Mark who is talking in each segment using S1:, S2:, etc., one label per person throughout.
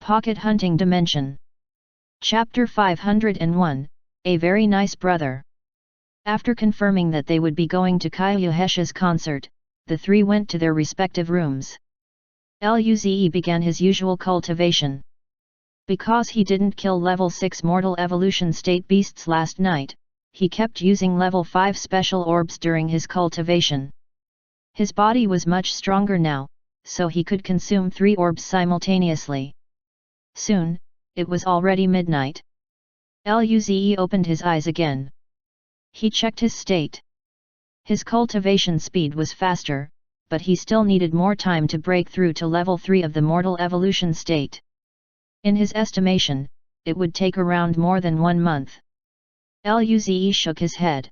S1: Pocket Hunting Dimension. Chapter 501, A Very Nice Brother. After confirming that they would be going to Kayuhesha's concert, the three went to their respective rooms. Luze began his usual cultivation. Because he didn't kill level 6 mortal evolution state beasts last night, he kept using level 5 special orbs during his cultivation. His body was much stronger now, so he could consume 3 orbs simultaneously. Soon, it was already midnight. Luze opened his eyes again. He checked his state. His cultivation speed was faster, but he still needed more time to break through to level 3 of the mortal evolution state. In his estimation, it would take around more than 1 month. Luze shook his head.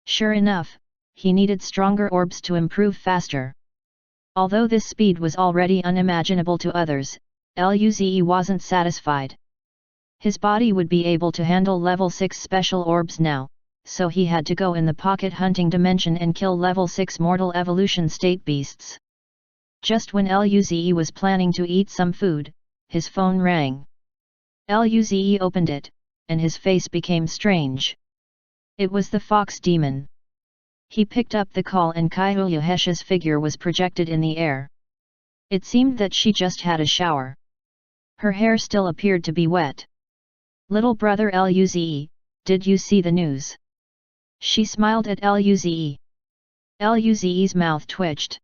S1: Sure enough, he needed stronger orbs to improve faster. Although this speed was already unimaginable to others, Luze wasn't satisfied. His body would be able to handle level 6 special orbs now, so he had to go in the pocket hunting dimension and kill level 6 mortal evolution state beasts. Just when Luze was planning to eat some food, his phone rang. Luze opened it, and his face became strange. It was the fox demon. He picked up the call and Kayuhesha's figure was projected in the air. It seemed that she just had a shower. Her hair still appeared to be wet. Little brother Luze, did you see the news? She smiled at Luze. Luze's mouth twitched.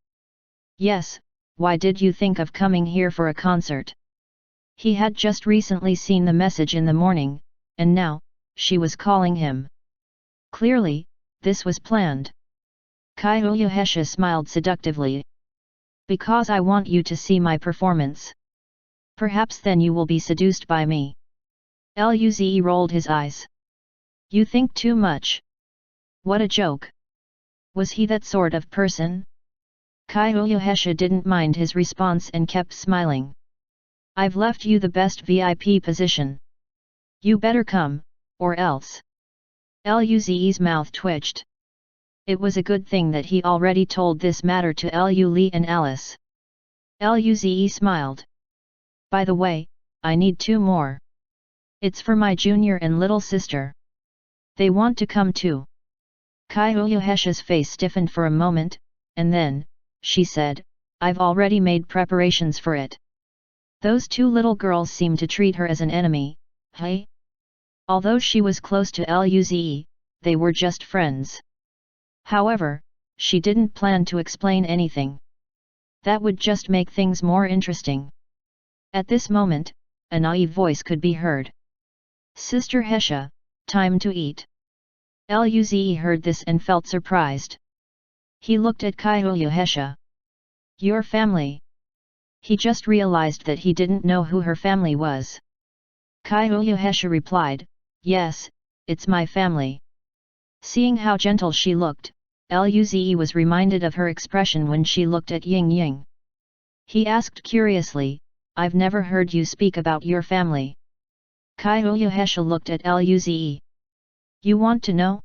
S1: Yes, why did you think of coming here for a concert? He had just recently seen the message in the morning, and now, she was calling him. Clearly, this was planned. Kayuhesha smiled seductively. Because I want you to see my performance. Perhaps then you will be seduced by me. Luze rolled his eyes. You think too much. What a joke. Was he that sort of person? Kayuhesha didn't mind his response and kept smiling. I've left you the best VIP position. You better come, or else. Luze's mouth twitched. It was a good thing that he already told this matter to Lu and Alice. Luze smiled. By the way, I need 2 more. It's for my junior and little sister. They want to come too. Kayuhesha's face stiffened for a moment, and then, she said, I've already made preparations for it. Those 2 little girls seem to treat her as an enemy, hey? Although she was close to Luze, they were just friends. However, she didn't plan to explain anything. That would just make things more interesting. At this moment, a naive voice could be heard. Sister Hesha, time to eat. Luze heard this and felt surprised. He looked at Kayuhesha. Your family? He just realized that he didn't know who her family was. Kayuhesha replied, Yes, it's my family. Seeing how gentle she looked, Luze was reminded of her expression when she looked at Ying Ying. He asked curiously, I've never heard you speak about your family. Kayuhesha looked at Luze. You want to know?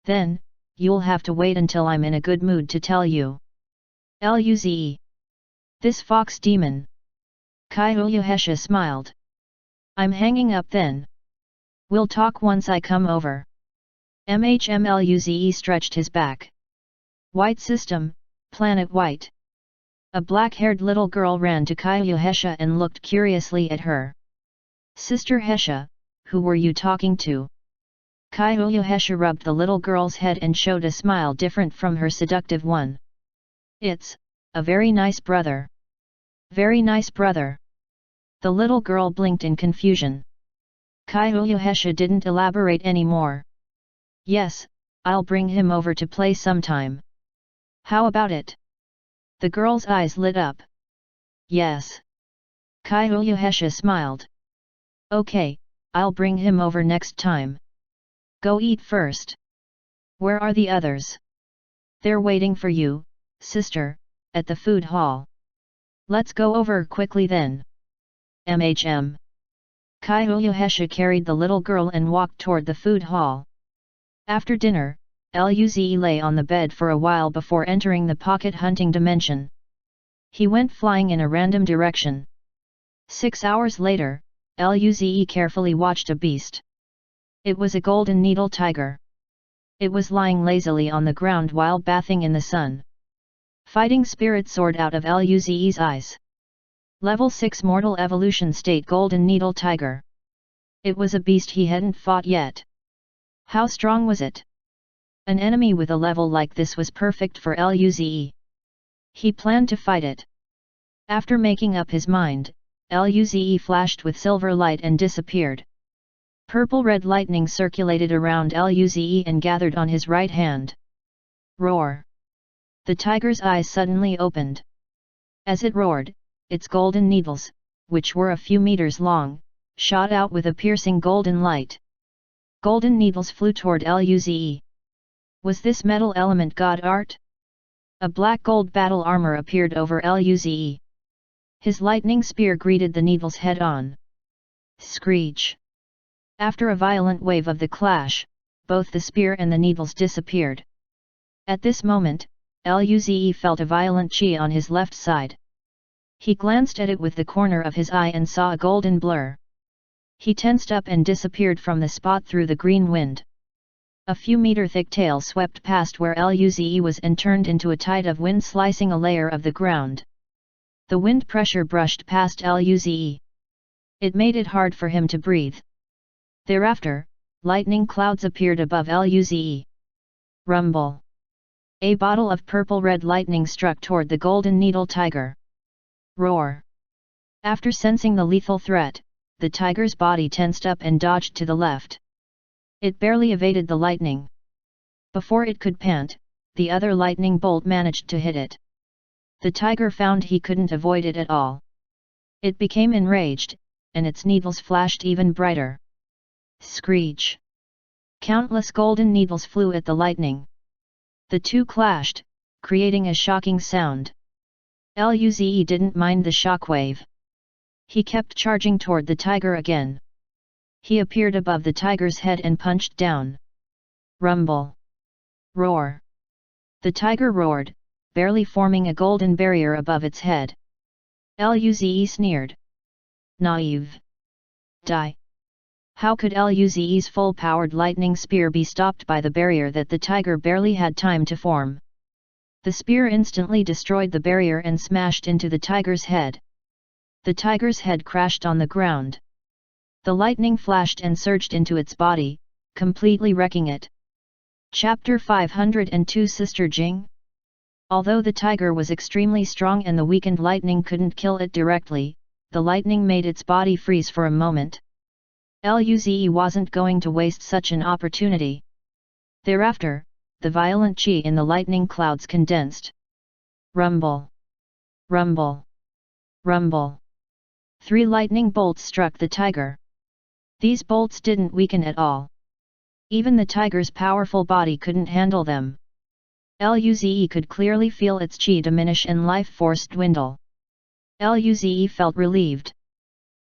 S1: Then, you'll have to wait until I'm in a good mood to tell you. Luze. This fox demon. Kayuhesha smiled. I'm hanging up then. We'll talk once I come over. Luze stretched his back. White System, Planet White. A black-haired little girl ran to Kayuhesha and looked curiously at her. Sister Hesha, who were you talking to? Kayuhesha rubbed the little girl's head and showed a smile different from her seductive one. It's a very nice brother. Very nice brother. The little girl blinked in confusion. Kayuhesha didn't elaborate anymore. Yes, I'll bring him over to play sometime. How about it? The girl's eyes lit up. Yes. Kayuhesha smiled. Okay, I'll bring him over next time. Go eat first. Where are the others? They're waiting for you, sister, at the food hall. Let's go over quickly then. Kayuhesha carried the little girl and walked toward the food hall. After dinner, Luze lay on the bed for a while before entering the pocket hunting dimension. He went flying in a random direction. 6 hours later, Luze carefully watched a beast. It was a golden needle tiger. It was lying lazily on the ground while bathing in the sun. Fighting spirit soared out of Luze's eyes. Level 6 Mortal Evolution State Golden Needle Tiger. It was a beast he hadn't fought yet. How strong was it? An enemy with a level like this was perfect for Luze. He planned to fight it. After making up his mind, Luze flashed with silver light and disappeared. Purple-red lightning circulated around Luze and gathered on his right hand. Roar! The tiger's eyes suddenly opened. As it roared, its golden needles, which were a few meters long, shot out with a piercing golden light. Golden needles flew toward Luze. Was this metal element god art? A black gold battle armor appeared over Luze. His lightning spear greeted the needles head-on. Screech! After a violent wave of the clash, both the spear and the needles disappeared. At this moment, Luze felt a violent chi on his left side. He glanced at it with the corner of his eye and saw a golden blur. He tensed up and disappeared from the spot through the green wind. A few meter thick tail swept past where Luze was and turned into a tide of wind slicing a layer of the ground. The wind pressure brushed past Luze. It made it hard for him to breathe. Thereafter, lightning clouds appeared above Luze. Rumble! A bottle of purple-red lightning struck toward the golden needle tiger. Roar! After sensing the lethal threat, the tiger's body tensed up and dodged to the left. It barely evaded the lightning. Before it could pant, the other lightning bolt managed to hit it. The tiger found he couldn't avoid it at all. It became enraged, and its needles flashed even brighter. Screech! Countless golden needles flew at the lightning. The two clashed, creating a shocking sound. Luze didn't mind the shockwave. He kept charging toward the tiger again. He appeared above the tiger's head and punched down. Rumble! Roar! The tiger roared, barely forming a golden barrier above its head. Luze sneered. Naive! Die! How could Luze's full-powered lightning spear be stopped by the barrier that the tiger barely had time to form? The spear instantly destroyed the barrier and smashed into the tiger's head. The tiger's head crashed on the ground. The lightning flashed and surged into its body, completely wrecking it. Chapter 502 Sister Jing? Although the tiger was extremely strong and the weakened lightning couldn't kill it directly, the lightning made its body freeze for a moment. Luze wasn't going to waste such an opportunity. Thereafter, the violent chi in the lightning clouds condensed. Rumble! Rumble! Rumble! 3 lightning bolts struck the tiger. These bolts didn't weaken at all. Even the tiger's powerful body couldn't handle them. Luze could clearly feel its chi diminish and life force dwindle. Luze felt relieved.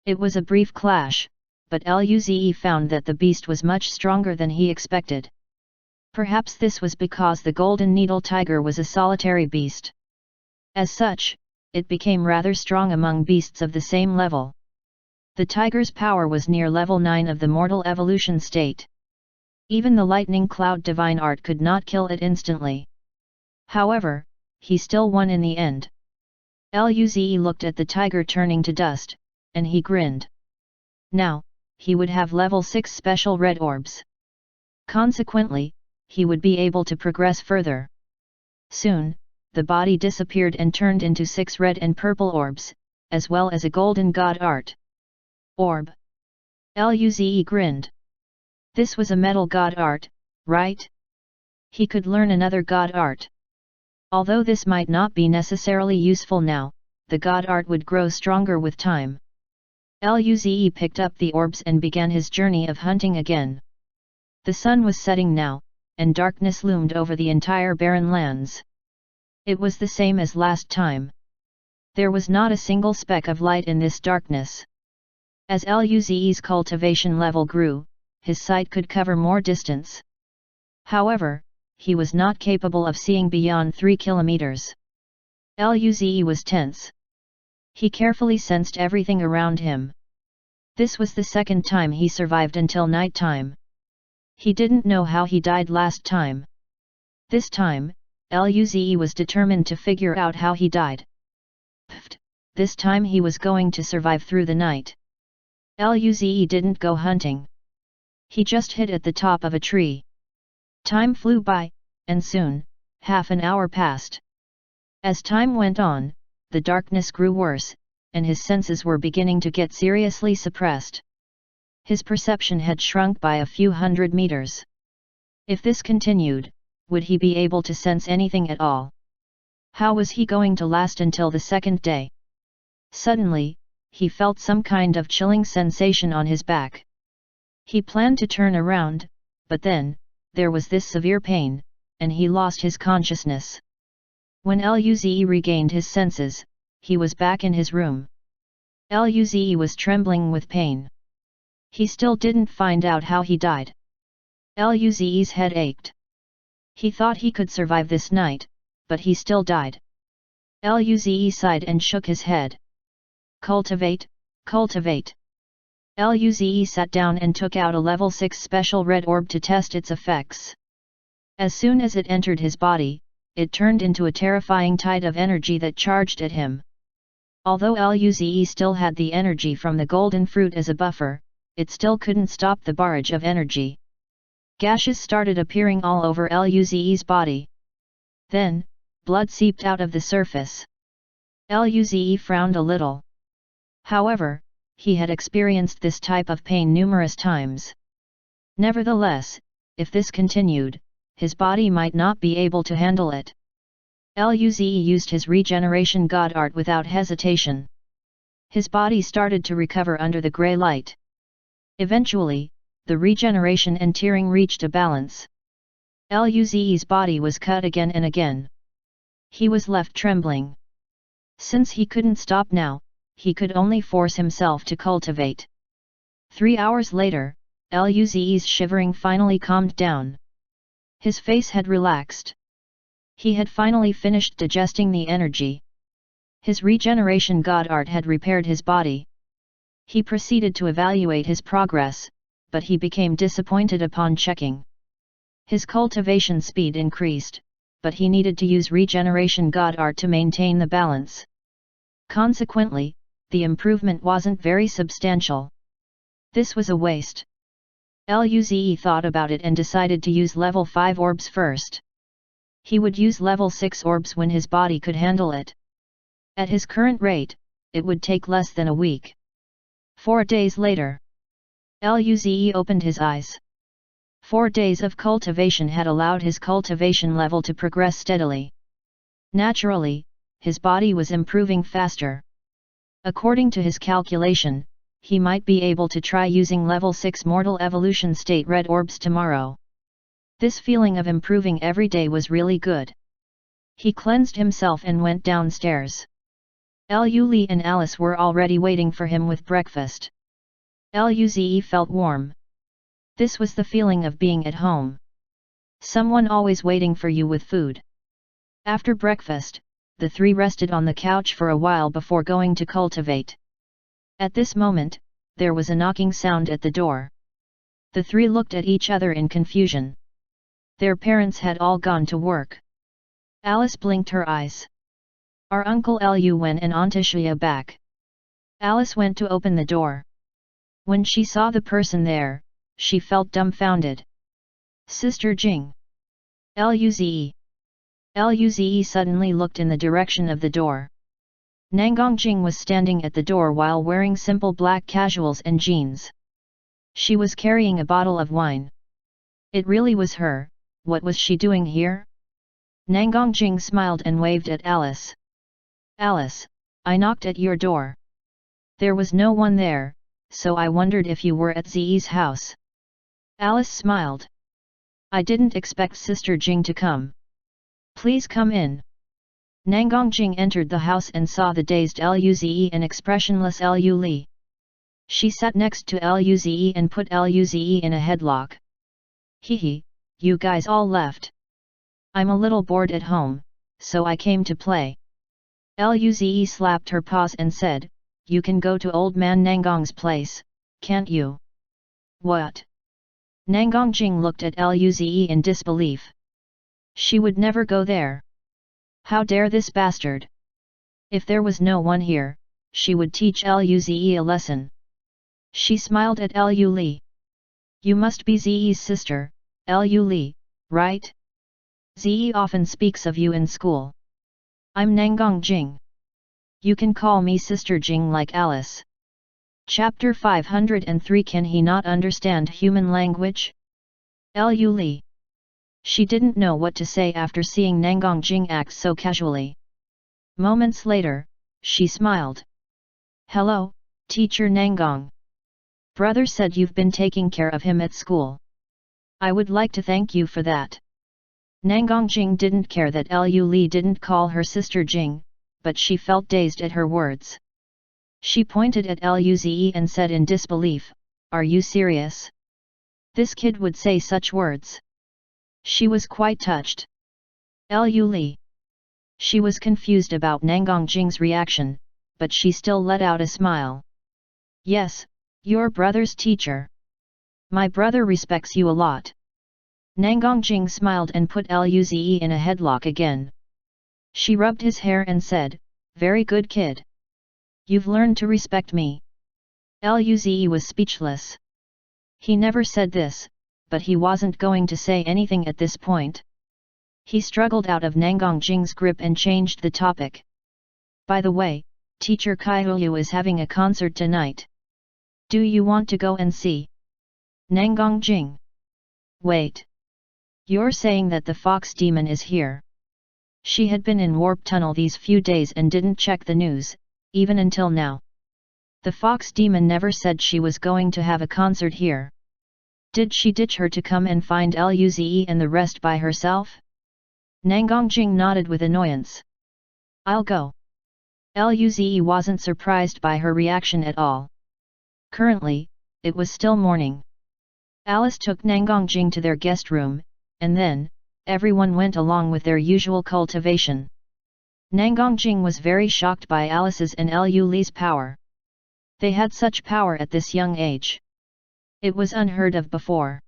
S1: It was a brief clash, but Luze found that the beast was much stronger than he expected. Perhaps this was because the golden needle tiger was a solitary beast. As such, it became rather strong among beasts of the same level. The tiger's power was near level 9 of the mortal evolution state. Even the lightning cloud divine art could not kill it instantly. However, he still won in the end. Luze looked at the tiger turning to dust, and he grinned. Now, he would have level 6 special red orbs. Consequently, he would be able to progress further. Soon, the body disappeared and turned into 6 red and purple orbs, as well as a golden god art orb. Luze grinned. This was a metal god art, right? He could learn another god art. Although this might not be necessarily useful now, the god art would grow stronger with time. Luze picked up the orbs and began his journey of hunting again. The sun was setting now, and darkness loomed over the entire barren lands. It was the same as last time. There was not a single speck of light in this darkness. As Luze's cultivation level grew, his sight could cover more distance. However, he was not capable of seeing beyond 3 kilometers. Luze was tense. He carefully sensed everything around him. This was the second time he survived until night time. He didn't know how he died last time. This time, Luze was determined to figure out how he died. Pfft, this time he was going to survive through the night. Luze didn't go hunting. He just hid at the top of a tree. Time flew by, and soon, half an hour passed. As time went on, the darkness grew worse, and his senses were beginning to get seriously suppressed. His perception had shrunk by a few hundred meters. If this continued, would he be able to sense anything at all? How was he going to last until the second day? Suddenly, he felt some kind of chilling sensation on his back. He planned to turn around, but then, there was this severe pain, and he lost his consciousness. When Luze regained his senses, he was back in his room. Luze was trembling with pain. He still didn't find out how he died. Luze's head ached. He thought he could survive this night, but he still died. Luze sighed and shook his head. Cultivate, cultivate. Luze sat down and took out a level 6 special red orb to test its effects. As soon as it entered his body, it turned into a terrifying tide of energy that charged at him. Although Luze still had the energy from the golden fruit as a buffer, it still couldn't stop the barrage of energy. Gashes started appearing all over Luze's body. Then, blood seeped out of the surface. Luze frowned a little. However, he had experienced this type of pain numerous times. Nevertheless, if this continued, his body might not be able to handle it. Luze used his regeneration god art without hesitation. His body started to recover under the grey light. Eventually, the regeneration and tearing reached a balance. Luze's body was cut again and again. He was left trembling. Since he couldn't stop now, he could only force himself to cultivate. 3 hours later, Luze's shivering finally calmed down. His face had relaxed. He had finally finished digesting the energy. His regeneration god art had repaired his body. He proceeded to evaluate his progress, but he became disappointed upon checking. His cultivation speed increased, but he needed to use regeneration god art to maintain the balance. Consequently, the improvement wasn't very substantial. This was a waste. Luze thought about it and decided to use level 5 orbs first. He would use level 6 orbs when his body could handle it. At his current rate, it would take less than a week. 4 days later, Luze opened his eyes. 4 days of cultivation had allowed his cultivation level to progress steadily. Naturally, his body was improving faster. According to his calculation, he might be able to try using level 6 mortal evolution state red orbs tomorrow. This feeling of improving every day was really good. He cleansed himself and went downstairs. Luze and Alice were already waiting for him with breakfast. Luze felt warm. This was the feeling of being at home. Someone always waiting for you with food. After breakfast, the three rested on the couch for a while before going to cultivate. At this moment, there was a knocking sound at the door. The three looked at each other in confusion. Their parents had all gone to work. Alice blinked her eyes. Are Uncle Luwen and Aunt Ishia back? Alice went to open the door. When she saw the person there, she felt dumbfounded. Sister Jing. Luze. Luze suddenly looked in the direction of the door. Nangang Jing was standing at the door while wearing simple black casuals and jeans. She was carrying a bottle of wine. It really was her. What was she doing here? Nangang Jing smiled and waved at Alice. Alice, I knocked at your door. There was no one there, so I wondered if you were at Zi's house. Alice smiled. I didn't expect Sister Jing to come. Please come in. Nangang Jing entered the house and saw the dazed Luze and expressionless Lu. She sat next to Luze and put Luze in a headlock. Hehe, you guys all left. I'm a little bored at home, so I came to play. Luze slapped her paws and said, "You can go to old man Nangong's place, can't you?" "What?" Nangong Jing looked at Luze in disbelief. She would never go there. How dare this bastard? If there was no one here, she would teach Luze a lesson. She smiled at Lu Li. "You must be Ze's sister, Lu Li, right? Ze often speaks of you in school. I'm Nangong Jing. You can call me Sister Jing like Alice." Chapter 503. Can he not understand human language? Lu Li. She didn't know what to say after seeing Nangong Jing act so casually. Moments later, she smiled. "Hello, Teacher Nangong. Brother said you've been taking care of him at school. I would like to thank you for that." Nangong Jing didn't care that Lu Li didn't call her sister Jing, but she felt dazed at her words. She pointed at Luze and said in disbelief, "Are you serious? This kid would say such words?" She was quite touched. Lu Li. She was confused about Nangong Jing's reaction, but she still let out a smile. "Yes, your brother's teacher. My brother respects you a lot." Nangong Jing smiled and put Luze in a headlock again. She rubbed his hair and said, "Very good kid. You've learned to respect me." Luze was speechless. He never said this, but he wasn't going to say anything at this point. He struggled out of Nangong Jing's grip and changed the topic. "By the way, Teacher Kaiyu is having a concert tonight. Do you want to go and see?" Nangong Jing. "Wait. You're saying that the fox demon is here?" She had been in warp tunnel these few days and didn't check the news, even until now. The fox demon never said she was going to have a concert here. Did she ditch her to come and find Luze and the rest by herself? Nangong Jing nodded with annoyance. "I'll go." Luze wasn't surprised by her reaction at all. Currently, it was still morning. Alice took Nangong Jing to their guest room, and then, everyone went along with their usual cultivation. Nangong Jing was very shocked by Alice's and Lu Li's power. They had such power at this young age. It was unheard of before.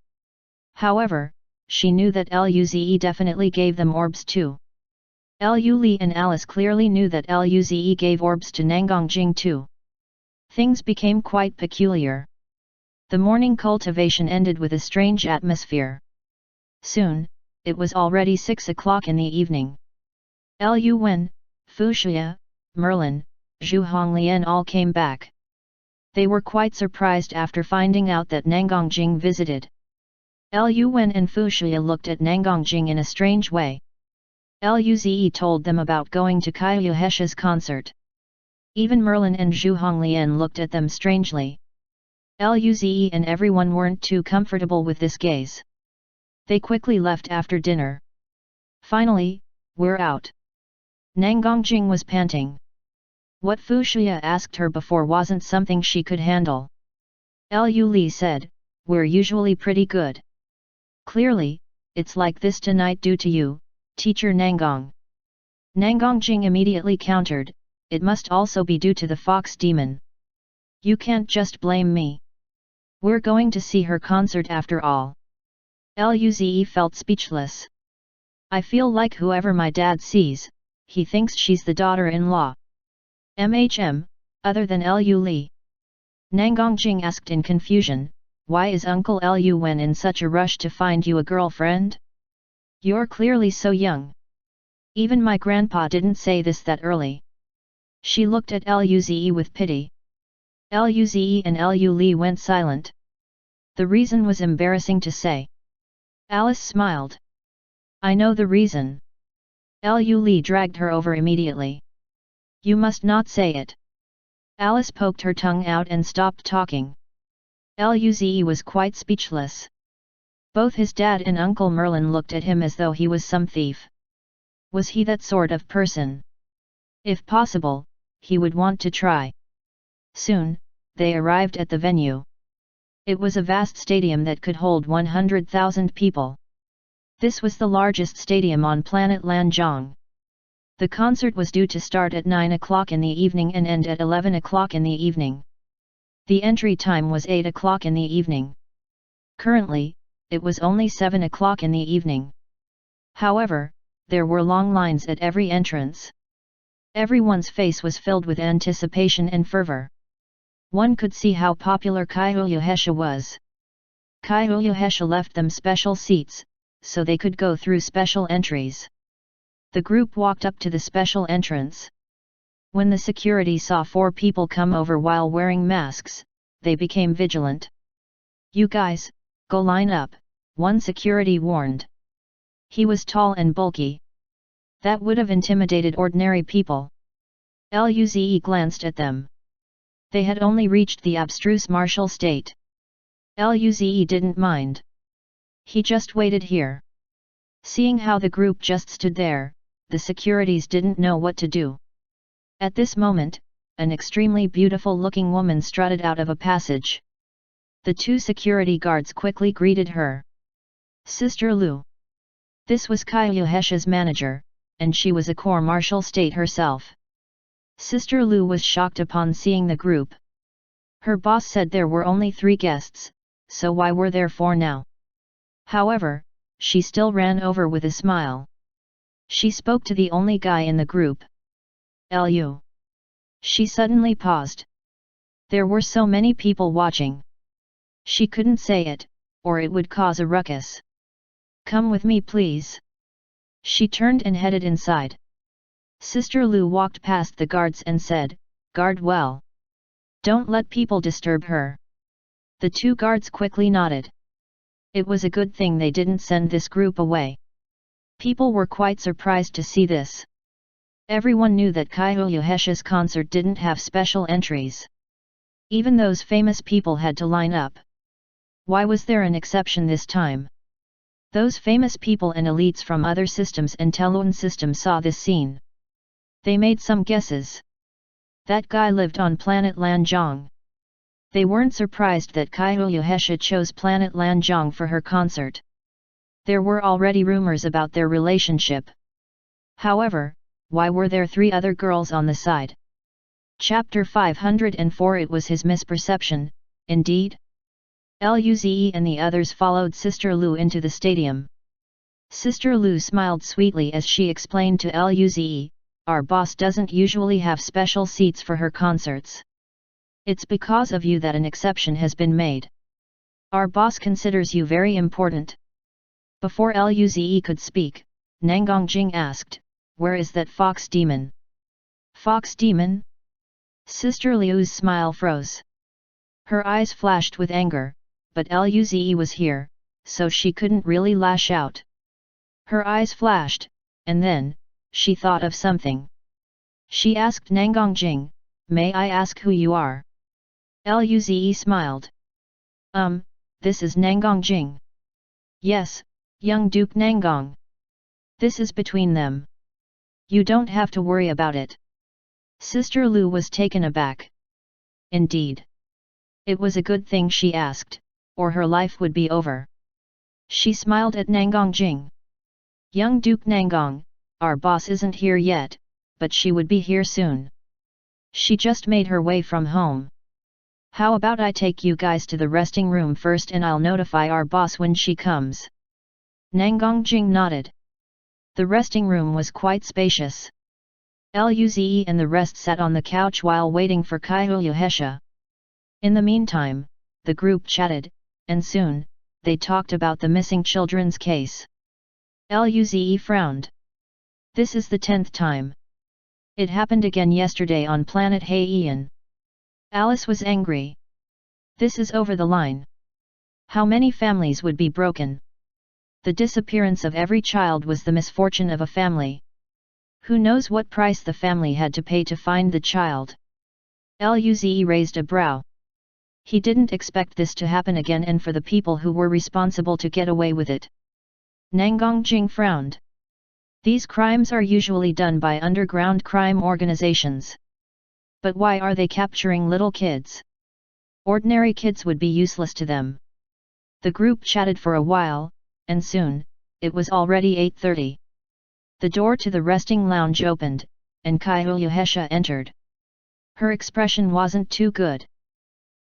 S1: However, she knew that Luze definitely gave them orbs too. Lu Li and Alice clearly knew that Luze gave orbs to Nangong Jing too. Things became quite peculiar. The morning cultivation ended with a strange atmosphere. Soon, it was already 6 o'clock in the evening. Lu Wen, Fu Xia, Merlin, Zhu Honglian all came back. They were quite surprised after finding out that Nangong Jing visited. Lu Wen and Fu Xia looked at Nangong Jing in a strange way. Luze told them about going to Kaiyu Hesha's concert. Even Merlin and Zhu Honglian looked at them strangely. Luze and everyone weren't too comfortable with this gaze. They quickly left after dinner. "Finally, we're out." Nangong Jing was panting. What Fu Xia asked her before wasn't something she could handle. Lu Li said, "We're usually pretty good. Clearly, it's like this tonight due to you, Teacher Nangong." Nangong Jing immediately countered, "It must also be due to the fox demon. You can't just blame me. We're going to see her concert after all." Luze felt speechless. "I feel like whoever my dad sees, he thinks she's the daughter-in-law. Other than Lu Li." Nangong Jing asked in confusion, "Why is Uncle Lu Wen in such a rush to find you a girlfriend? You're clearly so young. Even my grandpa didn't say this that early." She looked at Luze with pity. Luze and Lu Li went silent. The reason was embarrassing to say. Alice smiled. "I know the reason." Lu Li dragged her over immediately. "You must not say it." Alice poked her tongue out and stopped talking. Luze was quite speechless. Both his dad and Uncle Merlin looked at him as though he was some thief. Was he that sort of person? If possible, he would want to try. Soon, they arrived at the venue. It was a vast stadium that could hold 100,000 people. This was the largest stadium on planet Lanzhong. The concert was due to start at 9 o'clock in the evening and end at 11 o'clock in the evening. The entry time was 8 o'clock in the evening. Currently, it was only 7 o'clock in the evening. However, there were long lines at every entrance. Everyone's face was filled with anticipation and fervor. One could see how popular Kaihyuhesha was. Kaihyuhesha left them special seats, so they could go through special entries. The group walked up to the special entrance. When the security saw 4 people come over while wearing masks, they became vigilant. "You guys, go line up," one security warned. He was tall and bulky. That would have intimidated ordinary people. Luze glanced at them. They had only reached the abstruse martial state. Luze didn't mind. He just waited here. Seeing how the group just stood there, the securities didn't know what to do. At this moment, an extremely beautiful-looking woman strutted out of a passage. The 2 security guards quickly greeted her. "Sister Lu." This was Kaihyuhesha's manager, and she was a core martial state herself. Sister Lu was shocked upon seeing the group. Her boss said there were only 3 guests, so why were there 4 now? However, she still ran over with a smile. She spoke to the only guy in the group. "Lu." She suddenly paused. There were so many people watching. She couldn't say it, or it would cause a ruckus. "Come with me please." She turned and headed inside. Sister Lu walked past the guards and said, "Guard well. Don't let people disturb her." The 2 guards quickly nodded. It was a good thing they didn't send this group away. People were quite surprised to see this. Everyone knew that Kaihyuhesha's concert didn't have special entries. Even those famous people had to line up. Why was there an exception this time? Those famous people and elites from other systems and Telun system saw this scene. They made some guesses. That guy lived on planet Lanzhong. They weren't surprised that Kaihyuhesha chose planet Lanzhong for her concert. There were already rumors about their relationship. However, why were there 3 other girls on the side? Chapter 504. It was his misperception, indeed. Luze and the others followed Sister Lu into the stadium. Sister Lu smiled sweetly as she explained to Luze, "Our boss doesn't usually have special seats for her concerts. It's because of you that an exception has been made. Our boss considers you very important." Before Luze could speak, Nangongjing asked, "Where is that fox demon?" "Fox demon?" Sister Liu's smile froze. Her eyes flashed with anger, but Luze was here, so she couldn't really lash out. Her eyes flashed, and then, she thought of something. She asked Nangongjing, "May I ask who you are?" Luze smiled. This is Nangongjing." "Yes, young Duke Nangong. This is between them. You don't have to worry about it." Sister Lu was taken aback. Indeed. It was a good thing she asked, or her life would be over. She smiled at Nangongjing. "Young Duke Nangong, our boss isn't here yet, but she would be here soon. She just made her way from home. How about I take you guys to the resting room first and I'll notify our boss when she comes?" Nangongjing nodded. The resting room was quite spacious. Luze and the rest sat on the couch while waiting for Kaihyuhesha. In the meantime, the group chatted, and soon, they talked about the missing children's case. Luze frowned. This is the 10th time. It happened again yesterday on planet Heian. Alice was angry. This is over the line. How many families would be broken? The disappearance of every child was the misfortune of a family. Who knows what price the family had to pay to find the child? Luze raised a brow. He didn't expect this to happen again and for the people who were responsible to get away with it. Nangongjing frowned. These crimes are usually done by underground crime organizations. But why are they capturing little kids? Ordinary kids would be useless to them. The group chatted for a while, and soon, it was already 8:30. The door to the resting lounge opened, and Kyuyuhesha entered. Her expression wasn't too good.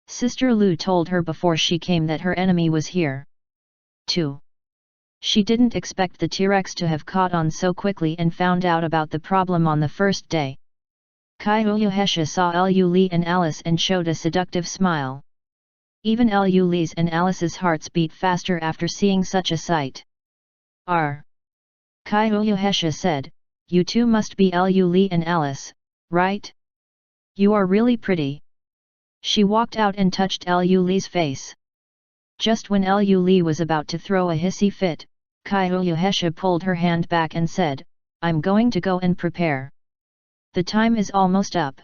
S1: Sister Lu told her before she came that her enemy was here. 2. She didn't expect the T-Rex to have caught on so quickly and found out about the problem on the first day. Kyuyuhesha saw Lu Li and Alice and showed a seductive smile. Even Lu Li's and Alice's hearts beat faster after seeing such a sight. Kyuyuhesha said, "You two must be Lu Li and Alice, right? You are really pretty." She walked out and touched Lu Li's face. Just when Lu Li was about to throw a hissy fit, Kyuyuhesha pulled her hand back and said, "I'm going to go and prepare. The time is almost up.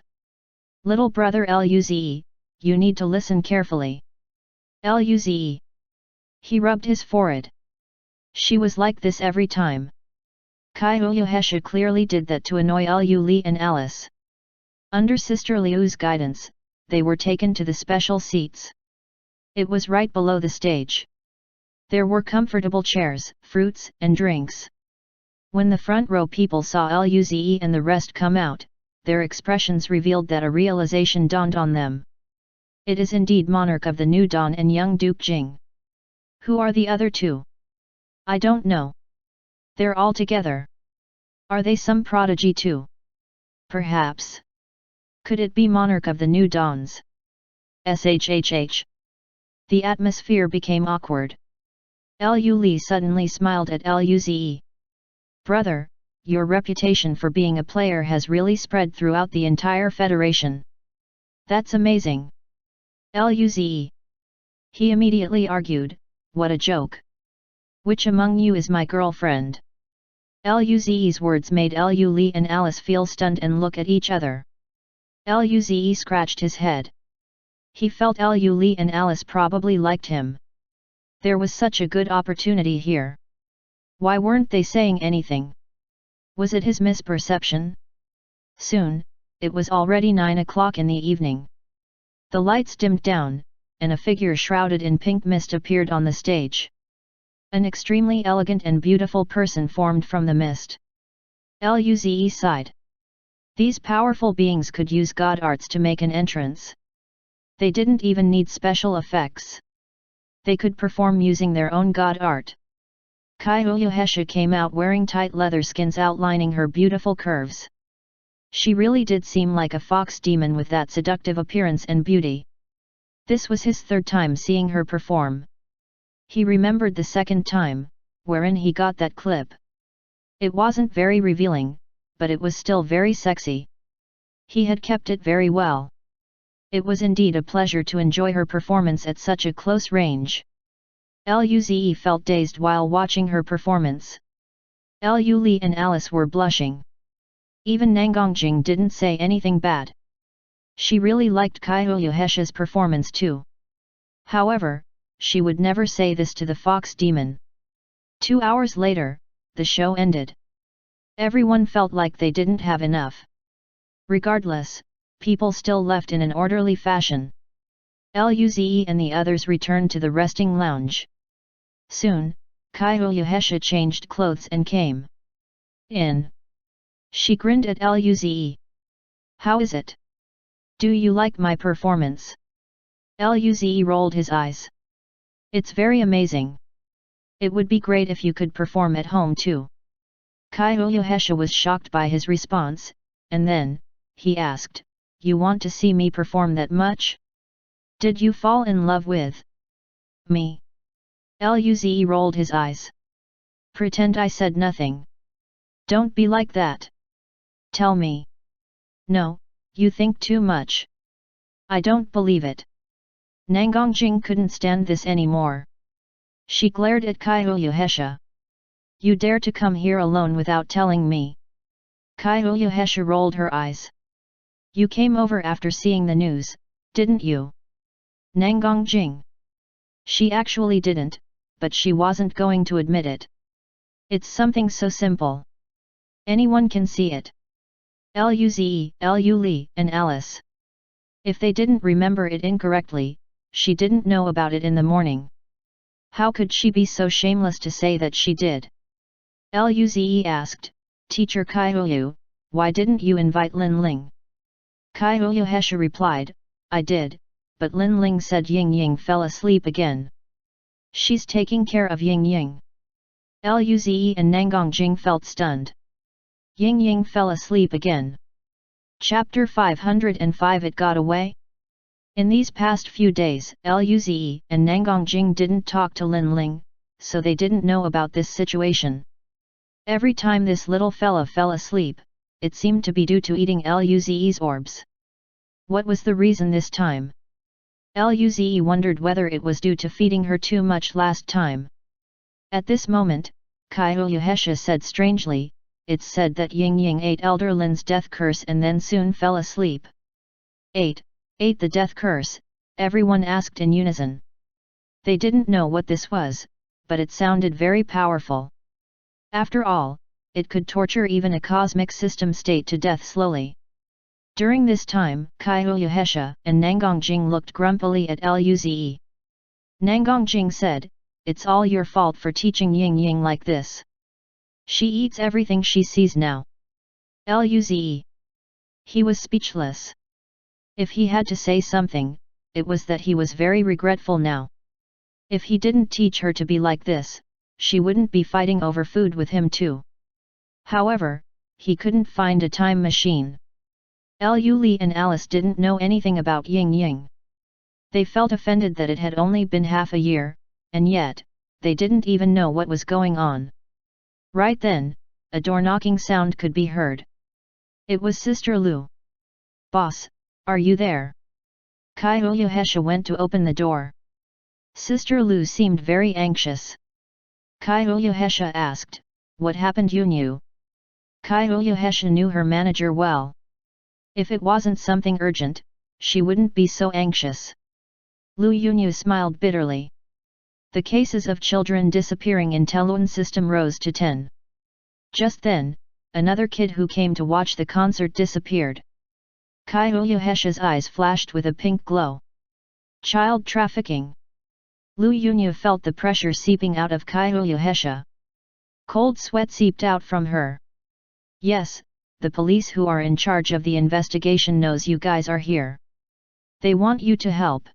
S1: Little brother Luze, you need to listen carefully." Luze. He rubbed his forehead. She was like this every time. Kyuyuhesha clearly did that to annoy Lu Li and Alice. Under Sister Liu's guidance, they were taken to the special seats. It was right below the stage. There were comfortable chairs, fruits, and drinks. When the front row people saw Luze and the rest come out, their expressions revealed that a realization dawned on them. It is indeed monarch of the New Dawn and young Duke Jing. Who are the other two? I don't know. They're all together. Are they some prodigy too? Perhaps. Could it be monarch of the New Dawns? SHHH. The atmosphere became awkward. Lu Li suddenly smiled at Luze. "Brother, your reputation for being a player has really spread throughout the entire federation. That's amazing." Luze. He immediately argued, "What a joke. Which among you is my girlfriend?" Luze's words made Lu Li and Alice feel stunned and look at each other. Luze scratched his head. He felt Lu Li and Alice probably liked him. There was such a good opportunity here. Why weren't they saying anything? Was it his misperception? Soon, it was already 9 o'clock in the evening. The lights dimmed down, and a figure shrouded in pink mist appeared on the stage. An extremely elegant and beautiful person formed from the mist. Luze sighed. These powerful beings could use god arts to make an entrance. They didn't even need special effects. They could perform using their own god art. Kyuyuhesha came out wearing tight leather skins outlining her beautiful curves. She really did seem like a fox demon with that seductive appearance and beauty. This was his third time seeing her perform. He remembered the second time, wherein he got that clip. It wasn't very revealing, but it was still very sexy. He had kept it very well. It was indeed a pleasure to enjoy her performance at such a close range. Luze felt dazed while watching her performance. Lu Li and Alice were blushing. Even Nangongjing didn't say anything bad. She really liked Kyuyuhesha's performance too. However, she would never say this to the fox demon. 2 hours later, the show ended. Everyone felt like they didn't have enough. Regardless, people still left in an orderly fashion. Luze and the others returned to the resting lounge. Soon, Kyuyuhesha changed clothes and came in. She grinned at Luze. "How is it? Do you like my performance?" Luze rolled his eyes. "It's very amazing. It would be great if you could perform at home too." Kyuyuhesha was shocked by his response, and then, he asked, "You want to see me perform that much? Did you fall in love with me?" Luze rolled his eyes. "Pretend I said nothing. Don't be like that. Tell me." "No, you think too much. I don't believe it." Nangongjing couldn't stand this anymore. She glared at Kyuyuhesha. "You dare to come here alone without telling me?" Kyuyuhesha rolled her eyes. "You came over after seeing the news, didn't you?" Nangongjing. She actually didn't, but she wasn't going to admit it. It's something so simple. Anyone can see it. Luze, Lu Li, and Alice. If they didn't remember it incorrectly, she didn't know about it in the morning. How could she be so shameless to say that she did? Luze asked, Teacher Kaiyu, why didn't you invite Lin Ling? Kaiyu Hesha replied, I did, but Lin Ling said Ying Ying fell asleep again. She's taking care of Ying Ying. Luze and Nangang Jing felt stunned. Ying Ying fell asleep again. Chapter 505 It got away? In these past few days, Luze and Nangang Jing didn't talk to Lin Ling, so they didn't know about this situation. Every time this little fella fell asleep, it seemed to be due to eating Luze's orbs. What was the reason this time? Luze wondered whether it was due to feeding her too much last time. At this moment, Kaiyu Hesha said strangely, it's said that Ying Ying ate Elder Lin's death curse and then soon fell asleep. Ate the death curse, everyone asked in unison. They didn't know what this was, but it sounded very powerful. After all, it could torture even a cosmic system state to death slowly. During this time, Kaiyu Hesha and Nangang Jing looked grumpily at Luze. Nangang Jing said, it's all your fault for teaching Ying Ying like this. She eats everything she sees now. Luze. He was speechless. If he had to say something, it was that he was very regretful now. If he didn't teach her to be like this, she wouldn't be fighting over food with him too. However, he couldn't find a time machine. Li and Alice didn't know anything about Ying Ying. They felt offended that it had only been half a year, and yet, they didn't even know what was going on. Right then, a door-knocking sound could be heard. It was Sister Lu. Boss, are you there? Kaiyu Hesha went to open the door. Sister Lu seemed very anxious. Kaiyu Hesha asked, what happened you knew? Kaiyu Hesha knew her manager well. If it wasn't something urgent, she wouldn't be so anxious. Lu Yunyu smiled bitterly. The cases of children disappearing in Telun system rose to 10. Just then, another kid who came to watch the concert disappeared. Kaiyu Hesha's eyes flashed with a pink glow. Child trafficking. Lu Yunyu felt the pressure seeping out of Kaiyu Hesha. Cold sweat seeped out from her. Yes, the police who are in charge of the investigation knows you guys are here. They want you to help.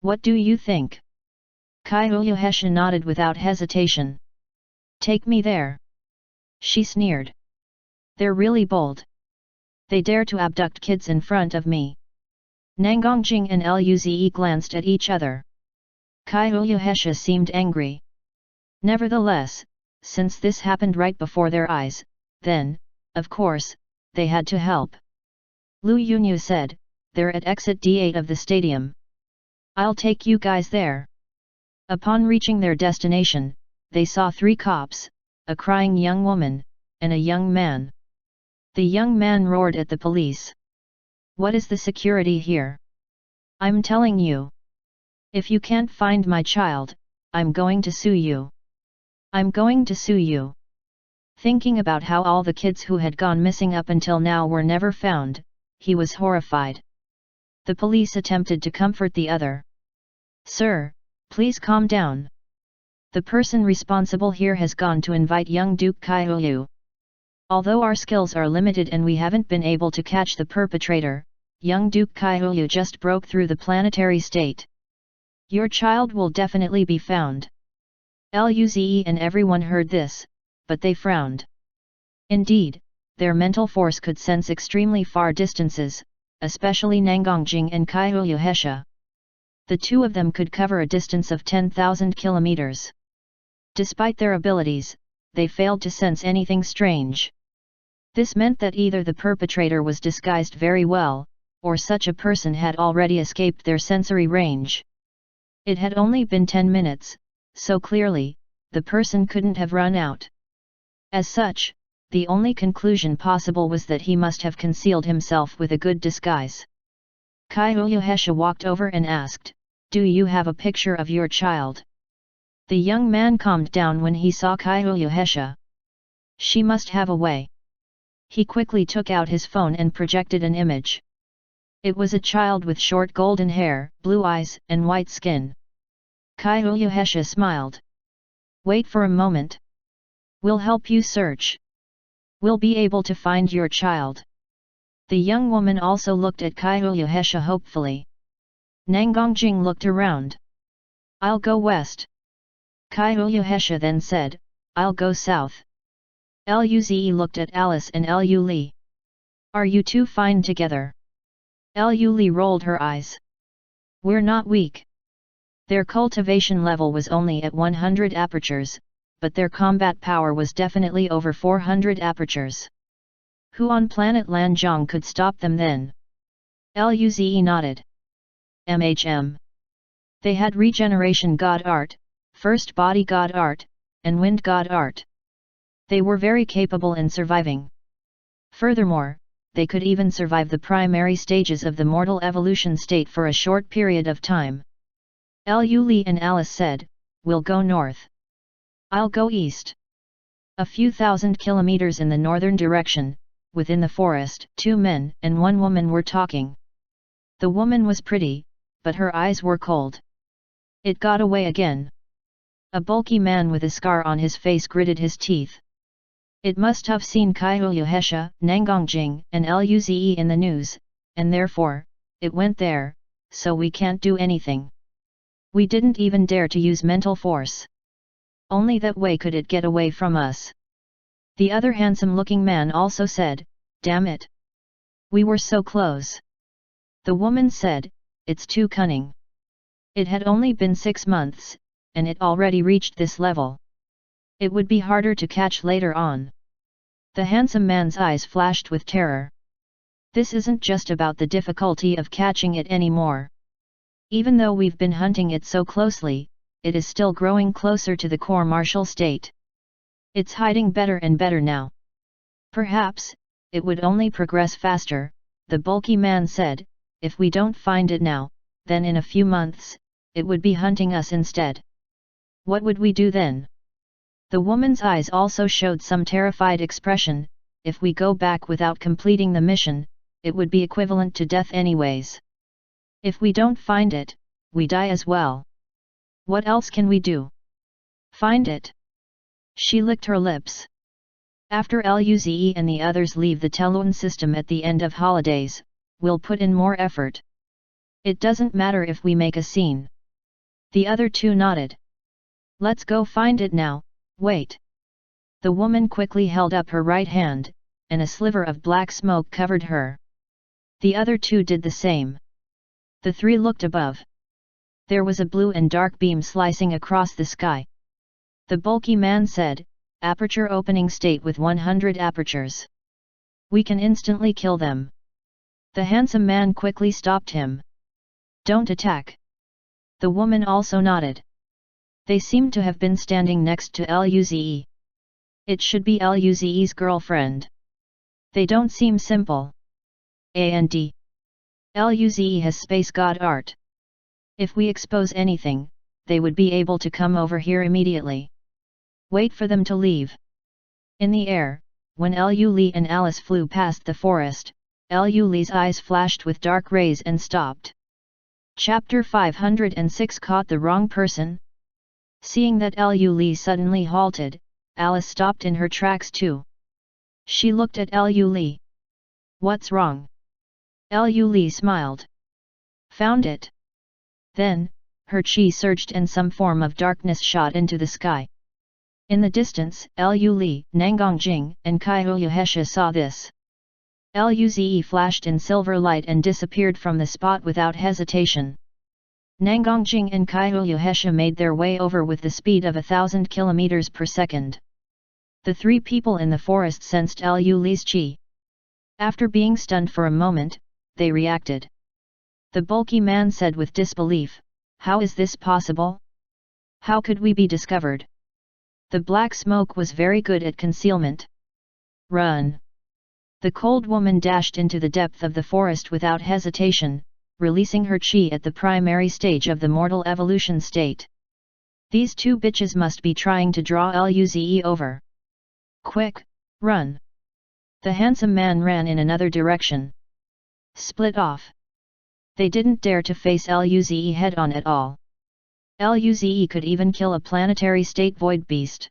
S1: What do you think? Kaiyu Hesha nodded without hesitation. Take me there. She sneered. They're really bold. They dare to abduct kids in front of me. Nangang Jing and Luze glanced at each other. Kaiyu Hesha seemed angry. Nevertheless, since this happened right before their eyes, then, of course, they had to help. Lu Yunyu said, they're at exit D8 of the stadium. I'll take you guys there. Upon reaching their destination, they saw 3 cops, a crying young woman, and a young man. The young man roared at the police. What is the security here? I'm telling you. If you can't find my child, I'm going to sue you. I'm going to sue you. Thinking about how all the kids who had gone missing up until now were never found, he was horrified. The police attempted to comfort the other. Sir, please calm down. The person responsible here has gone to invite young Duke Kaiyu. Although our skills are limited and we haven't been able to catch the perpetrator, young Duke Kaiyu just broke through the planetary state. Your child will definitely be found. Luze and everyone heard this, but they frowned. Indeed, their mental force could sense extremely far distances, especially Nangang Jing and Kaiyu Hesha. The two of them could cover a distance of 10,000 kilometers. Despite their abilities, they failed to sense anything strange. This meant that either the perpetrator was disguised very well, or such a person had already escaped their sensory range. It had only been 10 minutes, so clearly, the person couldn't have run out. As such, the only conclusion possible was that he must have concealed himself with a good disguise. Kaiyu Hesha walked over and asked, do you have a picture of your child? The young man calmed down when he saw Kaiyu Hesha. She must have a way. He quickly took out his phone and projected an image. It was a child with short golden hair, blue eyes, and white skin. Kaiyu Hesha smiled. Wait for a moment. We'll help you search. We'll be able to find your child. The young woman also looked at Kaiyuhesha hopefully. Nangongjing looked around. I'll go west. Kaiyuhesha then said, I'll go south. Luze looked at Alice and Lu Li. Are you two fine together? Lu Li rolled her eyes. We're not weak. Their cultivation level was only at 100 apertures, but their combat power was definitely over 400 apertures. Who on planet Lanzhong could stop them then? Luze nodded. They had regeneration god art, first body god art, and wind god art. They were very capable in surviving. Furthermore, they could even survive the primary stages of the mortal evolution state for a short period of time. Lu Li and Alice said, we'll go north. I'll go east. A few thousand kilometers in the northern direction, within the forest, 2 men and 1 woman were talking. The woman was pretty, but her eyes were cold. It got away again. A bulky man with a scar on his face gritted his teeth. It must have seen Kaiyuhesha, Nangongjing, and Luze in the news, and therefore, it went there, so we can't do anything. We didn't even dare to use mental force. Only that way could it get away from us. The other handsome-looking man also said, damn it. We were so close. The woman said, it's too cunning. It had only been 6 months, and it already reached this level. It would be harder to catch later on. The handsome man's eyes flashed with terror. This isn't just about the difficulty of catching it anymore. Even though we've been hunting it so closely, it is still growing closer to the core martial state. It's hiding better and better now. Perhaps, it would only progress faster, the bulky man said, if we don't find it now, then in a few months, it would be hunting us instead. What would we do then? The woman's eyes also showed some terrified expression. If we go back without completing the mission, it would be equivalent to death anyways. If we don't find it, we die as well. What else can we do? Find it. She licked her lips. After Luze and the others leave the Telun system at the end of holidays, we'll put in more effort. It doesn't matter if we make a scene. The other 2 nodded. Let's go find it now. Wait. The woman quickly held up her right hand, and a sliver of black smoke covered her. The other 2 did the same. The 3 looked above. There was a blue and dark beam slicing across the sky. The bulky man said, aperture opening state with 100 apertures. We can instantly kill them. The handsome man quickly stopped him. Don't attack. The woman also nodded. They seemed to have been standing next to Luze. It should be Luze's girlfriend. They don't seem simple. And Luze has space god art. If we expose anything, they would be able to come over here immediately. Wait for them to leave. In the air, when Lu Li and Alice flew past the forest, Lu Li's eyes flashed with dark rays and stopped. Chapter 506 Caught the wrong person? Seeing that Lu Li suddenly halted, Alice stopped in her tracks too. She looked at Lu Li. What's wrong? Lu Li smiled. Found it. Then, her chi surged and some form of darkness shot into the sky. In the distance, Lu Li, Nangongjing, and Kaiyuhesha saw this. Luze flashed in silver light and disappeared from the spot without hesitation. Nangongjing and Kaiyuhesha made their way over with the speed of 1,000 km per second. The 3 people in the forest sensed Lu Li's chi. After being stunned for a moment, they reacted. The bulky man said with disbelief, how is this possible? How could we be discovered? The black smoke was very good at concealment. Run! The cold woman dashed into the depth of the forest without hesitation, releasing her chi at the primary stage of the mortal evolution state. These 2 bitches must be trying to draw Luze over. Quick, run! The handsome man ran in another direction. Split off. They didn't dare to face Luze head-on at all. Luze could even kill a planetary state void beast.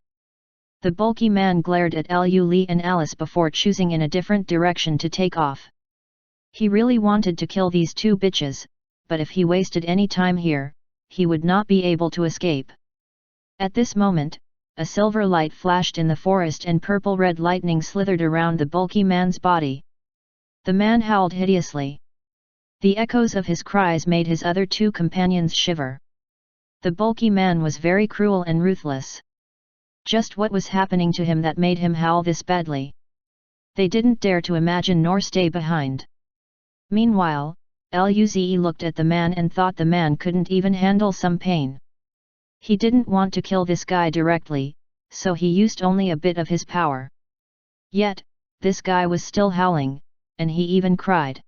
S1: The bulky man glared at Lu Li and Alice before choosing in a different direction to take off. He really wanted to kill these two bitches, but if he wasted any time here, he would not be able to escape. At this moment, a silver light flashed in the forest and purple-red lightning slithered around the bulky man's body. The man howled hideously. The echoes of his cries made his other two companions shiver. The bulky man was very cruel and ruthless. Just what was happening to him that made him howl this badly? They didn't dare to imagine nor stay behind. Meanwhile, Luze looked at the man and thought the man couldn't even handle some pain. He didn't want to kill this guy directly, so he used only a bit of his power. Yet, this guy was still howling, and he even cried.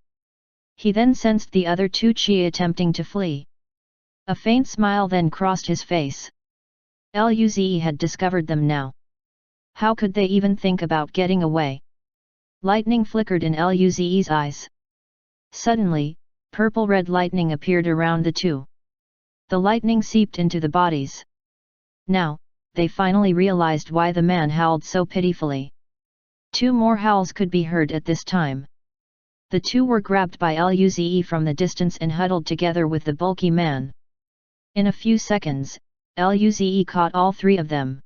S1: He then sensed the other two chi attempting to flee. A faint smile then crossed his face. Luze had discovered them now. How could they even think about getting away? Lightning flickered in Luze's eyes. Suddenly, purple-red lightning appeared around the two. The lightning seeped into the bodies. Now, they finally realized why the man howled so pitifully. Two more howls could be heard at this time. The two were grabbed by Luze from the distance and huddled together with the bulky man. In a few seconds, Luze caught all three of them.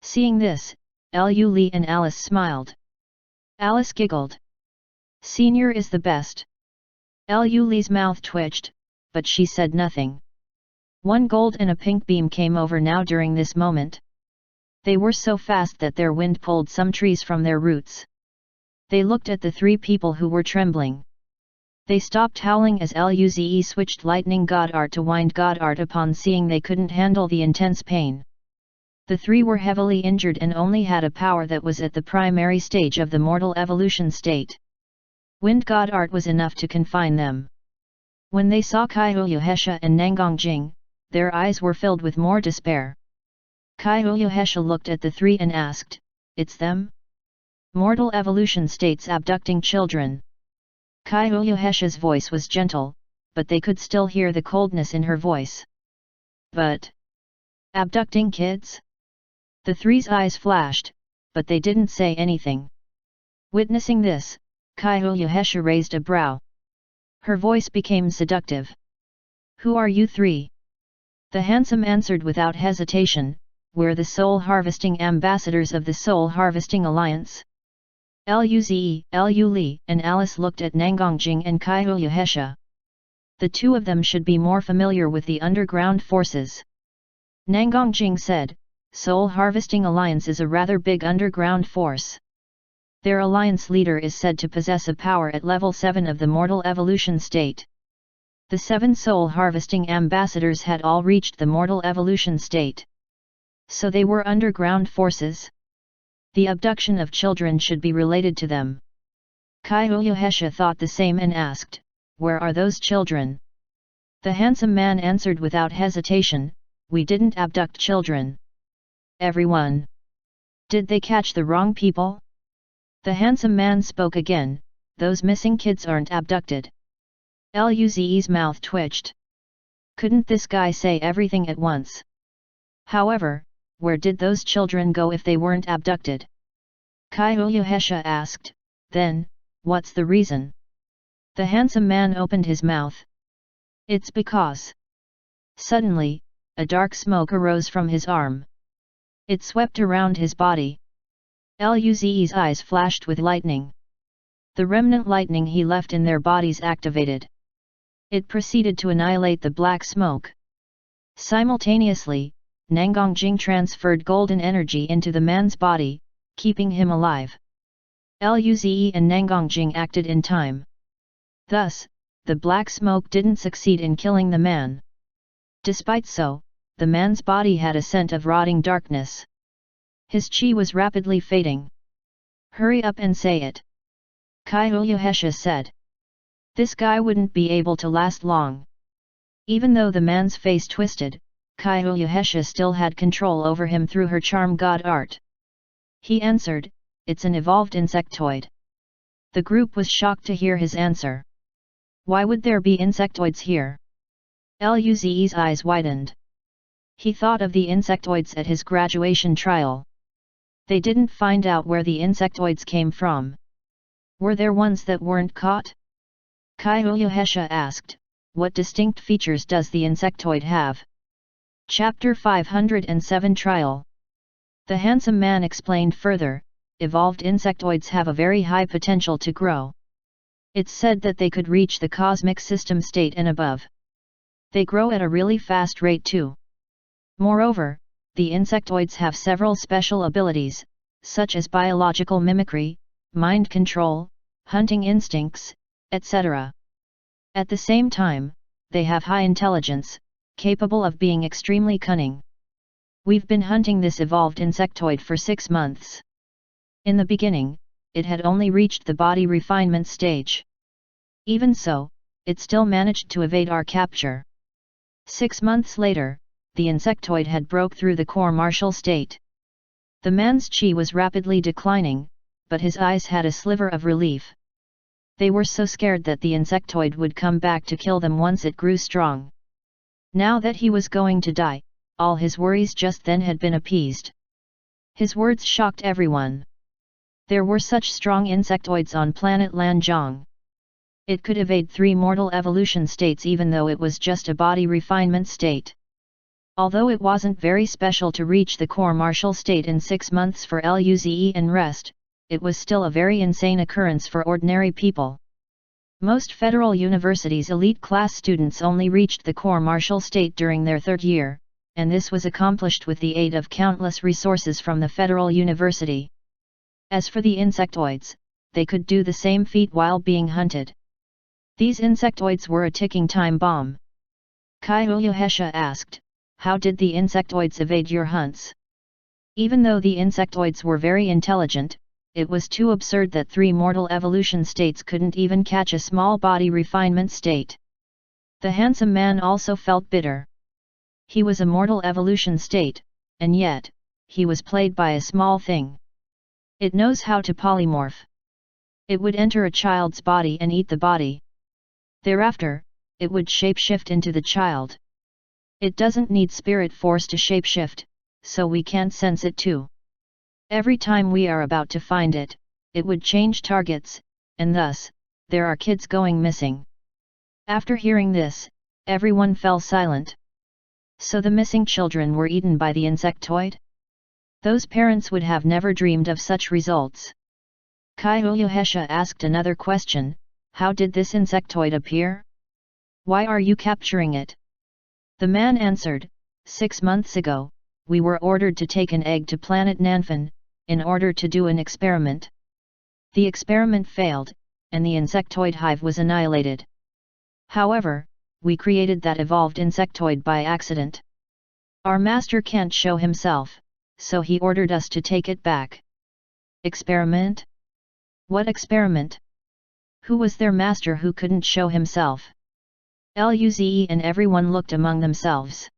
S1: Seeing this, Lu Li and Alice smiled. Alice giggled. "Senior is the best." Lu Li's mouth twitched, but she said nothing. One gold and a pink beam came over now during this moment. They were so fast that their wind pulled some trees from their roots. They looked at the three people who were trembling. They stopped howling as Luze switched lightning god art to wind god art upon seeing they couldn't handle the intense pain. The three were heavily injured and only had a power that was at the primary stage of the mortal evolution state. Wind god art was enough to confine them. When they saw Kaiyuhesha and Nangongjing, their eyes were filled with more despair. Kaiyuhesha looked at the three and asked, "It's them? Mortal evolution states abducting children." Kaiyuhesha's voice was gentle, but they could still hear the coldness in her voice. "But abducting kids?" The three's eyes flashed, but they didn't say anything. Witnessing this, Kaiyuhesha raised a brow. Her voice became seductive. "Who are you three?" The handsome answered without hesitation, "We're the soul harvesting ambassadors of the Soul Harvesting Alliance." Luze, Lu Li, and Alice looked at Nangongjing and Kaiyuhesha. The two of them should be more familiar with the underground forces. Nangongjing said, "Soul Harvesting Alliance is a rather big underground force. Their alliance leader is said to possess a power at level 7 of the mortal evolution state." The 7 soul harvesting ambassadors had all reached the mortal evolution state. So they were underground forces? The abduction of children should be related to them. Kaiyuhesha thought the same and asked, "Where are those children?" The handsome man answered without hesitation, "We didn't abduct children." "Everyone. Did they catch the wrong people?" The handsome man spoke again, "Those missing kids aren't abducted." Luze's mouth twitched. Couldn't this guy say everything at once? However, where did those children go if they weren't abducted? Kaiyuhesha asked, "Then, what's the reason?" The handsome man opened his mouth. "It's because..." Suddenly, a dark smoke arose from his arm. It swept around his body. Luze's eyes flashed with lightning. The remnant lightning he left in their bodies activated. It proceeded to annihilate the black smoke. Simultaneously, Nangongjing transferred golden energy into the man's body, keeping him alive. Luze and Nangongjing acted in time. Thus, the black smoke didn't succeed in killing the man. Despite so, the man's body had a scent of rotting darkness. His chi was rapidly fading. "Hurry up and say it," Kaiyuhesha said. This guy wouldn't be able to last long. Even though the man's face twisted, Kaiyuhesha still had control over him through her charm god art. He answered, "It's an evolved insectoid." The group was shocked to hear his answer. Why would there be insectoids here? Luze's eyes widened. He thought of the insectoids at his graduation trial. They didn't find out where the insectoids came from. Were there ones that weren't caught? Kyuyuhesha asked, what distinct features does the insectoid have? Chapter 507 Trial. The handsome man explained further, evolved insectoids have a very high potential to grow. It's said that they could reach the cosmic system state and above. They grow at a really fast rate too. Moreover, the insectoids have several special abilities, such as biological mimicry, mind control, hunting instincts, etc. At the same time, they have high intelligence, capable of being extremely cunning. We've been hunting this evolved insectoid for 6 months. In the beginning, it had only reached the body refinement stage. Even so, it still managed to evade our capture. 6 months later, the insectoid had broke through the core martial state. The man's chi was rapidly declining, but his eyes had a sliver of relief. They were so scared that the insectoid would come back to kill them once it grew strong. Now that he was going to die, all his worries just then had been appeased. His words shocked everyone. There were such strong insectoids on planet Lanzhong. It could evade 3 mortal evolution states even though it was just a body refinement state. Although it wasn't very special to reach the core martial state in 6 months for Luze and rest, it was still a very insane occurrence for ordinary people. Most federal universities' elite class students only reached the core martial state during their 3rd year, and this was accomplished with the aid of countless resources from the federal university. As for the insectoids, they could do the same feat while being hunted. These insectoids were a ticking time bomb. Kyuyuhesha asked, how did the insectoids evade your hunts? Even though the insectoids were very intelligent, it was too absurd that 3 mortal evolution states couldn't even catch a small body refinement state. The handsome man also felt bitter. He was a mortal evolution state, and yet, he was played by a small thing. It knows how to polymorph. It would enter a child's body and eat the body. Thereafter, it would shapeshift into the child. It doesn't need spirit force to shapeshift, so we can't sense it too. Every time we are about to find it, it would change targets, and thus, there are kids going missing. After hearing this, everyone fell silent. So the missing children were eaten by the insectoid? Those parents would have never dreamed of such results. Kyuyuhesha asked another question, how did this insectoid appear? Why are you capturing it? The man answered, 6 months ago, we were ordered to take an egg to planet Nanfan, in order to do an experiment. The experiment failed, and the insectoid hive was annihilated. However, we created that evolved insectoid by accident. Our master can't show himself, so he ordered us to take it back. Experiment? What experiment? Who was their master who couldn't show himself? Luze and everyone looked among themselves.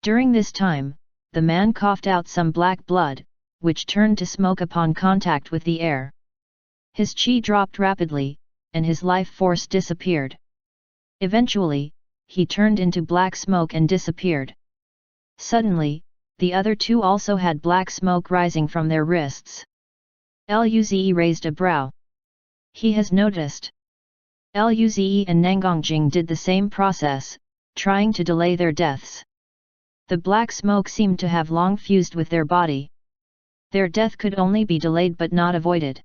S1: During this time, the man coughed out some black blood, which turned to smoke upon contact with the air. His chi dropped rapidly, and his life force disappeared. Eventually, he turned into black smoke and disappeared. Suddenly, the other 2 also had black smoke rising from their wrists. Luze raised a brow. He has noticed. Luze and Nangongjing did the same process, trying to delay their deaths. The black smoke seemed to have long fused with their body. Their death could only be delayed but not avoided.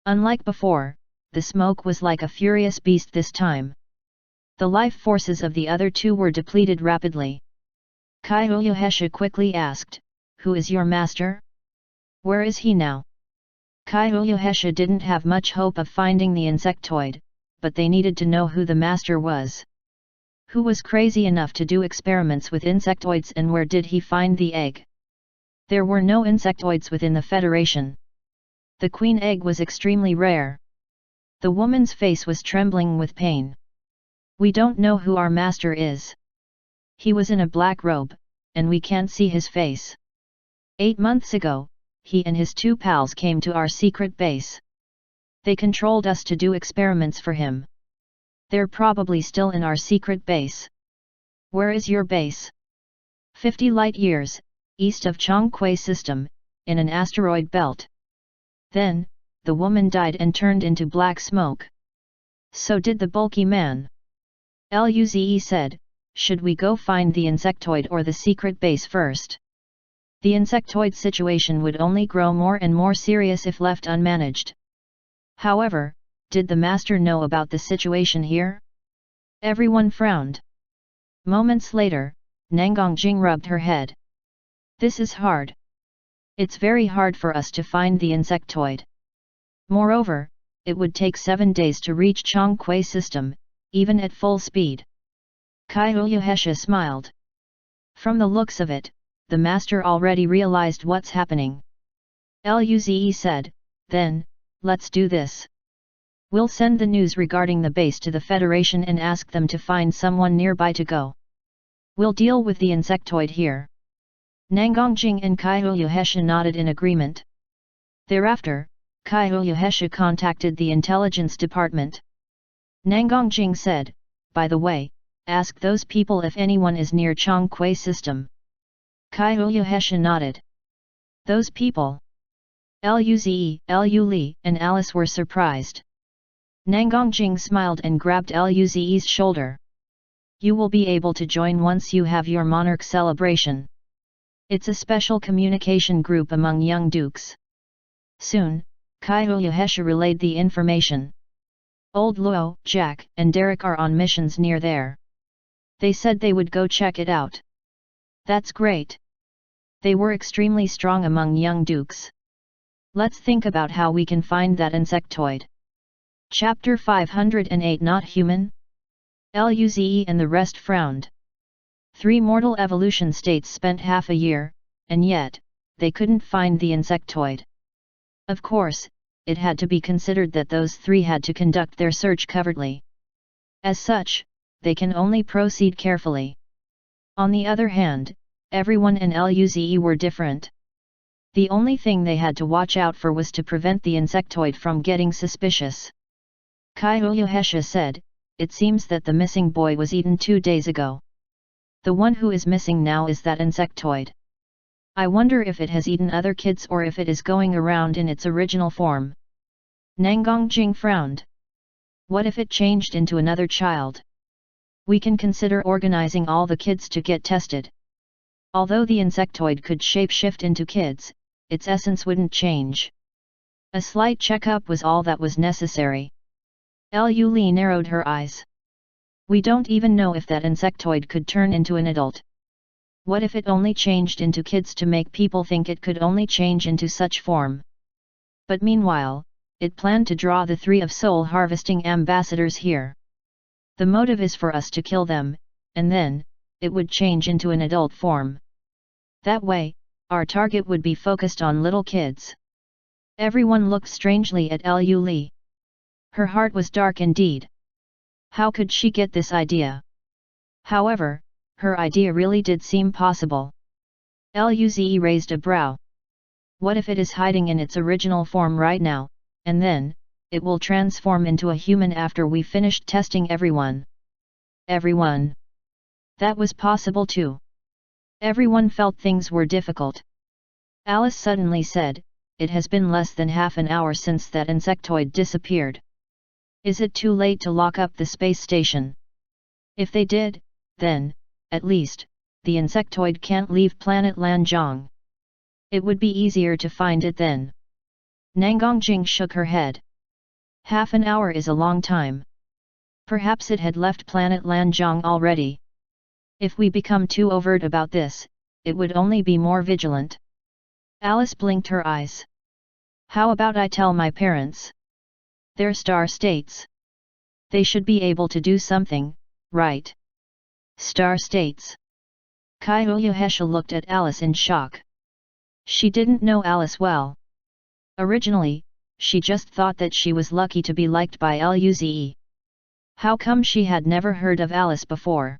S1: Unlike before, the smoke was like a furious beast this time. The life forces of the other 2 were depleted rapidly. Kyuyuhesha quickly asked, who is your master? Where is he now? Kyuyuhesha didn't have much hope of finding the insectoid, but they needed to know who the master was. Who was crazy enough to do experiments with insectoids and where did he find the egg? There were no insectoids within the Federation. The queen egg was extremely rare. The woman's face was trembling with pain. We don't know who our master is. He was in a black robe, and we can't see his face. 8 months ago, he and his 2 pals came to our secret base. They controlled us to do experiments for him. They're probably still in our secret base. Where is your base? 50 light years, east of Chongqui system, in an asteroid belt. Then, the woman died and turned into black smoke. So did the bulky man. Luze said, should we go find the insectoid or the secret base first? The insectoid situation would only grow more and more serious if left unmanaged. However, did the master know about the situation here? Everyone frowned. Moments later, Nangongjing rubbed her head. This is hard. It's very hard for us to find the insectoid. Moreover, it would take 7 days to reach Chongqui system, even at full speed. Kaiyuhesha smiled. From the looks of it, the master already realized what's happening. Luze said, then, let's do this. We'll send the news regarding the base to the Federation and ask them to find someone nearby to go. We'll deal with the insectoid here. Nangongjing and Kaiyuhesha nodded in agreement. Thereafter, Kaiyuhesha contacted the intelligence department. Nangongjing said, by the way, ask those people if anyone is near Chongqui system. Kaiyuhesha nodded. Those people. Luze, Lu Li, and Alice were surprised. Nangongjing smiled and grabbed Luze's shoulder. You will be able to join once you have your monarch celebration. It's a special communication group among young dukes. Soon, Kaiyuhesha relayed the information. Old Luo, Jack, and Derek are on missions near there. They said they would go check it out. That's great. They were extremely strong among young dukes. Let's think about how we can find that insectoid. Chapter 508 Not Human? Luze and the rest frowned. 3 mortal evolution states spent half a year, and yet, they couldn't find the insectoid. Of course, it had to be considered that those 3 had to conduct their search covertly. As such, they can only proceed carefully. On the other hand, everyone and Luze were different. The only thing they had to watch out for was to prevent the insectoid from getting suspicious. Kaiyuhesha said, it seems that the missing boy was eaten 2 days ago. The one who is missing now is that insectoid. I wonder if it has eaten other kids or if it is going around in its original form. Nangongjing frowned. What if it changed into another child? We can consider organizing all the kids to get tested. Although the insectoid could shapeshift into kids, its essence wouldn't change. A slight checkup was all that was necessary. Lu Li narrowed her eyes. We don't even know if that insectoid could turn into an adult. What if it only changed into kids to make people think it could only change into such form? But meanwhile, it planned to draw the 3 of soul harvesting ambassadors here. The motive is for us to kill them, and then, it would change into an adult form. That way, our target would be focused on little kids. Everyone looked strangely at Lu Li. Her heart was dark indeed. How could she get this idea? However, her idea really did seem possible. Luze raised a brow. What if it is hiding in its original form right now, and then, it will transform into a human after we finished testing everyone? Everyone. That was possible too. Everyone felt things were difficult. Alice suddenly said, it has been less than half an hour since that insectoid disappeared. Is it too late to lock up the space station? If they did, then, at least, the insectoid can't leave planet Lanzhong. It would be easier to find it then. Nangongjing shook her head. Half an hour is a long time. Perhaps it had left planet Lanzhong already. If we become too overt about this, it would only be more vigilant. Alice blinked her eyes. How about I tell my parents? They're star states. They should be able to do something, right? Star states. Kaiyuhesha looked at Alice in shock. She didn't know Alice well. Originally, she just thought that she was lucky to be liked by Luze. How come she had never heard of Alice before?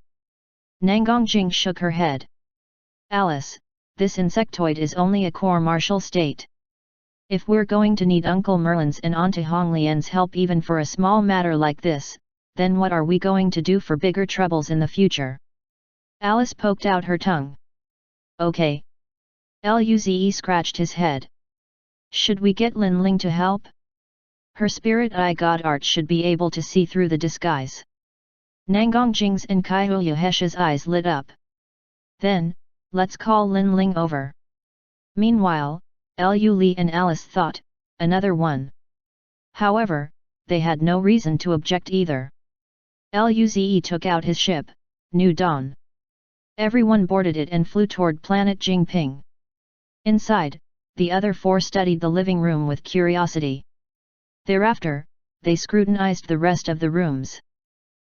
S1: Nangongjing shook her head. Alice, this insectoid is only a core martial state. If we're going to need Uncle Merlin's and Auntie Honglian's help even for a small matter like this, then what are we going to do for bigger troubles in the future? Alice poked out her tongue. Okay. Luze scratched his head. Should we get Lin Ling to help? Her spirit eye god art should be able to see through the disguise. Nangongjing's and Kaihu Hesha's eyes lit up. Then, let's call Lin Ling over. Meanwhile, Lu Li and Alice thought, another one. However, they had no reason to object either. Luze took out his ship, New Dawn. Everyone boarded it and flew toward planet Jingping. Inside, the other four studied the living room with curiosity. Thereafter, they scrutinized the rest of the rooms.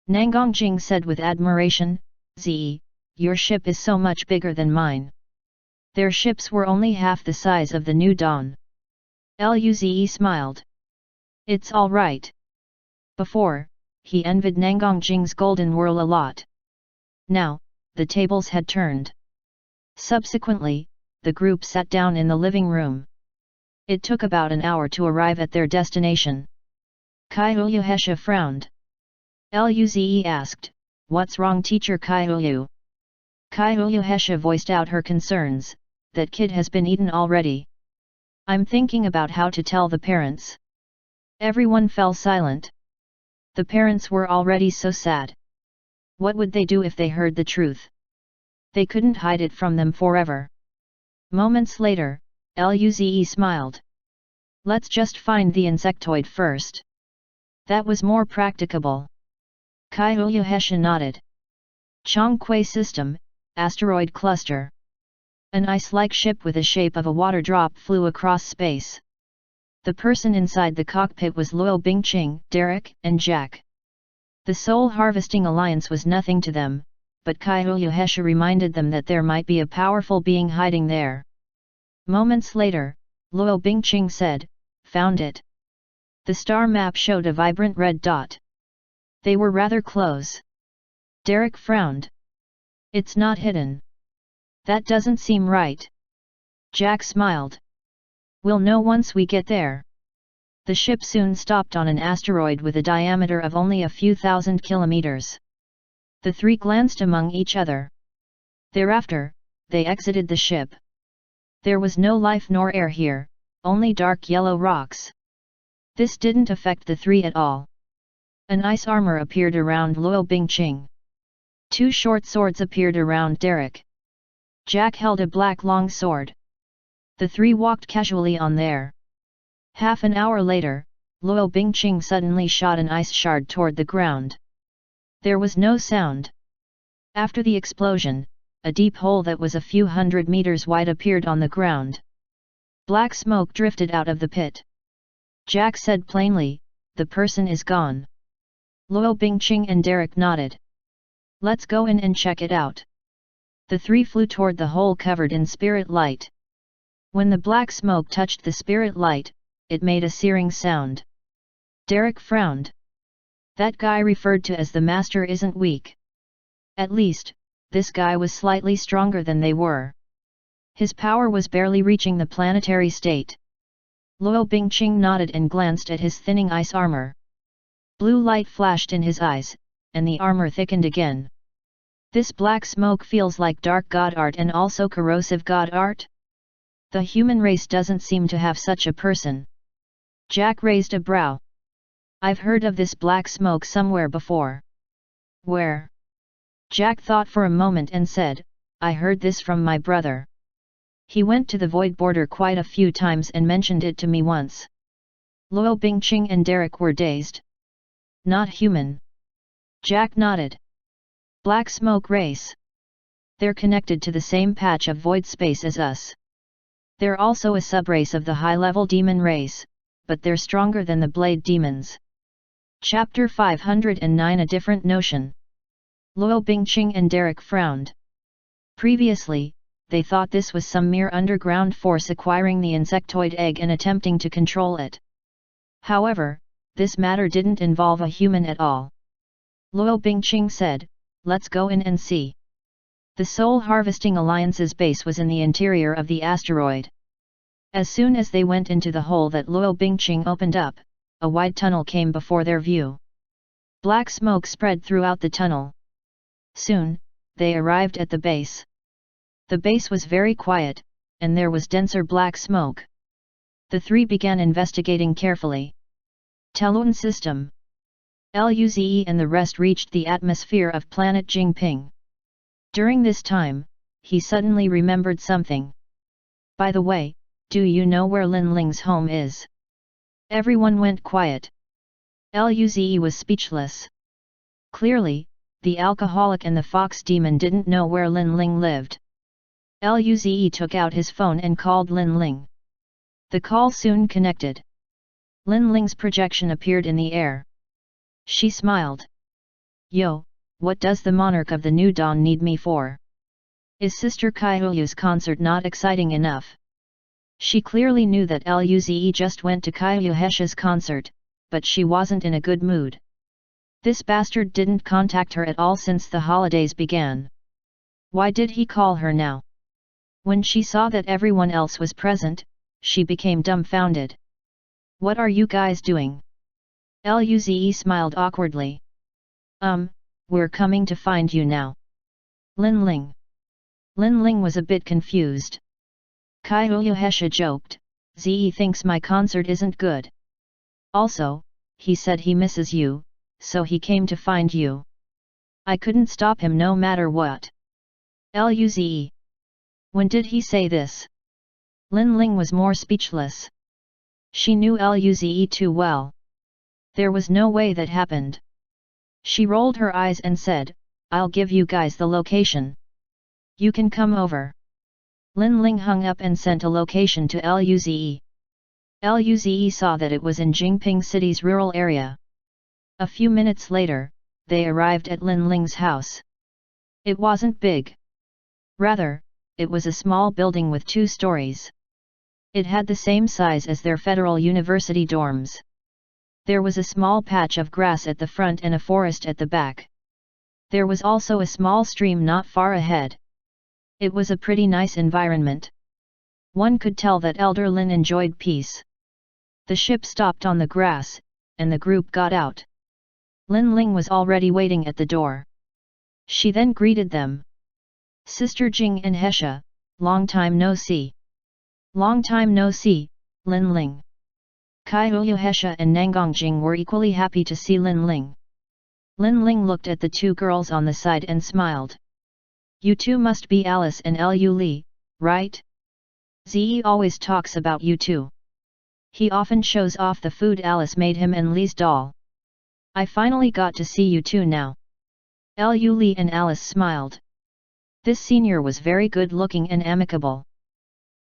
S1: Nangongjing said with admiration, "Zi, your ship is so much bigger than mine." Their ships were only half the size of the New Dawn. Luze smiled. It's all right. Before, he envied Nangongjing's golden whirl a lot. Now, the tables had turned. Subsequently, the group sat down in the living room. It took about an hour to arrive at their destination. Kaihu Hesha frowned. Luze asked, "What's wrong, teacher Kaihu?" Kaihu Hesha voiced out her concerns, "That kid has been eaten already. I'm thinking about how to tell the parents." Everyone fell silent. The parents were already so sad. What would they do if they heard the truth? They couldn't hide it from them forever. Moments later, Luze smiled. "Let's just find the insectoid first. That was more practicable." Kaihu Hesha nodded. Chongqui System, Asteroid Cluster. An ice-like ship with the shape of a water drop flew across space. The person inside the cockpit was Luo Bingqing, Derek, and Jack. The Soul Harvesting Alliance was nothing to them, but Kaihu Hesha reminded them that there might be a powerful being hiding there. Moments later, Luo Bingqing said, "Found it." The star map showed a vibrant red dot. They were rather close. Derek frowned. "It's not hidden. That doesn't seem right." Jack smiled. "We'll know once we get there." The ship soon stopped on an asteroid with a diameter of only a few thousand kilometers. The three glanced among each other. Thereafter, they exited the ship. There was no life nor air here, only dark yellow rocks. This didn't affect the three at all. An ice armor appeared around Luo Bingqing. Two short swords appeared around Derek. Jack held a black long sword. The three walked casually on there. Half an hour later, Luo Bingqing suddenly shot an ice shard toward the ground. There was no sound. After the explosion, a deep hole that was a few hundred meters wide appeared on the ground. Black smoke drifted out of the pit. Jack said plainly, "The person is gone." Luo Bingqing and Derek nodded. "Let's go in and check it out." The three flew toward the hole covered in spirit light. When the black smoke touched the spirit light, it made a searing sound. Derek frowned. That guy referred to as the master isn't weak. At least, this guy was slightly stronger than they were. His power was barely reaching the planetary state. Luo Bingqing nodded and glanced at his thinning ice armor. Blue light flashed in his eyes, and the armor thickened again. This black smoke feels like dark god art and also corrosive god art? The human race doesn't seem to have such a person. Jack raised a brow. "I've heard of this black smoke somewhere before." "Where?" Jack thought for a moment and said, "I heard this from my brother. He went to the void border quite a few times and mentioned it to me once." Luo Bingqing and Derek were dazed. "Not human." Jack nodded. "Black smoke race. They're connected to the same patch of void space as us. They're also a subrace of the high-level demon race, but they're stronger than the blade demons." Chapter 509 A Different Notion. Luo Bingqing and Derek frowned. Previously, they thought this was some mere underground force acquiring the insectoid egg and attempting to control it. However, this matter didn't involve a human at all. Luo Bingqing said, "Let's go in and see." The Soul Harvesting Alliance's base was in the interior of the asteroid. As soon as they went into the hole that Luo Bingqing opened up, a wide tunnel came before their view. Black smoke spread throughout the tunnel. Soon, they arrived at the base. The base was very quiet, and there was denser black smoke. The three began investigating carefully. Telun system. Luze and the rest reached the atmosphere of planet Jingping. During this time, he suddenly remembered something. By the way, do you know where Lin Ling's home is? Everyone went quiet. Luze was speechless. Clearly, the alcoholic and the fox demon didn't know where Lin Ling lived. Luze took out his phone and called Lin Ling. The call soon connected. Lin Ling's projection appeared in the air. She smiled. Yo, what does the monarch of the New Dawn need me for? Is Sister Kaiyu's concert not exciting enough? She clearly knew that Luze just went to Kaiyu Hesha's concert, but she wasn't in a good mood. This bastard didn't contact her at all since the holidays began. Why did he call her now? When she saw that everyone else was present, she became dumbfounded. What are you guys doing? Luze smiled awkwardly. We're coming to find you now. Lin Ling. Lin Ling was a bit confused. Kaiyu Hesha joked, Ze thinks my concert isn't good. Also, he said he misses you, so he came to find you. I couldn't stop him no matter what. Luze. When did he say this? Lin Ling was more speechless. She knew Luze too well. There was no way that happened. She rolled her eyes and said, I'll give you guys the location. You can come over. Lin Ling hung up and sent a location to Luze. Luze saw that it was in Jingping City's rural area. A few minutes later, they arrived at Lin Ling's house. It wasn't big. Rather, it was a small building with 2 stories. It had the same size as their Federal University dorms. There was a small patch of grass at the front and a forest at the back. There was also a small stream not far ahead. It was a pretty nice environment. One could tell that Elder Lin enjoyed peace. The ship stopped on the grass, and the group got out. Lin Ling was already waiting at the door. She then greeted them. Sister Jing and Hesha, long time no see. Long time no see, Lin Ling. Kaiyu Hesha and Nangongjing were equally happy to see Lin Ling. Lin Ling looked at the 2 girls on the side and smiled. You two must be Alice and Lu Li, right? Ze always talks about you two. He often shows off the food Alice made him and Li's doll. I finally got to see you two now. Lu Li and Alice smiled. This senior was very good looking and amicable.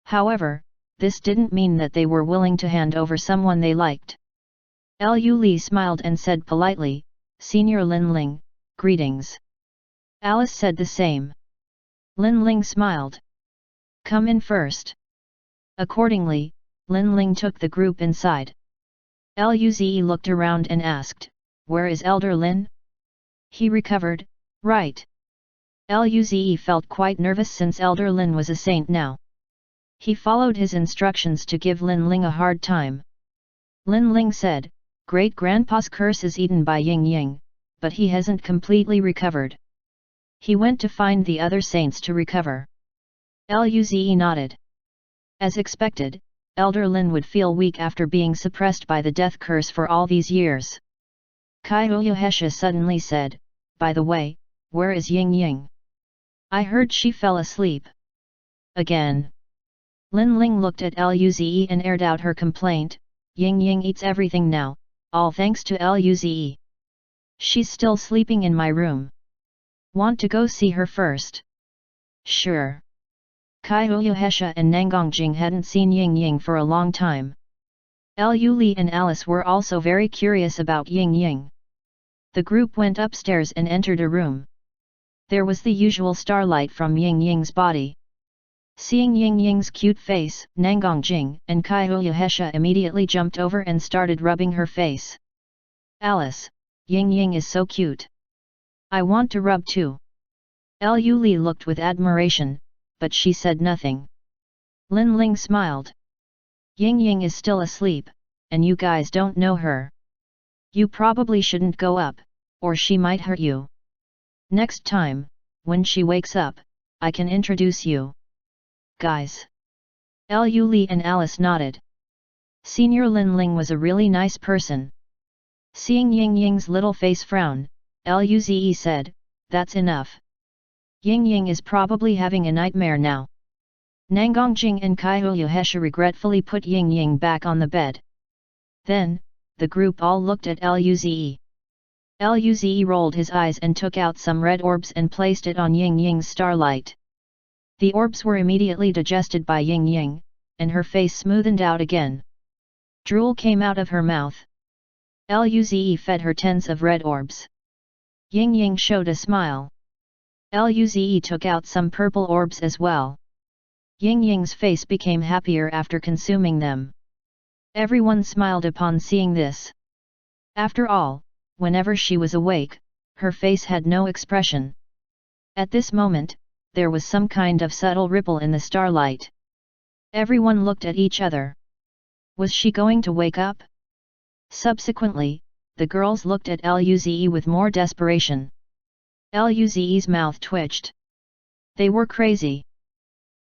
S1: However, this didn't mean that they were willing to hand over someone they liked. Lu Li smiled and said politely, Senior Lin Ling, greetings. Alice said the same. Lin Ling smiled. Come in first. Accordingly, Lin Ling took the group inside. Luze looked around and asked, Where is Elder Lin? He recovered, right? Luze felt quite nervous since Elder Lin was a saint now. He followed his instructions to give Lin Ling a hard time. Lin Ling said, Great-grandpa's curse is eaten by Ying Ying, but he hasn't completely recovered. He went to find the other saints to recover. Luze nodded. As expected, Elder Lin would feel weak after being suppressed by the death curse for all these years. Kaiyu Hesha suddenly said, By the way, where is Ying Ying? I heard she fell asleep. Again. Lin Ling looked at Luze and aired out her complaint, Ying Ying eats everything now, all thanks to Luze. She's still sleeping in my room. Want to go see her first? Sure. Kaiyu Hesha and Nangongjing hadn't seen Ying Ying for a long time. Lu Li and Alice were also very curious about Ying Ying. The group went upstairs and entered a room. There was the usual starlight from Ying Ying's body. Seeing Ying Ying's cute face, Nangongjing and Kaiyu Hesha immediately jumped over and started rubbing her face. Alice, Ying Ying is so cute. I want to rub too. Lu Li looked with admiration, but she said nothing. Lin Ling smiled. Ying Ying is still asleep, and you guys don't know her. You probably shouldn't go up, or she might hurt you. Next time, when she wakes up, I can introduce you. Guys. Lu Li and Alice nodded. Senior Lin Ling was a really nice person. Seeing Ying Ying's little face frown, Luze said, "That's enough. Ying Ying is probably having a nightmare now." Nangongjing and Kaiyuhesha regretfully put Ying Ying back on the bed. Then, the group all looked at Luze. Luze rolled his eyes and took out some red orbs and placed it on Ying Ying's starlight. The orbs were immediately digested by Ying Ying, and her face smoothened out again. Drool came out of her mouth. Luze fed her tens of red orbs. Ying Ying showed a smile. Luze took out some purple orbs as well. Ying Ying's face became happier after consuming them. Everyone smiled upon seeing this. After all, whenever she was awake, her face had no expression. At this moment, there was some kind of subtle ripple in the starlight. Everyone looked at each other. Was she going to wake up? Subsequently, the girls looked at Luze with more desperation. Luze's mouth twitched. They were crazy.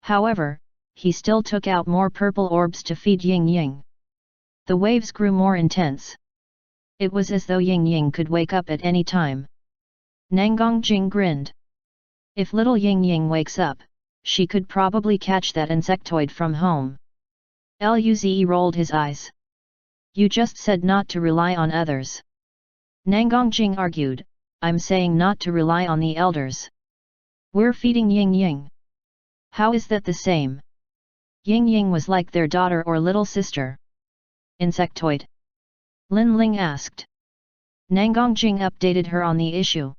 S1: However, he still took out more purple orbs to feed Ying Ying. The waves grew more intense. It was as though Ying Ying could wake up at any time. Nangongjing grinned. If little Ying Ying wakes up, she could probably catch that insectoid from home. Luze rolled his eyes. You just said not to rely on others. Nangongjing argued, I'm saying not to rely on the elders. We're feeding Ying Ying. How is that the same? Ying Ying was like their daughter or little sister. Insectoid? Lin Ling asked. Nangongjing updated her on the issue.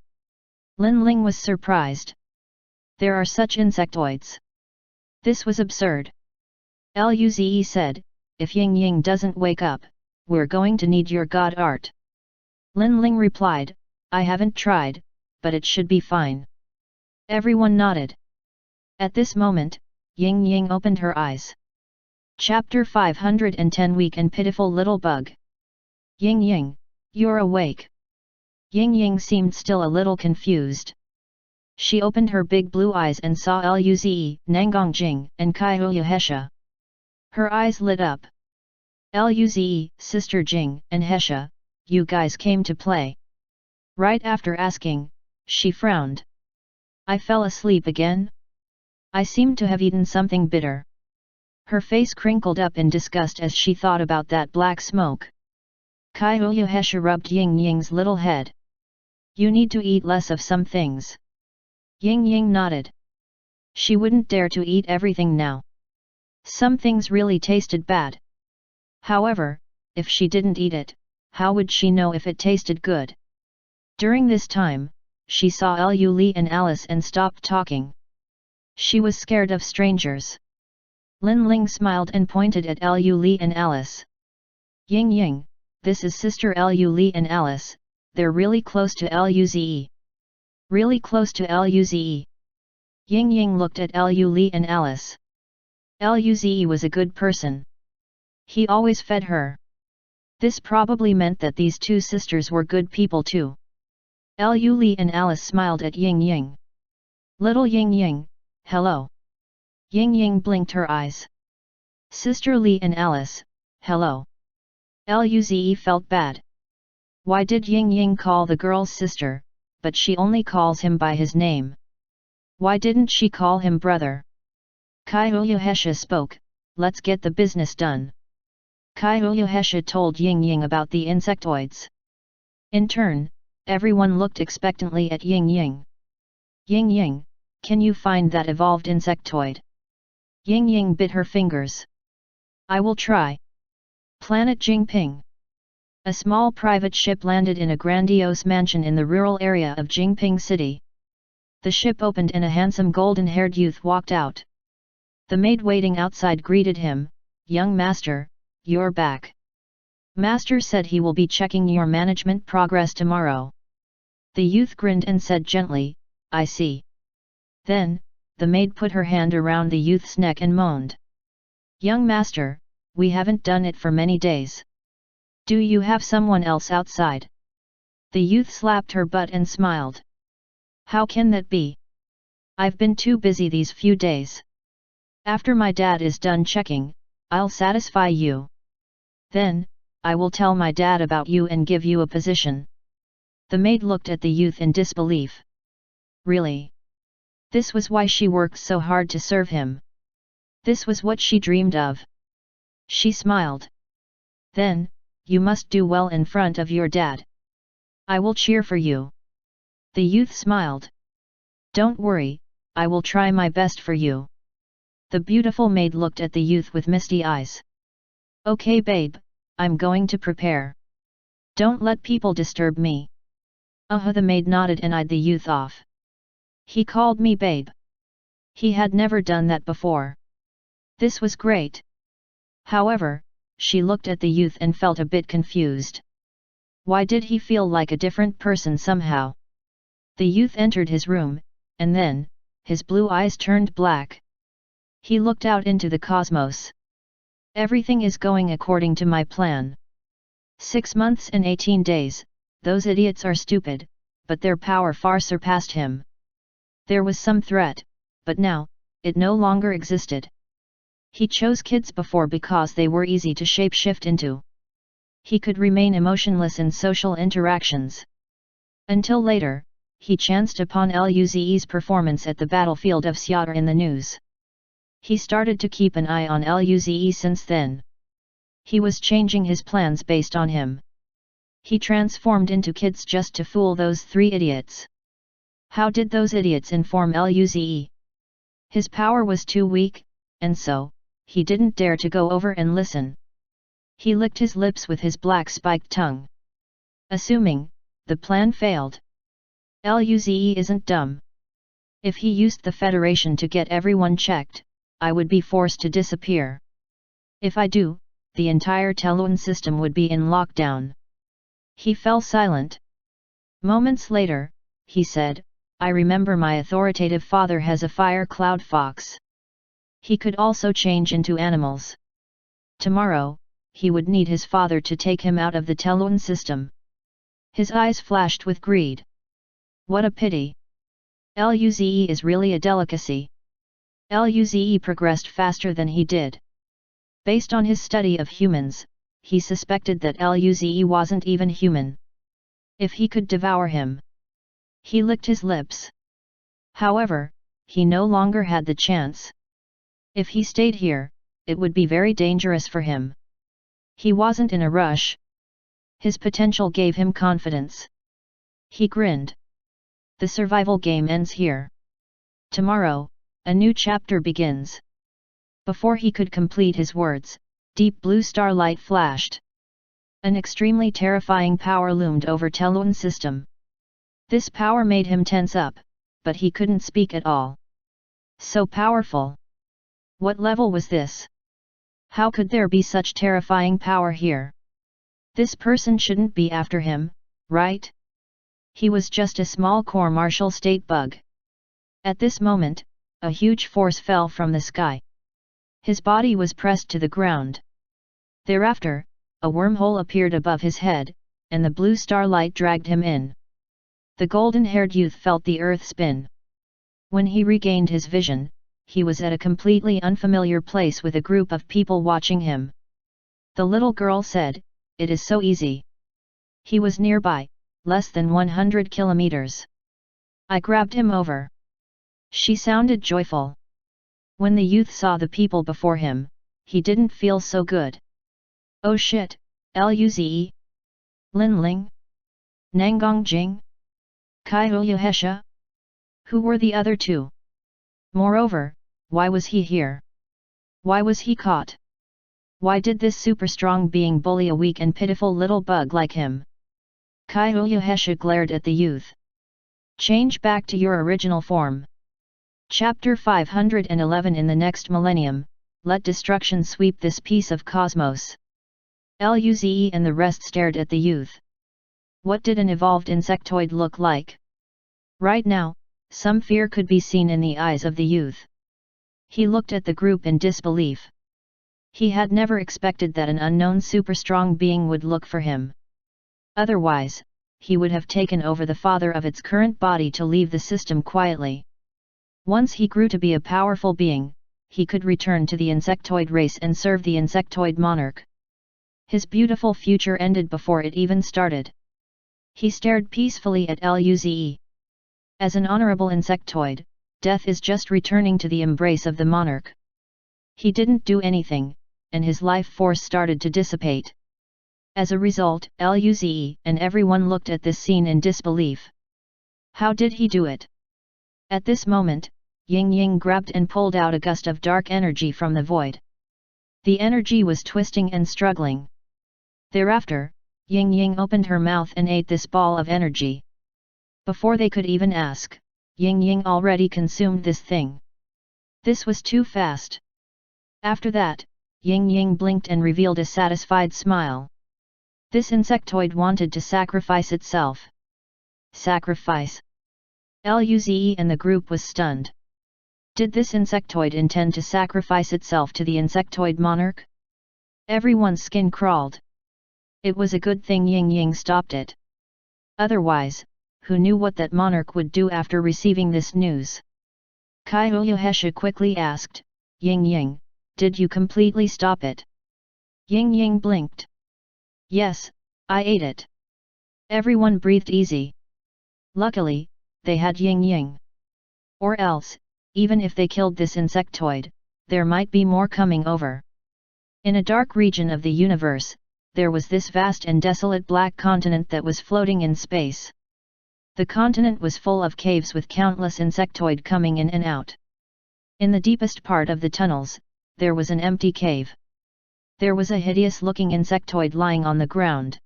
S1: Lin Ling was surprised. There are such insectoids. This was absurd. Luze said, if Ying Ying doesn't wake up, we're going to need your god art. Lin Ling replied, I haven't tried, but it should be fine. Everyone nodded. At this moment, Ying Ying opened her eyes. Chapter 510 Weak and Pitiful Little Bug. Ying Ying, you're awake. Ying Ying seemed still a little confused. She opened her big blue eyes and saw Luze, Nangongjing, and Kaiyuhesha. Her eyes lit up. Luze, Sister Jing, and Hesha, you guys came to play. Right after asking, she frowned. I fell asleep again? I seem to have eaten something bitter. Her face crinkled up in disgust as she thought about that black smoke. Kaiyuhesha rubbed Ying Ying's little head. You need to eat less of some things. Ying Ying nodded. She wouldn't dare to eat everything now. Some things really tasted bad. However, if she didn't eat it, how would she know if it tasted good? During this time, she saw Lu Li and Alice and stopped talking. She was scared of strangers. Lin Ling smiled and pointed at Lu Li and Alice. Ying Ying, this is Sister Lu Li and Alice, they're really close to Luze. Really close to Luze. Ying Ying looked at Lu Li and Alice. Luze was a good person. He always fed her. This probably meant that these two sisters were good people too. Lu Li and Alice smiled at Ying Ying. Little Ying Ying, hello. Ying Ying blinked her eyes. Sister Li and Alice, hello. Luze felt bad. Why did Ying Ying call the girl's sister, but she only calls him by his name? Why didn't she call him brother? Kaiyuhesha spoke, let's get the business done. Kaiyuhesha told Ying Ying about the insectoids. In turn, everyone looked expectantly at Ying Ying. Ying Ying, can you find that evolved insectoid? Ying Ying bit her fingers. I will try. Planet Jingping. A small private ship landed in a grandiose mansion in the rural area of Jingping City. The ship opened and a handsome golden-haired youth walked out. The maid waiting outside greeted him, Young master, you're back. Master said he will be checking your management progress tomorrow. The youth grinned and said gently, I see. Then, the maid put her hand around the youth's neck and moaned. Young master, we haven't done it for many days. Do you have someone else outside? The youth slapped her butt and smiled. How can that be? I've been too busy these few days. After my dad is done checking, I'll satisfy you. Then, I will tell my dad about you and give you a position. The maid looked at the youth in disbelief. Really? This was why she worked so hard to serve him. This was what she dreamed of. She smiled. Then, you must do well in front of your dad. I will cheer for you. The youth smiled. Don't worry, I will try my best for you. The beautiful maid looked at the youth with misty eyes. Okay babe, I'm going to prepare. Don't let people disturb me. The maid nodded and eyed the youth off. He called me babe. He had never done that before. This was great. However, she looked at the youth and felt a bit confused. Why did he feel like a different person somehow? The youth entered his room, and then, his blue eyes turned black. He looked out into the cosmos. Everything is going according to my plan. 6 months and 18 days, those idiots are stupid, but their power far surpassed him. There was some threat, but now, it no longer existed. He chose kids before because they were easy to shapeshift into. He could remain emotionless in social interactions. Until later, he chanced upon Luze's performance at the battlefield of Xiaor in the news. He started to keep an eye on Luze since then. He was changing his plans based on him. He transformed into kids just to fool those 3 idiots. How did those idiots inform Luze? His power was too weak, and so, he didn't dare to go over and listen. He licked his lips with his black spiked tongue. Assuming, the plan failed. Luze isn't dumb. If he used the Federation to get everyone checked, I would be forced to disappear. If I do, the entire Telun system would be in lockdown. He fell silent. Moments later, he said, I remember my authoritative father has a fire cloud fox. He could also change into animals. Tomorrow, he would need his father to take him out of the Telun system. His eyes flashed with greed. What a pity. Luze is really a delicacy. Luze progressed faster than he did. Based on his study of humans, he suspected that Luze wasn't even human. If he could devour him. He licked his lips. However, he no longer had the chance. If he stayed here, it would be very dangerous for him. He wasn't in a rush. His potential gave him confidence. He grinned. The survival game ends here. Tomorrow, a new chapter begins. Before he could complete his words, deep blue starlight flashed. An extremely terrifying power loomed over Telun system. This power made him tense up, but he couldn't speak at all. So powerful. What level was this? How could there be such terrifying power here? This person shouldn't be after him, right? He was just a small core martial state bug. At this moment, a huge force fell from the sky. His body was pressed to the ground. Thereafter, a wormhole appeared above his head, and the blue starlight dragged him in. The golden-haired youth felt the earth spin. When he regained his vision, he was at a completely unfamiliar place with a group of people watching him. The little girl said, "It is so easy." He was nearby, less than 100 kilometers. I grabbed him over. She sounded joyful. When the youth saw the people before him, he didn't feel so good. Oh shit, Luze? Lin Ling? Nanggong Jing? Kai Huyahesha? Who were the other 2? Moreover, why was he here? Why was he caught? Why did this super-strong being bully a weak and pitiful little bug like him? Kai Huyahesha glared at the youth. Change back to your original form. Chapter 511. In the next millennium, let destruction sweep this piece of cosmos. Luze and the rest stared at the youth. What did an evolved insectoid look like? Right now, some fear could be seen in the eyes of the youth. He looked at the group in disbelief. He had never expected that an unknown super-strong being would look for him. Otherwise, he would have taken over the father of its current body to leave the system quietly. Once he grew to be a powerful being, he could return to the insectoid race and serve the insectoid monarch. His beautiful future ended before it even started. He stared peacefully at Luze. As an honorable insectoid, death is just returning to the embrace of the monarch. He didn't do anything, and his life force started to dissipate. As a result, Luze and everyone looked at this scene in disbelief. How did he do it? At this moment, Ying Ying grabbed and pulled out a gust of dark energy from the void. The energy was twisting and struggling. Thereafter, Ying Ying opened her mouth and ate this ball of energy. Before they could even ask, Ying Ying already consumed this thing. This was too fast. After that, Ying Ying blinked and revealed a satisfied smile. This insectoid wanted to sacrifice itself. Sacrifice? Luze and the group was stunned. Did this insectoid intend to sacrifice itself to the insectoid monarch? Everyone's skin crawled. It was a good thing Ying Ying stopped it. Otherwise, who knew what that monarch would do after receiving this news? Kaiyuhesha quickly asked, Ying Ying, did you completely stop it? Ying Ying blinked. Yes, I ate it. Everyone breathed easy. Luckily, they had Ying Ying. Or else, even if they killed this insectoid, there might be more coming over. In a dark region of the universe, there was this vast and desolate black continent that was floating in space. The continent was full of caves with countless insectoid coming in and out. In the deepest part of the tunnels, there was an empty cave. There was a hideous-looking insectoid lying on the ground.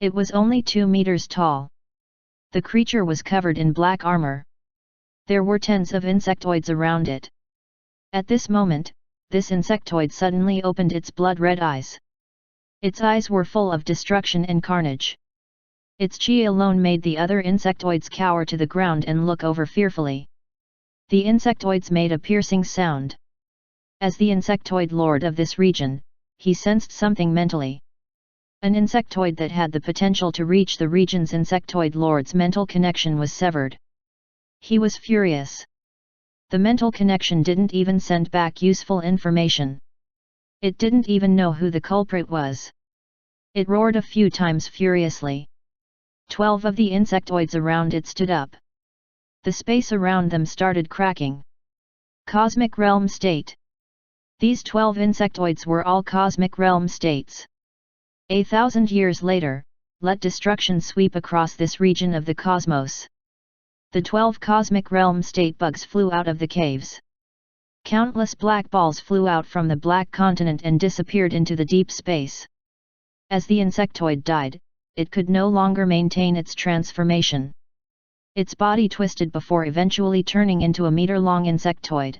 S1: It was only 2 meters tall. The creature was covered in black armor. There were tens of insectoids around it. At this moment, this insectoid suddenly opened its blood-red eyes. Its eyes were full of destruction and carnage. Its chi alone made the other insectoids cower to the ground and look over fearfully. The insectoids made a piercing sound. As the insectoid lord of this region, he sensed something mentally. An insectoid that had the potential to reach the region's insectoid lord's mental connection was severed. He was furious. The mental connection didn't even send back useful information. It didn't even know who the culprit was. It roared a few times furiously. 12 of the insectoids around it stood up. The space around them started cracking. Cosmic Realm State. These 12 insectoids were all Cosmic Realm States. 1,000 years later, let destruction sweep across this region of the cosmos. The 12 Cosmic Realm State bugs flew out of the caves. Countless black balls flew out from the black continent and disappeared into the deep space. As the insectoid died, it could no longer maintain its transformation. Its body twisted before eventually turning into a meter-long insectoid.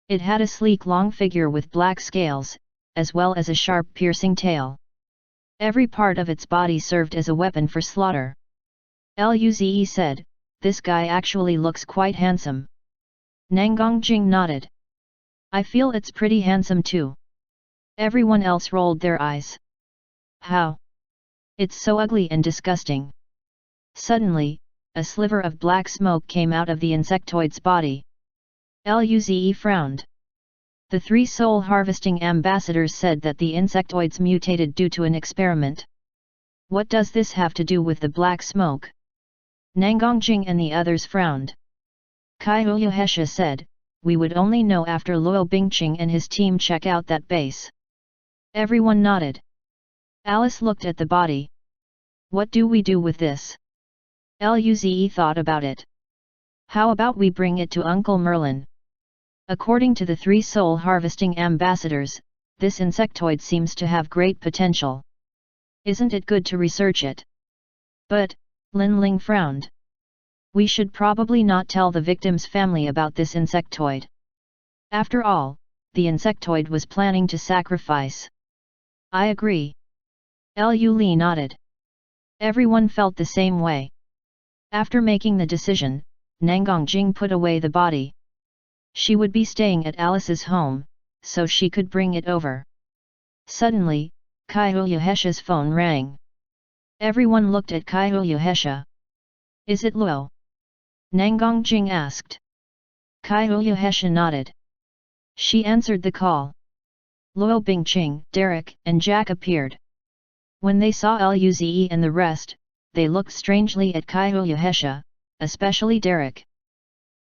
S1: It had a sleek long figure with black scales, as well as a sharp piercing tail. Every part of its body served as a weapon for slaughter. Luze said, "This guy actually looks quite handsome." Nangongjing nodded. "I feel it's pretty handsome too." Everyone else rolled their eyes. "How? It's so ugly and disgusting." Suddenly, a sliver of black smoke came out of the insectoid's body. Luze frowned. The 3 soul-harvesting ambassadors said that the insectoids mutated due to an experiment. What does this have to do with the black smoke? Nangongjing and the others frowned. Kaiyuhesha said, "We would only know after Luo Bingqing and his team check out that base." Everyone nodded. Alice looked at the body. "What do we do with this?" Luze thought about it. "How about we bring it to Uncle Merlin?" According to the 3 soul-harvesting ambassadors, this insectoid seems to have great potential. Isn't it good to research it? But, Lin Ling frowned. "We should probably not tell the victim's family about this insectoid. After all, the insectoid was planning to sacrifice." "I agree." Lu Li nodded. Everyone felt the same way. After making the decision, Nangongjing put away the body. She would be staying at Alice's home, so she could bring it over. Suddenly, Kaiyuhesha's phone rang. Everyone looked at Kaiyuhesha. "Is it Luo?" Nangongjing asked. Kaiyuhesha nodded. She answered the call. Luo Bingqing, Derek, and Jack appeared. When they saw Luze and the rest, they looked strangely at Kaiyu Hesha, especially Derek.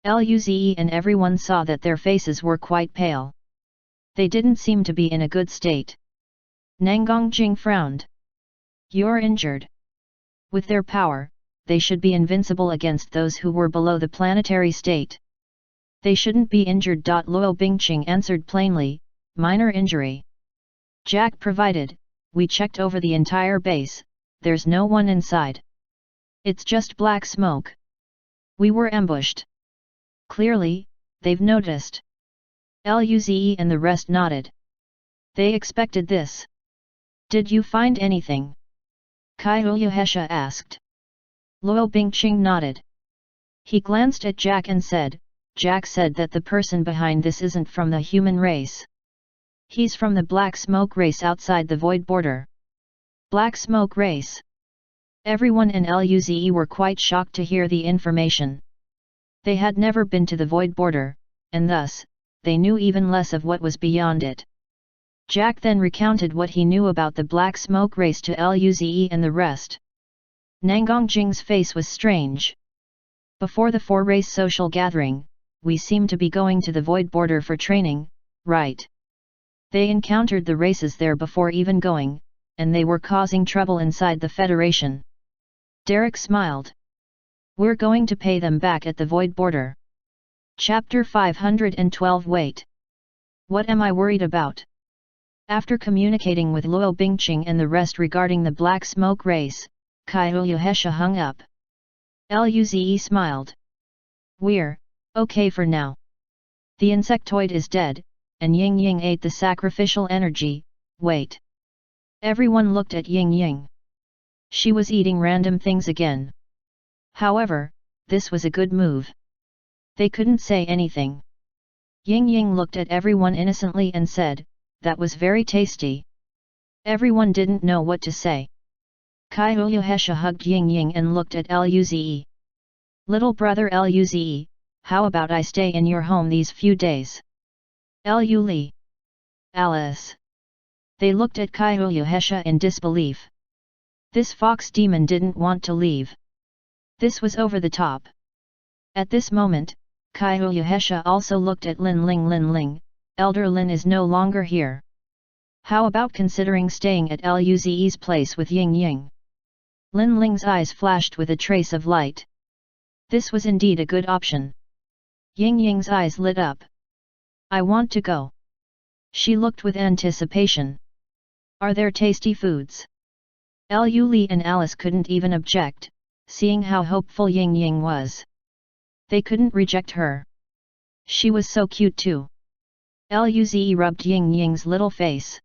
S1: Luze and everyone saw that their faces were quite pale. They didn't seem to be in a good state. Nangongjing frowned. You're injured. With their power, they should be invincible against those who were below the planetary state. They shouldn't be injured. Luo Bingqing answered plainly, minor injury. Jack provided, we checked over the entire base, there's no one inside. It's just black smoke. We were ambushed. Clearly, they've noticed. Luze and the rest nodded. They expected this. Did you find anything? Kaiyu Hesha asked. Luo Bingqing nodded. He glanced at Jack and said, Jack said that the person behind this isn't from the human race. He's from the Black Smoke race outside the Void border. Black Smoke race. Everyone in Luze were quite shocked to hear the information. They had never been to the Void border, and thus, they knew even less of what was beyond it. Jack then recounted what he knew about the Black Smoke race to Luze and the rest. Nangongjing's face was strange. Before the four-race social gathering, we seem to be going to the Void border for training, right? They encountered the races there before even going, and they were causing trouble inside the Federation. Derek smiled. We're going to pay them back at the Void border. Chapter 512. Wait. What am I worried about? After communicating with Luo Bingqing and the rest regarding the Black Smoke race, Kaiyu Hesha hung up. Luze smiled. We're okay for now. The insectoid is dead, and Ying Ying ate the sacrificial energy. Wait. Everyone looked at Ying Ying. She was eating random things again. However, this was a good move. They couldn't say anything. Ying Ying looked at everyone innocently and said, that was very tasty. Everyone didn't know what to say. Kaiyu Hesha hugged Ying Ying and looked at Luze. Little brother Luze, how about I stay in your home these few days? Lu. Alice. They looked at Kaiyu Hesha in disbelief. This fox demon didn't want to leave. This was over the top. At this moment, Kaiyu Hesha also looked at Lin Ling. Elder Lin is no longer here. How about considering staying at Luze's place with Ying Ying? Lin Ling's eyes flashed with a trace of light. This was indeed a good option. Ying Ying's eyes lit up. I want to go. She looked with anticipation. Are there tasty foods? Lu and Alice couldn't even object, seeing how hopeful Ying Ying was. They couldn't reject her. She was so cute too. Luze rubbed Ying Ying's little face.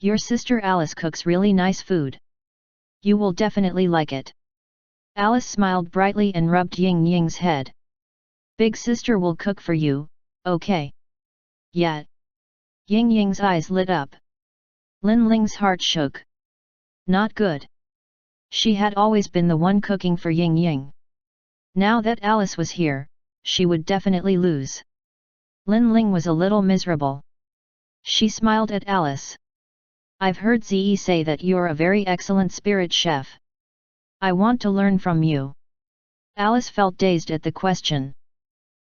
S1: Your sister Alice cooks really nice food. You will definitely like it. Alice smiled brightly and rubbed Ying Ying's head. Big sister will cook for you, okay? Yeah. Ying Ying's eyes lit up. Lin Ling's heart shook. Not good. She had always been the one cooking for Ying Ying. Now that Alice was here, she would definitely lose. Lin Ling was a little miserable. She smiled at Alice. I've heard Ze say that you're a very excellent spirit chef. I want to learn from you. Alice felt dazed at the question.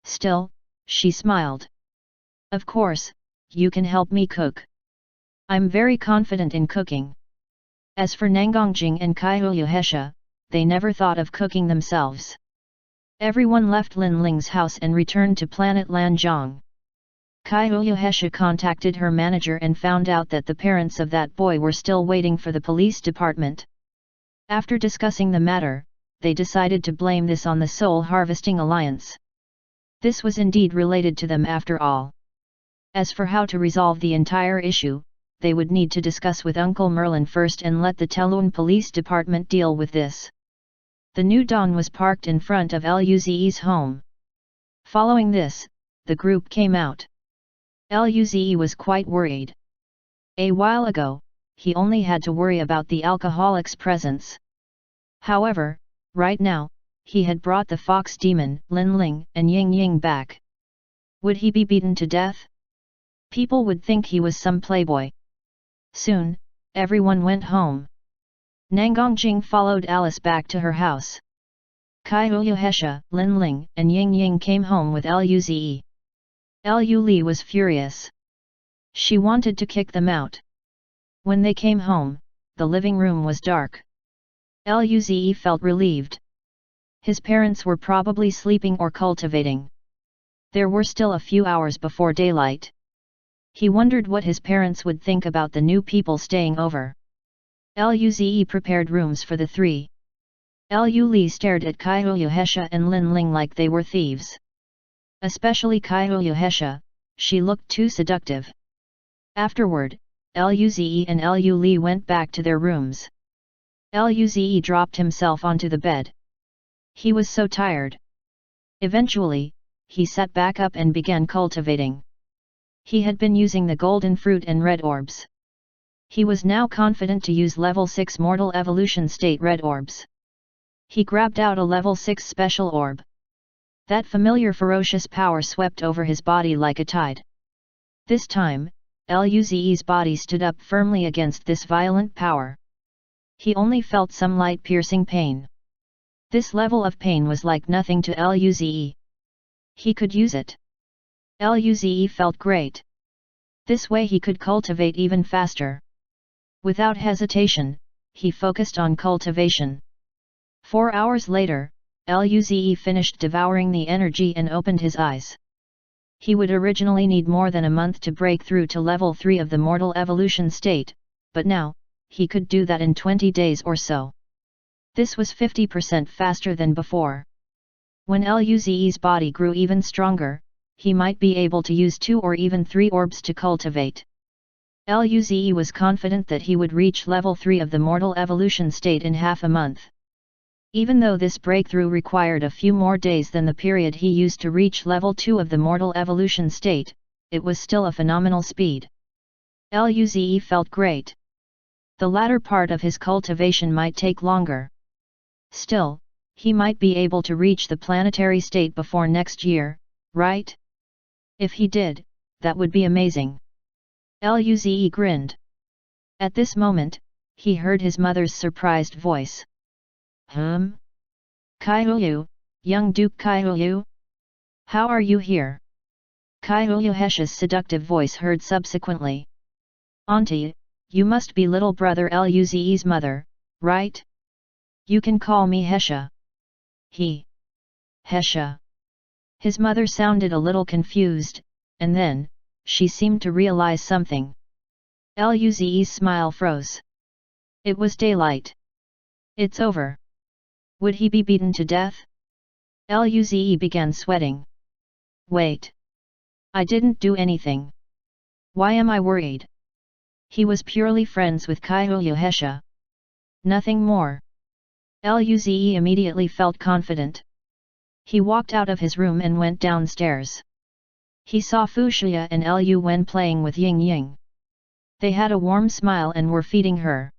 S1: Still, she smiled. Of course, you can help me cook. I'm very confident in cooking. As for Nangongjing and Kaiyu Hesha, they never thought of cooking themselves. Everyone left Lin Ling's house and returned to planet Lanzhong. Kaiyu Hesha contacted her manager and found out that the parents of that boy were still waiting for the police department. After discussing the matter, they decided to blame this on the Soul Harvesting Alliance. This was indeed related to them after all. As for how to resolve the entire issue, they would need to discuss with Uncle Merlin first and let the Telun Police Department deal with this. The new Dawn was parked in front of Luze's home. Following this, the group came out. Luze was quite worried. A while ago, he only had to worry about the alcoholic's presence. However, right now, he had brought the fox demon, Lin Ling, and Ying Ying back. Would he be beaten to death? People would think he was some playboy. Soon, everyone went home. Nangongjing followed Alice back to her house. Kaiyu Hesha, Lin Ling, and Ying Ying came home with Luze. Lu Li was furious. She wanted to kick them out. When they came home, the living room was dark. Luze felt relieved. His parents were probably sleeping or cultivating. There were still a few hours before daylight. He wondered what his parents would think about the new people staying over. Luze prepared rooms for the three. Lu Li stared at Kaiyu Hesha and Lin Ling like they were thieves. Especially Kaiyu Hesha, she looked too seductive. Afterward, Luze and Lu Li went back to their rooms. Luze dropped himself onto the bed. He was so tired. Eventually, he sat back up and began cultivating. He had been using the golden fruit and red orbs. He was now confident to use level 6 mortal evolution state red orbs. He grabbed out a level 6 special orb. That familiar ferocious power swept over his body like a tide. This time, Luze's body stood up firmly against this violent power. He only felt some light piercing pain. This level of pain was like nothing to Luze. He could use it. Luze felt great. This way he could cultivate even faster. Without hesitation, he focused on cultivation. 4 hours later, Luze finished devouring the energy and opened his eyes. He would originally need more than a month to break through to level 3 of the mortal evolution state, but now, he could do that in 20 days or so. This was 50% faster than before. When Luze's body grew even stronger, he might be able to use 2 or even 3 orbs to cultivate. Luze was confident that he would reach level 3 of the mortal evolution state in half a month. Even though this breakthrough required a few more days than the period he used to reach level 2 of the mortal evolution state, it was still a phenomenal speed. Luze felt great. The latter part of his cultivation might take longer. Still, he might be able to reach the planetary state before next year, right? If he did, that would be amazing. Luze grinned. At this moment, he heard his mother's surprised voice. Kaiyu, young Duke Kaiyu? How are you here? Kaiyu Hesha's seductive voice heard subsequently. Auntie, you must be little brother Luze's mother, right? You can call me Hesha. Hesha. His mother sounded a little confused, and then, she seemed to realize something. Luze's smile froze. It was daylight. It's over. Would he be beaten to death? Luze began sweating. Wait. I didn't do anything. Why am I worried? He was purely friends with Kaiyu Hesha. Nothing more. Luze immediately felt confident. He walked out of his room and went downstairs. He saw Fuxia and Lu Wen playing with Ying Ying. They had a warm smile and were feeding her.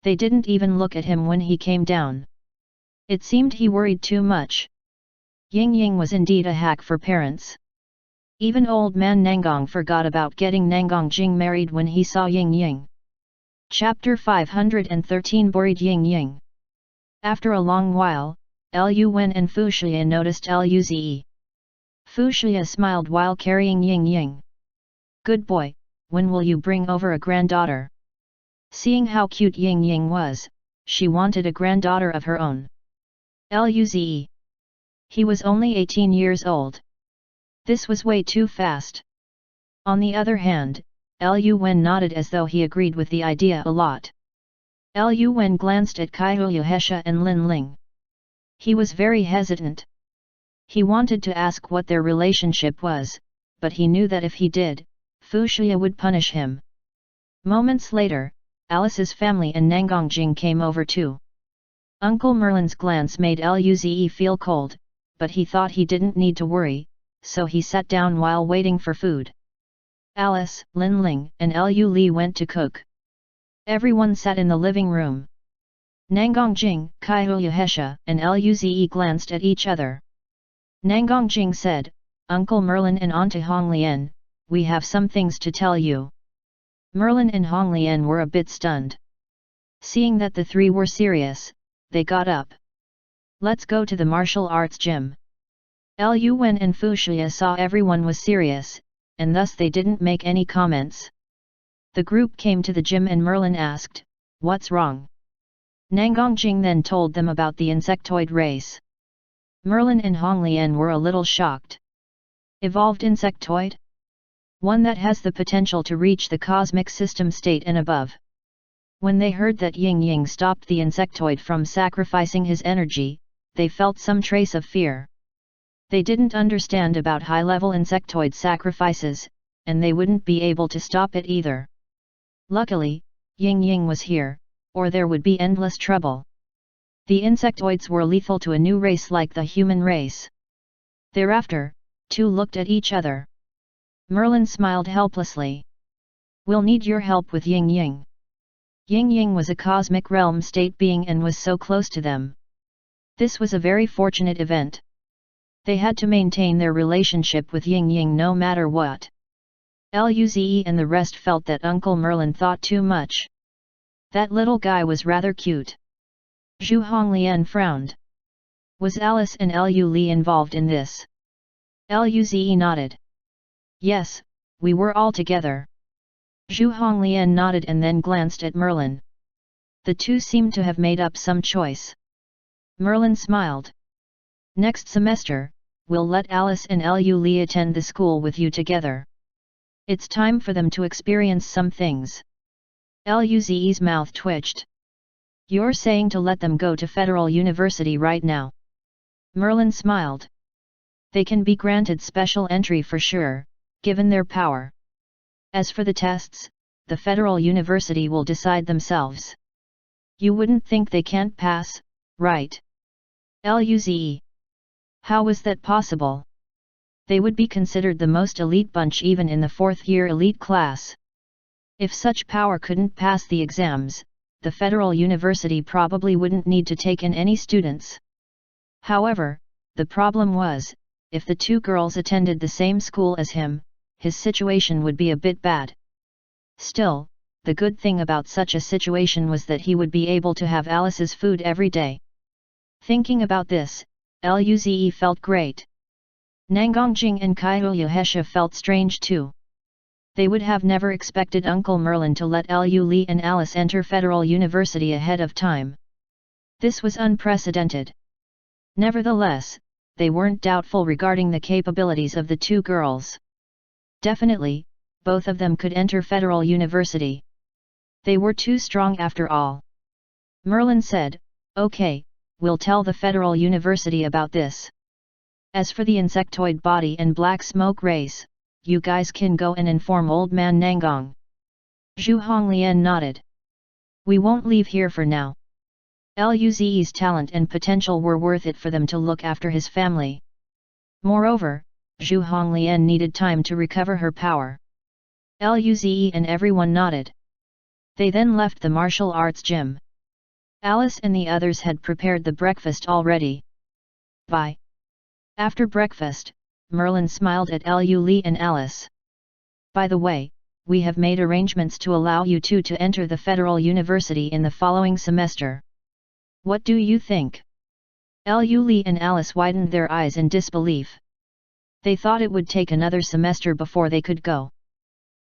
S1: They didn't even look at him when he came down. It seemed he worried too much. Ying Ying was indeed a hack for parents. Even old man Nangong forgot about getting Nangongjing married when he saw Ying Ying. Chapter 513 Buried Ying Ying. After a long while, Lu Wen and Fuxia noticed Luze. Fuxia smiled while carrying Ying Ying. Good boy, when will you bring over a granddaughter? Seeing how cute Ying Ying was, she wanted a granddaughter of her own. Luze. He was only 18 years old. This was way too fast. On the other hand, Lu Wen nodded as though he agreed with the idea a lot. Lu Wen glanced at Kaiyu Hesha and Lin Ling. He was very hesitant. He wanted to ask what their relationship was, but he knew that if he did, Fuxia would punish him. Moments later, Alice's family and Nangongjing came over too. Uncle Merlin's glance made Luze feel cold, but he thought he didn't need to worry, so he sat down while waiting for food. Alice, Lin Ling, and Lu Li went to cook. Everyone sat in the living room. Nangongjing, Kaiyu Hesha, and Luze glanced at each other. Nangongjing said, Uncle Merlin and Auntie Honglien, we have some things to tell you. Merlin and Hong Lian were a bit stunned. Seeing that the three were serious, they got up. Let's go to the martial arts gym. Lu Wen and Fu Xia saw everyone was serious, and thus they didn't make any comments. The group came to the gym and Merlin asked, "What's wrong?" Nangongjing then told them about the insectoid race. Merlin and Hong Lian were a little shocked. Evolved insectoid? One that has the potential to reach the cosmic system state and above. When they heard that Ying Ying stopped the insectoid from sacrificing his energy, they felt some trace of fear. They didn't understand about high-level insectoid sacrifices, and they wouldn't be able to stop it either. Luckily, Ying Ying was here, or there would be endless trouble. The insectoids were lethal to a new race like the human race. Thereafter, two looked at each other. Merlin smiled helplessly. "We'll need your help with Ying Ying." Ying Ying was a cosmic realm state being and was so close to them. This was a very fortunate event. They had to maintain their relationship with Ying Ying no matter what. Luze and the rest felt that Uncle Merlin thought too much. That little guy was rather cute. Zhu Honglian frowned. Was Alice and Lu Li involved in this? Luze nodded. Yes, we were all together. Zhu Honglian nodded and then glanced at Merlin. The two seemed to have made up some choice. Merlin smiled. Next semester, we'll let Alice and Lu Li attend the school with you together. It's time for them to experience some things. Luze's mouth twitched. You're saying to let them go to Federal University right now? Merlin smiled. They can be granted special entry for sure, given their power. As for the tests, the Federal University will decide themselves. You wouldn't think they can't pass, right? Luze. How was that possible? They would be considered the most elite bunch even in the fourth-year elite class. If such power couldn't pass the exams, the Federal University probably wouldn't need to take in any students. However, the problem was, if the two girls attended the same school as him, his situation would be a bit bad. Still, the good thing about such a situation was that he would be able to have Alice's food every day. Thinking about this, Luze felt great. Nangongjing and Kaiyu Hesha felt strange too. They would have never expected Uncle Merlin to let Lu Li and Alice enter Federal University ahead of time. This was unprecedented. Nevertheless, they weren't doubtful regarding the capabilities of the two girls. Definitely, both of them could enter Federal University. They were too strong after all. Merlin said, "Okay, we'll tell the Federal University about this. As for the insectoid body and black smoke race, you guys can go and inform Old Man Nangong." Zhu Honglian nodded. "We won't leave here for now. Luze's talent and potential were worth it for them to look after his family." Moreover, Zhu Honglian needed time to recover her power. Luze and everyone nodded. They then left the martial arts gym. Alice and the others had prepared the breakfast already. Bye. After breakfast, Merlin smiled at Lu Li and Alice. "By the way, we have made arrangements to allow you two to enter the Federal University in the following semester. What do you think?" Lu Li and Alice widened their eyes in disbelief. They thought it would take another semester before they could go.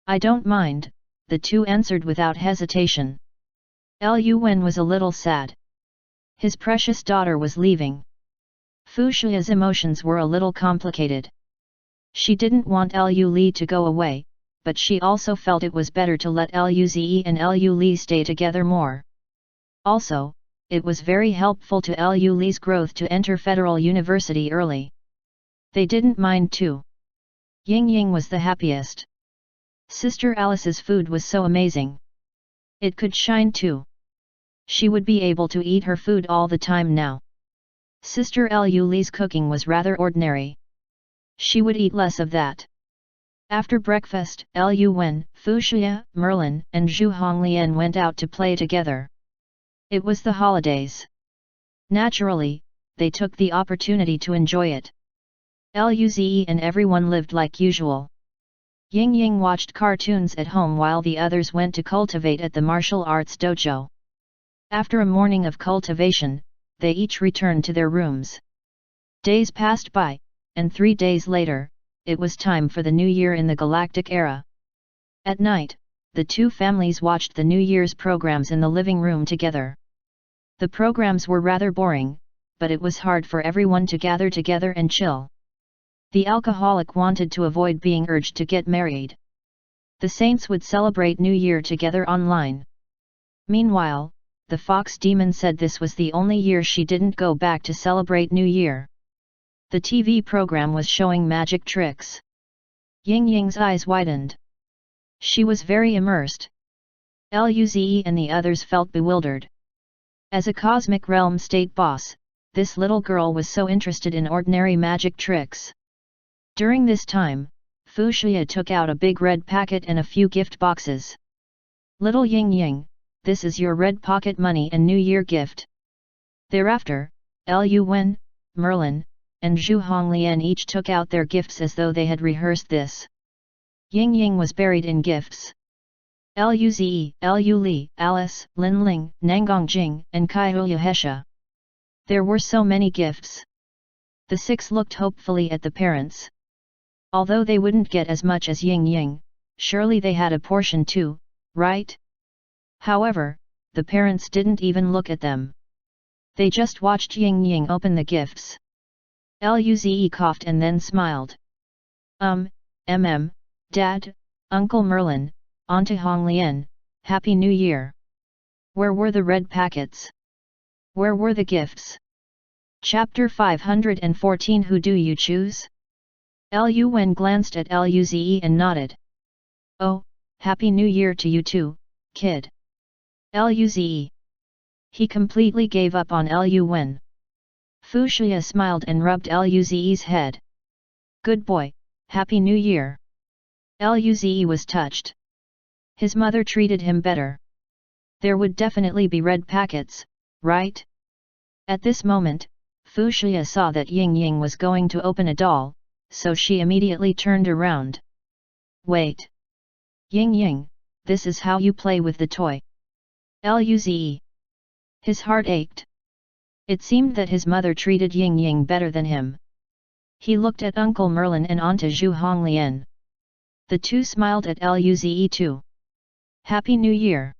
S1: "I don't mind," the two answered without hesitation. Lu Wen was a little sad. His precious daughter was leaving. Fu Shia's emotions were a little complicated. She didn't want Lu Li to go away, but she also felt it was better to let Luze and Lu Li stay together more. Also, it was very helpful to Lu Li's growth to enter Federal University early. They didn't mind too. Ying Ying was the happiest. Sister Alice's food was so amazing. It could shine too. She would be able to eat her food all the time now. Sister Lu Li's cooking was rather ordinary. She would eat less of that. After breakfast, Lu Wen, Fu Xia, Merlin, and Zhu Honglian went out to play together. It was the holidays. Naturally, they took the opportunity to enjoy it. Luze and everyone lived like usual. Ying Ying watched cartoons at home while the others went to cultivate at the martial arts dojo. After a morning of cultivation, they each returned to their rooms. Days passed by, and 3 days later, it was time for the New Year in the Galactic Era. At night, the two families watched the New Year's programs in the living room together. The programs were rather boring, but it was hard for everyone to gather together and chill. The alcoholic wanted to avoid being urged to get married. The saints would celebrate New Year together online. Meanwhile, the fox demon said this was the only year she didn't go back to celebrate New Year. The TV program was showing magic tricks. Ying Ying's eyes widened. She was very immersed. Luze and the others felt bewildered. As a cosmic realm state boss, this little girl was so interested in ordinary magic tricks. During this time, Fuxia took out a big red packet and a few gift boxes. Little Ying Ying, this is your red pocket money and New Year gift. Thereafter, Lu Wen, Merlin, and Zhu Honglian each took out their gifts as though they had rehearsed this. Ying Ying was buried in gifts. Luze, Lu Li, Alice, Lin Ling, Nanggong Jing, and Kaihuya Hesha. There were so many gifts. The 6 looked hopefully at the parents. Although they wouldn't get as much as Ying Ying, surely they had a portion too, right? However, the parents didn't even look at them. They just watched Ying Ying open the gifts. Luze coughed and then smiled. Dad, Uncle Merlin, Auntie Honglian, Happy New Year. Where were the red packets? Where were the gifts? Chapter 514 Who do you choose? Lu Wen glanced at Luze and nodded. Oh, Happy New Year to you too, kid. Luze. He completely gave up on Lu Wen. Fuxia smiled and rubbed Luze's head. Good boy, Happy New Year. Luze was touched. His mother treated him better. There would definitely be red packets, right? At this moment, Fuxia saw that Ying Ying was going to open a doll, so she immediately turned around. Wait! Ying Ying, this is how you play with the toy. Luze. His heart ached. It seemed that his mother treated Ying Ying better than him. He looked at Uncle Merlin and Auntie Zhu Honglian. The two smiled at Luze too. Happy New Year!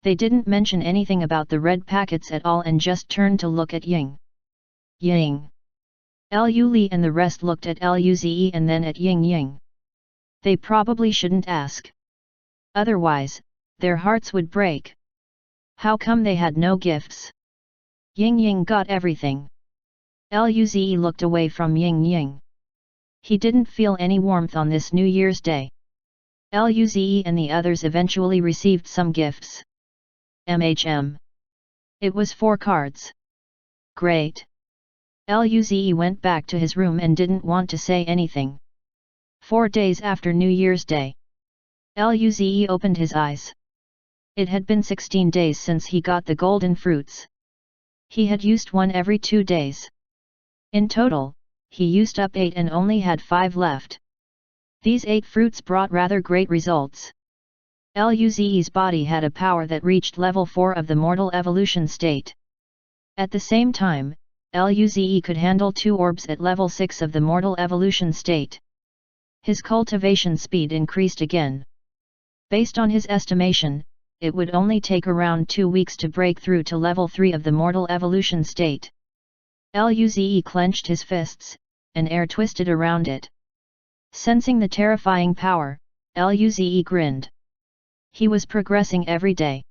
S1: They didn't mention anything about the red packets at all and just turned to look at Ying Ying. Lu Li and the rest looked at Luze and then at Ying Ying. They probably shouldn't ask. Otherwise, their hearts would break. How come they had no gifts? Ying Ying got everything. Luze looked away from Ying Ying. He didn't feel any warmth on this New Year's Day. Luze and the others eventually received some gifts. It was 4 cards. Great. Luze went back to his room and didn't want to say anything. 4 days after New Year's Day. Luze opened his eyes. It had been 16 days since he got the golden fruits. He had used 1 every 2 days. In total, he used up 8 and only had 5 left. These 8 fruits brought rather great results. Luze's body had a power that reached level 4 of the mortal evolution state. At the same time, Luze could handle 2 orbs at level 6 of the mortal evolution state. His cultivation speed increased again. Based on his estimation, it would only take around 2 weeks to break through to level 3 of the mortal evolution state. Luze clenched his fists, and air twisted around it. Sensing the terrifying power, Luze grinned. He was progressing every day.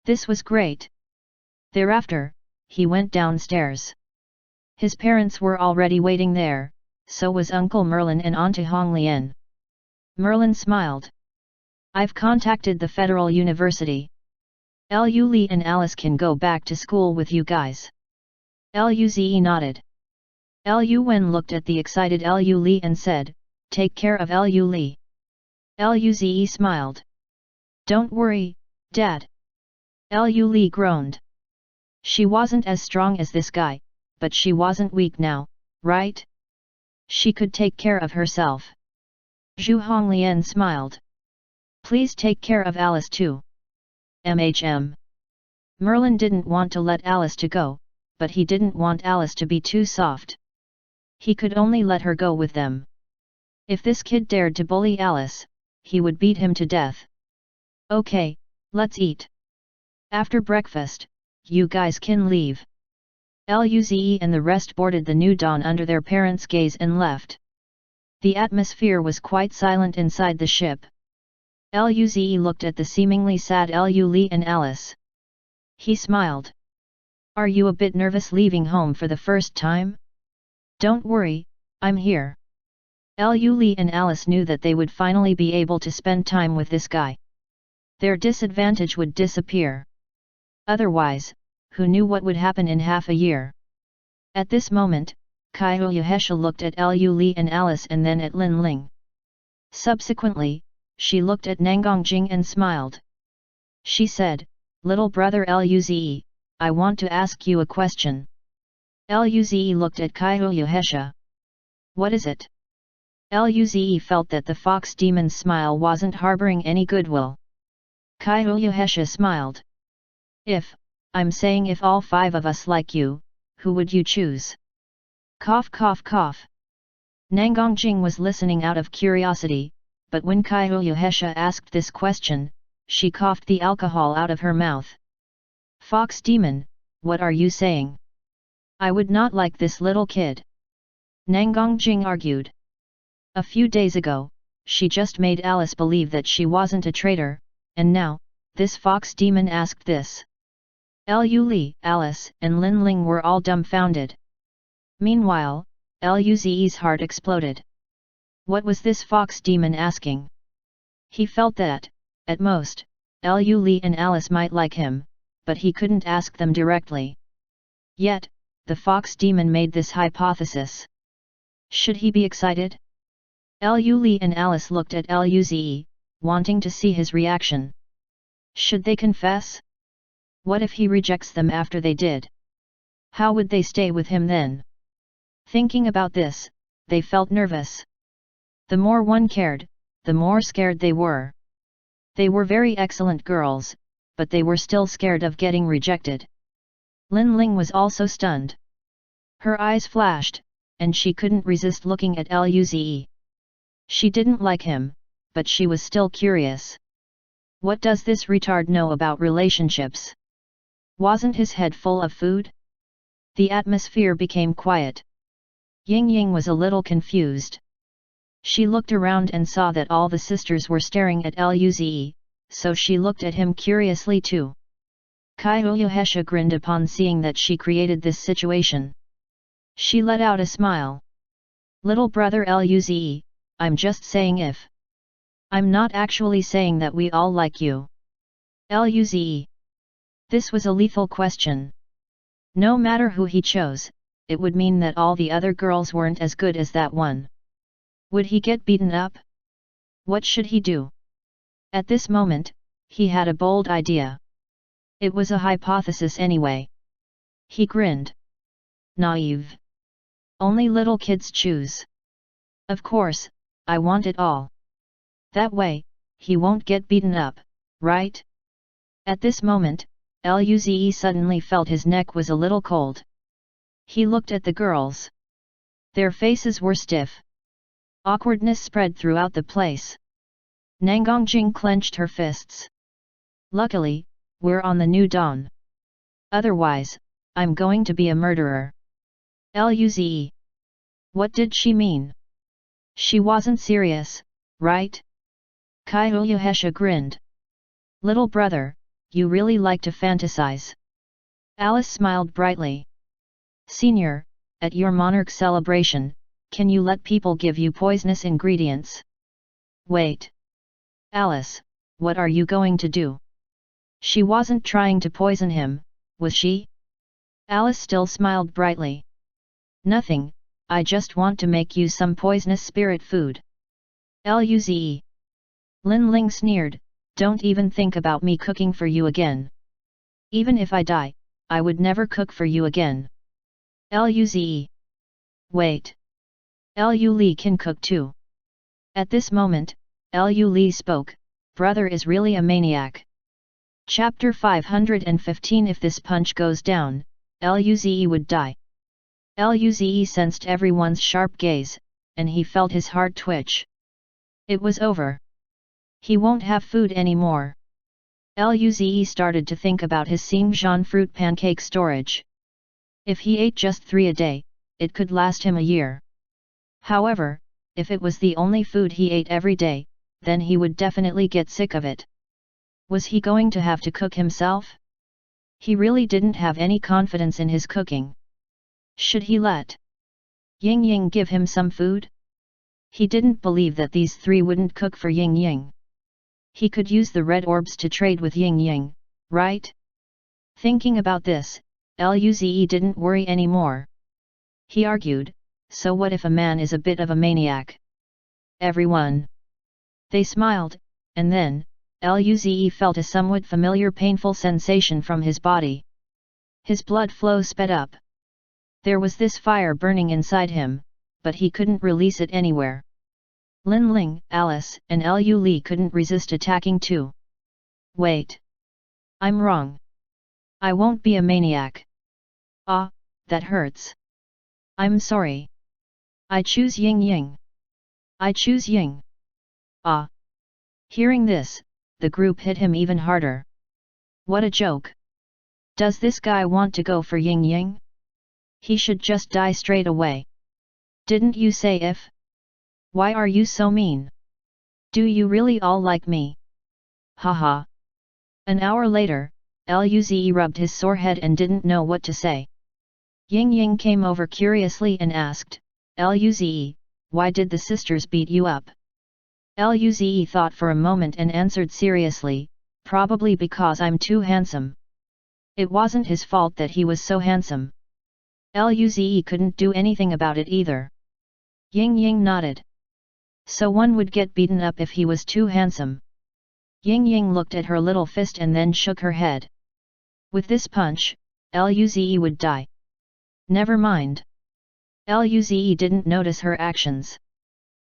S1: This was great. Thereafter, he went downstairs. His parents were already waiting there, so was Uncle Merlin and Auntie Honglian. Merlin smiled. I've contacted the Federal University. Lu Li and Alice can go back to school with you guys. Luze nodded. Lu Wen looked at the excited Lu Li and said, take care of Lu Li. Luze smiled. Don't worry, Dad. Lu Li groaned. She wasn't as strong as this guy, but she wasn't weak now, right? She could take care of herself. Zhu Honglian smiled. Please take care of Alice too. Merlin didn't want to let Alice to go, but he didn't want Alice to be too soft. He could only let her go with them. If this kid dared to bully Alice, he would beat him to death. Okay, let's eat. After breakfast, you guys can leave. Luze and the rest boarded the New Dawn under their parents' gaze and left. The atmosphere was quite silent inside the ship. Luze looked at the seemingly sad Lu Li and Alice. He smiled. Are you a bit nervous leaving home for the first time? Don't worry, I'm here. Lu Li and Alice knew that they would finally be able to spend time with this guy. Their disadvantage would disappear. Otherwise, who knew what would happen in half a year? At this moment, Kaiyuhesha looked at Lu Li and Alice and then at Lin Ling. Subsequently, she looked at Nangongjing and smiled. She said, Little brother Luze, I want to ask you a question. Luze looked at Kaiyuhesha. What is it? Luze felt that the fox demon's smile wasn't harboring any goodwill. Kaiyuhesha smiled. I'm saying if all 5 of us like you, who would you choose? Cough cough cough. Nangongjing was listening out of curiosity, but when Kaiyuhesha asked this question, she coughed the alcohol out of her mouth. Fox demon, what are you saying? I would not like this little kid. Nangongjing argued. A few days ago, she just made Alice believe that she wasn't a traitor, and now, this fox demon asked this. Lu Li, Alice, and Lin Ling were all dumbfounded. Meanwhile, Luze's heart exploded. What was this fox demon asking? He felt that, at most, Lu Li and Alice might like him, but he couldn't ask them directly. Yet, the fox demon made this hypothesis. Should he be excited? Lu Li and Alice looked at Luze, wanting to see his reaction. Should they confess? What if he rejects them after they did? How would they stay with him then? Thinking about this, they felt nervous. The more one cared, the more scared they were. They were very excellent girls, but they were still scared of getting rejected. Lin Ling was also stunned. Her eyes flashed, and she couldn't resist looking at Luze. She didn't like him, but she was still curious. What does this retard know about relationships? Wasn't his head full of food? The atmosphere became quiet. Ying Ying was a little confused. She looked around and saw that all the sisters were staring at Luze, so she looked at him curiously too. Kaiyuhesha grinned upon seeing that she created this situation. She let out a smile. Little brother Luze, I'm just saying if. I'm not actually saying that we all like you. Luze. This was a lethal question. No matter who he chose, it would mean that all the other girls weren't as good as that one. Would he get beaten up? What should he do? At this moment, he had a bold idea. It was a hypothesis anyway. He grinned. Naive. Only little kids choose. Of course, I want it all. That way, he won't get beaten up, right? At this moment, Luze suddenly felt his neck was a little cold. He looked at the girls. Their faces were stiff. Awkwardness spread throughout the place. Nangongjing clenched her fists. Luckily, we're on the New Dawn. Otherwise, I'm going to be a murderer. Luze. What did she mean? She wasn't serious, right? Kaiyuhesha grinned. Little brother, you really like to fantasize. Alice smiled brightly. Senior, at your monarch celebration, can you let people give you poisonous ingredients? Wait. Alice, what are you going to do? She wasn't trying to poison him, was she? Alice still smiled brightly. Nothing, I just want to make you some poisonous spirit food. Luze. Lin Ling sneered, don't even think about me cooking for you again. Even if I die, I would never cook for you again. Luze. Wait. Lu Li can cook too. At this moment, Lu Li spoke, "Brother is really a maniac." Chapter 515 If this punch goes down, Luze would die. Luze sensed everyone's sharp gaze, and he felt his heart twitch. It was over. He won't have food anymore. Luze started to think about his Xingjian fruit pancake storage. If he ate just 3 a day, it could last him a year. However, if it was the only food he ate every day, then he would definitely get sick of it. Was he going to have to cook himself? He really didn't have any confidence in his cooking. Should he let Ying Ying give him some food? He didn't believe that these 3 wouldn't cook for Ying Ying. He could use the red orbs to trade with Ying Ying, right? Thinking about this, Luze didn't worry anymore. He argued, so what if a man is a bit of a maniac? Everyone. They smiled, and then, Luze felt a somewhat familiar painful sensation from his body. His blood flow sped up. There was this fire burning inside him, but he couldn't release it anywhere. Lin Ling, Alice, and Lu Li couldn't resist attacking too. Wait. I'm wrong. I won't be a maniac. Ah, that hurts. I'm sorry. I choose Ying Ying. I choose Ying. Ah. Hearing this, the group hit him even harder. What a joke. Does this guy want to go for Ying Ying? He should just die straight away. Didn't you say if? Why are you so mean? Do you really all like me? Haha. An hour later, Luze rubbed his sore head and didn't know what to say. Ying Ying came over curiously and asked, Luze, why did the sisters beat you up? Luze thought for a moment and answered seriously, probably because I'm too handsome. It wasn't his fault that he was so handsome. Luze couldn't do anything about it either. Ying Ying nodded. So one would get beaten up if he was too handsome. Ying Ying looked at her little fist and then shook her head. With this punch, Luze would die. Never mind. Luze didn't notice her actions.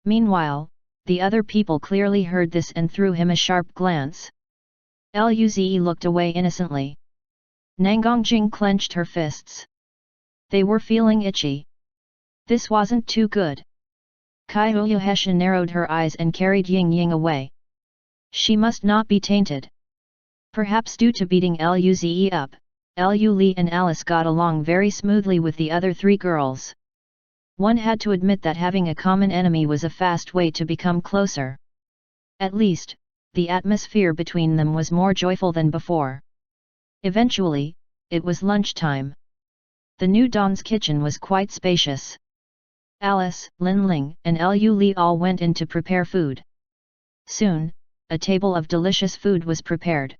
S1: Meanwhile, the other people clearly heard this and threw him a sharp glance. Luze looked away innocently. Nangongjing clenched her fists. They were feeling itchy. This wasn't too good. Kaiyuhesha narrowed her eyes and carried Ying Ying away. She must not be tainted. Perhaps due to beating Luze up, Lu Li and Alice got along very smoothly with the other 3 girls. One had to admit that having a common enemy was a fast way to become closer. At least, the atmosphere between them was more joyful than before. Eventually, it was lunchtime. The new Don's kitchen was quite spacious. Alice, Lin Ling, and Lu Li all went in to prepare food. Soon, a table of delicious food was prepared.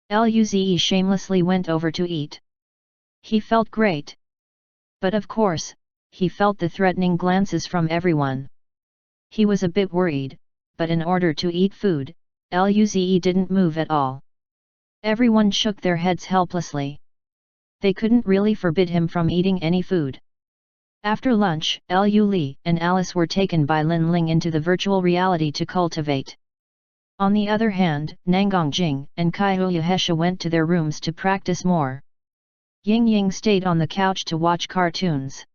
S1: Luze shamelessly went over to eat. He felt great. But of course, he felt the threatening glances from everyone. He was a bit worried, but in order to eat food, Luze didn't move at all. Everyone shook their heads helplessly. They couldn't really forbid him from eating any food. After lunch, Lu Li and Alice were taken by Lin Ling into the virtual reality to cultivate. On the other hand, Nangongjing and Kaiyuhesha went to their rooms to practice more. Ying Ying stayed on the couch to watch cartoons.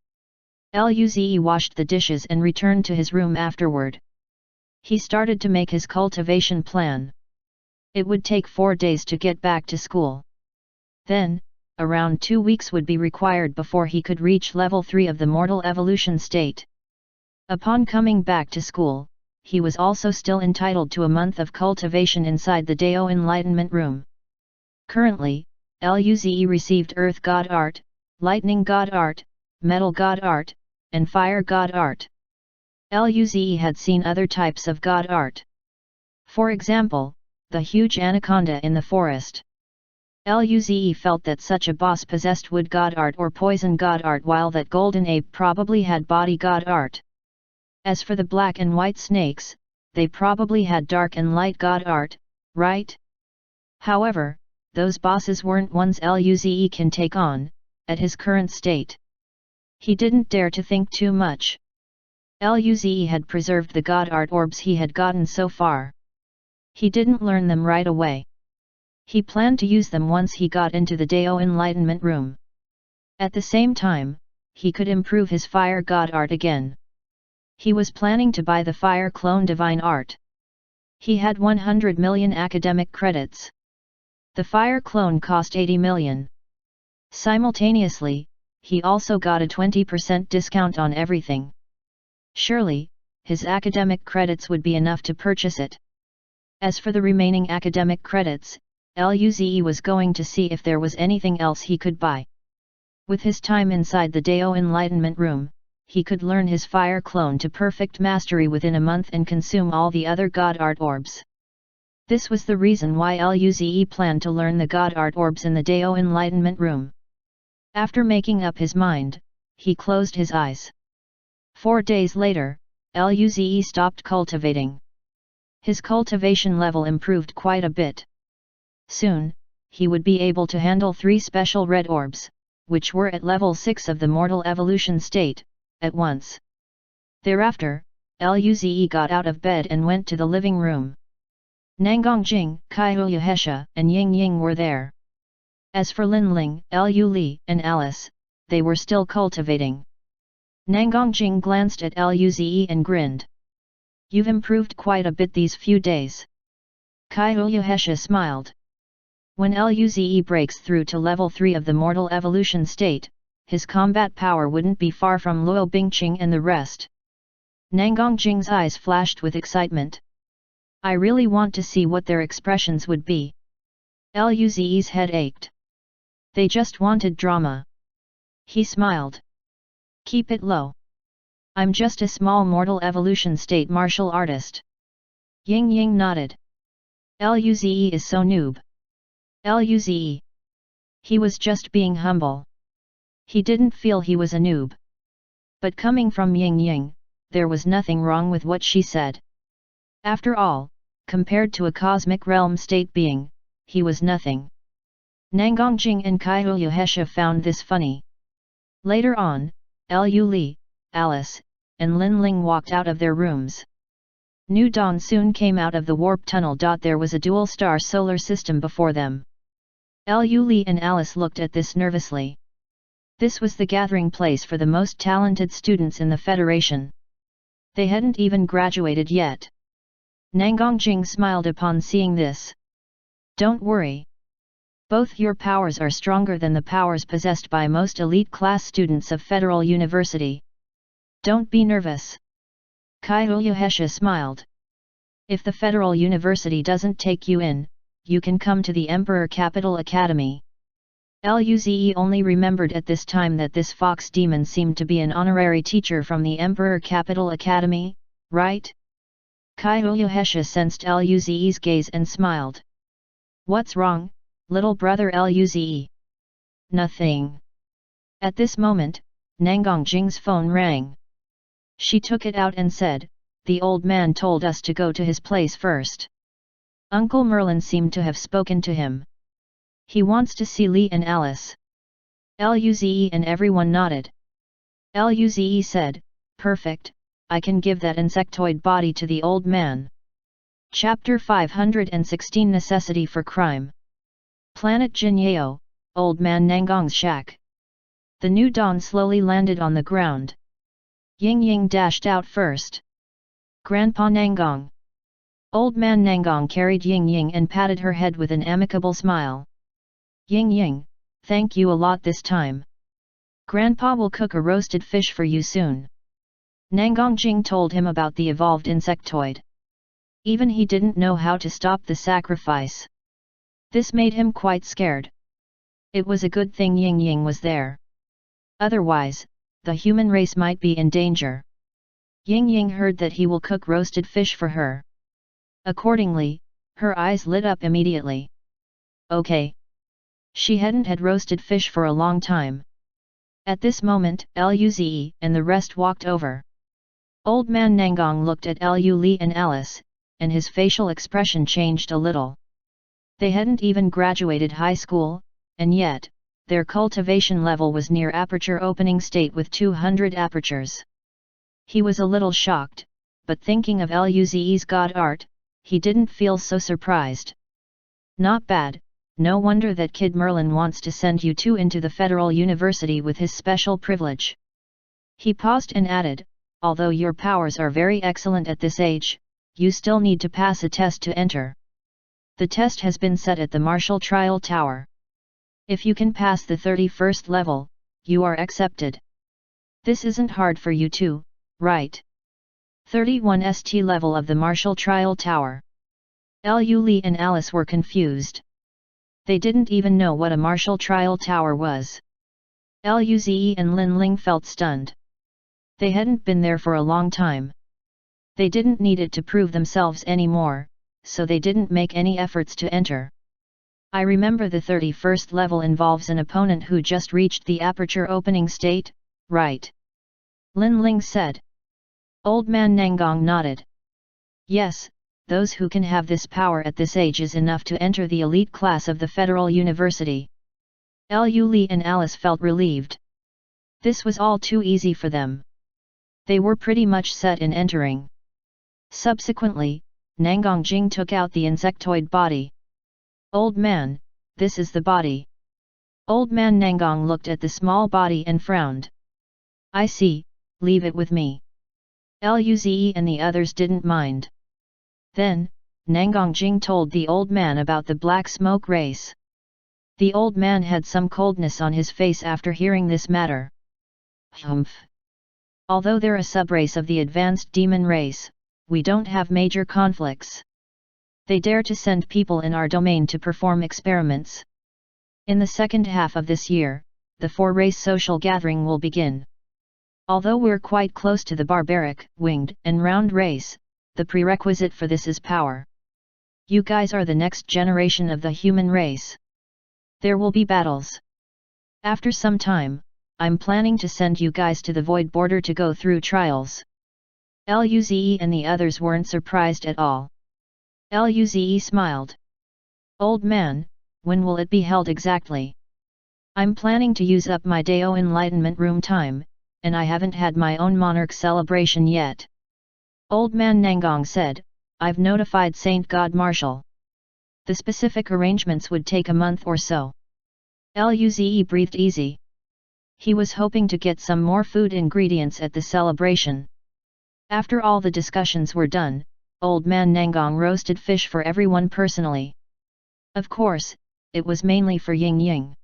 S1: Luze washed the dishes and returned to his room afterward. He started to make his cultivation plan. It would take 4 days to get back to school. Then, around 2 weeks would be required before he could reach level 3 of the mortal evolution state. Upon coming back to school, he was also still entitled to a month of cultivation inside the Dao Enlightenment Room. Currently, Luze received Earth God Art, Lightning God Art, Metal God Art, and Fire God Art. Luze had seen other types of God Art. For example, the huge anaconda in the forest. Luze felt that such a boss possessed wood god art or poison god art, while that golden ape probably had body god art. As for the black and white snakes, they probably had dark and light god art, right? However, those bosses weren't ones Luze can take on, at his current state. He didn't dare to think too much. Luze had preserved the god art orbs he had gotten so far. He didn't learn them right away. He planned to use them once he got into the Dao Enlightenment Room. At the same time, he could improve his fire god art again. He was planning to buy the fire clone divine art. He had 100 million academic credits. The fire clone cost 80 million. Simultaneously, he also got a 20% discount on everything. Surely, his academic credits would be enough to purchase it. As for the remaining academic credits, Luze was going to see if there was anything else he could buy. With his time inside the Dao Enlightenment Room, he could learn his fire clone to perfect mastery within a month and consume all the other god art orbs. This was the reason why Luze planned to learn the god art orbs in the Dao Enlightenment Room. After making up his mind, he closed his eyes. 4 days later, Luze stopped cultivating. His cultivation level improved quite a bit. Soon, he would be able to handle 3 special red orbs, which were at level 6 of the mortal evolution state, at once. Thereafter, Luze got out of bed and went to the living room. Nangongjing, Kaiyuhesha, and Ying Ying were there. As for Lin Ling, Lu Li, and Alice, they were still cultivating. Nangongjing glanced at Luze and grinned. "You've improved quite a bit these few days." Kaiyuhesha smiled. When Luze breaks through to level 3 of the mortal evolution state, his combat power wouldn't be far from Luo Bingqing and the rest. Nangongjing's eyes flashed with excitement. "I really want to see what their expressions would be." Luze's head ached. They just wanted drama. He smiled. "Keep it low. I'm just a small mortal evolution state martial artist." Ying Ying nodded. "Luze is so noob." Luze. He was just being humble. He didn't feel he was a noob. But coming from Ying Ying, there was nothing wrong with what she said. After all, compared to a cosmic realm state being, he was nothing. Nangongjing and Kaiyuhesha found this funny. Later on, Lu Li, Alice, and Lin Ling walked out of their rooms. New dawn soon came out of the warp tunnel. There was a dual-star solar system before them. Lu Li and Alice looked at this nervously. This was the gathering place for the most talented students in the Federation. They hadn't even graduated yet. Nangongjing smiled upon seeing this. "Don't worry. Both your powers are stronger than the powers possessed by most elite class students of Federal University. Don't be nervous." Kaiyuhesha smiled. "If the Federal University doesn't take you in, you can come to the Emperor Capital Academy." Luze only remembered at this time that this fox demon seemed to be an honorary teacher from the Emperor Capital Academy, right? Kaiyuhesha sensed Luze's gaze and smiled. "What's wrong, little brother Luze?" "Nothing." At this moment, Nangongjing's phone rang. She took it out and said, "The old man told us to go to his place first." Uncle Merlin seemed to have spoken to him. He wants to see Li and Alice. Luze and everyone nodded. Luze said, "Perfect, I can give that insectoid body to the old man." Chapter 516 Necessity for Crime. Planet Jinyeo, Old Man Nangong's shack. The new dawn slowly landed on the ground. Ying Ying dashed out first. "Grandpa Nangong." Old Man Nangong carried Ying Ying and patted her head with an amicable smile. "Ying Ying, thank you a lot this time. Grandpa will cook a roasted fish for you soon." Nangongjing told him about the evolved insectoid. Even he didn't know how to stop the sacrifice. This made him quite scared. It was a good thing Ying Ying was there. Otherwise, the human race might be in danger. Ying Ying heard that he will cook roasted fish for her. Accordingly, her eyes lit up immediately. Okay. She hadn't had roasted fish for a long time. At this moment, Luze and the rest walked over. Old Man Nangong looked at Lu Li and Alice, and his facial expression changed a little. They hadn't even graduated high school, and yet, their cultivation level was near aperture opening state with 200 apertures. He was a little shocked, but thinking of Luze's god art, he didn't feel so surprised. Not bad, no wonder that Kid Merlin wants to send you two into the Federal University with his special privilege. He paused and added, although your powers are very excellent at this age, you still need to pass a test to enter. The test has been set at the Martial Trial Tower. If you can pass the 31st level, you are accepted. This isn't hard for you too, right? 31 ST level of the Martial Trial Tower. Li and Alice were confused. They didn't even know what a Martial Trial Tower was. Luze and Lin Ling felt stunned. They hadn't been there for a long time. They didn't need it to prove themselves anymore, so they didn't make any efforts to enter. I remember the 31st level involves an opponent who just reached the aperture opening state, right? Lin Ling said. Old man Nangong nodded. Yes, those who can have this power at this age is enough to enter the elite class of the Federal University. Li and Alice felt relieved. This was all too easy for them. They were pretty much set in entering. Subsequently, Nangong Jing took out the insectoid body. Old man, this is the body. Old man Nangong looked at the small body and frowned. I see, leave it with me. Luze and the others didn't mind. Then, Nangong Jing told the old man about the black smoke race. The old man had some coldness on his face after hearing this matter. Humph. Although they're a subrace of the advanced demon race, we don't have major conflicts. They dare to send people in our domain to perform experiments. In the second half of this year, the four-race social gathering will begin. Although we're quite close to the barbaric, winged, and round race, the prerequisite for this is power. You guys are the next generation of the human race. There will be battles. After some time, I'm planning to send you guys to the Void Border to go through trials. Luze and the others weren't surprised at all. Luze smiled. Old man, when will it be held exactly? I'm planning to use up my Dao Enlightenment room time, and I haven't had my own monarch celebration yet. Old man Nangong said, I've notified Saint God Marshal. The specific arrangements would take a month or so. Luze breathed easy. He was hoping to get some more food ingredients at the celebration. After all the discussions were done, Old man Nangong roasted fish for everyone personally. Of course, it was mainly for Ying Ying.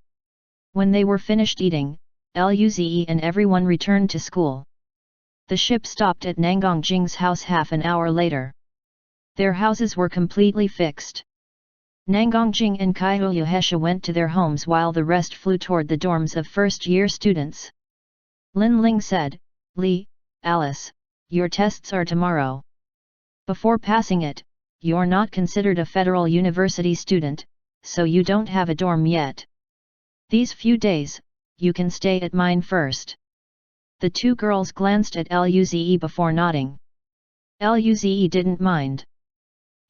S1: When they were finished eating, Luze and everyone returned to school. The ship stopped at Nangong Jing's house half an hour later. Their houses were completely fixed. Nangong Jing and Kaihu Hesha went to their homes while the rest flew toward the dorms of first-year students. Lin Ling said, Li, Alice, your tests are tomorrow. Before passing it, you're not considered a federal university student, so you don't have a dorm yet. These few days, you can stay at mine first. The two girls glanced at Luze before nodding. Luze didn't mind.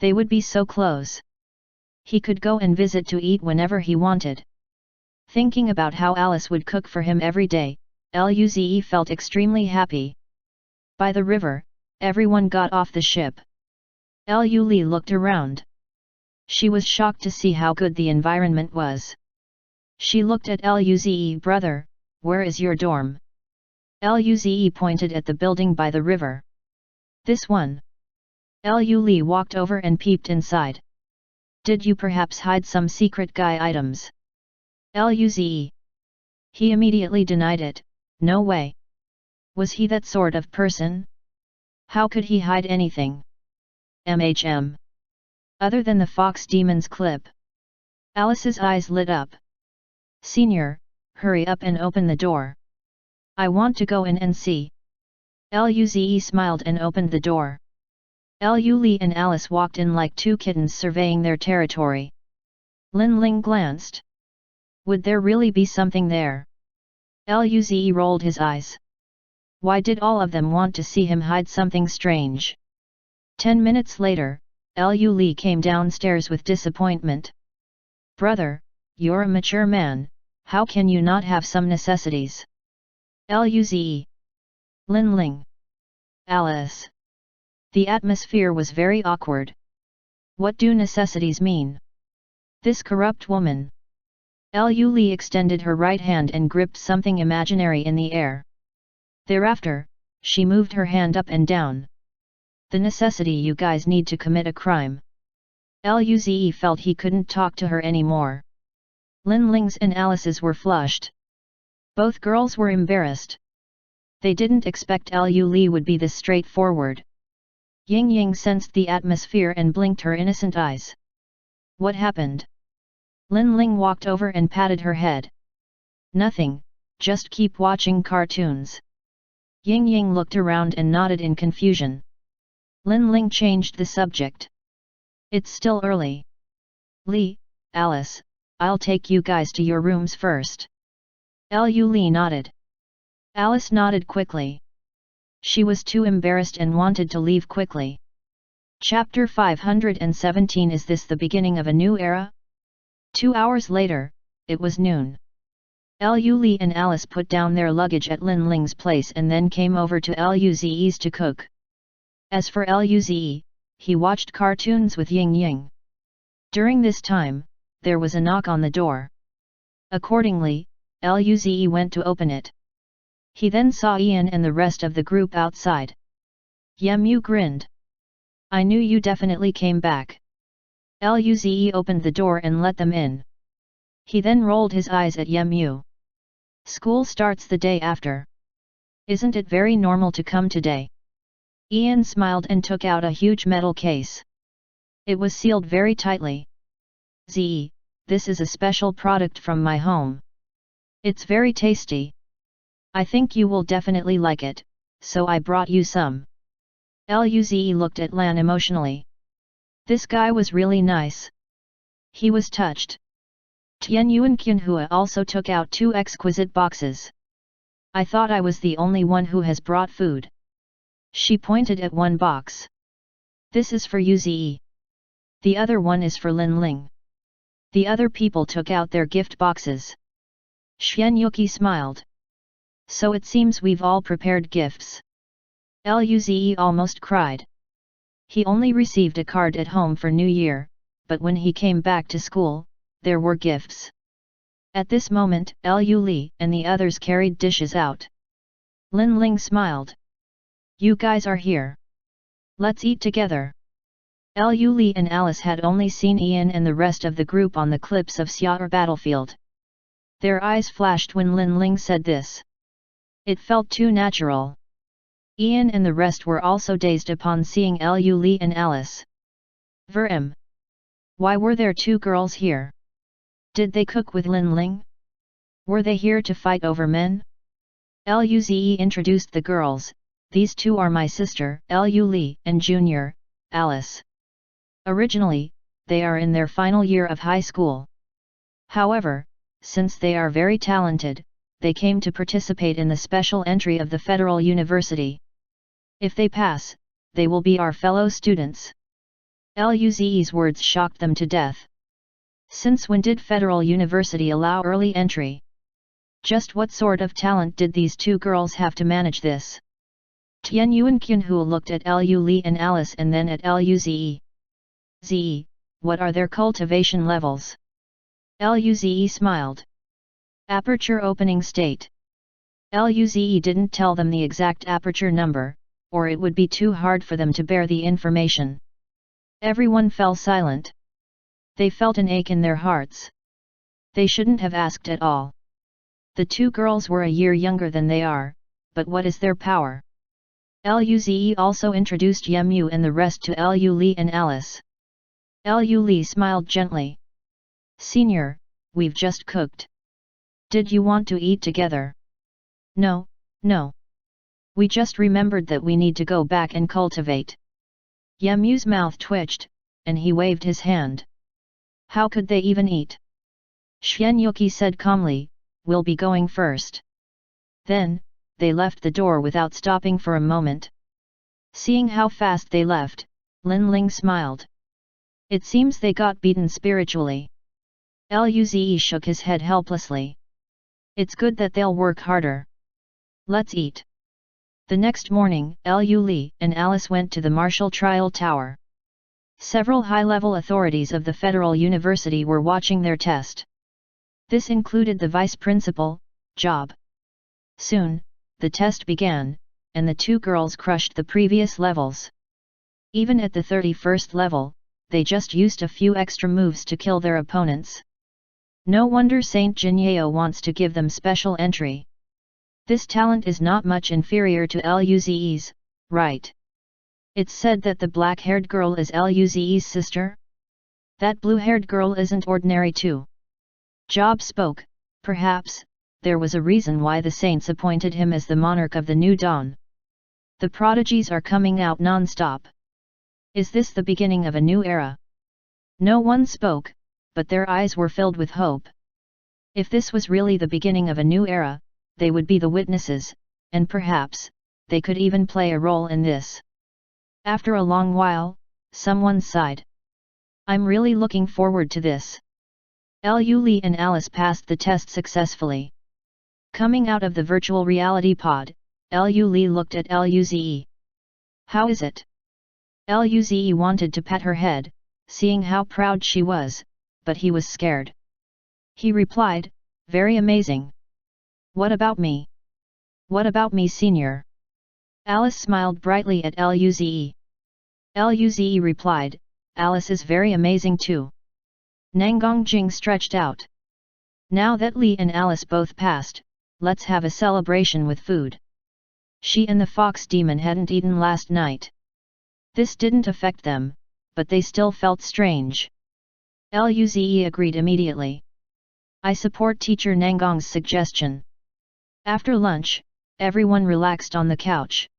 S1: They would be so close. He could go and visit to eat whenever he wanted. Thinking about how Alice would cook for him every day, Luze felt extremely happy. By the river, everyone got off the ship. Li looked around. She was shocked to see how good the environment was. She looked at Luze. Brother, where is your dorm? Luze pointed at the building by the river. This one. Li walked over and peeped inside. Did you perhaps hide some secret guy items? Luze. He immediately denied it, no way. Was he that sort of person? How could he hide anything? Other than the Fox Demon's clip. Alice's eyes lit up. Senior, hurry up and open the door. I want to go in and see. Luze smiled and opened the door. Li and Alice walked in like two kittens surveying their territory. Lin Ling glanced. Would there really be something there? Luze rolled his eyes. Why did all of them want to see him hide something strange? 10 minutes later, Li came downstairs with disappointment. Brother, you're a mature man, how can you not have some necessities? Luze. Lin Ling. Alice. The atmosphere was very awkward. What do necessities mean? This corrupt woman. Lu Li extended her right hand and gripped something imaginary in the air. Thereafter, she moved her hand up and down. The necessity you guys need to commit a crime. Luze felt he couldn't talk to her anymore. Lin Ling's and Alice's were flushed. Both girls were embarrassed. They didn't expect Lu Li would be this straightforward. Ying Ying sensed the atmosphere and blinked her innocent eyes. What happened? Lin Ling walked over and patted her head. Nothing, just keep watching cartoons. Ying Ying looked around and nodded in confusion. Lin Ling changed the subject. It's still early. Li, Alice, I'll take you guys to your rooms first. Lu Li nodded. Alice nodded quickly. She was too embarrassed and wanted to leave quickly. Chapter 517. Is this the beginning of a new era? 2 hours later, it was noon. Lu Li and Alice put down their luggage at Lin Ling's place and then came over to Luze's to cook. As for Luze, he watched cartoons with Ying Ying. During this time, there was a knock on the door. Accordingly, Luze went to open it. He then saw Ian and the rest of the group outside. Yemu grinned. I knew you definitely came back. Luze opened the door and let them in. He then rolled his eyes at Yemu. School starts the day after. Isn't it very normal to come today? Ian smiled and took out a huge metal case. It was sealed very tightly. Zee, this is a special product from my home. It's very tasty. I think you will definitely like it, so I brought you some. Luze looked at Lan emotionally. This guy was really nice. He was touched. Tian Yuan Qianhua also took out 2 exquisite boxes. I thought I was the only one who has brought food. She pointed at one box. This is for Yuzi. The other one is for Lin Ling. The other people took out their gift boxes. Xian Yuki smiled. So it seems we've all prepared gifts. Luze almost cried. He only received a card at home for New Year, but when he came back to school, there were gifts. At this moment, Lu Li and the others carried dishes out. Lin Ling smiled. You guys are here. Let's eat together. Lu Li and Alice had only seen Ian and the rest of the group on the clips of Xiaor battlefield. Their eyes flashed when Lin Ling said this. It felt too natural. Ian and the rest were also dazed upon seeing Lu Li and Alice. Verim. Why were there 2 girls here? Did they cook with Lin Ling? Were they here to fight over men? Luze introduced the girls. These 2 are my sister, Lu Li, and junior, Alice. Originally, they are in their final year of high school. However, since they are very talented, they came to participate in the special entry of the Federal University. If they pass, they will be our fellow students. Luze's words shocked them to death. Since when did Federal University allow early entry? Just what sort of talent did these 2 girls have to manage this? Tian Yuan Qianhua looked at Lu Li and Alice and then at Luze. Ze, what are their cultivation levels? Luze smiled. Aperture opening state. Luze didn't tell them the exact aperture number, or it would be too hard for them to bear the information. Everyone fell silent. They felt an ache in their hearts. They shouldn't have asked at all. The 2 girls were a year younger than they are, but what is their power? Luze also introduced Yemu and the rest to Lu Li and Alice. Lu Li smiled gently. Senior, we've just cooked. Did you want to eat together? No, no. We just remembered that we need to go back and cultivate. Yemu's mouth twitched, and he waved his hand. How could they even eat? Xian Yuki said calmly, we'll be going first. Then, they left the door without stopping for a moment. Seeing how fast they left, Lin Ling smiled. It seems they got beaten spiritually. Luze shook his head helplessly. It's good that they'll work harder. Let's eat. The next morning, Lu Li and Alice went to the Martial Trial Tower. Several high-level authorities of the Federal University were watching their test. This included the vice principal, Job. Soon, the test began, and the two girls crushed the previous levels. Even at the 31st level, they just used a few extra moves to kill their opponents. No wonder Saint Jinyeo wants to give them special entry. This talent is not much inferior to Luze's, right? It's said that the black-haired girl is Luze's sister? That blue-haired girl isn't ordinary too. Job spoke. Perhaps there was a reason why the saints appointed him as the monarch of the new dawn. The prodigies are coming out non-stop. Is this the beginning of a new era? No one spoke, but their eyes were filled with hope. If this was really the beginning of a new era, they would be the witnesses, and perhaps they could even play a role in this. After a long while, someone sighed. I'm really looking forward to this. Lu Li and Alice passed the test successfully. Coming out of the virtual reality pod, Lu Li looked at Luze. How is it? Luze wanted to pat her head, seeing how proud she was, but he was scared. He replied, very amazing. What about me? What about me, senior? Alice smiled brightly at Luze. Luze replied, Alice is very amazing too. Nangongjing stretched out. Now that Li and Alice both passed, let's have a celebration with food. She and the fox demon hadn't eaten last night. This didn't affect them, but they still felt strange. Luze agreed immediately. I support teacher Nangong's suggestion. After lunch, everyone relaxed on the couch.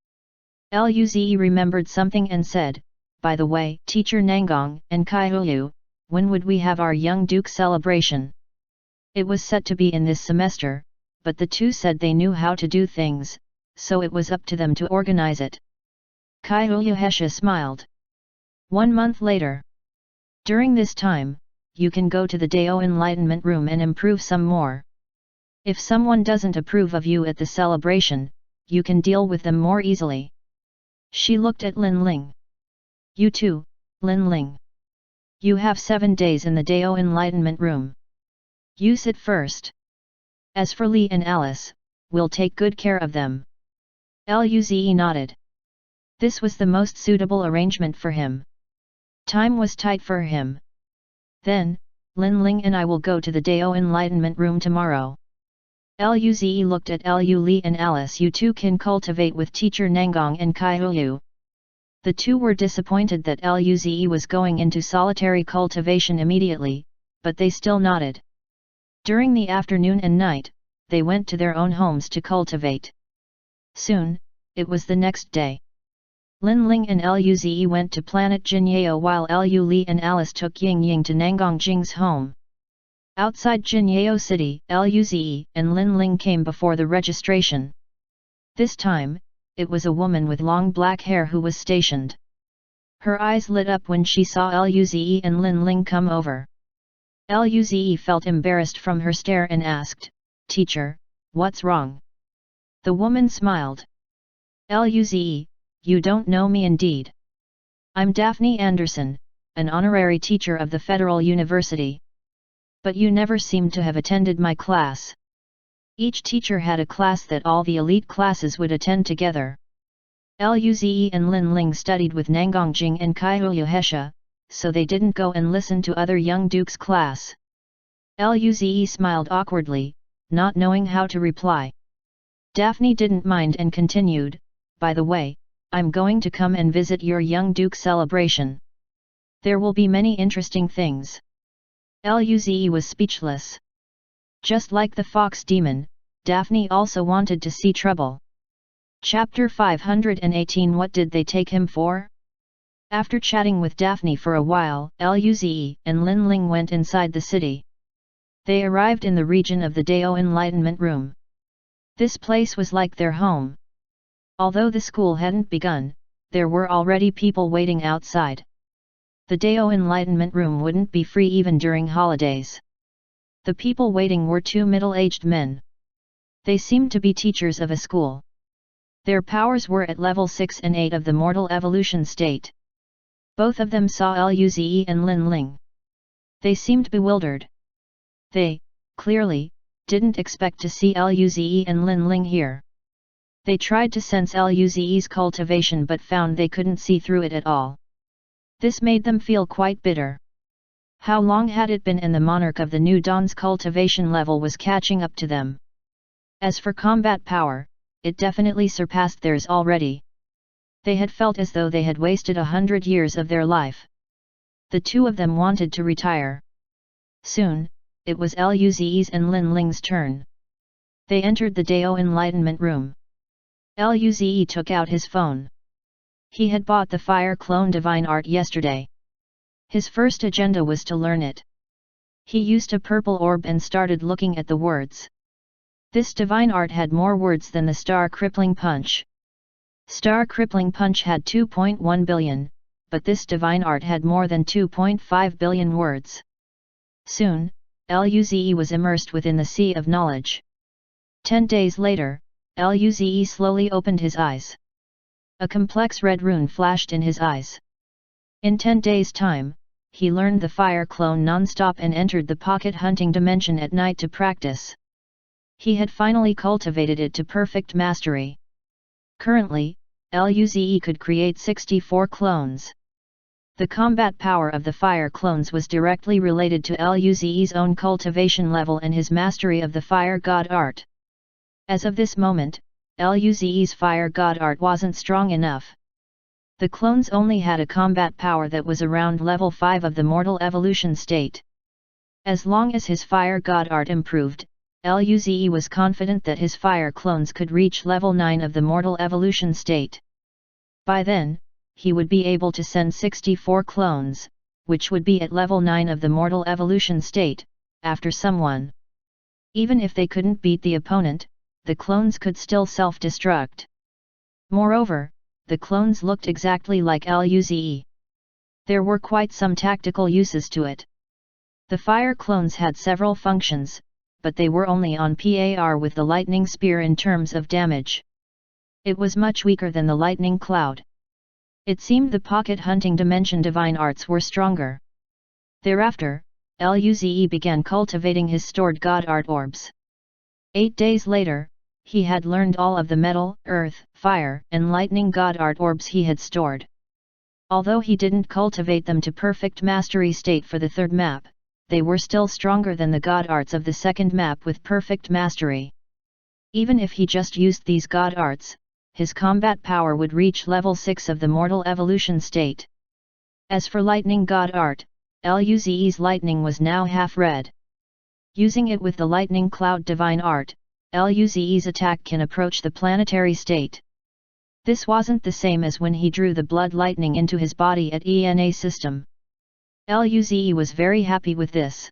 S1: Luze remembered something and said, by the way, teacher Nangong and Kaihuyu, when would we have our young duke celebration? It was set to be in this semester, but the two said they knew how to do things, so it was up to them to organize it. Kaihuyu Hesha smiled. 1 month later. During this time, you can go to the Dao Enlightenment Room and improve some more. If someone doesn't approve of you at the celebration, you can deal with them more easily. She looked at Lin Ling. You too, Lin Ling. You have 7 days in the Dao Enlightenment Room. Use it first. As for Li and Alice, we'll take good care of them. Luze nodded. This was the most suitable arrangement for him. Time was tight for him. Then, Lin Ling and I will go to the Dao Enlightenment Room tomorrow. Luze looked at Lu Li and Alice. You two can cultivate with teacher Nangong and Kaihuyu. The two were disappointed that Luze was going into solitary cultivation immediately, but they still nodded. During the afternoon and night, they went to their own homes to cultivate. Soon, it was the next day. Lin Ling and Luze went to planet Jinyeo while Lu Li and Alice took Ying Ying to Nangongjing's home. Outside Jinyeo City, Luze and Lin Ling came before the registration. This time, it was a woman with long black hair who was stationed. Her eyes lit up when she saw Luze and Lin Ling come over. Luze felt embarrassed from her stare and asked, Teacher, what's wrong? The woman smiled. Luze, you don't know me indeed. I'm Daphne Anderson, an honorary teacher of the Federal University. But you never seem to have attended my class. Each teacher had a class that all the elite classes would attend together. Luze and Lin Ling studied with Nangongjing and Kaihuyu Hesha, so they didn't go and listen to other young dukes' class. Luze smiled awkwardly, not knowing how to reply. Daphne didn't mind and continued, by the way, I'm going to come and visit your young duke celebration. There will be many interesting things. Luze was speechless. Just like the fox demon, Daphne also wanted to see trouble. Chapter 518. What did they take him for? After chatting with Daphne for a while, Luze and Lin Ling went inside the city. They arrived in the region of the Dao Enlightenment Room. This place was like their home. Although the school hadn't begun, there were already people waiting outside. The Dao Enlightenment Room wouldn't be free even during holidays. The people waiting were 2 middle-aged men. They seemed to be teachers of a school. Their powers were at level 6 and 8 of the mortal evolution state. Both of them saw Luze and Lin Ling. They seemed bewildered. They, clearly, didn't expect to see Luze and Lin Ling here. They tried to sense Luze's cultivation but found they couldn't see through it at all. This made them feel quite bitter. How long had it been, and the monarch of the New Dawn's cultivation level was catching up to them. As for combat power, it definitely surpassed theirs already. They had felt as though they had wasted 100 years of their life. The two of them wanted to retire. Soon, it was Luze's and Lin Ling's turn. They entered the Dao Enlightenment Room. Luze took out his phone. He had bought the Fire Clone Divine Art yesterday. His first agenda was to learn it. He used a purple orb and started looking at the words. This divine art had more words than the Star Crippling Punch. Star Crippling Punch had 2.1 billion, but this divine art had more than 2.5 billion words. Soon, Luze was immersed within the sea of knowledge. 10 days later, Luze slowly opened his eyes. A complex red rune flashed in his eyes. In 10 days' time, he learned the fire clone non-stop and entered the pocket hunting dimension at night to practice. He had finally cultivated it to perfect mastery. Currently, Luze could create 64 clones. The combat power of the fire clones was directly related to Luze's own cultivation level and his mastery of the fire god art. As of this moment, Luze's fire god art wasn't strong enough. The clones only had a combat power that was around level 5 of the mortal evolution state. As long as his fire god art improved, Luze was confident that his fire clones could reach level 9 of the mortal evolution state. By then, he would be able to send 64 clones, which would be at level 9 of the mortal evolution state, after someone. Even if they couldn't beat the opponent, the clones could still self-destruct. Moreover, the clones looked exactly like Luze. There were quite some tactical uses to it. The fire clones had several functions, but they were only on par with the lightning spear in terms of damage. It was much weaker than the lightning cloud. It seemed the pocket hunting dimension divine arts were stronger. Thereafter, Luze began cultivating his stored god art orbs. 8 days later, he had learned all of the metal, earth, fire, and lightning god art orbs he had stored. Although he didn't cultivate them to perfect mastery state for the third map, they were still stronger than the god arts of the second map with perfect mastery. Even if he just used these god arts, his combat power would reach level 6 of the mortal evolution state. As for lightning god art, Luze's lightning was now half red. Using it with the lightning cloud divine art, Luze's attack can approach the planetary state. This wasn't the same as when he drew the blood lightning into his body at ENA system. Luze was very happy with this.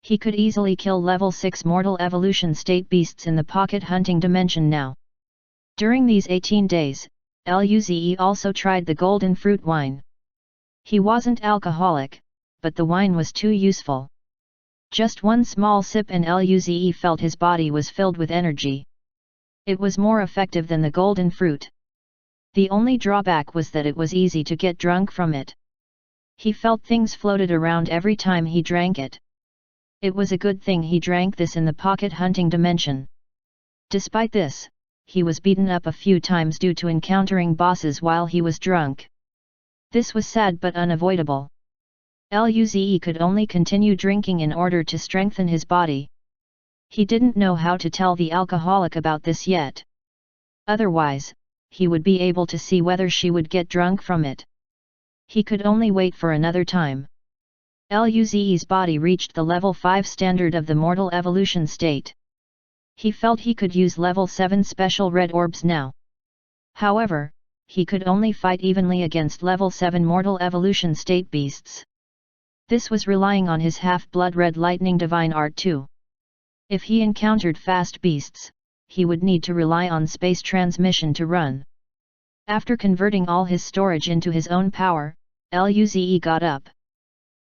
S1: He could easily kill level 6 mortal evolution state beasts in the pocket hunting dimension now. During these 18 days, Luze also tried the golden fruit wine. He wasn't alcoholic, but the wine was too useful. Just one small sip and Luze felt his body was filled with energy. It was more effective than the golden fruit. The only drawback was that it was easy to get drunk from it. He felt things floated around every time he drank it. It was a good thing he drank this in the pocket hunting dimension. Despite this, he was beaten up a few times due to encountering bosses while he was drunk. This was sad but unavoidable. Luze could only continue drinking in order to strengthen his body. He didn't know how to tell the alcoholic about this yet. Otherwise, he would be able to see whether she would get drunk from it. He could only wait for another time. Luze's body reached the level 5 standard of the mortal evolution state. He felt he could use level 7 special red orbs now. However, he could only fight evenly against level 7 mortal evolution state beasts. This was relying on his half-blood red lightning divine art too. If he encountered fast beasts, he would need to rely on space transmission to run. After converting all his storage into his own power, Luze got up.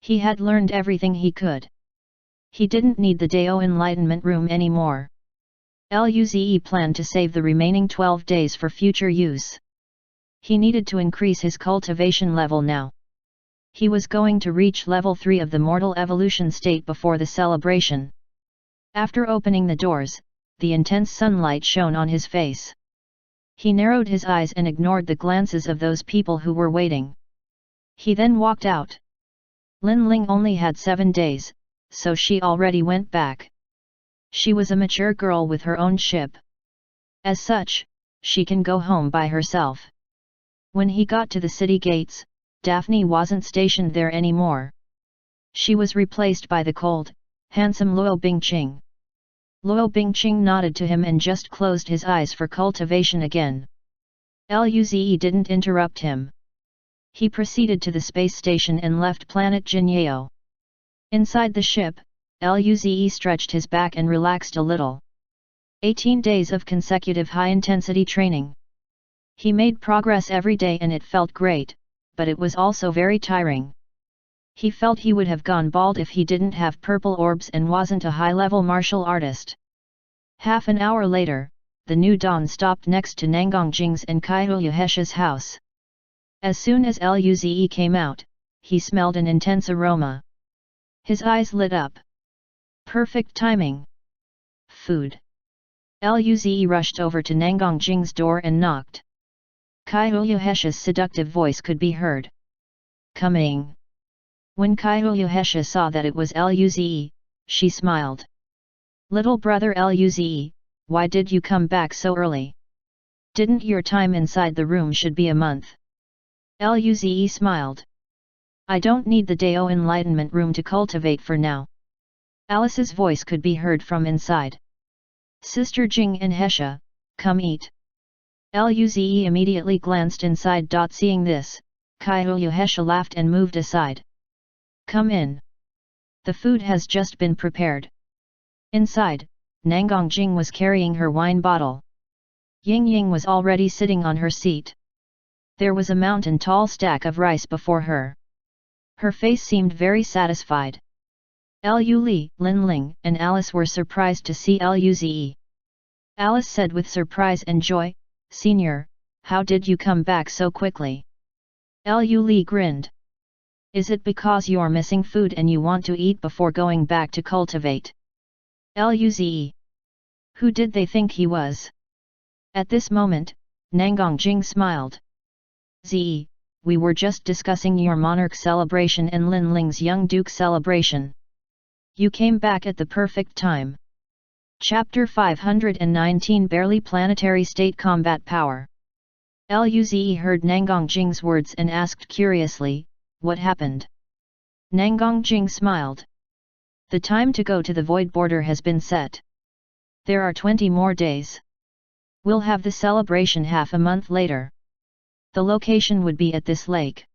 S1: He had learned everything he could. He didn't need the Dao Enlightenment Room anymore. Luze planned to save the remaining 12 days for future use. He needed to increase his cultivation level now. He was going to reach level 3 of the mortal evolution state before the celebration. After opening the doors, the intense sunlight shone on his face. He narrowed his eyes and ignored the glances of those people who were waiting. He then walked out. Lin Ling only had 7 days, so she already went back. She was a mature girl with her own ship. As such, she can go home by herself. When he got to the city gates, Daphne wasn't stationed there anymore. She was replaced by the cold, handsome Luo Bingqing. Luo Bingqing nodded to him and just closed his eyes for cultivation again. Luze didn't interrupt him. He proceeded to the space station and left planet Jinyeo. Inside the ship, Luze stretched his back and relaxed a little. 18 days of consecutive high-intensity training. He made progress every day and it felt great, but it was also very tiring. He felt he would have gone bald if he didn't have purple orbs and wasn't a high-level martial artist. Half an hour later, the new dawn stopped next to Nangongjing's and Kaiyuhesha's house. As soon as Luze came out, he smelled an intense aroma. His eyes lit up. Perfect timing. Food. Luze rushed over to Nangongjing's door and knocked. Kaiyuhesha's seductive voice could be heard. Coming. When Kaiyuhesha saw that it was Luze, she smiled. Little brother Luze, why did you come back so early? Didn't your time inside the room should be a month? Luze smiled. I don't need the Dao enlightenment room to cultivate for now. Alice's voice could be heard from inside. Sister Jing and Hesha, come eat. Luze immediately glanced inside. Seeing this, Kaiyuhesha laughed and moved aside. Come in. The food has just been prepared. Inside, Nangongjing was carrying her wine bottle. Ying Ying was already sitting on her seat. There was a mountain-tall stack of rice before her. Her face seemed very satisfied. Lu Li, Lin Ling, and Alice were surprised to see Luze. Alice said with surprise and joy, Senior, how did you come back so quickly? Lu Li grinned. Is it because you're missing food and you want to eat before going back to cultivate? Luze. Who did they think he was? At this moment, Nangongjing smiled. Zi, we were just discussing your monarch celebration and Lin Ling's young duke celebration. You came back at the perfect time. Chapter 519 Barely Planetary State Combat Power. Luze heard Nangongjing's words and asked curiously, what happened? Nangongjing smiled. The time to go to the void border has been set. There are 20 more days. We'll have the celebration half a month later. The location would be at this lake.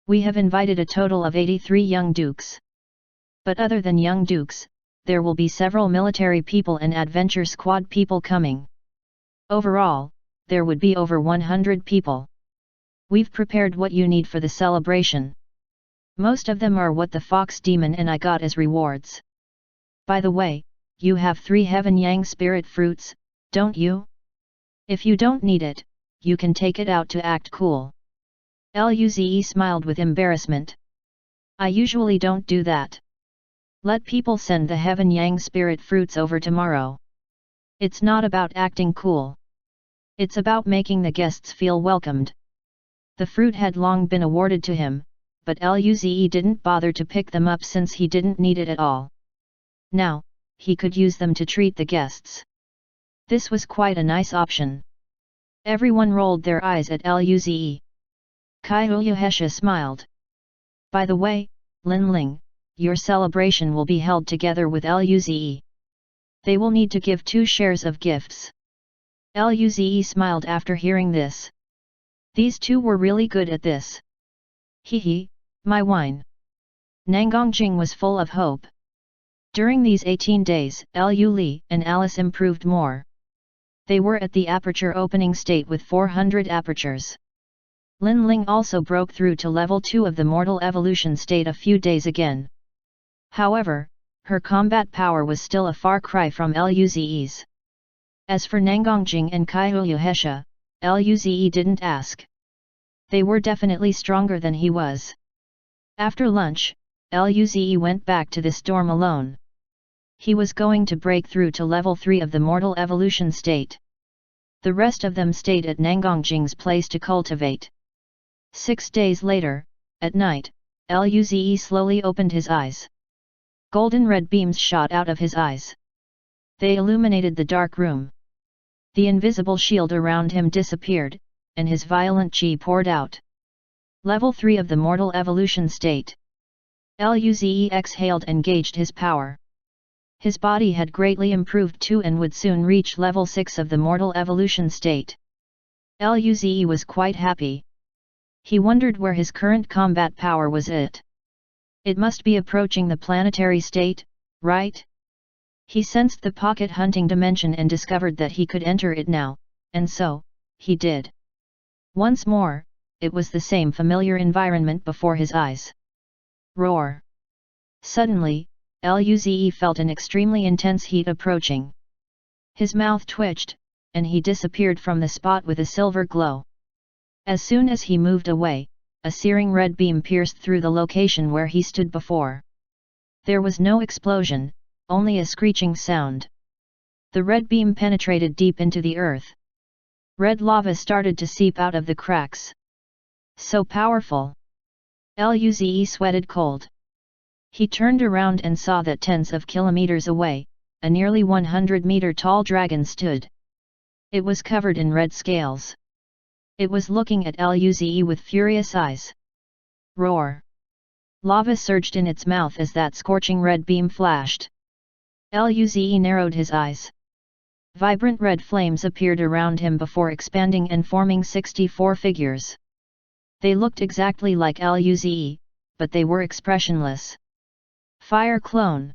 S1: We have invited a total of 83 young dukes. But other than young dukes, there will be several military people and adventure squad people coming. Overall, there would be over 100 people. We've prepared what you need for the celebration. Most of them are what the Fox Demon and I got as rewards. By the way, you have 3 Heaven Yang Spirit Fruits, don't you? If you don't need it, you can take it out to act cool. Luze smiled with embarrassment. I usually don't do that. Let people send the Heaven Yang Spirit Fruits over tomorrow. It's not about acting cool. It's about making the guests feel welcomed. The fruit had long been awarded to him, but Luze didn't bother to pick them up since he didn't need it at all. Now, he could use them to treat the guests. This was quite a nice option. Everyone rolled their eyes at Luze. Kaiyuhesha smiled. By the way, Lin Ling, your celebration will be held together with Luze. They will need to give 2 shares of gifts. Luze smiled after hearing this. These 2 were really good at this. Hee, my wine. Nangongjing was full of hope. During these 18 days, Lu Li and Alice improved more. They were at the aperture opening state with 400 apertures. Lin Ling also broke through to level 2 of the mortal evolution state a few days again. However, her combat power was still a far cry from Luze's. As for Nangongjing and Kaiyuhesha, Luze didn't ask. They were definitely stronger than he was. After lunch, Luze went back to this dorm alone. He was going to break through to level 3 of the mortal evolution state. The rest of them stayed at Nangongjing's place to cultivate. 6 days later, at night, Luze slowly opened his eyes. Golden red beams shot out of his eyes. They illuminated the dark room. The invisible shield around him disappeared, and his violent chi poured out. Level 3 of the mortal evolution state. Luze exhaled and gauged his power. His body had greatly improved too and would soon reach level 6 of the mortal evolution state. Luze was quite happy. He wondered where his current combat power was at. It must be approaching the planetary state, right? He sensed the pocket hunting dimension and discovered that he could enter it now, and so, he did. Once more, it was the same familiar environment before his eyes. Roar! Suddenly, Luze felt an extremely intense heat approaching. His mouth twitched, and he disappeared from the spot with a silver glow. As soon as he moved away, a searing red beam pierced through the location where he stood before. There was no explosion, only a screeching sound. The red beam penetrated deep into the earth. Red lava started to seep out of the cracks. So powerful! Luze sweated cold. He turned around and saw that tens of kilometers away, a nearly 100-meter tall dragon stood. It was covered in red scales. It was looking at Luze with furious eyes. Roar! Lava surged in its mouth as that scorching red beam flashed. Luze narrowed his eyes. Vibrant red flames appeared around him before expanding and forming 64 figures. They looked exactly like Luze, but they were expressionless. Fire clone.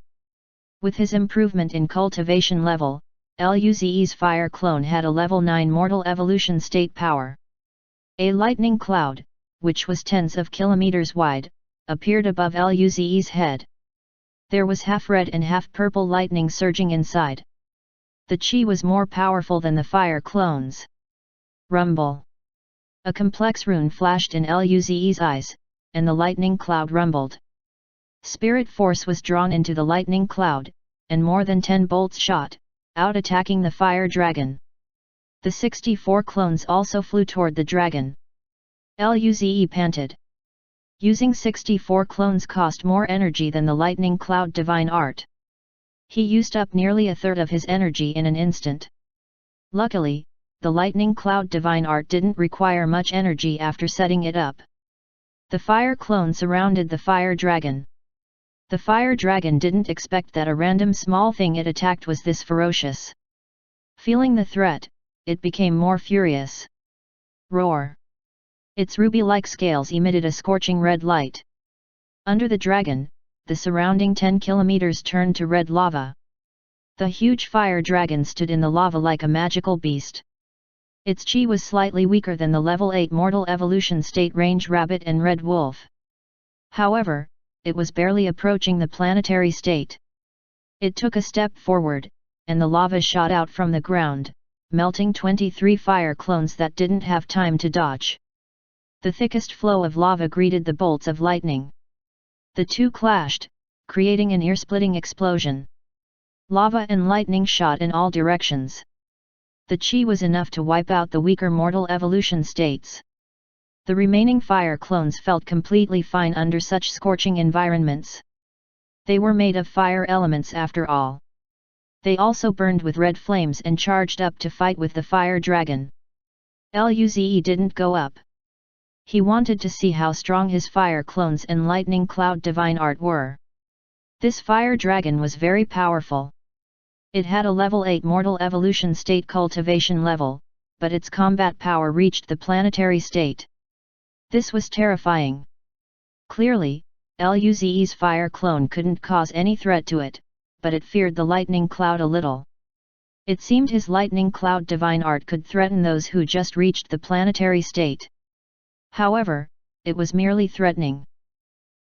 S1: With his improvement in cultivation level, Luze's fire clone had a level 9 mortal evolution state power. A lightning cloud, which was tens of kilometers wide, appeared above Luze's head. There was half red and half purple lightning surging inside. The chi was more powerful than the fire clones. Rumble! A complex rune flashed in Luze's eyes, and the lightning cloud rumbled. Spirit force was drawn into the lightning cloud, and more than 10 bolts shot out attacking the fire dragon. The 64 clones also flew toward the dragon. Luze panted. Using 64 clones cost more energy than the lightning cloud divine art. He used up nearly a third of his energy in an instant. Luckily, the lightning cloud divine art didn't require much energy after setting it up. The fire clone surrounded the fire dragon. The fire dragon didn't expect that a random small thing it attacked was this ferocious. Feeling the threat, it became more furious. Roar! Its ruby-like scales emitted a scorching red light. Under the dragon, the surrounding 10 kilometers turned to red lava. The huge fire dragon stood in the lava like a magical beast. Its chi was slightly weaker than the level 8 mortal evolution state range rabbit and red wolf. However, it was barely approaching the planetary state. It took a step forward, and the lava shot out from the ground, melting 23 fire clones that didn't have time to dodge. The thickest flow of lava greeted the bolts of lightning. The two clashed, creating an ear-splitting explosion. Lava and lightning shot in all directions. The chi was enough to wipe out the weaker mortal evolution states. The remaining fire clones felt completely fine under such scorching environments. They were made of fire elements after all. They also burned with red flames and charged up to fight with the fire dragon. Luze didn't go up. He wanted to see how strong his fire clones and lightning cloud divine art were. This fire dragon was very powerful. It had a level 8 mortal evolution state cultivation level, but its combat power reached the planetary state. This was terrifying. Clearly, Luze's fire clone couldn't cause any threat to it, but it feared the lightning cloud a little. It seemed his lightning cloud divine art could threaten those who just reached the planetary state. However, it was merely threatening.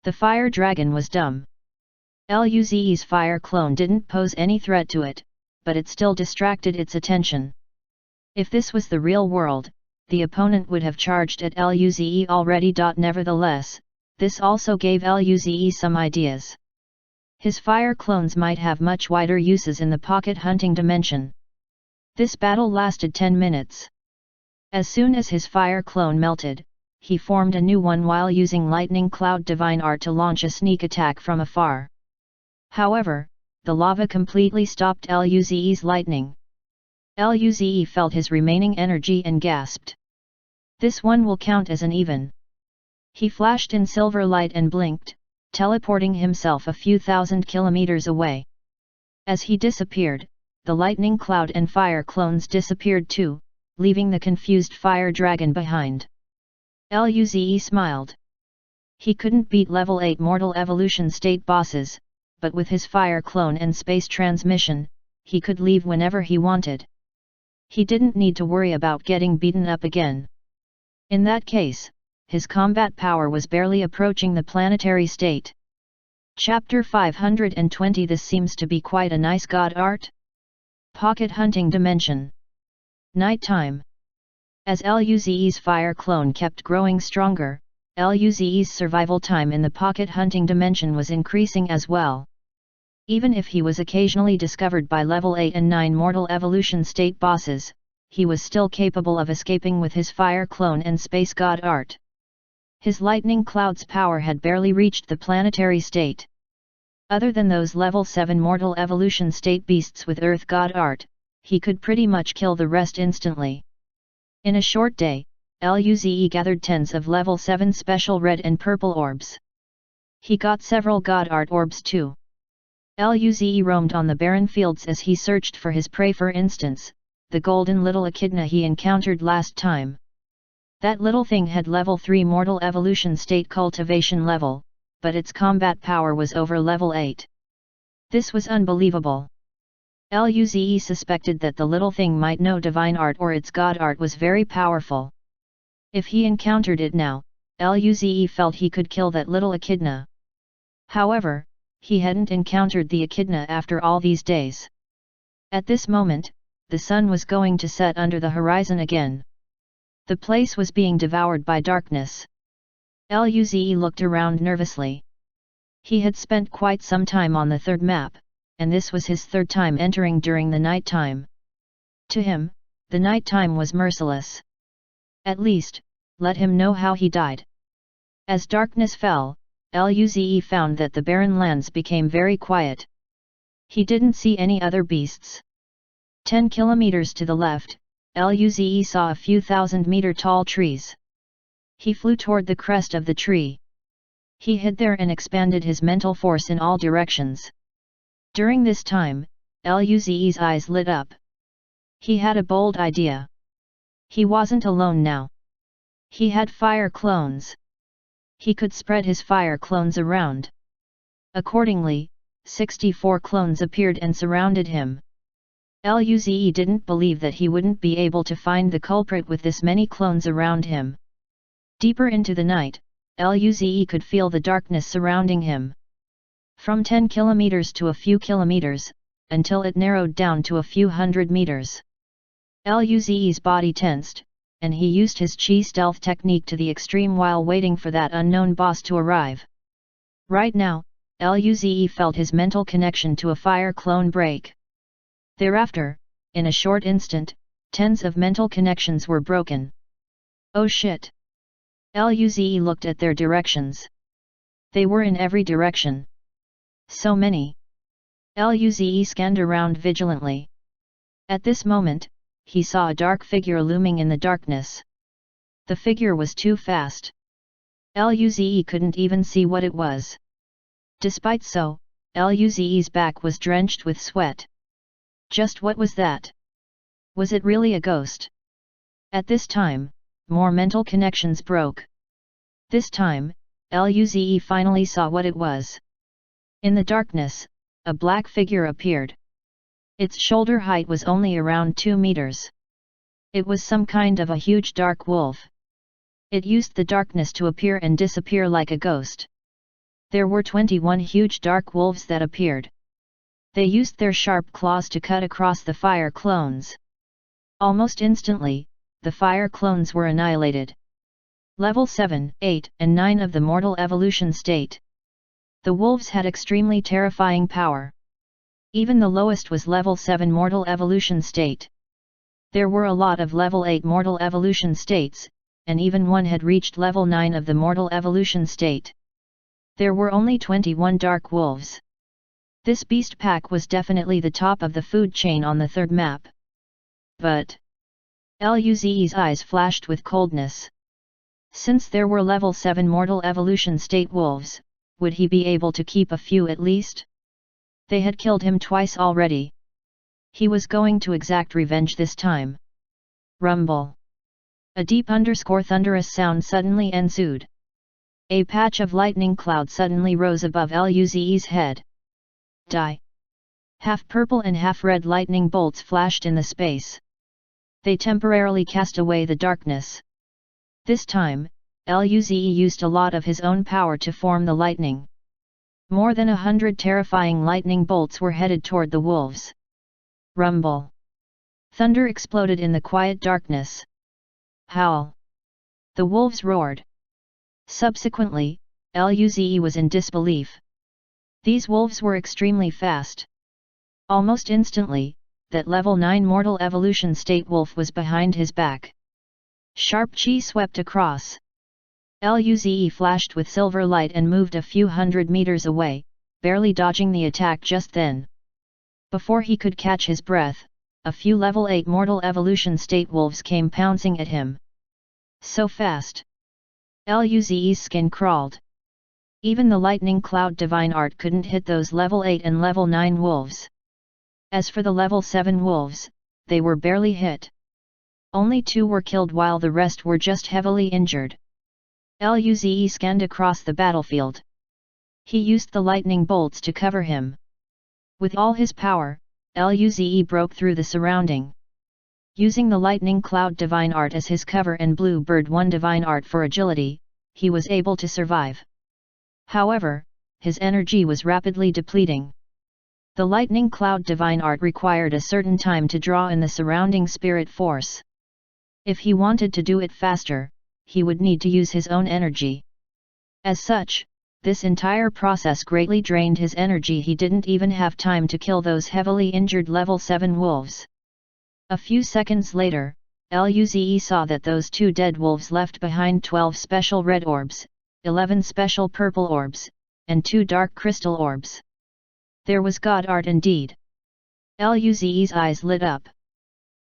S1: The fire dragon was dumb. Luze's fire clone didn't pose any threat to it, but it still distracted its attention. If this was the real world, the opponent would have charged at Luze already. Nevertheless, this also gave Luze some ideas. His fire clones might have much wider uses in the pocket hunting dimension. This battle lasted 10 minutes. As soon as his fire clone melted, he formed a new one while using lightning cloud divine art to launch a sneak attack from afar. However, the lava completely stopped Luze's lightning. Luze felt his remaining energy and gasped. This one will count as an even. He flashed in silver light and blinked, teleporting himself a few thousand kilometers away. As he disappeared, the lightning cloud and fire clones disappeared too, leaving the confused fire dragon behind. Luze smiled. He couldn't beat level 8 mortal evolution state bosses, but with his fire clone and space transmission, he could leave whenever he wanted. He didn't need to worry about getting beaten up again. In that case, his combat power was barely approaching the planetary state. Chapter 520. This seems to be quite a nice god art. Pocket hunting dimension. Nighttime. As Luze's fire clone kept growing stronger, Luze's survival time in the pocket hunting dimension was increasing as well. Even if he was occasionally discovered by level 8 and 9 mortal evolution state bosses, he was still capable of escaping with his fire clone and space god art. His lightning cloud's power had barely reached the planetary state. Other than those level 7 mortal evolution state beasts with earth god art, he could pretty much kill the rest instantly. In a short day, Luze gathered tens of level 7 special red and purple orbs. He got several god art orbs too. Luze roamed on the barren fields as he searched for his prey, for instance, the golden little echidna he encountered last time. That little thing had level 3 mortal evolution state cultivation level, but its combat power was over level 8. This was unbelievable. Luze suspected that the little thing might know divine art or its god art was very powerful. If he encountered it now, Luze felt he could kill that little echidna. However, he hadn't encountered the echidna after all these days. At this moment, the sun was going to set under the horizon again. The place was being devoured by darkness. Luze looked around nervously. He had spent quite some time on the third map, and this was his third time entering during the night time. To him, the night time was merciless. At least, let him know how he died. As darkness fell, Luze found that the barren lands became very quiet. He didn't see any other beasts. 10 kilometers to the left, Luze saw a few thousand-meter tall trees. He flew toward the crest of the tree. He hid there and expanded his mental force in all directions. During this time, Luze's eyes lit up. He had a bold idea. He wasn't alone now. He had fire clones. He could spread his fire clones around. Accordingly, 64 clones appeared and surrounded him. Luze didn't believe that he wouldn't be able to find the culprit with this many clones around him. Deeper into the night, Luze could feel the darkness surrounding him. From 10 kilometers to a few kilometers, until it narrowed down to a few hundred meters. Luze's body tensed, and he used his chi stealth technique to the extreme while waiting for that unknown boss to arrive. Right now, Luze felt his mental connection to a fire clone break. Thereafter, in a short instant, tens of mental connections were broken. Oh shit! Luze looked at their directions. They were in every direction. So many. Luze scanned around vigilantly. At this moment, he saw a dark figure looming in the darkness. The figure was too fast. Luze couldn't even see what it was. Despite so, Luze's back was drenched with sweat. Just what was that? Was it really a ghost? At this time, more mental connections broke. This time, Luze finally saw what it was. In the darkness, a black figure appeared. Its shoulder height was only around 2 meters. It was some kind of a huge dark wolf. It used the darkness to appear and disappear like a ghost. There were 21 huge dark wolves that appeared. They used their sharp claws to cut across the fire clones. Almost instantly, the fire clones were annihilated. Level 7, 8, and 9 of the mortal evolution state. The wolves had extremely terrifying power. Even the lowest was level 7 mortal evolution state. There were a lot of level 8 mortal evolution states, and even one had reached level 9 of the mortal evolution state. There were only 21 dark wolves. This beast pack was definitely the top of the food chain on the third map. But Luze's eyes flashed with coldness. Since there were level 7 mortal evolution state wolves, would he be able to keep a few at least? They had killed him twice already. He was going to exact revenge this time. Rumble. A deep thunderous sound suddenly ensued. A patch of lightning cloud suddenly rose above Luze's head. Die! Half purple and half red lightning bolts flashed in the space. They temporarily cast away the darkness. This time, Luze used a lot of his own power to form the lightning. More than 100 terrifying lightning bolts were headed toward the wolves. Rumble. Thunder exploded in the quiet darkness. Howl. The wolves roared. Subsequently, Luze was in disbelief. These wolves were extremely fast. Almost instantly, that level 9 mortal evolution state wolf was behind his back. Sharp chi swept across. Luze flashed with silver light and moved a few hundred meters away, barely dodging the attack just then. Before he could catch his breath, a few level 8 mortal evolution state wolves came pouncing at him. So fast! Luze's skin crawled. Even the lightning cloud divine art couldn't hit those level 8 and level 9 wolves. As for the level 7 wolves, they were barely hit. Only 2 were killed while the rest were just heavily injured. Luze scanned across the battlefield. He used the lightning bolts to cover him. With all his power, Luze broke through the surrounding. Using the lightning cloud divine art as his cover and blue bird 1 divine art for agility, he was able to survive. However, his energy was rapidly depleting. The lightning cloud divine art required a certain time to draw in the surrounding spirit force. If he wanted to do it faster, he would need to use his own energy. As such, this entire process greatly drained his energy. He didn't even have time to kill those heavily injured level 7 wolves. A few seconds later, Luze saw that those 2 dead wolves left behind 12 special red orbs, 11 special purple orbs, and 2 dark crystal orbs. There was God art indeed. Luze's eyes lit up.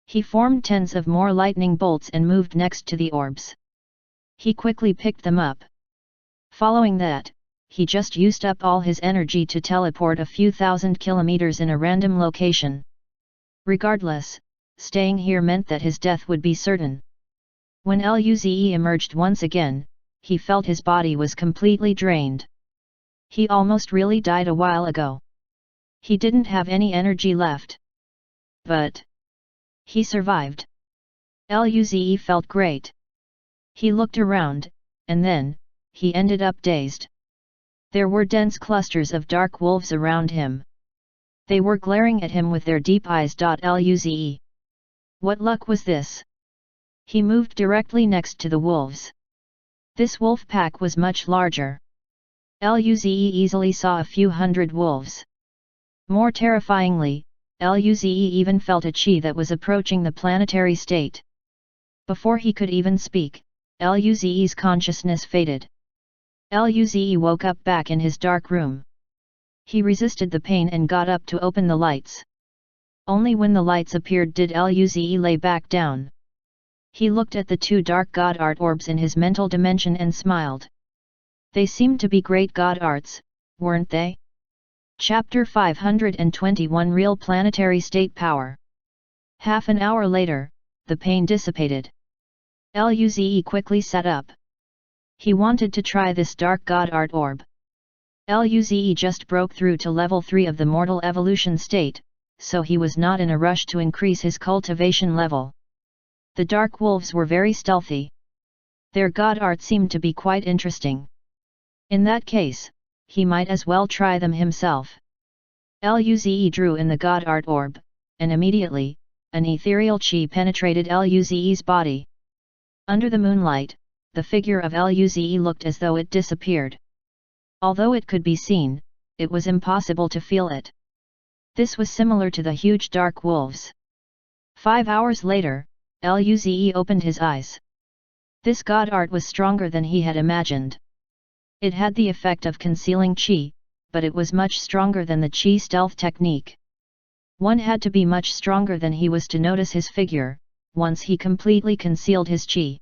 S1: He formed tens of more lightning bolts and moved next to the orbs. He quickly picked them up. Following that, he just used up all his energy to teleport a few thousand kilometers in a random location. Regardless, staying here meant that his death would be certain. When Luze emerged once again, he felt his body was completely drained. He almost really died a while ago. He didn't have any energy left. But he survived. Luze felt great. He looked around, and then, he ended up dazed. There were dense clusters of dark wolves around him. They were glaring at him with their deep eyes. Luze. What luck was this? He moved directly next to the wolves. This wolf pack was much larger. Luze easily saw a few hundred wolves. More terrifyingly, Luze even felt a chi that was approaching the planetary state. Before he could even speak, Luze's consciousness faded. Luze woke up back in his dark room. He resisted the pain and got up to open the lights. Only when the lights appeared did Luze lay back down. He looked at the 2 dark god art orbs in his mental dimension and smiled. They seemed to be great god arts, weren't they? Chapter 521 Real Planetary State Power. Half an hour later, the pain dissipated. Luze quickly sat up. He wanted to try this dark god art orb. Luze just broke through to level 3 of the mortal evolution state, so he was not in a rush to increase his cultivation level. The dark wolves were very stealthy. Their god art seemed to be quite interesting. In that case, he might as well try them himself. Luze drew in the God Art Orb, and immediately, an ethereal chi penetrated Luze's body. Under the moonlight, the figure of Luze looked as though it disappeared. Although it could be seen, it was impossible to feel it. This was similar to the huge dark wolves. 5 hours later, Luze opened his eyes. This God Art was stronger than he had imagined. It had the effect of concealing chi, but it was much stronger than the chi stealth technique. One had to be much stronger than he was to notice his figure, once he completely concealed his chi.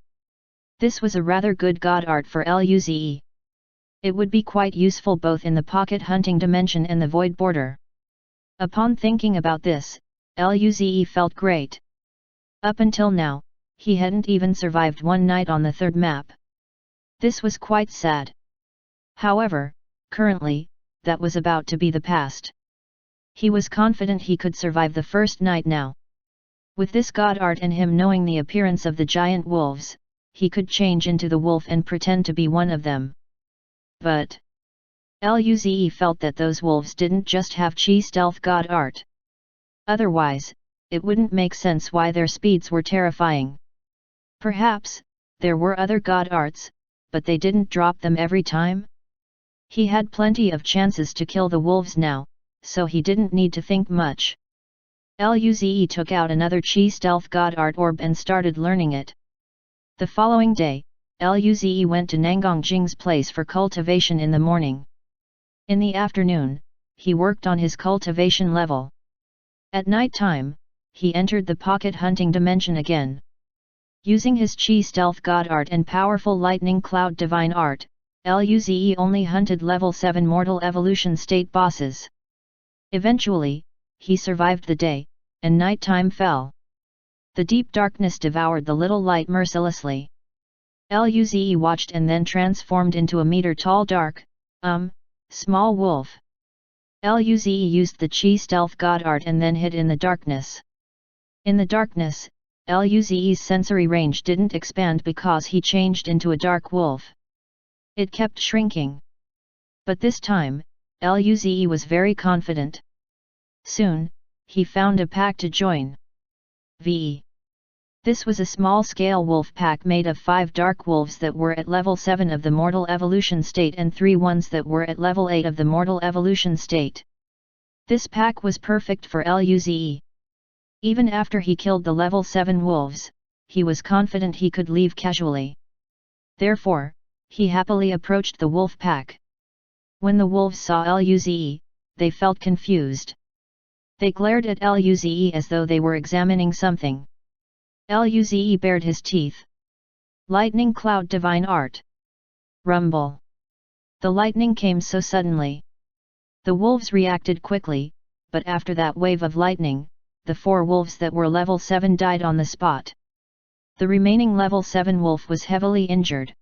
S1: This was a rather good God Art for Luze. It would be quite useful both in the pocket hunting dimension and the void border. Upon thinking about this, Luze felt great. Up until now, he hadn't even survived one night on the third map. This was quite sad. However, currently, that was about to be the past. He was confident he could survive the first night now. With this God Art and him knowing the appearance of the giant wolves, he could change into the wolf and pretend to be one of them. But Luze felt that those wolves didn't just have chi stealth God Art. Otherwise, it wouldn't make sense why their speeds were terrifying. Perhaps, there were other God Arts, but they didn't drop them every time? He had plenty of chances to kill the wolves now, so he didn't need to think much. Luze took out another chi stealth God Art orb and started learning it. The following day, Luze went to Nangongjing's place for cultivation in the morning. In the afternoon, he worked on his cultivation level. At night time, he entered the pocket hunting dimension again. Using his chi stealth God Art and powerful lightning cloud divine art, Luze only hunted level 7 mortal evolution state bosses. Eventually, he survived the day, and nighttime fell. The deep darkness devoured the little light mercilessly. Luze watched and then transformed into a meter-tall dark, small wolf. Luze used the chi stealth God Art and then hid in the darkness. In the darkness, Luze's sensory range didn't expand because he changed into a dark wolf. It kept shrinking. But this time, Luze was very confident. Soon, he found a pack to join. This was a small-scale wolf pack made of 5 dark wolves that were at level 7 of the mortal evolution state and 3 ones that were at level 8 of the mortal evolution state. This pack was perfect for Luze. Even after he killed the level 7 wolves, he was confident he could leave casually. Therefore, he happily approached the wolf pack. When the wolves saw Luze, they felt confused. They glared at Luze as though they were examining something. Luze bared his teeth. Lightning cloud divine art. Rumble. The lightning came so suddenly. The wolves reacted quickly, but after that wave of lightning, the 4 wolves that were level 7 died on the spot. The remaining level 7 wolf was heavily injured.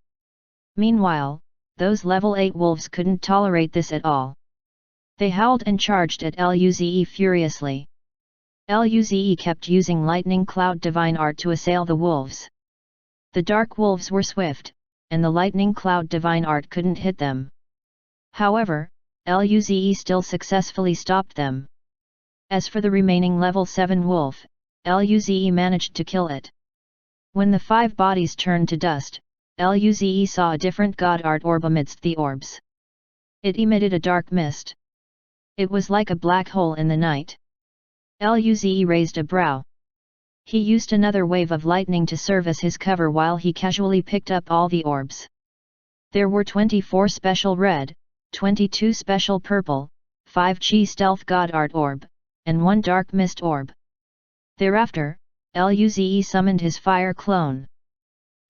S1: Meanwhile, those level 8 wolves couldn't tolerate this at all. They howled and charged at Luze furiously. Luze kept using lightning cloud divine art to assail the wolves. The dark wolves were swift, and the lightning cloud divine art couldn't hit them. However, Luze still successfully stopped them. As for the remaining level 7 wolf, Luze managed to kill it. When the 5 bodies turned to dust, Luze saw a different God Art orb amidst the orbs. It emitted a dark mist. It was like a black hole in the night. Luze raised a brow. He used another wave of lightning to serve as his cover while he casually picked up all the orbs. There were 24 special red, 22 special purple, 5 chi stealth God Art orb, and 1 dark mist orb. Thereafter, Luze summoned his fire clone.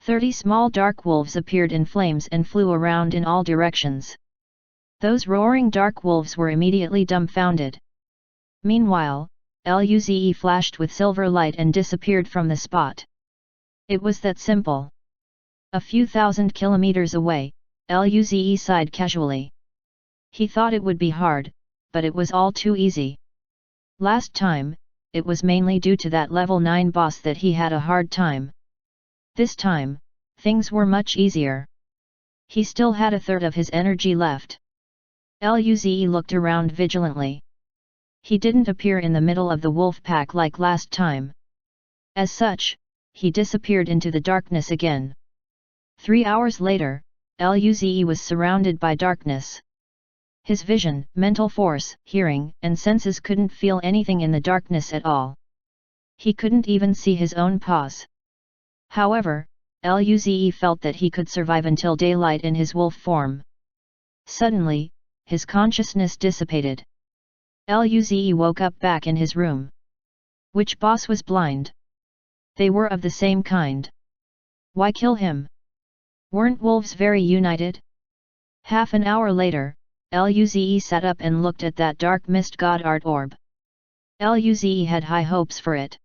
S1: 30 small dark wolves appeared in flames and flew around in all directions. Those roaring dark wolves were immediately dumbfounded. Meanwhile, Luze flashed with silver light and disappeared from the spot. It was that simple. A few thousand kilometers away, Luze sighed casually. He thought it would be hard, but it was all too easy. Last time, it was mainly due to that level 9 boss that he had a hard time. This time, things were much easier. He still had a third of his energy left. Luze looked around vigilantly. He didn't appear in the middle of the wolf pack like last time. As such, he disappeared into the darkness again. 3 hours later, Luze was surrounded by darkness. His vision, mental force, hearing, and senses couldn't feel anything in the darkness at all. He couldn't even see his own paws. However, Luze felt that he could survive until daylight in his wolf form. Suddenly, his consciousness dissipated. Luze woke up back in his room. Which boss was blind? They were of the same kind. Why kill him? Weren't wolves very united? Half an hour later, Luze sat up and looked at that dark mist god art orb. Luze had high hopes for it.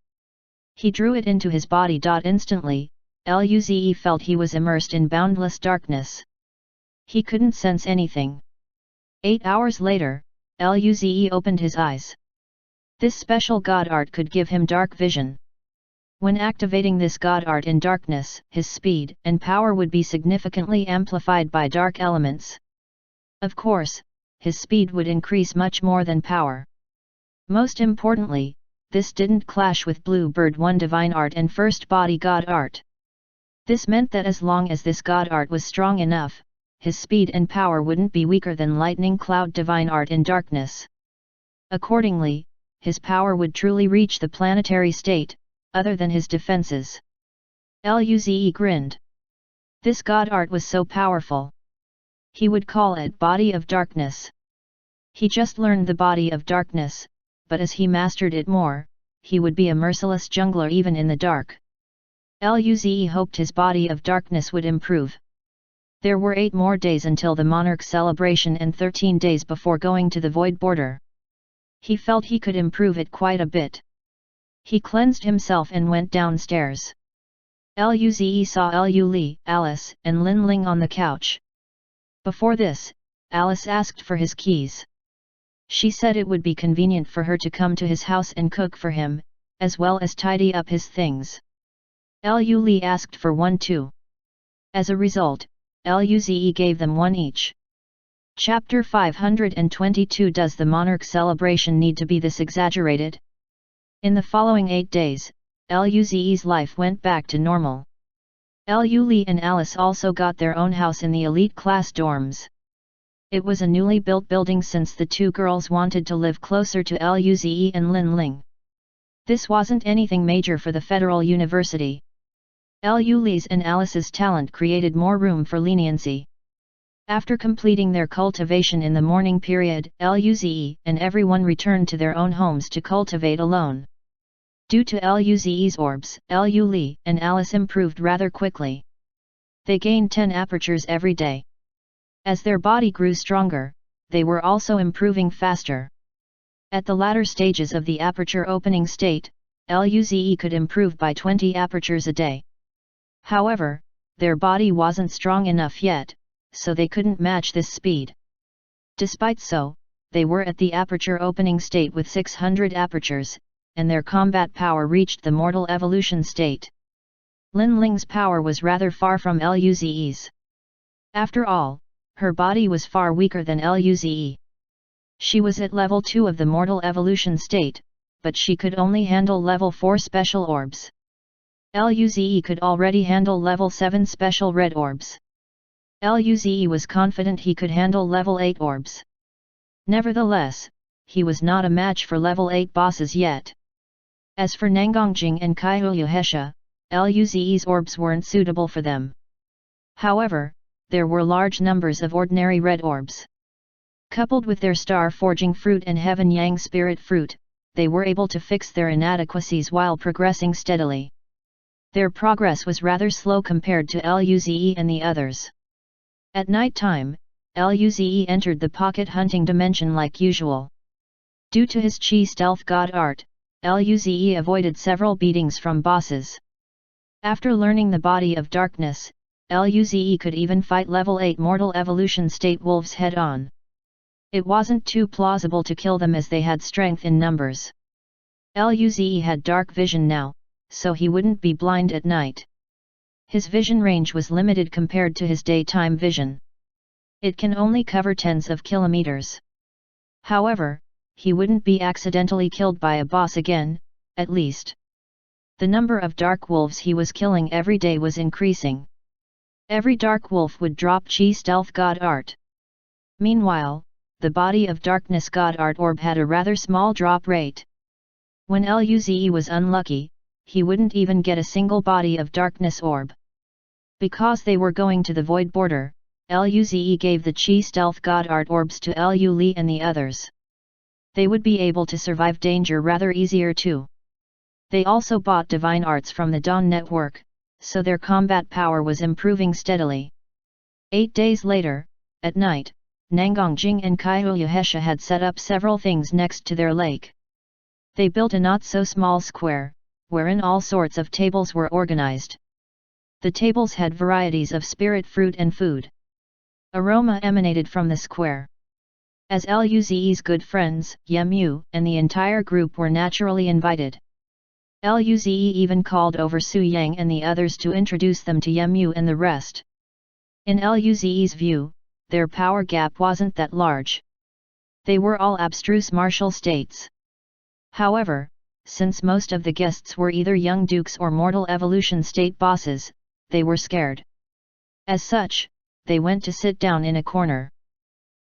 S1: He drew it into his body. Instantly, Luze felt he was immersed in boundless darkness. He couldn't sense anything. 8 hours later, Luze opened his eyes. This special god art could give him dark vision. When activating this god art in darkness, his speed and power would be significantly amplified by dark elements. Of course, his speed would increase much more than power. Most importantly, this didn't clash with Blue Bird 1 divine art and first body god art. This meant that as long as this god art was strong enough, his speed and power wouldn't be weaker than Lightning Cloud divine art in darkness. Accordingly, his power would truly reach the planetary state, other than his defenses. Luze grinned. This god art was so powerful. He would call it Body of Darkness. He just learned the Body of Darkness, but as he mastered it more, he would be a merciless jungler even in the dark. Luze hoped his Body of Darkness would improve. There were 8 more days until the Monarch celebration and 13 days before going to the Void Border. He felt he could improve it quite a bit. He cleansed himself and went downstairs. Luze saw Lu, Alice, and Lin Ling on the couch. Before this, Alice asked for his keys. She said it would be convenient for her to come to his house and cook for him, as well as tidy up his things. Lu asked for one too. As a result, Luze gave them one each. Chapter 522. Does the Monarch celebration need to be this exaggerated? In the following 8 days, Luze's life went back to normal. Lu and Alice also got their own house in the elite class dorms. It was a newly built building since the 2 girls wanted to live closer to Luze and Lin Ling. This wasn't anything major for the Federal University. Lu's and Alice's talent created more room for leniency. After completing their cultivation in the morning period, Luze and everyone returned to their own homes to cultivate alone. Due to Luze's orbs, Lu and Alice improved rather quickly. They gained 10 apertures every day. As their body grew stronger, they were also improving faster. At the latter stages of the aperture opening state, Luze could improve by 20 apertures a day. However, their body wasn't strong enough yet, so they couldn't match this speed. Despite so, they were at the aperture opening state with 600 apertures, and their combat power reached the mortal evolution state. Lin Ling's power was rather far from Luze's. After all, her body was far weaker than Luze. She was at level 2 of the mortal evolution state, but she could only handle level 4 special orbs. Luze could already handle level 7 special red orbs. Luze was confident he could handle level 8 orbs. Nevertheless, he was not a match for level 8 bosses yet. As for Nangongjing and Kaiyuhesha, Luze's orbs weren't suitable for them. However, there were large numbers of ordinary red orbs. Coupled with their star-forging fruit and heaven yang spirit fruit, they were able to fix their inadequacies while progressing steadily. Their progress was rather slow compared to Luze and the others. At night time, Luze entered the pocket hunting dimension like usual. Due to his chi stealth god art, Luze avoided several beatings from bosses. After learning the Body of Darkness, Luze could even fight level 8 mortal evolution state wolves head-on. It wasn't too plausible to kill them as they had strength in numbers. Luze had dark vision now, so he wouldn't be blind at night. His vision range was limited compared to his daytime vision. It can only cover tens of kilometers. However, he wouldn't be accidentally killed by a boss again, at least. The number of dark wolves he was killing every day was increasing. Every dark wolf would drop Chi Stealth God Art. Meanwhile, the body of Darkness God Art Orb had a rather small drop rate. When Luze was unlucky, he wouldn't even get a single body of Darkness Orb. Because they were going to the Void Border, Luze gave the Chi Stealth God Art Orbs to Lu Li and the others. They would be able to survive danger rather easier too. They also bought divine arts from the Dawn Network, so their combat power was improving steadily. 8 days later, at night, Nangongjing and Kaiyuhesha had set up several things next to their lake. They built a not-so-small square, wherein all sorts of tables were organized. The tables had varieties of spirit fruit and food. Aroma emanated from the square. As Luze's good friends, Yemu and the entire group were naturally invited. Luze even called over Su Yang and the others to introduce them to Yemu and the rest. In Luze's view, their power gap wasn't that large. They were all abstruse martial states. However, since most of the guests were either young dukes or mortal evolution state bosses, they were scared. As such, they went to sit down in a corner.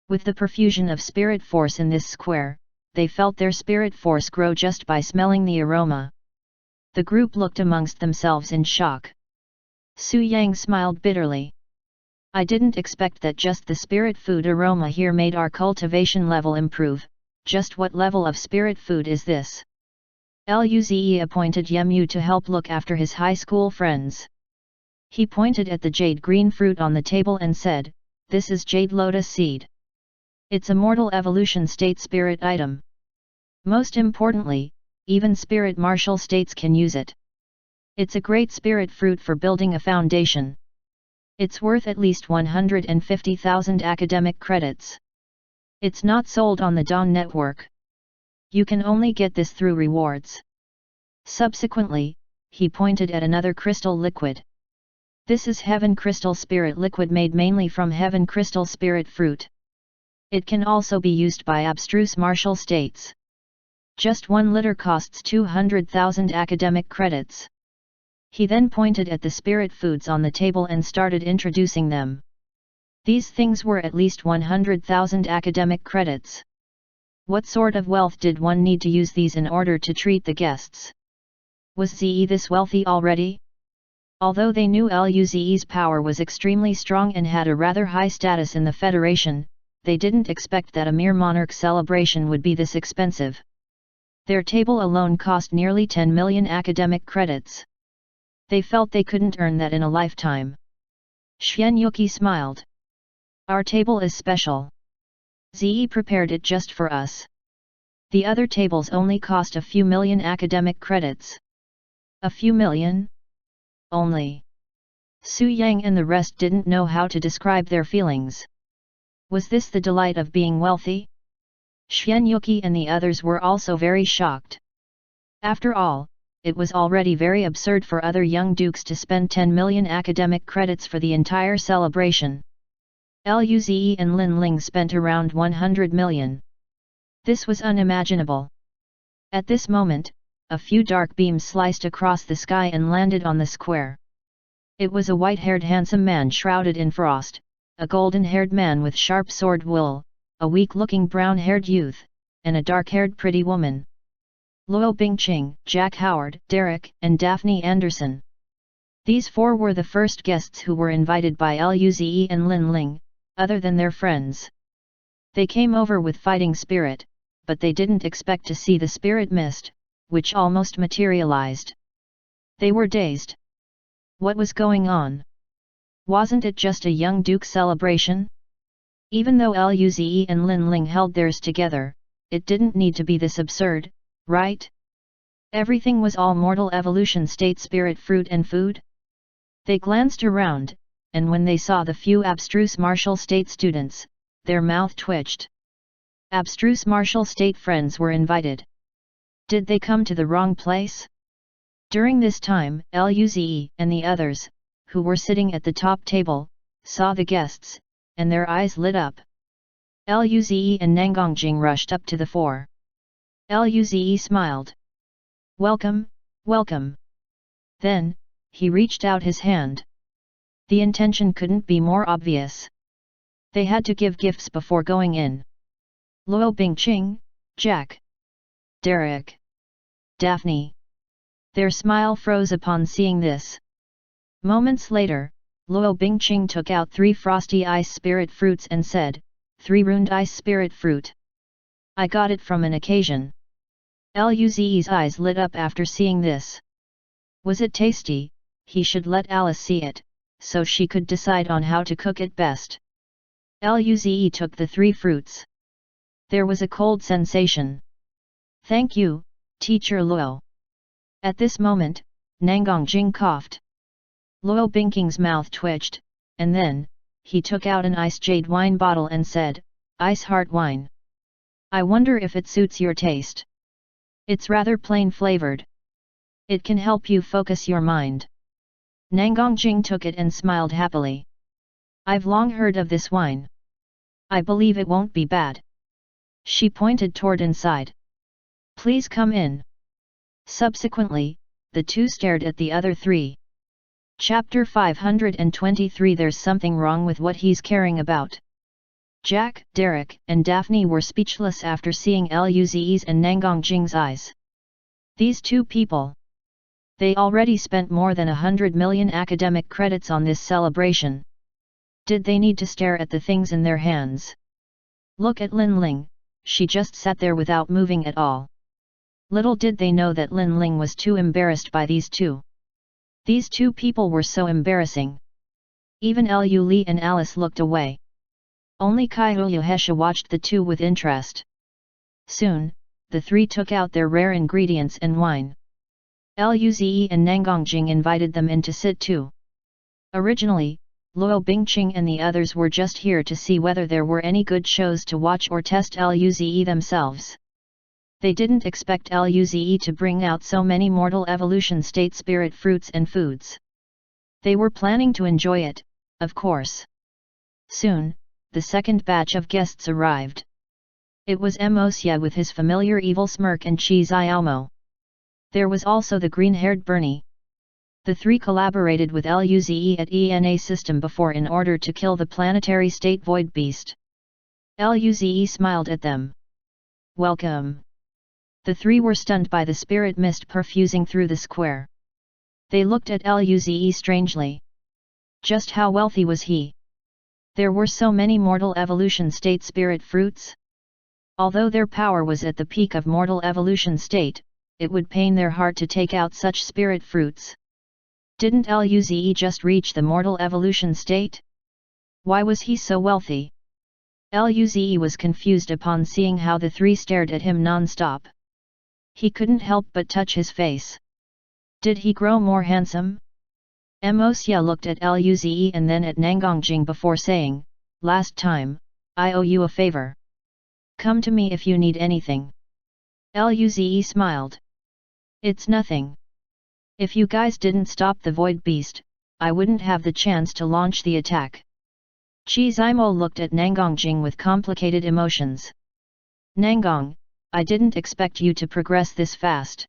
S1: With the profusion of spirit force in this square, they felt their spirit force grow just by smelling the aroma. The group looked amongst themselves in shock. Su Yang smiled bitterly. I didn't expect that just the spirit food aroma here made our cultivation level improve. Just what level of spirit food is this? Luze appointed Yemu to help look after his high school friends. He pointed at the jade green fruit on the table and said, "This is jade lotus seed. It's a mortal evolution state spirit item. Most importantly, even spirit martial states can use it. It's a great spirit fruit for building a foundation. It's worth at least 150,000 academic credits. It's not sold on the Dawn Network. You can only get this through rewards." Subsequently, he pointed at another crystal liquid. This is Heaven Crystal Spirit Liquid made mainly from Heaven Crystal Spirit Fruit. It can also be used by abstruse martial states. Just 1 liter costs 200,000 academic credits. He then pointed at the spirit foods on the table and started introducing them. These things were at least 100,000 academic credits. What sort of wealth did one need to use these in order to treat the guests? Was Ze this wealthy already? Although they knew Luze's power was extremely strong and had a rather high status in the Federation, they didn't expect that a mere monarch celebration would be this expensive. Their table alone cost nearly 10 million academic credits. They felt they couldn't earn that in a lifetime. Xian Yuki smiled. Our table is special. Ze prepared it just for us. The other tables only cost a few million academic credits. A few million? Only. Su Yang and the rest didn't know how to describe their feelings. Was this the delight of being wealthy? Xian Yuki and the others were also very shocked. After all, it was already very absurd for other young dukes to spend 10 million academic credits for the entire celebration. Luze and Lin Ling spent around 100 million. This was unimaginable. At this moment, a few dark beams sliced across the sky and landed on the square. It was a white-haired handsome man shrouded in frost, a golden-haired man with sharp sword wool, a weak-looking brown-haired youth, and a dark-haired pretty woman. Luo Bingqing, Jack Howard, Derek, and Daphne Anderson. These 4 were the first guests who were invited by Luze and Lin Ling, other than their friends. They came over with fighting spirit, but they didn't expect to see the spirit mist, which almost materialized. They were dazed. What was going on? Wasn't it just a young duke celebration? Even though Luze and Lin Ling held theirs together, it didn't need to be this absurd, right? Everything was all mortal evolution state spirit fruit and food? They glanced around, and when they saw the few abstruse martial state students, their mouth twitched. Abstruse martial state friends were invited. Did they come to the wrong place? During this time, Luze and the others, who were sitting at the top table, saw the guests, and their eyes lit up. Luze and Nangongjing rushed up to the fore. Luze smiled. Welcome, welcome. Then, he reached out his hand. The intention couldn't be more obvious. They had to give gifts before going in. Luo Bingqing, Jack, Derek, Daphne. Their smile froze upon seeing this. Moments later, Luo Bingqing took out 3 frosty ice spirit fruits and said, 3 runed ice spirit fruit. I got it from an occasion. Luze's eyes lit up after seeing this. Was it tasty? He should let Alice see it, so she could decide on how to cook it best. Luze took the 3 fruits. There was a cold sensation. Thank you, Teacher Luo. At this moment, Nangongjing coughed. Luo Bingqing's mouth twitched, and then, he took out an ice jade wine bottle and said, Ice heart wine. I wonder if it suits your taste. It's rather plain flavored. It can help you focus your mind. Nangongjing took it and smiled happily. I've long heard of this wine. I believe it won't be bad. She pointed toward inside. Please come in. Subsequently, the 2 stared at the other 3. Chapter 523 There's something wrong with what he's caring about. Jack, Derek, and Daphne were speechless after seeing Luze's and Nangongjing's eyes. These 2 people. They already spent more than 100 million academic credits on this celebration. Did they need to stare at the things in their hands? Look at Lin Ling, she just sat there without moving at all. Little did they know that Lin Ling was too embarrassed by these 2. These 2 people were so embarrassing. Even Lu Li and Alice looked away. Only Kaiyu Hesha watched the 2 with interest. Soon, the 3 took out their rare ingredients and wine. Luze and Nangongjing invited them in to sit too. Originally, Luo Bingqing and the others were just here to see whether there were any good shows to watch or test Luze themselves. They didn't expect Luze to bring out so many mortal evolution state spirit fruits and foods. They were planning to enjoy it, of course. Soon, the second batch of guests arrived. It was Mosia with his familiar evil smirk and Chi Xiaomo. There was also the green-haired Bernie. The 3 collaborated with Luze at ENA system before in order to kill the planetary state void beast. Luze smiled at them. Welcome. The 3 were stunned by the spirit mist perfusing through the square. They looked at Luze strangely. Just how wealthy was he? There were so many mortal evolution state spirit fruits. Although their power was at the peak of mortal evolution state, it would pain their heart to take out such spirit fruits. Didn't Luze just reach the mortal evolution state? Why was he so wealthy? Luze was confused upon seeing how the 3 stared at him non-stop. He couldn't help but touch his face. Did he grow more handsome? Mosia looked at Luze and then at Nangongjing before saying, Last time, I owe you a favor. Come to me if you need anything. Luze smiled. It's nothing. If you guys didn't stop the void beast, I wouldn't have the chance to launch the attack. Chi Zimo looked at Nangongjing with complicated emotions. Nangong, I didn't expect you to progress this fast.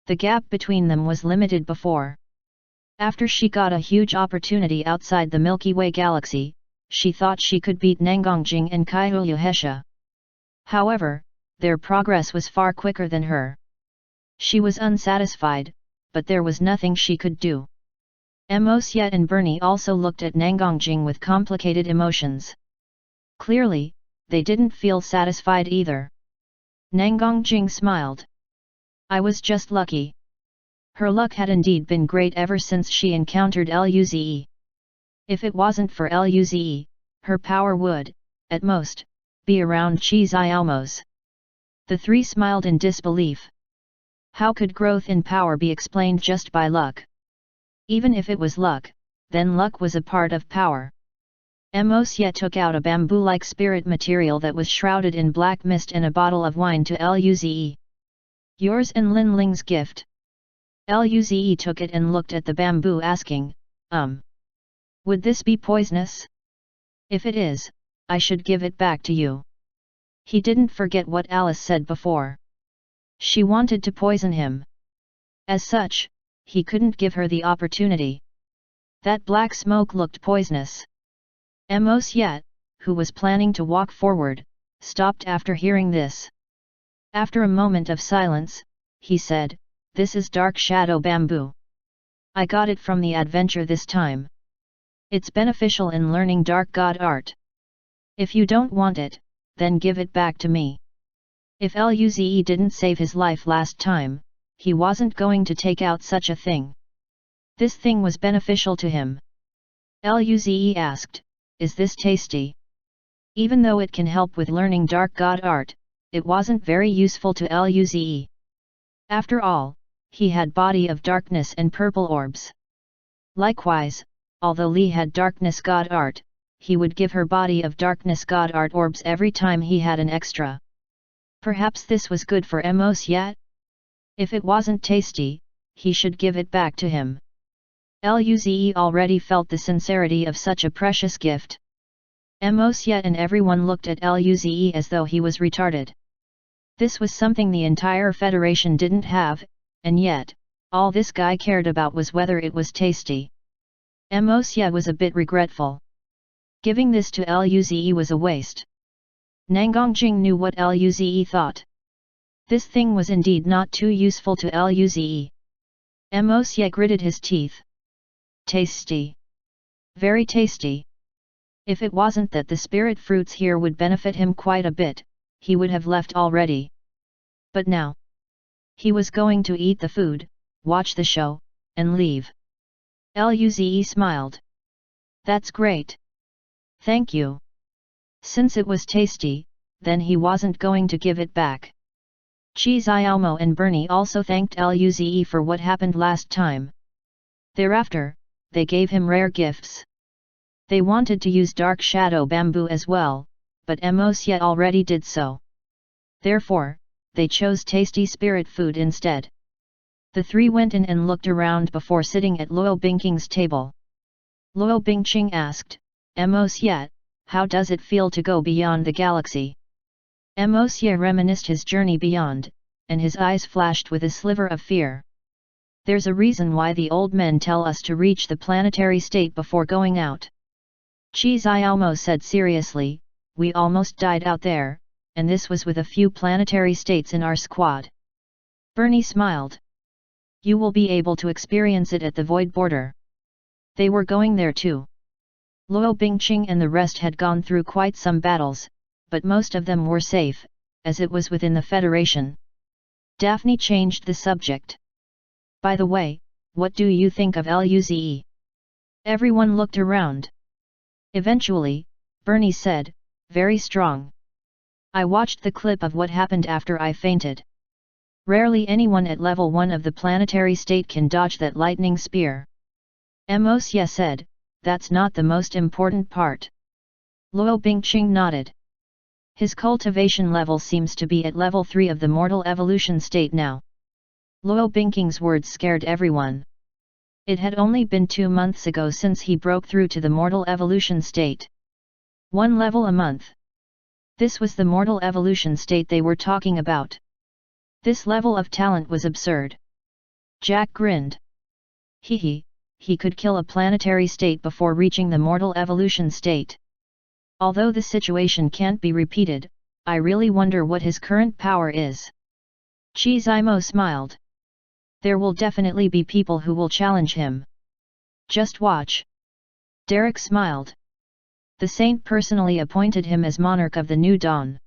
S1: The gap between them was limited before. After she got a huge opportunity outside the Milky Way galaxy, she thought she could beat Nangongjing and Kaiyu Hesha. However, their progress was far quicker than her. She was unsatisfied, but there was nothing she could do. Mosia and Bernie also looked at Nangongjing with complicated emotions. Clearly, they didn't feel satisfied either. Nangongjing smiled. I was just lucky. Her luck had indeed been great ever since she encountered Luze. If it wasn't for Luze, her power would, at most, be around Chi Xiaomo's. The 3 smiled in disbelief. How could growth in power be explained just by luck? Even if it was luck, then luck was a part of power. Mosia took out a bamboo-like spirit material that was shrouded in black mist and a bottle of wine to Luze. Yours and Lin Ling's gift. Luze took it and looked at the bamboo asking, Would this be poisonous? If it is, I should give it back to you. He didn't forget what Alice said before. She wanted to poison him. As such, he couldn't give her the opportunity. That black smoke looked poisonous. Amos Yet, who was planning to walk forward, stopped after hearing this. After a moment of silence, he said, "This is dark shadow bamboo. I got it from the adventure this time. It's beneficial in learning dark god art. If you don't want it, then give it back to me." If Luze didn't save his life last time, he wasn't going to take out such a thing. This thing was beneficial to him. Luze asked, "Is this tasty?" Even though it can help with learning dark god art, it wasn't very useful to Luze. After all, he had body of darkness and purple orbs. Likewise, although Li had darkness god art, he would give her body of darkness god art orbs every time he had an extra. Perhaps this was good for Amos Yet? If it wasn't tasty, he should give it back to him. Luze already felt the sincerity of such a precious gift. Amos Yet and everyone looked at Luze as though he was retarded. This was something the entire Federation didn't have, and yet, all this guy cared about was whether it was tasty. Amos Yet was a bit regretful. Giving this to Luze was a waste. Nangongjing knew what Luze thought. This thing was indeed not too useful to Luze. Amos Yet gritted his teeth. Tasty. Very tasty. If it wasn't that the spirit fruits here would benefit him quite a bit, he would have left already. But now, he was going to eat the food, watch the show, and leave. Luze smiled. That's great. Thank you. Since it was tasty, then he wasn't going to give it back. Chi Xiaomo and Bernie also thanked Luze for what happened last time. Thereafter, they gave him rare gifts. They wanted to use dark shadow bamboo as well, but Amos Yet already did so. Therefore, they chose tasty spirit food instead. The three went in and looked around before sitting at Luo Bingqing's table. Luo Bingqing asked, "Amos Yet, how does it feel to go beyond the galaxy?" Amos Yet reminisced his journey beyond, and his eyes flashed with a sliver of fear. "There's a reason why the old men tell us to reach the planetary state before going out." Chi Xiaomo said seriously, "We almost died out there, and this was with a few planetary states in our squad." Bernie smiled. "You will be able to experience it at the void border." They were going there too. Luo Bingqing and the rest had gone through quite some battles, but most of them were safe, as it was within the Federation. Daphne changed the subject. "By the way, what do you think of Luze?" Everyone looked around. Eventually, Bernie said, "Very strong. I watched the clip of what happened after I fainted. Rarely anyone at level 1 of the planetary state can dodge that lightning spear." Amos Yet said, "That's not the most important part." Luo Bingqing nodded. "His cultivation level seems to be at level 3 of the mortal evolution state now." Luo Bingqing's words scared everyone. It had only been 2 months ago since he broke through to the mortal evolution state. 1 level a month. This was the mortal evolution state they were talking about. This level of talent was absurd. Jack grinned. He could kill a planetary state before reaching the mortal evolution state. Although the situation can't be repeated, I really wonder what his current power is. Chi Xiaomo smiled. There will definitely be people who will challenge him. Just watch. Derek smiled. The saint personally appointed him as monarch of the New Dawn.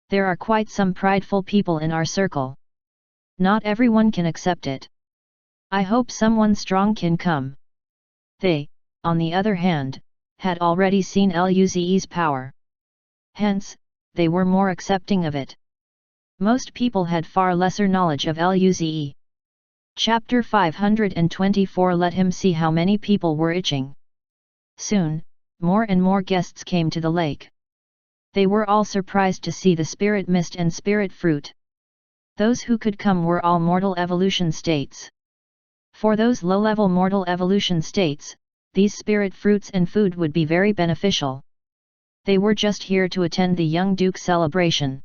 S1: There are quite some prideful people in our circle. Not everyone can accept it. I hope someone strong can come. They, on the other hand, had already seen Luze's power. Hence, they were more accepting of it. Most people had far lesser knowledge of Luze. Chapter 524 Let him see how many people were itching. Soon, more and more guests came to the lake. They were all surprised to see the spirit mist and spirit fruit. Those who could come were all mortal evolution states. For those low-level mortal evolution states, these spirit fruits and food would be very beneficial. They were just here to attend the young duke celebration.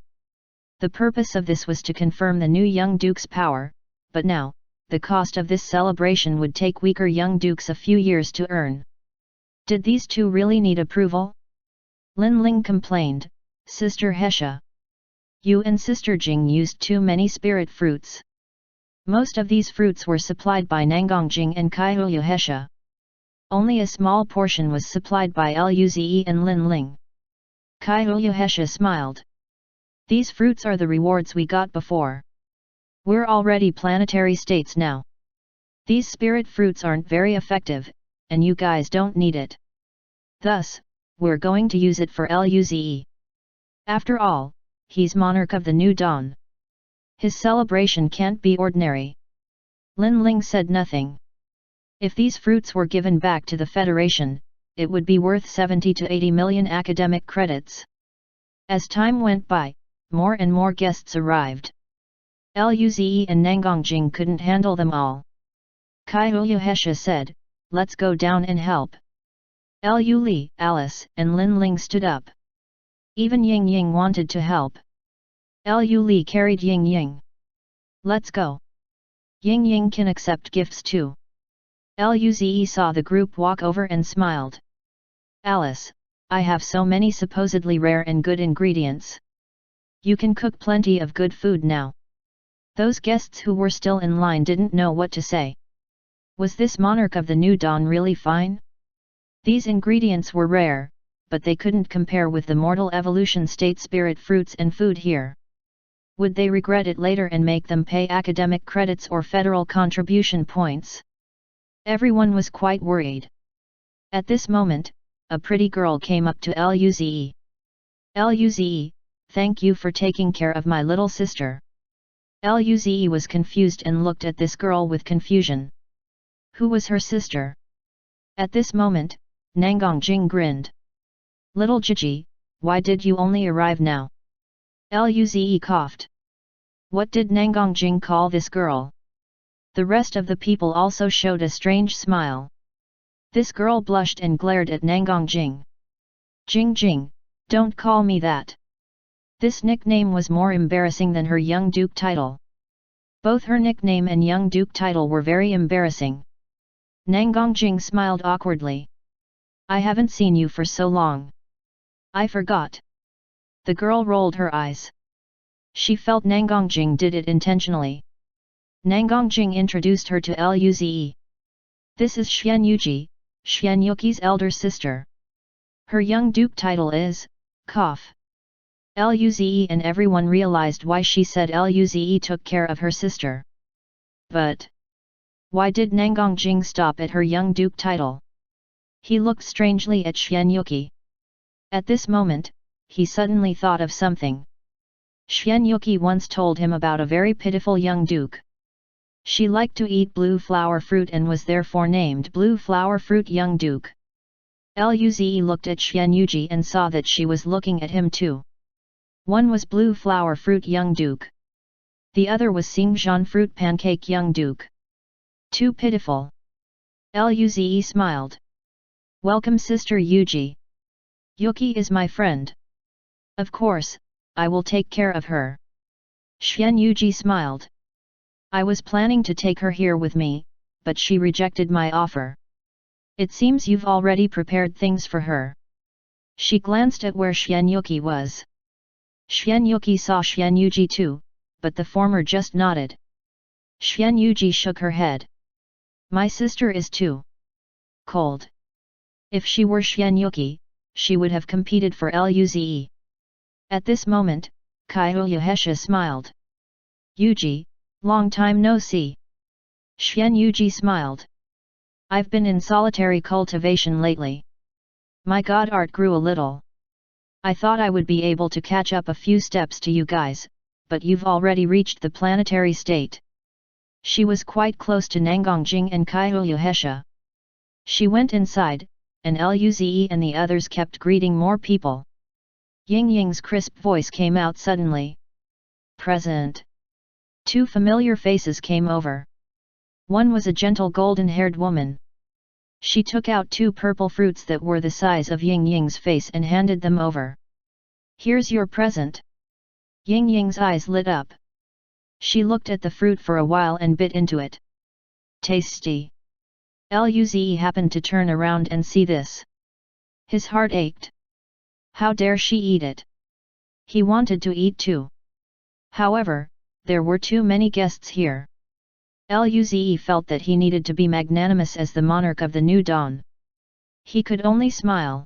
S1: The purpose of this was to confirm the new young duke's power, but now, the cost of this celebration would take weaker young dukes a few years to earn. Did these two really need approval? Lin Ling complained, Sister Hesha. You and Sister Jing used too many spirit fruits. Most of these fruits were supplied by Nangongjing and Kaihuyu Hesha. Only a small portion was supplied by Luze and Lin Ling. Kaihuyu Hesha smiled. These fruits are the rewards we got before. We're already planetary states now. These spirit fruits aren't very effective, and you guys don't need it. Thus, we're going to use it for Luze. After all, he's monarch of the new dawn. His celebration can't be ordinary. Lin Ling said nothing. If these fruits were given back to the Federation, it would be worth 70 to 80 million academic credits. As time went by, more and more guests arrived. Luze and Nangongjing couldn't handle them all. Kaihuyu Hesha said, let's go down and help. Lu Li, Alice, and Lin Ling stood up. Even Ying Ying wanted to help. Lu Li carried Ying Ying. Let's go. Ying Ying can accept gifts too. Luze saw the group walk over and smiled. Alice, I have so many supposedly rare and good ingredients. You can cook plenty of good food now. Those guests who were still in line didn't know what to say. Was this monarch of the new dawn really fine? These ingredients were rare, but they couldn't compare with the mortal evolution state spirit fruits and food here. Would they regret it later and make them pay academic credits or federal contribution points? Everyone was quite worried. At this moment, a pretty girl came up to Luze. Luze, thank you for taking care of my little sister. Luze was confused and looked at this girl with confusion. Who was her sister? At this moment, Nangongjing grinned. Little Gigi, why did you only arrive now? Luze coughed. What did Nangongjing call this girl? The rest of the people also showed a strange smile. This girl blushed and glared at Nangongjing. Jing Jing, don't call me that. This nickname was more embarrassing than her young duke title. Both her nickname and young duke title were very embarrassing. Nangongjing smiled awkwardly. I haven't seen you for so long. I forgot. The girl rolled her eyes. She felt Nangongjing did it intentionally. Nangongjing introduced her to Luze. This is Xian Yuji, Xian Yuki's elder sister. Her young duke title is, cough. Luze and everyone realized why she said Luze took care of her sister. But why did Nangongjing stop at her young duke title? He looked strangely at Xian Yuki. At this moment, he suddenly thought of something. Xian Yuki once told him about a very pitiful young duke. She liked to eat blue flower fruit and was therefore named Blue Flower Fruit Young Duke. Luze looked at Xian Yuji and saw that she was looking at him too. One was Blue Flower Fruit Young Duke. The other was Xingzhan Fruit Pancake Young Duke. Too pitiful. Luze smiled. Welcome Sister Yuji. Yuki is my friend. Of course, I will take care of her. Xian Yuji smiled. I was planning to take her here with me, but she rejected my offer. It seems you've already prepared things for her. She glanced at where Xian Yuki was. Xian Yuki saw Xian Yuji too, but the former just nodded. Xian Yuji shook her head. My sister is too cold. If she were Xian Yuki, she would have competed for Luze. At this moment, Kaihuyu Hesha smiled. Yuji, long time no see. Xian Yuji smiled. I've been in solitary cultivation lately. My god art grew a little. I thought I would be able to catch up a few steps to you guys, but you've already reached the planetary state. She was quite close to Nangongjing and Kaihuyu Hesha. She went inside, and Luze and the others kept greeting more people. Ying Ying's crisp voice came out suddenly. Present. Two familiar faces came over. One was a gentle golden-haired woman. She took out two purple fruits that were the size of Ying Ying's face and handed them over. Here's your present. Ying Ying's eyes lit up. She looked at the fruit for a while and bit into it. Tasty. Luze happened to turn around and see this. His heart ached. How dare she eat it? He wanted to eat too. However, there were too many guests here. Luze felt that he needed to be magnanimous as the monarch of the new dawn. He could only smile.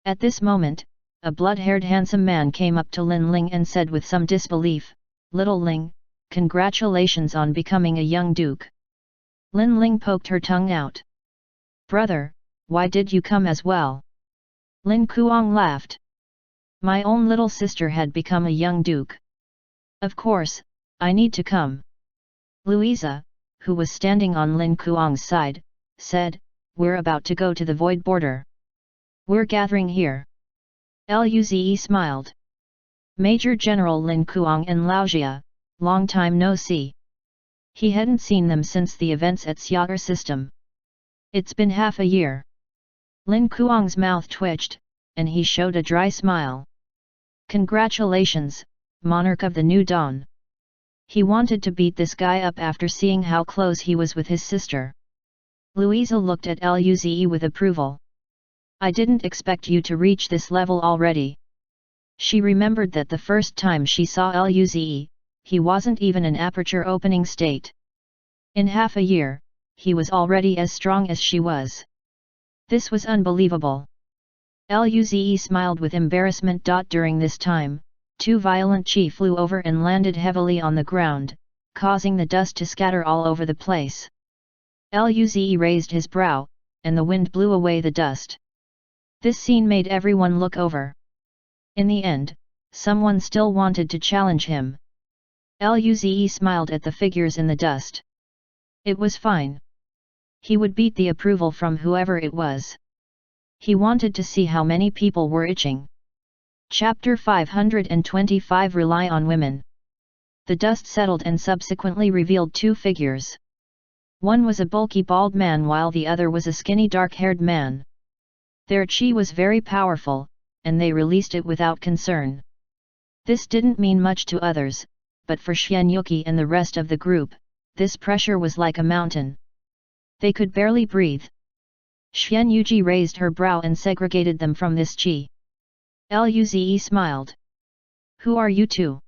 S1: At this moment, a blood-haired handsome man came up to Lin Ling and said with some disbelief, "Little Ling, congratulations on becoming a young duke." Lin Ling poked her tongue out. "Brother, why did you come as well?" Lin Kuang laughed. "My own little sister had become a young duke. Of course, I need to come." Louisa, who was standing on Lin Kuang's side, said, "We're about to go to the void border. We're gathering here." Luze smiled. Major General Lin Kuang and Laojia, long time no see. He hadn't seen them since the events at Xiao'er system. It's been half a year. Lin Kuang's mouth twitched, and he showed a dry smile. "Congratulations, monarch of the new dawn." He wanted to beat this guy up after seeing how close he was with his sister. Louisa looked at Luze with approval. "I didn't expect you to reach this level already." She remembered that the first time she saw Luze, he wasn't even an aperture opening state. In half a year, he was already as strong as she was. This was unbelievable. Luze smiled with embarrassment. During this time, two violent chi flew over and landed heavily on the ground, causing the dust to scatter all over the place. Luze raised his brow, and the wind blew away the dust. This scene made everyone look over. In the end, someone still wanted to challenge him. Luze smiled at the figures in the dust. It was fine. He would beat the approval from whoever it was. He wanted to see how many people were itching. Chapter 525 Rely on Women. The dust settled and subsequently revealed two figures. One was a bulky bald man while the other was a skinny dark-haired man. Their chi was very powerful, and they released it without concern. This didn't mean much to others, but for Xian Yuqi and the rest of the group, this pressure was like a mountain. They could barely breathe. Xian Yuji raised her brow and segregated them from this chi. Luze smiled. "Who are you two?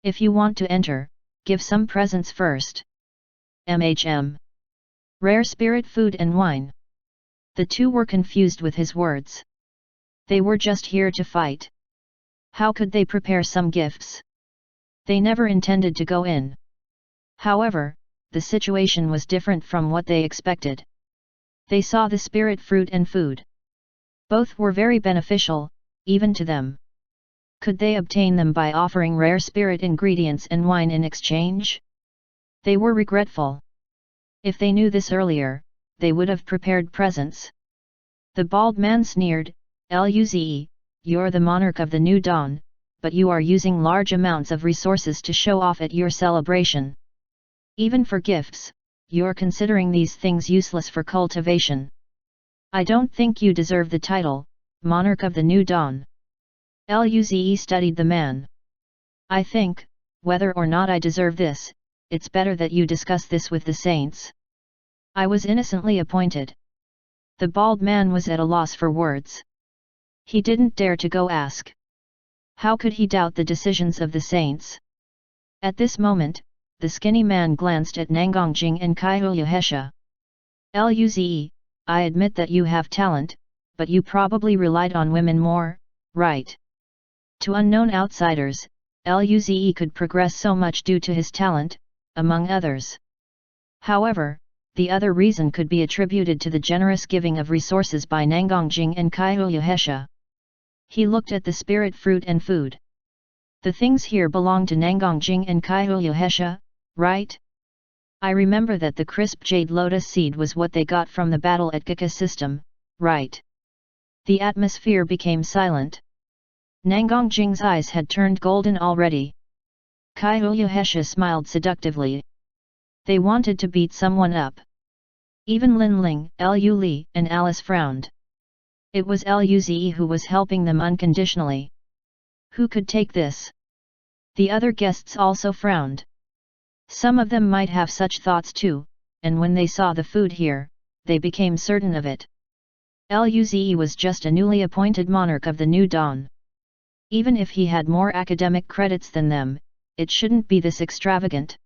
S1: If you want to enter, give some presents first." Rare spirit food and wine. The two were confused with his words. They were just here to fight. How could they prepare some gifts? They never intended to go in. However, the situation was different from what they expected. They saw the spirit fruit and food. Both were very beneficial, even to them. Could they obtain them by offering rare spirit ingredients and wine in exchange? They were regretful. If they knew this earlier, they would have prepared presents. The bald man sneered, "Luze, you're the monarch of the new dawn, but you are using large amounts of resources to show off at your celebration. Even for gifts, you're considering these things useless for cultivation. I don't think you deserve the title, monarch of the new dawn." Luze studied the man. "I think, whether or not I deserve this, it's better that you discuss this with the saints. I was innocently appointed." The bald man was at a loss for words. He didn't dare to go ask. How could he doubt the decisions of the saints? At this moment, the skinny man glanced at Nangongjing and Kaiyuhesha. "Luze, I admit that you have talent, but you probably relied on women more, right?" To unknown outsiders, Luze could progress so much due to his talent, among others. However, the other reason could be attributed to the generous giving of resources by Nangongjing and Kaiyuhesha. He looked at the spirit fruit and food. The things here belong to Nangongjing and Kaiyuhesha, right? I remember that the crisp jade lotus seed was what they got from the battle at Gika system, right? The atmosphere became silent. Nangongjing's eyes had turned golden already. Kaiyuhesha smiled seductively. They wanted to beat someone up. Even Lin Ling, Lu Li, and Alice frowned. It was Luze who was helping them unconditionally. Who could take this? The other guests also frowned. Some of them might have such thoughts too, and when they saw the food here, they became certain of it. Luze was just a newly appointed monarch of the New Dawn. Even if he had more academic credits than them, it shouldn't be this extravagant.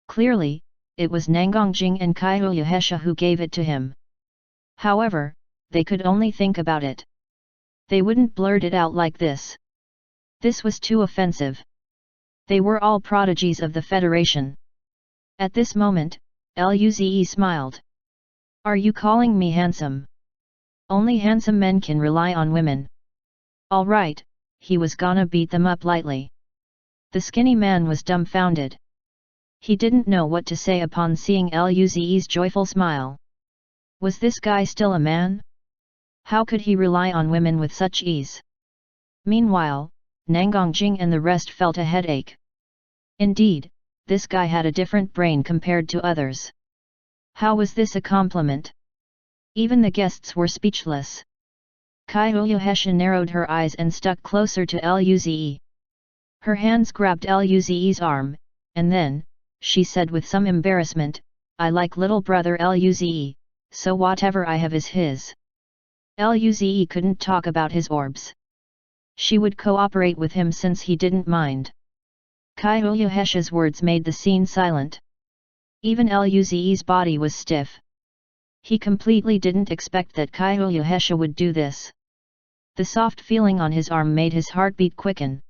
S1: Clearly, it was Nangongjing and Kaiyuhesha who gave it to him. However, they could only think about it. They wouldn't blurt it out like this. This was too offensive. They were all prodigies of the Federation. At this moment, Luze smiled. Are you calling me handsome? Only handsome men can rely on women. All right, he was gonna beat them up lightly. The skinny man was dumbfounded. He didn't know what to say upon seeing Luze's joyful smile. Was this guy still a man? How could he rely on women with such ease? Meanwhile, Nangongjing and the rest felt a headache. Indeed, this guy had a different brain compared to others. How was this a compliment? Even the guests were speechless. Kaiyuhesha narrowed her eyes and stuck closer to Luze. Her hands grabbed Luze's arm, and then, she said with some embarrassment, I like little brother Luze, so whatever I have is his. Luze couldn't talk about his orbs. She would cooperate with him since he didn't mind. Kaiyuhesha's words made the scene silent. Even Luze's body was stiff. He completely didn't expect that Kaiyuhesha would do this. The soft feeling on his arm made his heartbeat quicken.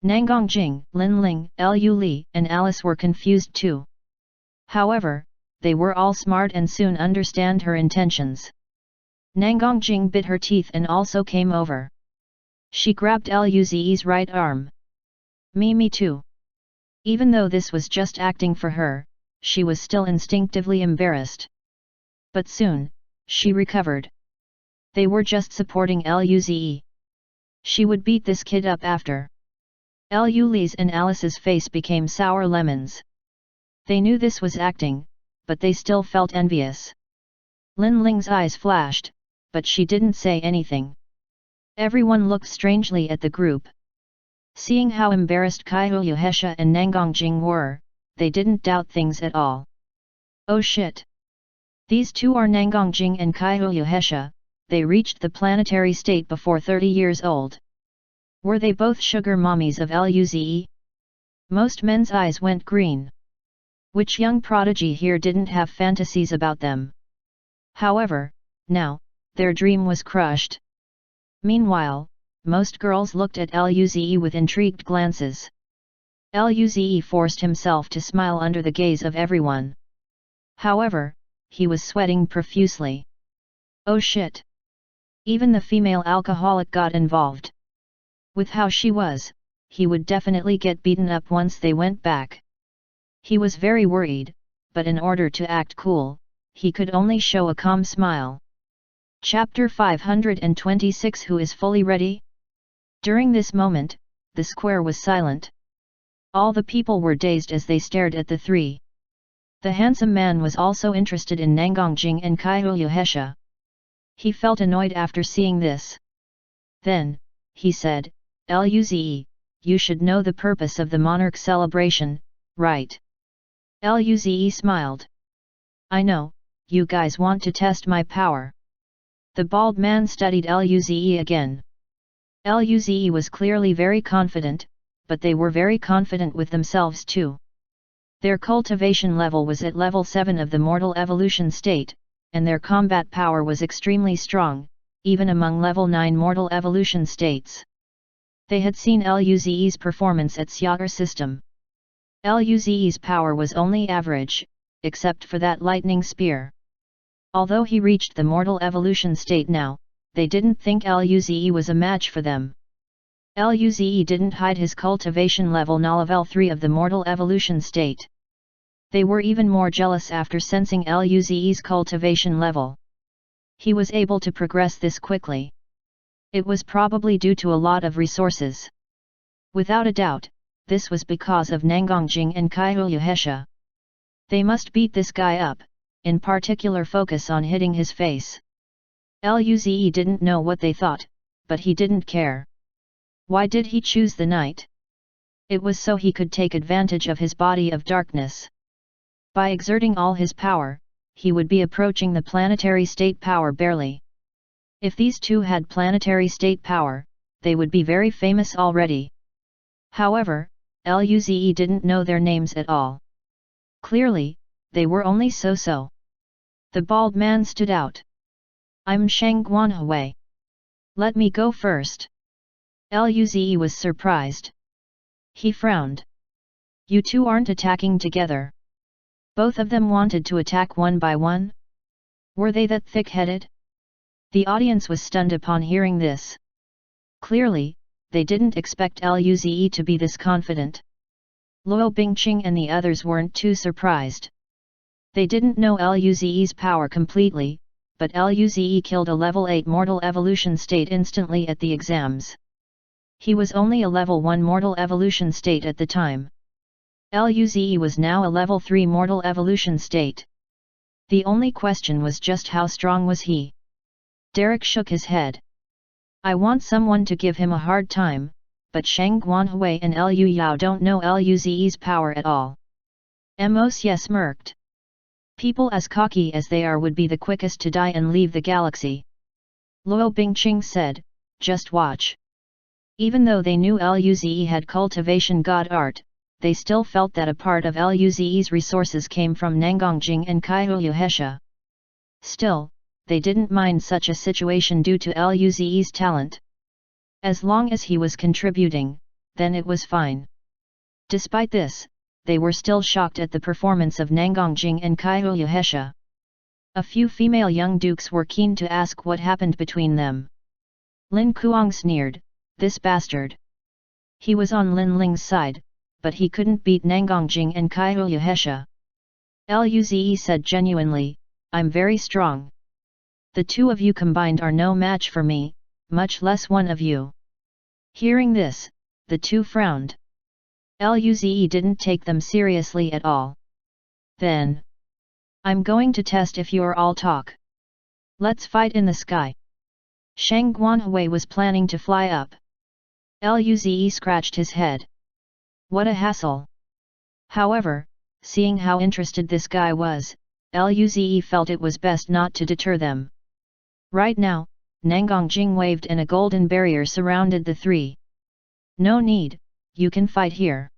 S1: Nangongjing, Linling, Lu Li, and Alice were confused too. However, they were all smart and soon understand her intentions. Nangongjing bit her teeth and also came over. She grabbed Luze's right arm. Me too. Even though this was just acting for her, she was still instinctively embarrassed. But soon, she recovered. They were just supporting Luze. She would beat this kid up after. Lu Li's and Alice's face became sour lemons. They knew this was acting, but they still felt envious. Lin Ling's eyes flashed, but she didn't say anything. Everyone looked strangely at the group. Seeing how embarrassed Kaiyuhesha and Nangongjing were, they didn't doubt things at all. Oh shit! These two are Nangongjing and Kaiyuhesha, they reached the planetary state before 30 years old. Were they both sugar mommies of Luze? Most men's eyes went green. Which young prodigy here didn't have fantasies about them? However, now, their dream was crushed. Meanwhile, most girls looked at Luze with intrigued glances. Luze forced himself to smile under the gaze of everyone. However, he was sweating profusely. Oh shit! Even the female alcoholic got involved. With how she was, he would definitely get beaten up once they went back. He was very worried, but in order to act cool, he could only show a calm smile. Chapter 526 Who is fully ready? During this moment, the square was silent. All the people were dazed as they stared at the three. The handsome man was also interested in Nangongjing and Kaiyuhesha. He felt annoyed after seeing this. Then, he said, Luze, you should know the purpose of the monarch celebration, right? Luze smiled. I know, you guys want to test my power. The bald man studied Luze again. Luze was clearly very confident, but they were very confident with themselves too. Their cultivation level was at level 7 of the mortal evolution state, and their combat power was extremely strong, even among level 9 mortal evolution states. They had seen Luze's performance at Xiao'er system. Luze's power was only average, except for that lightning spear. Although he reached the mortal evolution state now, they didn't think Luze was a match for them. Luze didn't hide his cultivation level na level 3 of the mortal evolution state. They were even more jealous after sensing Luze's cultivation level. He was able to progress this quickly. It was probably due to a lot of resources. Without a doubt, this was because of Nangongjing and Kaiyuhesha. They must beat this guy up, in particular focus on hitting his face. Luze didn't know what they thought, but he didn't care. Why did he choose the night? It was so he could take advantage of his body of darkness. By exerting all his power, he would be approaching the planetary state power barely. If these two had planetary state power, they would be very famous already. However, Luze didn't know their names at all. Clearly, they were only so-so. The bald man stood out. "I'm Shang Guanhui. Let me go first." Luze was surprised. He frowned. "You two aren't attacking together." Both of them wanted to attack one by one? Were they that thick-headed? The audience was stunned upon hearing this. Clearly, they didn't expect Luze to be this confident. Luo Bingqing and the others weren't too surprised. They didn't know Luze's power completely, but Luze killed a level 8 mortal evolution state instantly at the exams. He was only a level 1 mortal evolution state at the time. Luze was now a level 3 mortal evolution state. The only question was just how strong was he? Derek shook his head. "I want someone to give him a hard time, but Shang Guanhui and Lu Yao don't know Luze's power at all." Mos smirked. "People as cocky as they are would be the quickest to die and leave the galaxy." Luo Bingqing said, "Just watch." Even though they knew Luze had cultivation god art, they still felt that a part of Luze's resources came from Nangongjing and Kaiyuhesha. Still, they didn't mind such a situation due to Luze's talent. As long as he was contributing, then it was fine. Despite this, they were still shocked at the performance of Nangongjing and Kaiyuhesha. A few female young dukes were keen to ask what happened between them. Lin Kuang sneered, "This bastard." He was on Lin Ling's side, but he couldn't beat Nangongjing and Kaiyuhesha. Luze said genuinely, "I'm very strong. The two of you combined are no match for me, much less one of you." Hearing this, the two frowned. Luze didn't take them seriously at all. "Then, I'm going to test if you're all talk. Let's fight in the sky." Shang Guanhui was planning to fly up. Luze scratched his head. What a hassle. However, seeing how interested this guy was, Luze felt it was best not to deter them. Right now, Nangongjing waved and a golden barrier surrounded the three. "No need, you can fight here."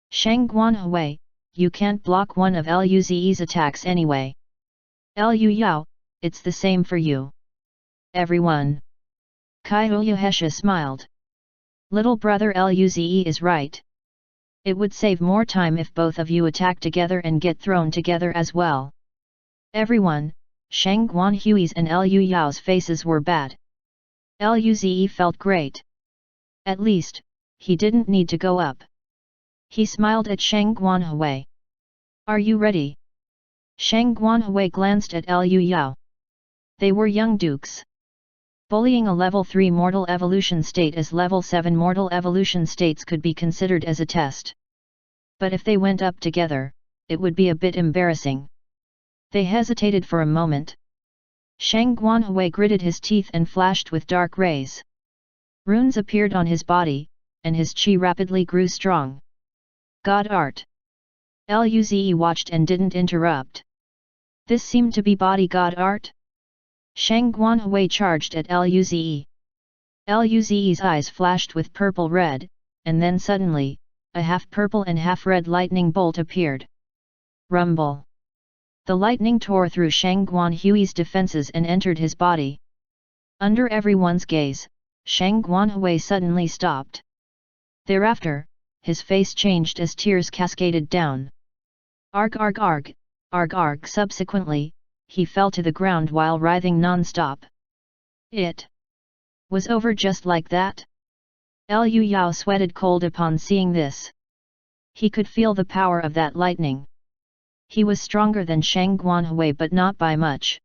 S1: "Shang Guanhui, you can't block one of Luze's attacks anyway." "Lu Yao, it's the same for you." "Everyone." Kaiyuhesha smiled. "Little brother Luze is right. It would save more time if both of you attack together and get thrown together as well." Everyone, Shang Guanhui's and Lu Yao's faces were bad. Luze felt great. At least, he didn't need to go up. He smiled at Shang Guanhui. "Are you ready?" Shang Guanhui glanced at Lu Yao. They were young dukes. Bullying a level 3 mortal evolution state as level 7 mortal evolution states could be considered as a test. But if they went up together, it would be a bit embarrassing. They hesitated for a moment. Shang Guanhui gritted his teeth and flashed with dark rays. Runes appeared on his body, and his qi rapidly grew strong. "God art." Luze watched and didn't interrupt. This seemed to be body god art? Shang Guanhui charged at Luze. Luze's eyes flashed with purple-red, and then suddenly, a half-purple and half-red lightning bolt appeared. Rumble! The lightning tore through Shang Guanhui's defenses and entered his body. Under everyone's gaze, Shang Guanhui suddenly stopped. Thereafter, his face changed as tears cascaded down. Arg arg arg, arg arg. Subsequently, he fell to the ground while writhing non-stop. It was over just like that? Lu Yao sweated cold upon seeing this. He could feel the power of that lightning. He was stronger than Shang Guanhui but not by much.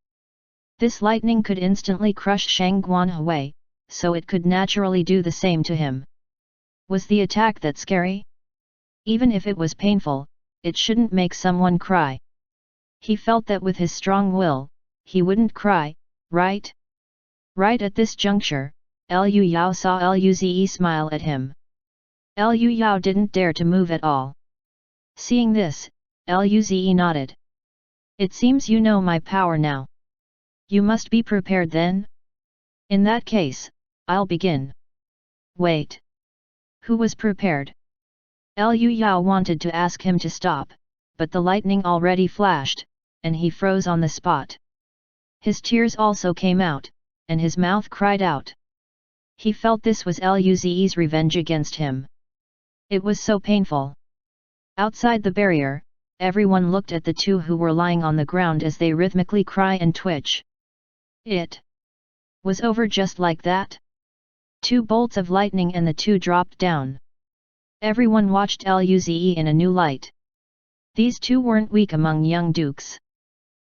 S1: This lightning could instantly crush Shang Guanhui, so it could naturally do the same to him. Was the attack that scary? Even if it was painful, it shouldn't make someone cry. He felt that with his strong will, he wouldn't cry, right? Right at this juncture, Lu Yao saw Luze smile at him. Lu Yao didn't dare to move at all. Seeing this, Luze nodded. It seems you know my power now. You must be prepared then? In that case, I'll begin. Wait. Who was prepared? Lu Yao wanted to ask him to stop, but the lightning already flashed, and he froze on the spot. His tears also came out, and his mouth cried out. He felt this was Luze's revenge against him. It was so painful. Outside the barrier, everyone looked at the two who were lying on the ground as they rhythmically cry and twitch. It was over just like that. 2 bolts of lightning and the two dropped down. Everyone watched Luze in a new light. These two weren't weak among young dukes.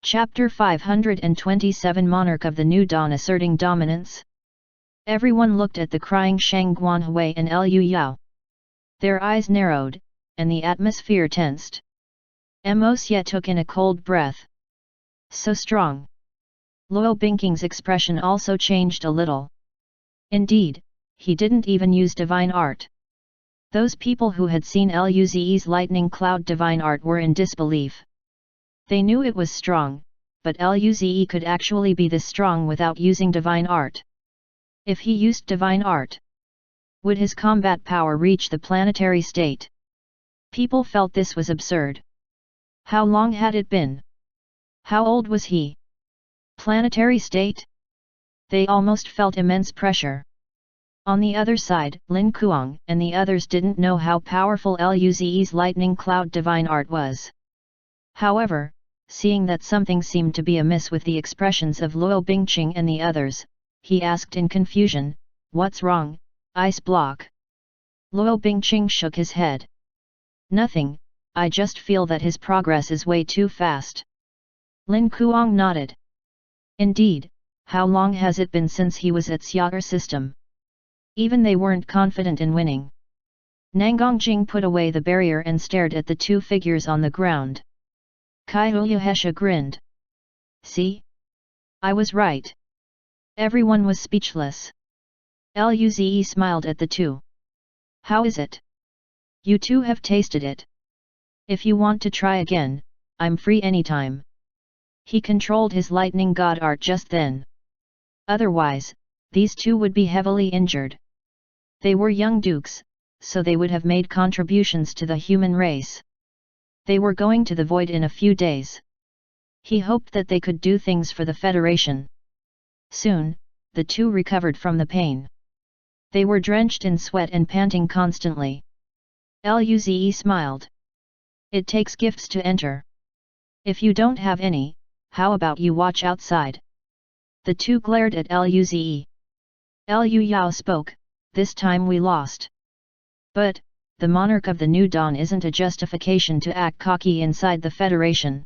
S1: Chapter 527 Monarch of the New Dawn asserting dominance. Everyone looked at the crying Shang Guanhui and Lu Yao. Their eyes narrowed, and the atmosphere tensed. Mo Xie took in a cold breath. So strong. Luo Bingqing's expression also changed a little. Indeed, he didn't even use divine art. Those people who had seen Luze's lightning cloud divine art were in disbelief. They knew it was strong, but Luze could actually be this strong without using divine art. If he used divine art, would his combat power reach the planetary state? People felt this was absurd. How long had it been? How old was he? Planetary state? They almost felt immense pressure. On the other side, Lin Kuang and the others didn't know how powerful Luze's lightning cloud divine art was. However, seeing that something seemed to be amiss with the expressions of Luo Bingqing and the others, he asked in confusion, "What's wrong, ice block?" Luo Bingqing shook his head. "Nothing, I just feel that his progress is way too fast." Lin Kuang nodded. Indeed, how long has it been since he was at Xiao'er system? Even they weren't confident in winning. Nangongjing put away the barrier and stared at the two figures on the ground. Kaiyuhesha grinned. "See? I was right." Everyone was speechless. Luze smiled at the two. "How is it? You two have tasted it. If you want to try again, I'm free anytime." He controlled his lightning god art just then. Otherwise, these two would be heavily injured. They were young dukes, so they would have made contributions to the human race. They were going to the void in a few days. He hoped that they could do things for the Federation. Soon, the two recovered from the pain. They were drenched in sweat and panting constantly. Luze smiled. "It takes gifts to enter. If you don't have any, how about you watch outside?" The two glared at Luze. Lu Yao spoke, "This time we lost. But, the monarch of the New Dawn isn't a justification to act cocky inside the Federation.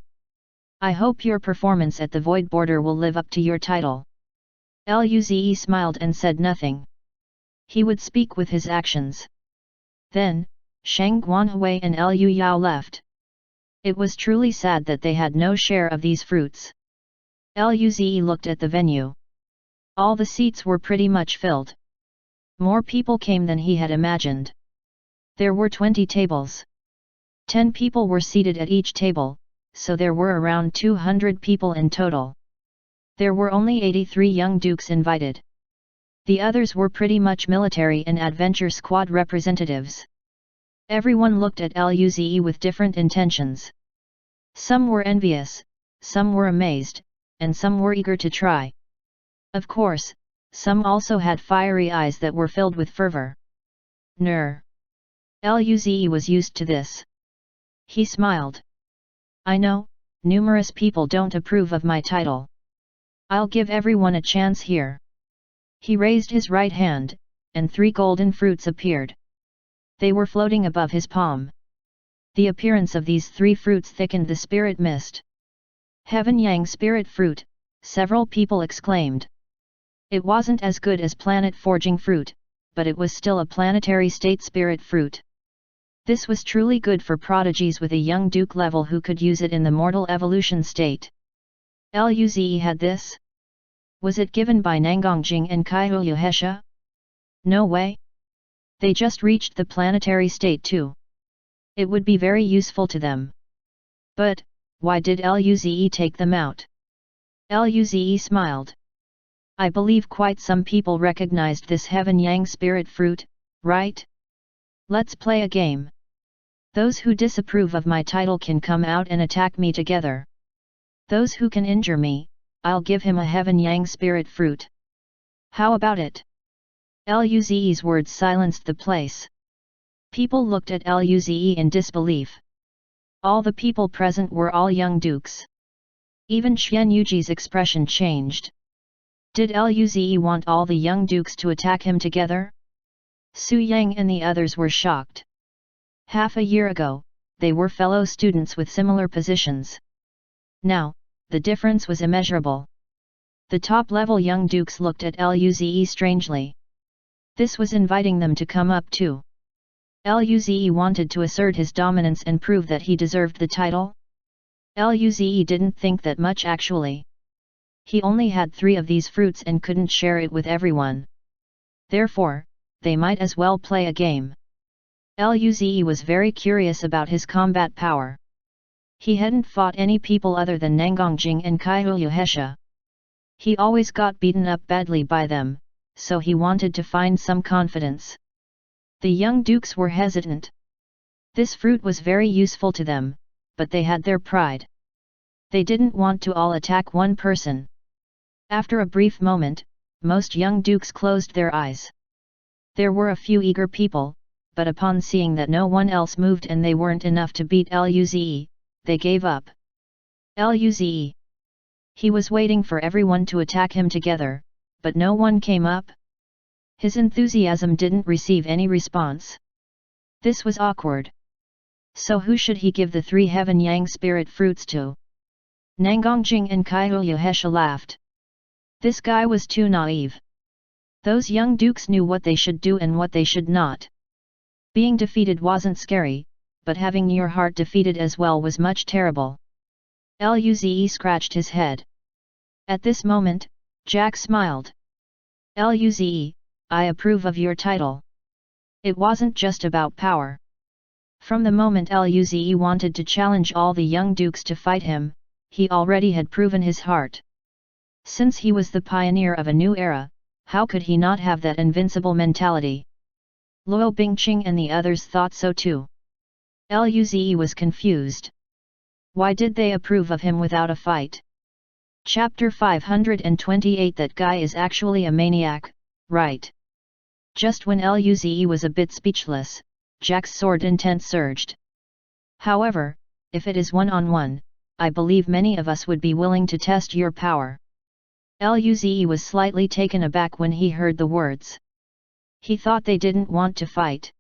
S1: I hope your performance at the Void Border will live up to your title." Luze smiled and said nothing. He would speak with his actions. Then, Shang Guanhui and Lu Yao left. It was truly sad that they had no share of these fruits. Luze looked at the venue. All the seats were pretty much filled. More people came than he had imagined. There were 20 tables. 10 people were seated at each table, so there were around 200 people in total. There were only 83 young dukes invited. The others were pretty much military and adventure squad representatives. Everyone looked at Luze with different intentions. Some were envious, some were amazed, and some were eager to try. Of course, some also had fiery eyes that were filled with fervor. Ner. Luze was used to this. He smiled. "I know, numerous people don't approve of my title. I'll give everyone a chance here." He raised his right hand, and 3 golden fruits appeared. They were floating above his palm. The appearance of these 3 fruits thickened the spirit mist. "Heaven Yang spirit fruit," several people exclaimed. It wasn't as good as planet forging fruit, but it was still a planetary state spirit fruit. This was truly good for prodigies with a young duke level who could use it in the mortal evolution state. Luze had this? Was it given by Nangongjing and Kaiyuhesha? No way. They just reached the planetary state too. It would be very useful to them. But, why did Luze take them out? Luze smiled. I believe quite some people recognized this Heaven Yang spirit fruit, right? Let's play a game. Those who disapprove of my title can come out and attack me together. Those who can injure me, I'll give him a Heaven Yang spirit fruit. How about it? Luze's words silenced the place. People looked at Luze in disbelief. All the people present were all young dukes. Even Xian Yuji's expression changed. Did Luze want all the young dukes to attack him together? Su Yang and the others were shocked. Half a year ago, they were fellow students with similar positions. Now, the difference was immeasurable. The top-level young dukes looked at Luze strangely. This was inviting them to come up too. Luze wanted to assert his dominance and prove that he deserved the title. Luze didn't think that much actually. He only had 3 of these fruits and couldn't share it with everyone. Therefore, they might as well play a game. Luze was very curious about his combat power. He hadn't fought any people other than Nangongjing and Kaihu Hesha. He always got beaten up badly by them, so he wanted to find some confidence. The young dukes were hesitant. This fruit was very useful to them, but they had their pride. They didn't want to all attack one person. After a brief moment, most young dukes closed their eyes. There were a few eager people, but upon seeing that no one else moved and they weren't enough to beat Luze, they gave up. Luze. He was waiting for everyone to attack him together, but no one came up. His enthusiasm didn't receive any response. This was awkward. So who should he give the 3 Heaven Yang spirit fruits to? Nangongjing and Kaihu Hesha laughed. This guy was too naive. Those young dukes knew what they should do and what they should not. Being defeated wasn't scary, but having your heart defeated as well was much terrible. Luze scratched his head. At this moment, Jack smiled. Luze, I approve of your title. It wasn't just about power. From the moment Luze wanted to challenge all the young dukes to fight him, he already had proven his heart. Since he was the pioneer of a new era, how could he not have that invincible mentality? Luo Bingqing and the others thought so too. Luze was confused. Why did they approve of him without a fight? Chapter 528. That guy is actually a maniac, right? Just when Luze was a bit speechless, Jack's sword intent surged. However, if it is one-on-one, I believe many of us would be willing to test your power. Luze was slightly taken aback when he heard the words. He thought they didn't want to fight.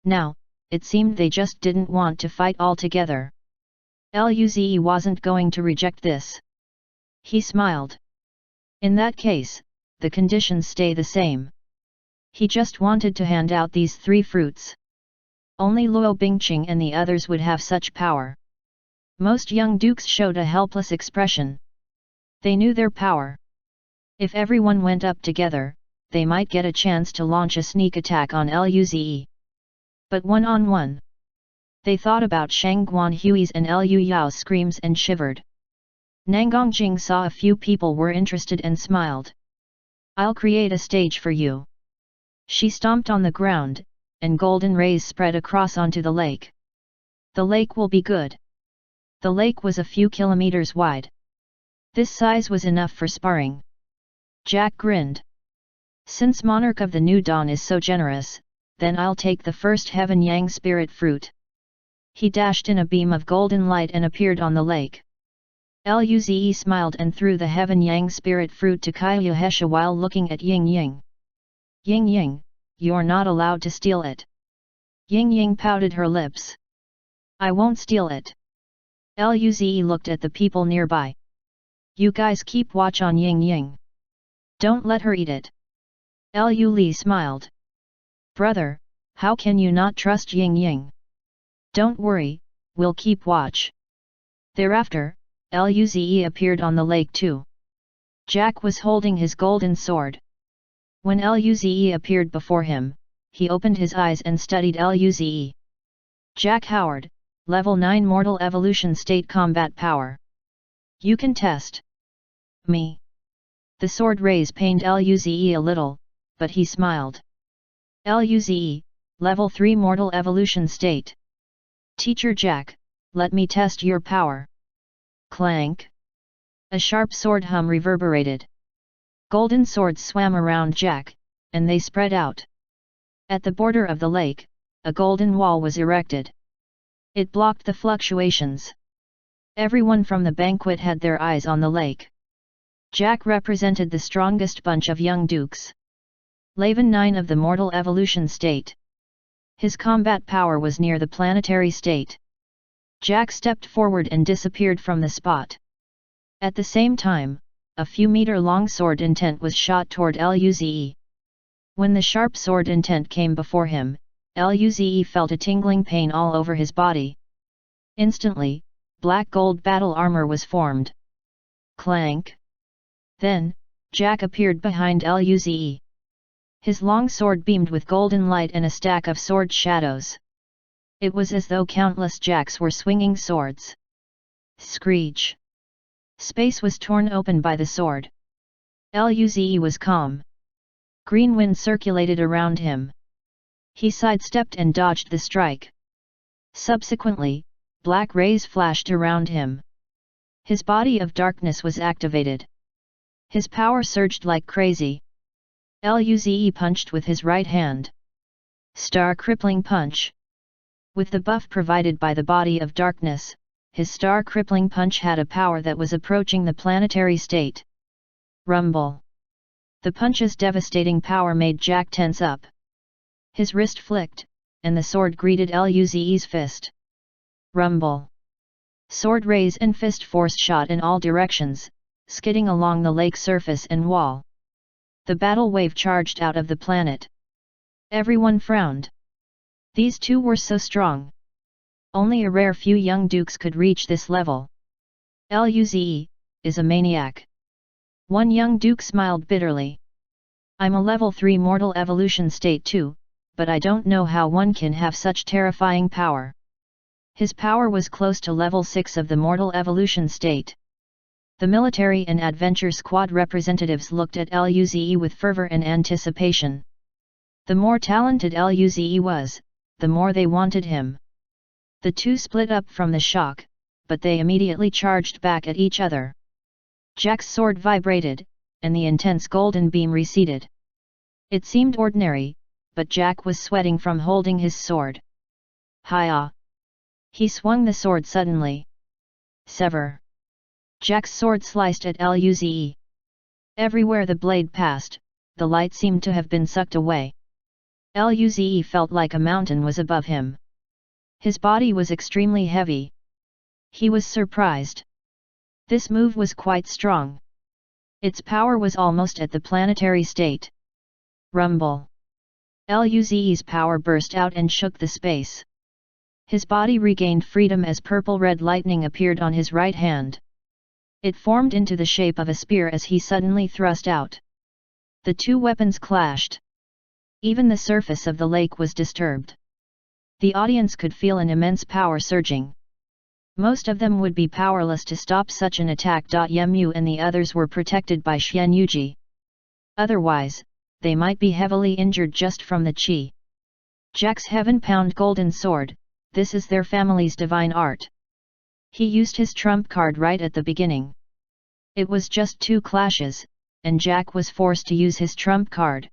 S1: Now, it seemed they just didn't want to fight altogether. Luze wasn't going to reject this. He smiled. In that case, the conditions stay the same. He just wanted to hand out these 3 fruits. Only Luo Bingqing and the others would have such power. Most young dukes showed a helpless expression. They knew their power. If everyone went up together, they might get a chance to launch a sneak attack on Luze. But one-on-one. They thought about Shang Guanhui's and Lu Yao's screams and shivered. Nangongjing saw a few people were interested and smiled. I'll create a stage for you. She stomped on the ground, and golden rays spread across onto the lake. The lake will be good. The lake was a few kilometers wide. This size was enough for sparring. Jack grinned. Since Monarch of the New Dawn is so generous, then I'll take the first Heaven Yang spirit fruit. He dashed in a beam of golden light and appeared on the lake. Luze smiled and threw the Heaven Yang spirit fruit to Kaihu Hesha while looking at Ying Ying. Ying Ying, you're not allowed to steal it. Ying Ying pouted her lips. I won't steal it. Luze looked at the people nearby. You guys keep watch on Ying Ying. Don't let her eat it. Lu Li smiled. Brother, how can you not trust Ying Ying? Don't worry, we'll keep watch. Thereafter, Luze appeared on the lake too. Jack was holding his golden sword. When Luze appeared before him, he opened his eyes and studied Luze. Jack Howard, Level 9 Mortal Evolution State Combat Power. You can test me. The sword raise pained Luze a little, but he smiled. Luze, Level 3 Mortal Evolution State. Teacher Jack, let me test your power. Clank. A sharp sword hum reverberated. Golden swords swam around Jack, and they spread out. At the border of the lake, a golden wall was erected. It blocked the fluctuations. Everyone from the banquet had their eyes on the lake. Jack represented the strongest bunch of young dukes. Level 9 of the mortal evolution state. His combat power was near the planetary state. Jack stepped forward and disappeared from the spot. At the same time, a few meter-long sword intent was shot toward Luze. When the sharp sword intent came before him, Luze felt a tingling pain all over his body. Instantly, black gold battle armor was formed. Clank! Then, Jack appeared behind Luze. His long sword beamed with golden light and a stack of sword shadows. It was as though countless Jacks were swinging swords. Screech! Space was torn open by the sword. Luze was calm. Green wind circulated around him. He sidestepped and dodged the strike. Subsequently, black rays flashed around him. His body of darkness was activated. His power surged like crazy. Luze punched with his right hand. Star Crippling Punch. With the buff provided by the body of darkness, his Star Crippling Punch had a power that was approaching the planetary state. Rumble. The punch's devastating power made Jack tense up. His wrist flicked, and the sword greeted Luze's fist. Rumble. Sword rays and fist force shot in all directions, skidding along the lake surface and wall. The battle wave charged out of the planet. Everyone frowned. These two were so strong. Only a rare few young dukes could reach this level. Luze is a maniac. One young duke smiled bitterly. I'm a level 3 mortal evolution state too, but I don't know how one can have such terrifying power. His power was close to level 6 of the mortal evolution state. The military and adventure squad representatives looked at Luze with fervor and anticipation. The more talented Luze was, the more they wanted him. The two split up from the shock, but they immediately charged back at each other. Jack's sword vibrated, and the intense golden beam receded. It seemed ordinary, but Jack was sweating from holding his sword. Hi-ya! He swung the sword suddenly. Sever! Jack's sword sliced at Luze. Everywhere the blade passed, the light seemed to have been sucked away. Luze felt like a mountain was above him. His body was extremely heavy. He was surprised. This move was quite strong. Its power was almost at the planetary state. Rumble. Luze's power burst out and shook the space. His body regained freedom as purple-red lightning appeared on his right hand. It formed into the shape of a spear as he suddenly thrust out. The two weapons clashed. Even the surface of the lake was disturbed. The audience could feel an immense power surging. Most of them would be powerless to stop such an attack. Yemu and the others were protected by Xianyuji. Otherwise, they might be heavily injured just from the chi. Jack's heaven-pound golden sword, this is their family's divine art. He used his trump card right at the beginning. It was just 2 clashes, and Jack was forced to use his trump card.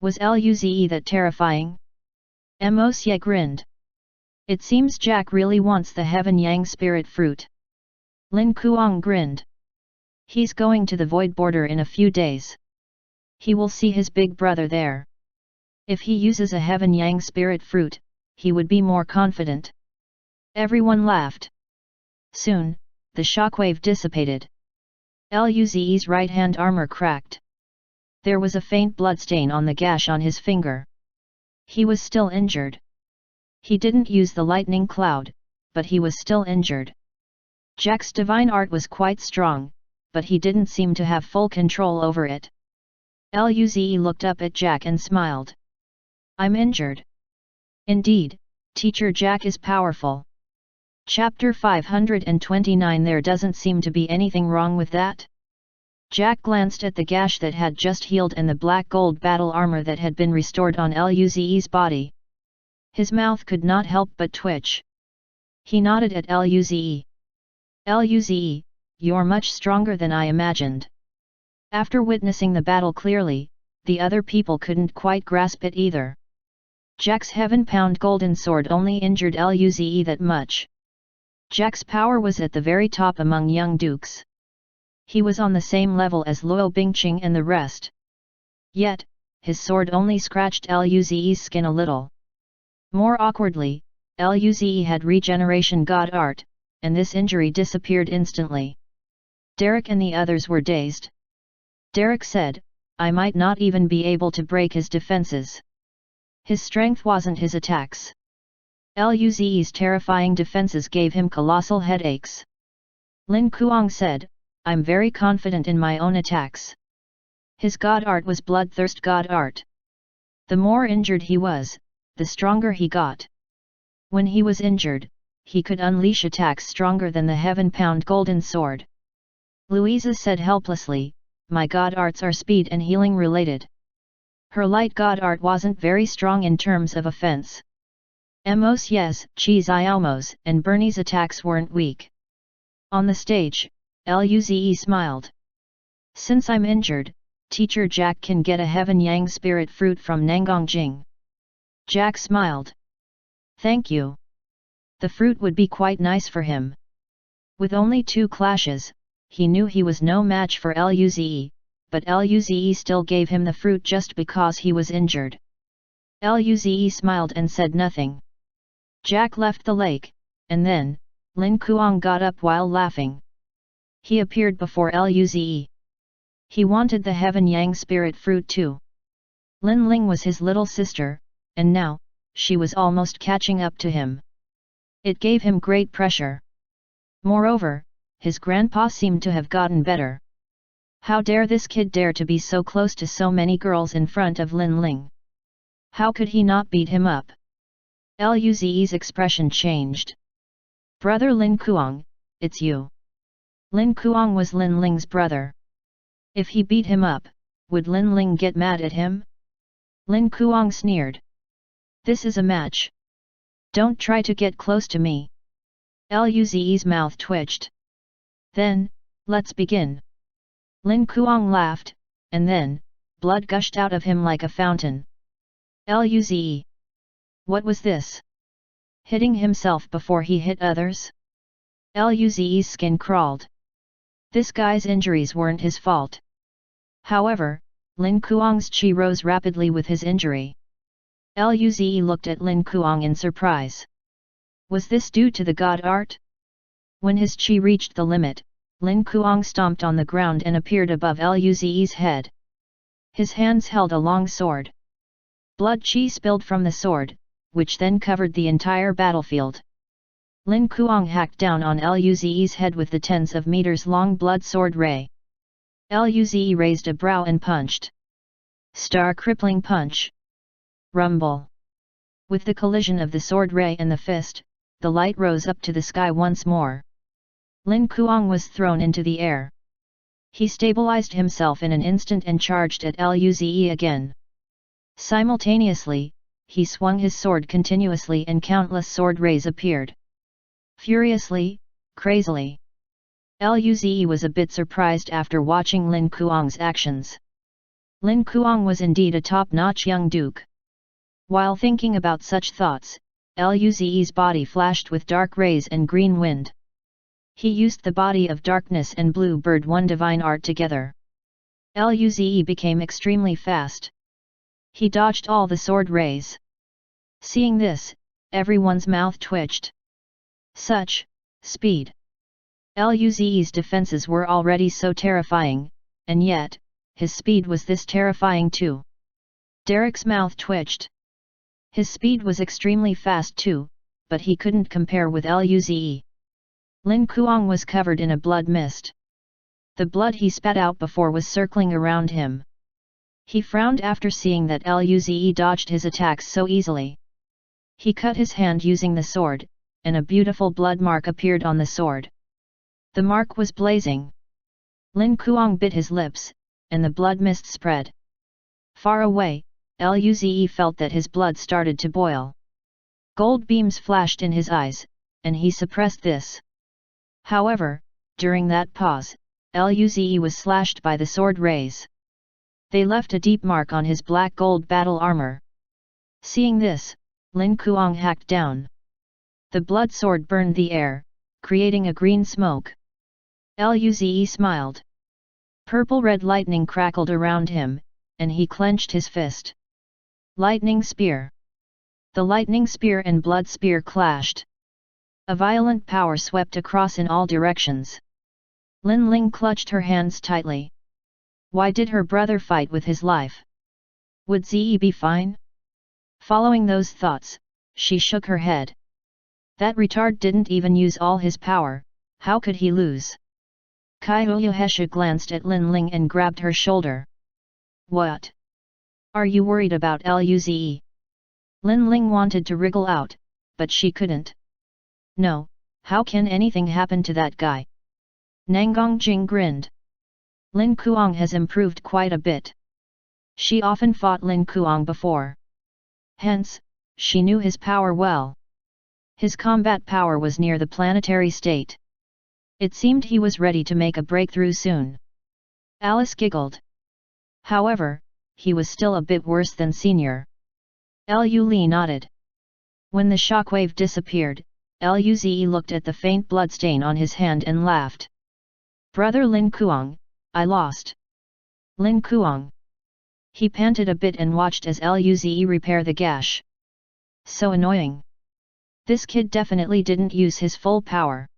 S1: Was Luze that terrifying? Mosye grinned. It seems Jack really wants the Heaven Yang spirit fruit. Lin Kuang grinned. He's going to the void border in a few days. He will see his big brother there. If he uses a Heaven Yang spirit fruit, he would be more confident. Everyone laughed. Soon, the shockwave dissipated. Luze's right-hand armor cracked. There was a faint bloodstain on the gash on his finger. He was still injured. He didn't use the lightning cloud, but he was still injured. Jack's divine art was quite strong, but he didn't seem to have full control over it. Luze looked up at Jack and smiled. I'm injured. Indeed, Teacher Jack is powerful. Chapter 529. There doesn't seem to be anything wrong with that. Jack glanced at the gash that had just healed and the black gold battle armor that had been restored on Luze's body. His mouth could not help but twitch. He nodded at Luze. Luze, you're much stronger than I imagined. After witnessing the battle clearly, the other people couldn't quite grasp it either. Jack's heaven-pound golden sword only injured Luze that much. Jack's power was at the very top among young dukes. He was on the same level as Luo Bingqing and the rest. Yet, his sword only scratched Luze's skin a little. More awkwardly, Luze had regeneration god art, and this injury disappeared instantly. Derek and the others were dazed. Derek said, I might not even be able to break his defenses. His strength wasn't his attacks. Luze's terrifying defenses gave him colossal headaches. Lin Kuang said, I'm very confident in my own attacks. His god art was bloodthirst god art. The more injured he was, the stronger he got. When he was injured, he could unleash attacks stronger than the heaven-pound golden sword. Louisa said helplessly, my god arts are speed and healing related. Her light god art wasn't very strong in terms of offense. Emos yes, Chi Xiaomo's and Bernie's attacks weren't weak. On the stage, Luze smiled. Since I'm injured, Teacher Jack can get a Heaven Yang spirit fruit from Nangongjing. Jack smiled. Thank you. The fruit would be quite nice for him. With only 2 clashes, he knew he was no match for Luze, but Luze still gave him the fruit just because he was injured. Luze smiled and said nothing. Jack left the lake, and then, Lin Kuang got up while laughing. He appeared before Luze. He wanted the Heaven Yang spirit fruit too. Lin Ling was his little sister, and now, she was almost catching up to him. It gave him great pressure. Moreover, his grandpa seemed to have gotten better. How dare this kid dare to be so close to so many girls in front of Lin Ling? How could he not beat him up? Luze's expression changed. Brother Lin Kuang, it's you. Lin Kuang was Lin Ling's brother. If he beat him up, would Lin Ling get mad at him? Lin Kuang sneered. This is a match. Don't try to get close to me. Luze's mouth twitched. Then, let's begin. Lin Kuang laughed, and then, blood gushed out of him like a fountain. Luze. What was this? Hitting himself before he hit others? Luze's skin crawled. This guy's injuries weren't his fault. However, Lin Kuang's chi rose rapidly with his injury. Luze looked at Lin Kuang in surprise. Was this due to the god art? When his chi reached the limit, Lin Kuang stomped on the ground and appeared above Luze's head. His hands held a long sword. Blood chi spilled from the sword, which then covered the entire battlefield. Lin Kuang hacked down on Luze's head with the tens of meters long blood sword ray. Luze raised a brow and punched. Star crippling punch. Rumble. With the collision of the sword ray and the fist, the light rose up to the sky once more. Lin Kuang was thrown into the air. He stabilized himself in an instant and charged at Luze again. Simultaneously, he swung his sword continuously and countless sword rays appeared. Furiously, crazily. Luze was a bit surprised after watching Lin Kuang's actions. Lin Kuang was indeed a top-notch young duke. While thinking about such thoughts, Luze's body flashed with dark rays and green wind. He used the body of darkness and blue bird one divine art together. Luze became extremely fast. He dodged all the sword rays. Seeing this, everyone's mouth twitched. Such speed. Luze's defenses were already so terrifying, and yet, his speed was this terrifying too. Derek's mouth twitched. His speed was extremely fast too, but he couldn't compare with Luze. Lin Kuang was covered in a blood mist. The blood he spat out before was circling around him. He frowned after seeing that Luze dodged his attacks so easily. He cut his hand using the sword, and a beautiful blood mark appeared on the sword. The mark was blazing. Lin Kuang bit his lips, and the blood mist spread. Far away, Luze felt that his blood started to boil. Gold beams flashed in his eyes, and he suppressed this. However, during that pause, Luze was slashed by the sword rays. They left a deep mark on his black gold battle armor. Seeing this, Lin Kuang hacked down. The blood sword burned the air, creating a green smoke. Luze smiled. Purple-red lightning crackled around him, and he clenched his fist. Lightning spear. The lightning spear and blood spear clashed. A violent power swept across in all directions. Lin Ling clutched her hands tightly. Why did her brother fight with his life? Would Ze be fine? Following those thoughts, she shook her head. That retard didn't even use all his power, how could he lose? Kaiyuhesha glanced at Lin Ling and grabbed her shoulder. What? Are you worried about Luze? Lin Ling wanted to wriggle out, but she couldn't. No, how can anything happen to that guy? Nangang Jing grinned. Lin Kuang has improved quite a bit. She often fought Lin Kuang before. Hence, she knew his power well. His combat power was near the planetary state. It seemed he was ready to make a breakthrough soon. Alice giggled. However, he was still a bit worse than senior. Lu Li nodded. When the shockwave disappeared, Luze looked at the faint bloodstain on his hand and laughed. Brother Lin Kuang, I lost. Lin Kuang. He panted a bit and watched as Luze repair the gash. So annoying. This kid definitely didn't use his full power.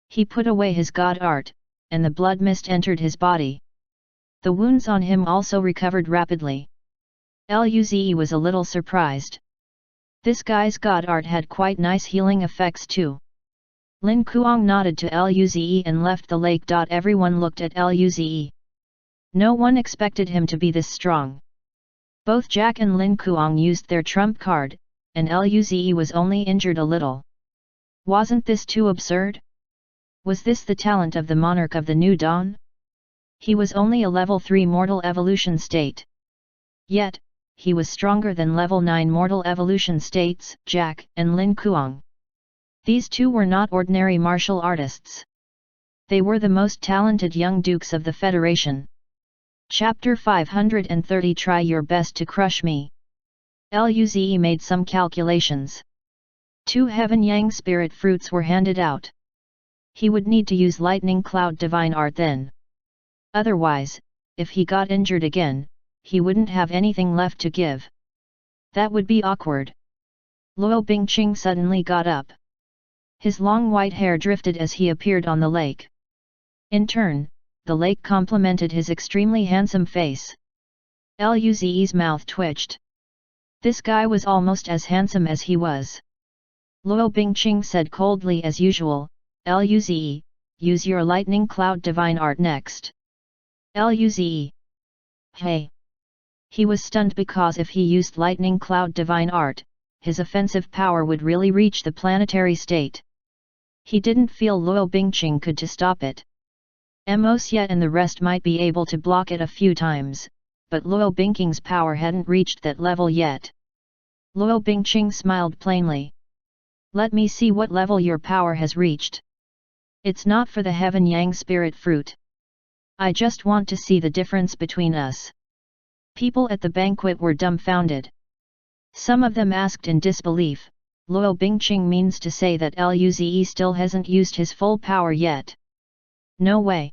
S1: He put away his god art, and the blood mist entered his body. The wounds on him also recovered rapidly. Luze was a little surprised. This guy's god art had quite nice healing effects too. Lin Kuang nodded to Luze and left the lake. Everyone looked at Luze. No one expected him to be this strong. Both Jack and Lin Kuang used their trump card, and Luze was only injured a little. Wasn't this too absurd? Was this the talent of the monarch of the New Dawn? He was only a level 3 mortal evolution state. Yet, he was stronger than level 9 mortal evolution states, Jack and Lin Kuang. These two were not ordinary martial artists. They were the most talented young dukes of the Federation. Chapter 530 Try your best to crush me. Luze made some calculations. 2 Heaven Yang spirit fruits were handed out. He would need to use Lightning Cloud Divine Art then. Otherwise, if he got injured again, he wouldn't have anything left to give. That would be awkward. Luo Bingqing suddenly got up. His long white hair drifted as he appeared on the lake. In turn, the lake complimented his extremely handsome face. Luze's mouth twitched. This guy was almost as handsome as he was. Luo Bingqing said coldly as usual, Luze, use your Lightning Cloud Divine Art next. Luze. Hey! He was stunned because if he used Lightning Cloud Divine Art, his offensive power would really reach the planetary state. He didn't feel Luo Bingqing could to stop it. Mosye and the rest might be able to block it a few times, but Luo Bingqing's power hadn't reached that level yet. Luo Bingqing smiled plainly. Let me see what level your power has reached. It's not for the Heaven Yang spirit fruit. I just want to see the difference between us. People at the banquet were dumbfounded. Some of them asked in disbelief, Luo Bingqing means to say that Luze still hasn't used his full power yet. No way.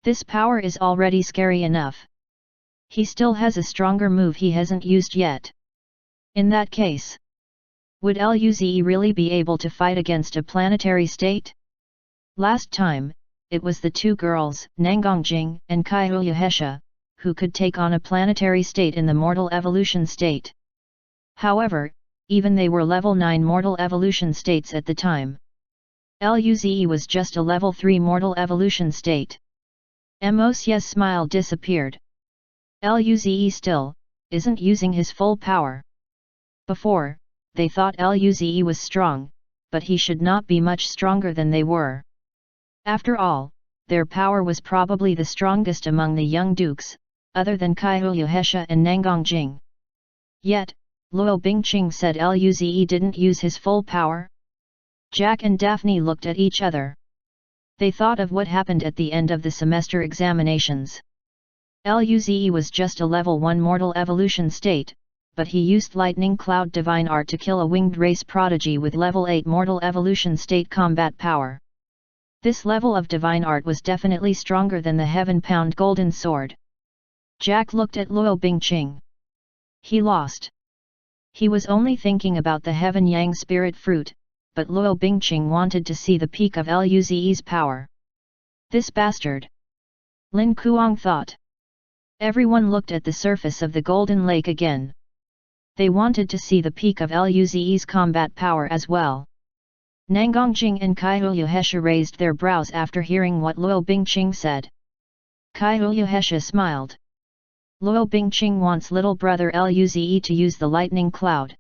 S1: This power is already scary enough. He still has a stronger move he hasn't used yet. In that case, would Luze really be able to fight against a planetary state? Last time, it was the two girls, Nangongjing and Kaiyuhesha, who could take on a planetary state in the mortal evolution state. However, even they were level 9 mortal evolution states at the time. Luze was just a level 3 mortal evolution state. Mosye's smile disappeared. Luze still isn't using his full power. Before, they thought Luze was strong, but he should not be much stronger than they were. After all, their power was probably the strongest among the young dukes, other than Kaihu Hesha and Nangang Jing. Yet, Luo Bingqing said Luze didn't use his full power. Jack and Daphne looked at each other. They thought of what happened at the end of the semester examinations. Luze was just a level 1 mortal evolution state, but he used Lightning Cloud Divine Art to kill a winged race prodigy with level 8 mortal evolution state combat power. This level of Divine Art was definitely stronger than the Heaven Pound Golden Sword. Jack looked at Luo Bingqing. He lost. He was only thinking about the Heaven Yang Spirit Fruit, but Luo Bingqing wanted to see the peak of Luze's power. This bastard! Lin Kuang thought. Everyone looked at the surface of the Golden Lake again. They wanted to see the peak of Luze's combat power as well. Nangang Jing and Kaihu Hesha raised their brows after hearing what Luo Bingqing said. Kaihu Hesha smiled. Luo Bingqing wants little brother Luze to use the lightning cloud.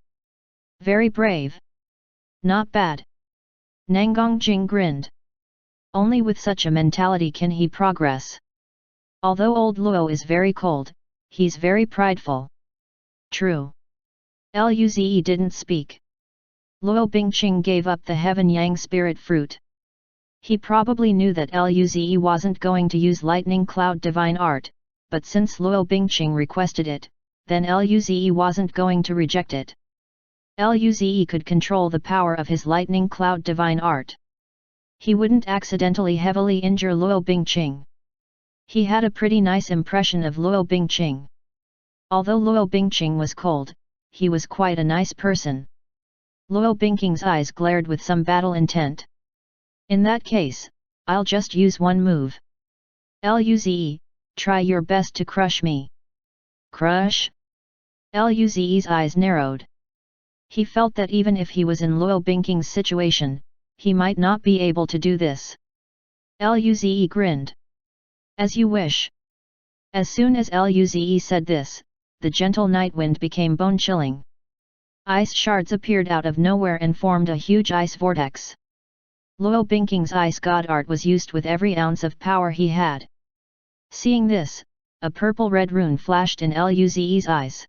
S1: Very brave. Not bad. Nangang Jing grinned. Only with such a mentality can he progress. Although old Luo is very cold, he's very prideful. True. Luze didn't speak. Luo Bingqing gave up the Heaven Yang Spirit Fruit. He probably knew that Luze wasn't going to use Lightning Cloud Divine Art, but since Luo Bingqing requested it, then Luze wasn't going to reject it. Luze could control the power of his Lightning Cloud Divine Art. He wouldn't accidentally heavily injure Luo Bingqing. He had a pretty nice impression of Luo Bingqing. Although Luo Bingqing was cold, he was quite a nice person. Luo Bingqing's eyes glared with some battle intent. In that case, I'll just use one move. Luze, try your best to crush me. Crush? Luze's eyes narrowed. He felt that even if he was in Luo Bingqing's situation, he might not be able to do this. Luze grinned. As you wish. As soon as Luze said this, the gentle night wind became bone-chilling. Ice shards appeared out of nowhere and formed a huge ice vortex. Luo Bingqing's ice god art was used with every ounce of power he had. Seeing this, a purple-red rune flashed in Luze's eyes.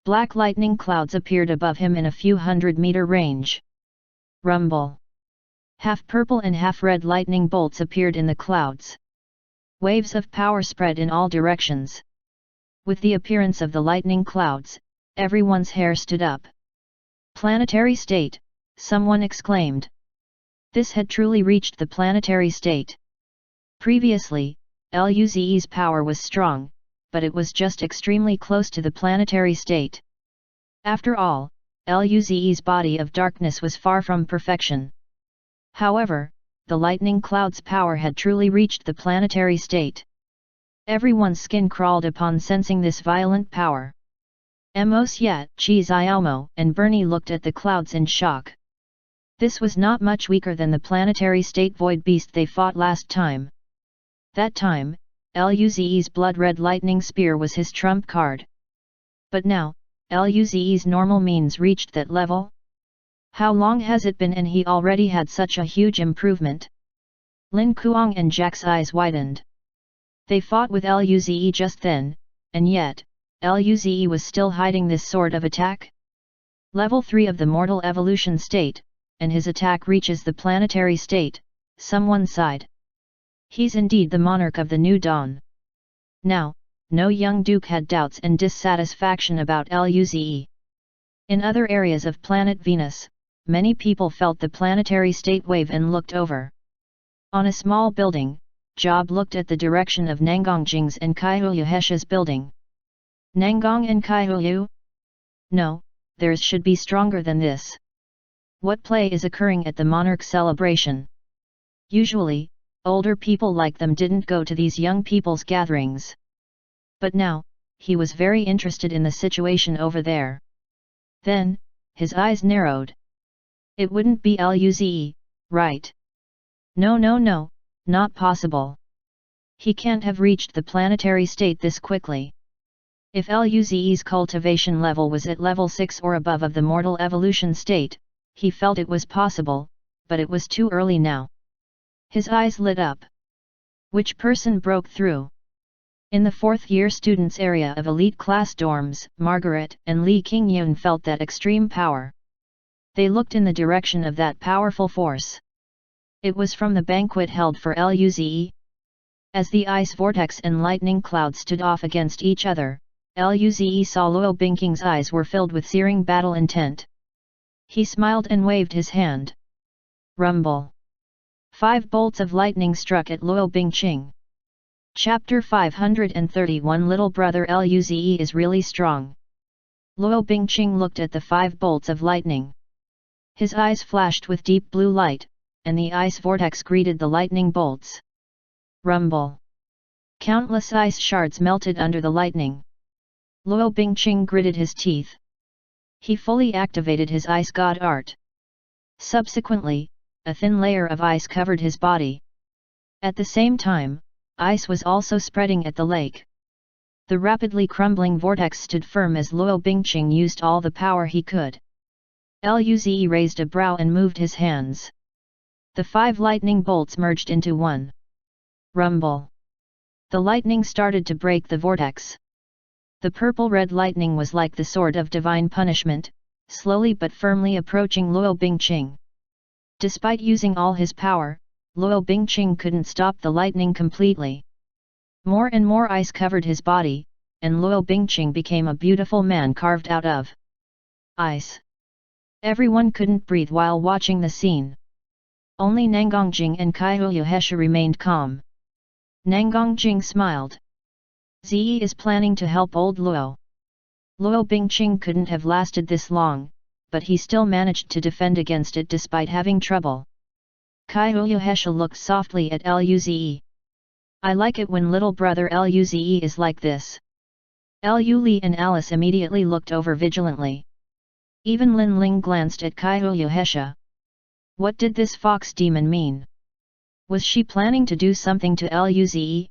S1: Black lightning clouds appeared above him in a few 100-meter range. Rumble! Half-purple and half-red lightning bolts appeared in the clouds. Waves of power spread in all directions. With the appearance of the lightning clouds, everyone's hair stood up. Planetary state, someone exclaimed. This had truly reached the planetary state. Previously, Luze's power was strong, but it was just extremely close to the planetary state. After all, Luze's body of darkness was far from perfection. However, the lightning cloud's power had truly reached the planetary state. Everyone's skin crawled upon sensing this violent power. Mos Yat, Chi Xiaomo and Bernie looked at the clouds in shock. This was not much weaker than the planetary state void beast they fought last time. That time, Luze's blood-red lightning spear was his trump card. But now, Luze's normal means reached that level? How long has it been and he already had such a huge improvement? Lin Kuang and Jack's eyes widened. They fought with Luze just then, and yet, Luze was still hiding this sort of attack? Level 3 of the mortal evolution state, and his attack reaches the planetary state, someone sighed. He's indeed the monarch of the new dawn. Now, no young duke had doubts and dissatisfaction about Luze. In other areas of planet Venus, many people felt the planetary state wave and looked over. On a small building, Job looked at the direction of Nangang Jing's and Kaihu Hesha's building. Nangang and Kaihu? No, theirs should be stronger than this. What play is occurring at the monarch celebration? Usually, older people like them didn't go to these young people's gatherings. But now, he was very interested in the situation over there. Then, his eyes narrowed. It wouldn't be Luze, right? No, not possible. He can't have reached the planetary state this quickly. If Luze's cultivation level was at level 6 or above of the mortal evolution state, he felt it was possible, but it was too early now. His eyes lit up. Which person broke through? In the fourth-year students' area of elite class dorms, Margaret and Li Qingyun felt that extreme power. They looked in the direction of that powerful force. It was from the banquet held for Luze. As the ice vortex and lightning cloud stood off against each other, Luze saw Luo Bingqing's eyes were filled with searing battle intent. He smiled and waved his hand. Rumble. 5 bolts of lightning struck at Luo Bingqing. Chapter 531 Little brother Luze is really strong. Luo Bingqing looked at the 5 bolts of lightning. His eyes flashed with deep blue light, and the ice vortex greeted the lightning bolts. Rumble. Countless ice shards melted under the lightning. Luo Bingqing gritted his teeth. He fully activated his ice god art. Subsequently, a thin layer of ice covered his body. At the same time, ice was also spreading at the lake. The rapidly crumbling vortex stood firm as Luo Bingqing used all the power he could. Luze raised a brow and moved his hands. The 5 lightning bolts merged into one. Rumble. The lightning started to break the vortex. The purple-red lightning was like the sword of divine punishment, slowly but firmly approaching Luo Bingqing. Despite using all his power, Luo Bingqing couldn't stop the lightning completely. More and more ice covered his body, and Luo Bingqing became a beautiful man carved out of ice. Everyone couldn't breathe while watching the scene. Only Nangongjing and Kaiyuhesha remained calm. Nangongjing smiled. Zi is planning to help old Luo. Luo Bingqing couldn't have lasted this long, but he still managed to defend against it despite having trouble. Kaiyuhesha looked softly at Luze. I like it when little brother Luze is like this. Li and Alice immediately looked over vigilantly. Even Lin Ling glanced at Kaiyuhesha. What did this fox demon mean? Was she planning to do something to Luze?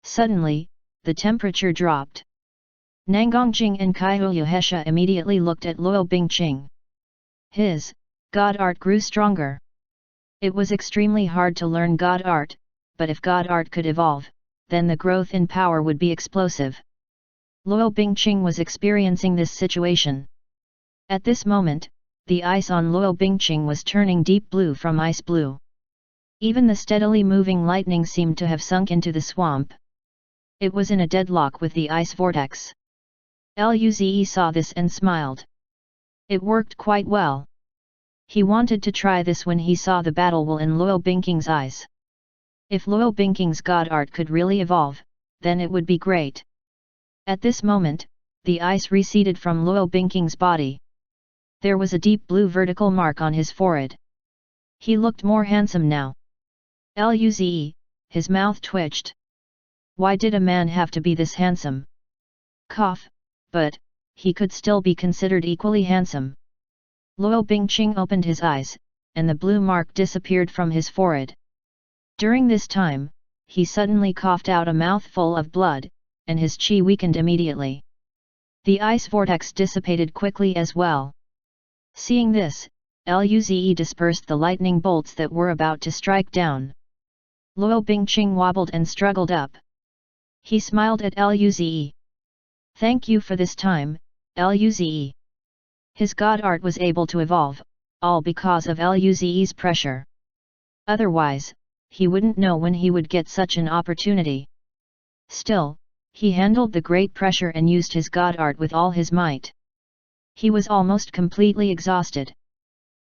S1: Suddenly, the temperature dropped. Nangongjing and Kaiyuhesha immediately looked at Luo Bingqing. His god art grew stronger. It was extremely hard to learn god art, but if god art could evolve, then the growth in power would be explosive. Luo Bingqing was experiencing this situation. At this moment, the ice on Luo Bingqing was turning deep blue from ice blue. Even the steadily moving lightning seemed to have sunk into the swamp. It was in a deadlock with the ice vortex. Luze saw this and smiled. It worked quite well. He wanted to try this when he saw the battle will in Luo Bingqing's eyes. If Luo Bingqing's god art could really evolve, then it would be great. At this moment, the ice receded from Luo Bingqing's body. There was a deep blue vertical mark on his forehead. He looked more handsome now. Luze, his mouth twitched. Why did a man have to be this handsome? Cough, but he could still be considered equally handsome. Luo Bingqing opened his eyes, and the blue mark disappeared from his forehead. During this time, he suddenly coughed out a mouthful of blood, and his qi weakened immediately. The ice vortex dissipated quickly as well. Seeing this, Luze dispersed the lightning bolts that were about to strike down. Luo Bingqing wobbled and struggled up. He smiled at Luze. Thank you for this time, Luze. His god art was able to evolve, all because of Luze's pressure. Otherwise, he wouldn't know when he would get such an opportunity. Still, he handled the great pressure and used his god art with all his might. He was almost completely exhausted.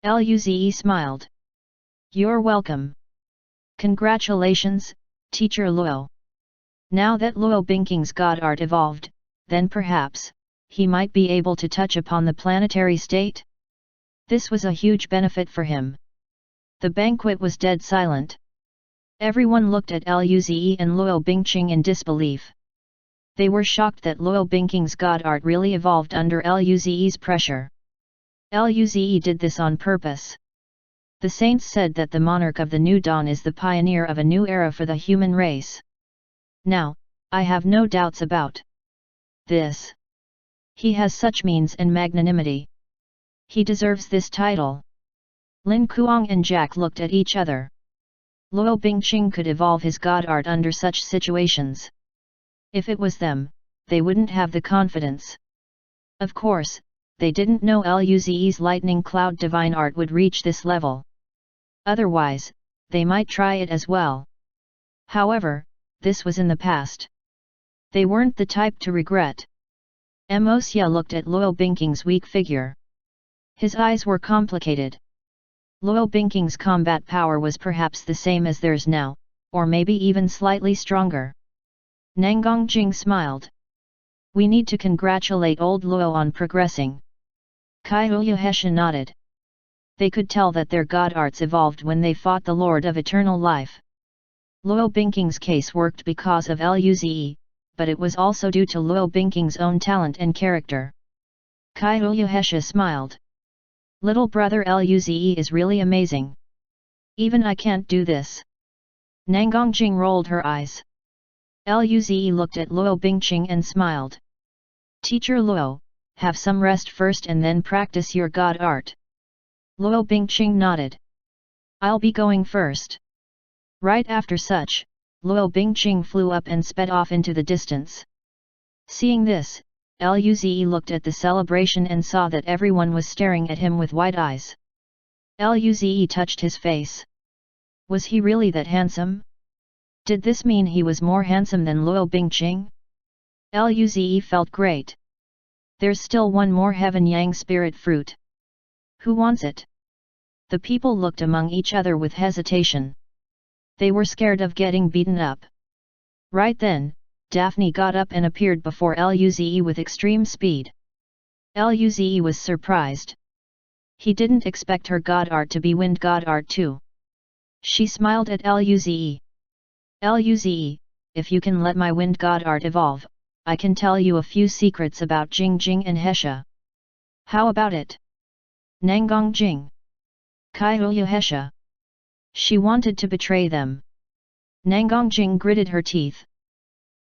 S1: Luze smiled. You're welcome. Congratulations, Teacher Luo. Now that Luo Bingqing's god art evolved, then perhaps, he might be able to touch upon the planetary state? This was a huge benefit for him. The banquet was dead silent. Everyone looked at Luze and Luo Bingqing in disbelief. They were shocked that Luo Bingqing's god art really evolved under Luze's pressure. Luze did this on purpose. The saints said that the monarch of the new dawn is the pioneer of a new era for the human race. Now, I have no doubts about This. He has such means and magnanimity. He deserves this title. Lin Kuang and Jack looked at each other. Luo Bingqing could evolve his god art under such situations. If it was them, they wouldn't have the confidence. Of course, they didn't know Luze's lightning cloud divine art would reach this level. Otherwise, they might try it as well. However, this was in the past. They weren't the type to regret. Mosia looked at Luo Bingqing's weak figure. His eyes were complicated. Luo Bingqing's combat power was perhaps the same as theirs now, or maybe even slightly stronger. Nangang Jing smiled. We need to congratulate old Luo on progressing. Kaiyu Hesha nodded. They could tell that their god arts evolved when they fought the Lord of Eternal Life. Luo Bingqing's case worked because of Luze, but it was also due to Luo Bingqing's own talent and character. Kaiyu Hesha smiled. Little brother Luze is really amazing. Even I can't do this. Nangang Jing rolled her eyes. Luze looked at Luo Bingqing and smiled. Teacher Luo, have some rest first and then practice your god art. Luo Bingqing nodded. I'll be going first. Right after such, Luo Bingqing flew up and sped off into the distance. Seeing this, Luze looked at the celebration and saw that everyone was staring at him with wide eyes. Luze touched his face. Was he really that handsome? Did this mean he was more handsome than Luo Bingqing? Luze felt great. There's still one more Heaven Yang spirit fruit. Who wants it? The people looked among each other with hesitation. They were scared of getting beaten up. Right then, Daphne got up and appeared before Luze with extreme speed. Luze was surprised. He didn't expect her god art to be wind god art too. She smiled at Luze. Luze, if you can let my wind god art evolve, I can tell you a few secrets about Jing Jing and Hesha. How about it? Nangang Jing. Kaiyu Hesha. She wanted to betray them. Nangang Jing gritted her teeth.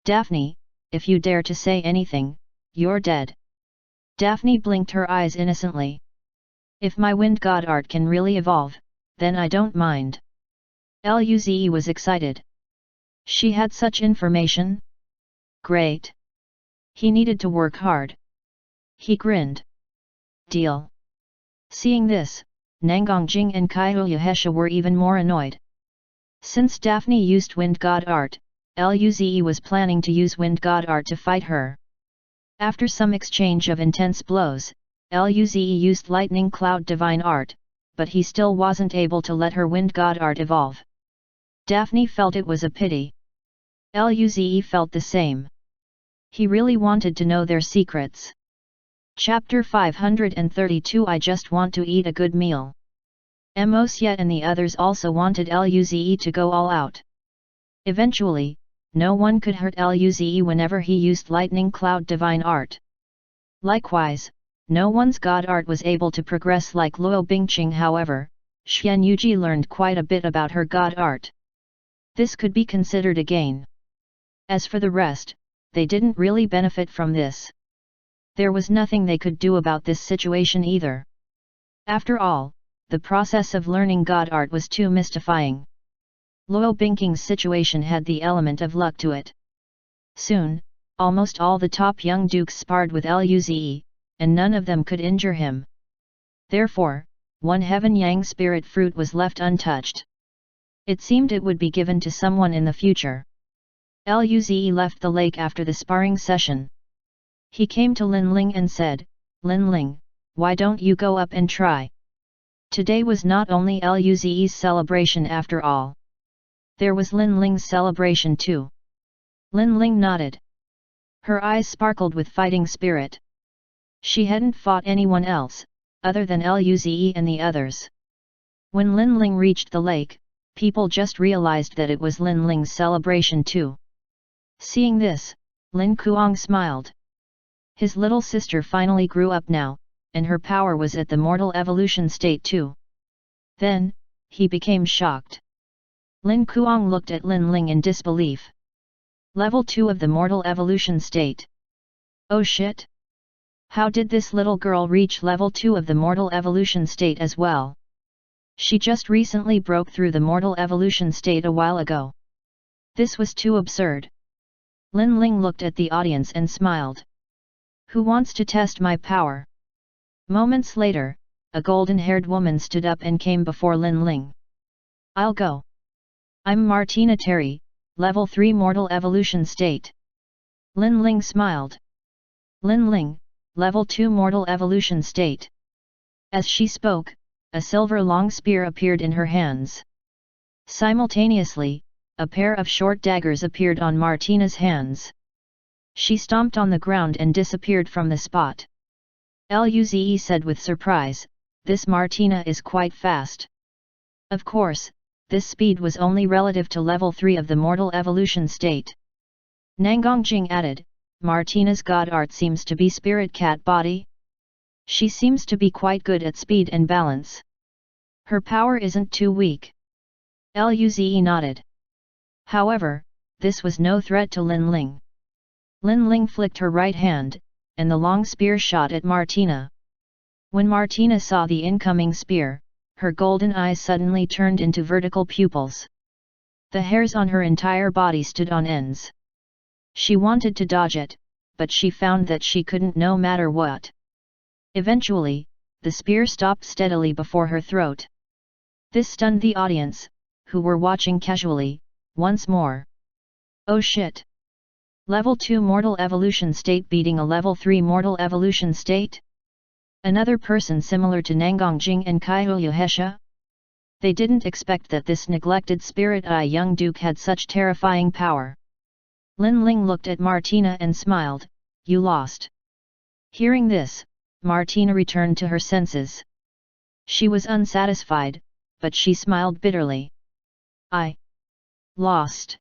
S1: Daphne, if you dare to say anything, you're dead. Daphne blinked her eyes innocently. If my wind god art can really evolve, then I don't mind. Luze was excited. She had such information? Great. He needed to work hard. He grinned. Deal. Seeing this, Nangang Jing and Kaiyu Hesha were even more annoyed. Since Daphne used wind god art, Luze was planning to use wind god art to fight her. After some exchange of intense blows, Luze used lightning cloud divine art, but he still wasn't able to let her wind god art evolve. Daphne felt it was a pity. Luze felt the same. He really wanted to know their secrets. Chapter 532 I just want to eat a good meal. Mosia and the others also wanted Luze to go all out. Eventually, no one could hurt Luze whenever he used lightning cloud divine art. Likewise, no one's god art was able to progress like Luo Bingqing. However, Xian Yuji learned quite a bit about her god art. This could be considered a gain. As for the rest, they didn't really benefit from this. There was nothing they could do about this situation either. After all, the process of learning god art was too mystifying. Luo Bingqing's situation had the element of luck to it. Soon, almost all the top young dukes sparred with Luze, and none of them could injure him. Therefore, one Heaven Yang spirit fruit was left untouched. It seemed it would be given to someone in the future. Luze left the lake after the sparring session. He came to Lin Ling and said, Lin Ling, why don't you go up and try? Today was not only Luze's celebration after all. There was Lin Ling's celebration too. Lin Ling nodded. Her eyes sparkled with fighting spirit. She hadn't fought anyone else, other than Luze and the others. When Lin Ling reached the lake, people just realized that it was Lin Ling's celebration too. Seeing this, Lin Kuang smiled. His little sister finally grew up now, and her power was at the mortal evolution state too. Then, he became shocked. Lin Kuang looked at Lin Ling in disbelief. Level 2 of the mortal evolution state. Oh shit! How did this little girl reach level 2 of the mortal evolution state as well? She just recently broke through the mortal evolution state a while ago. This was too absurd. Lin Ling looked at the audience and smiled. Who wants to test my power? Moments later, a golden-haired woman stood up and came before Lin Ling. I'll go. I'm Martina Terry, level 3 mortal evolution state. Lin Ling smiled. Lin Ling, level 2 mortal evolution state. As she spoke, a silver long spear appeared in her hands. Simultaneously, a pair of short daggers appeared on Martina's hands. She stomped on the ground and disappeared from the spot. Luze said with surprise, this Martina is quite fast. Of course, this speed was only relative to level 3 of the mortal evolution state. Nangongjing added, Martina's god art seems to be spirit cat body. She seems to be quite good at speed and balance. Her power isn't too weak. Luze nodded. However, this was no threat to Lin Ling. Lin Ling flicked her right hand, and the long spear shot at Martina. When Martina saw the incoming spear, her golden eyes suddenly turned into vertical pupils. The hairs on her entire body stood on ends. She wanted to dodge it, but she found that she couldn't no matter what. Eventually, the spear stopped steadily before her throat. This stunned the audience, who were watching casually, once more. Oh shit! Level 2 mortal evolution state beating a level 3 mortal evolution state? Another person similar to Nangongjing and Kaihuyu Hesha? They didn't expect that this neglected spirit young duke had such terrifying power. Lin Ling looked at Martina and smiled, you lost. Hearing this, Martina returned to her senses. She was unsatisfied, but she smiled bitterly. I lost.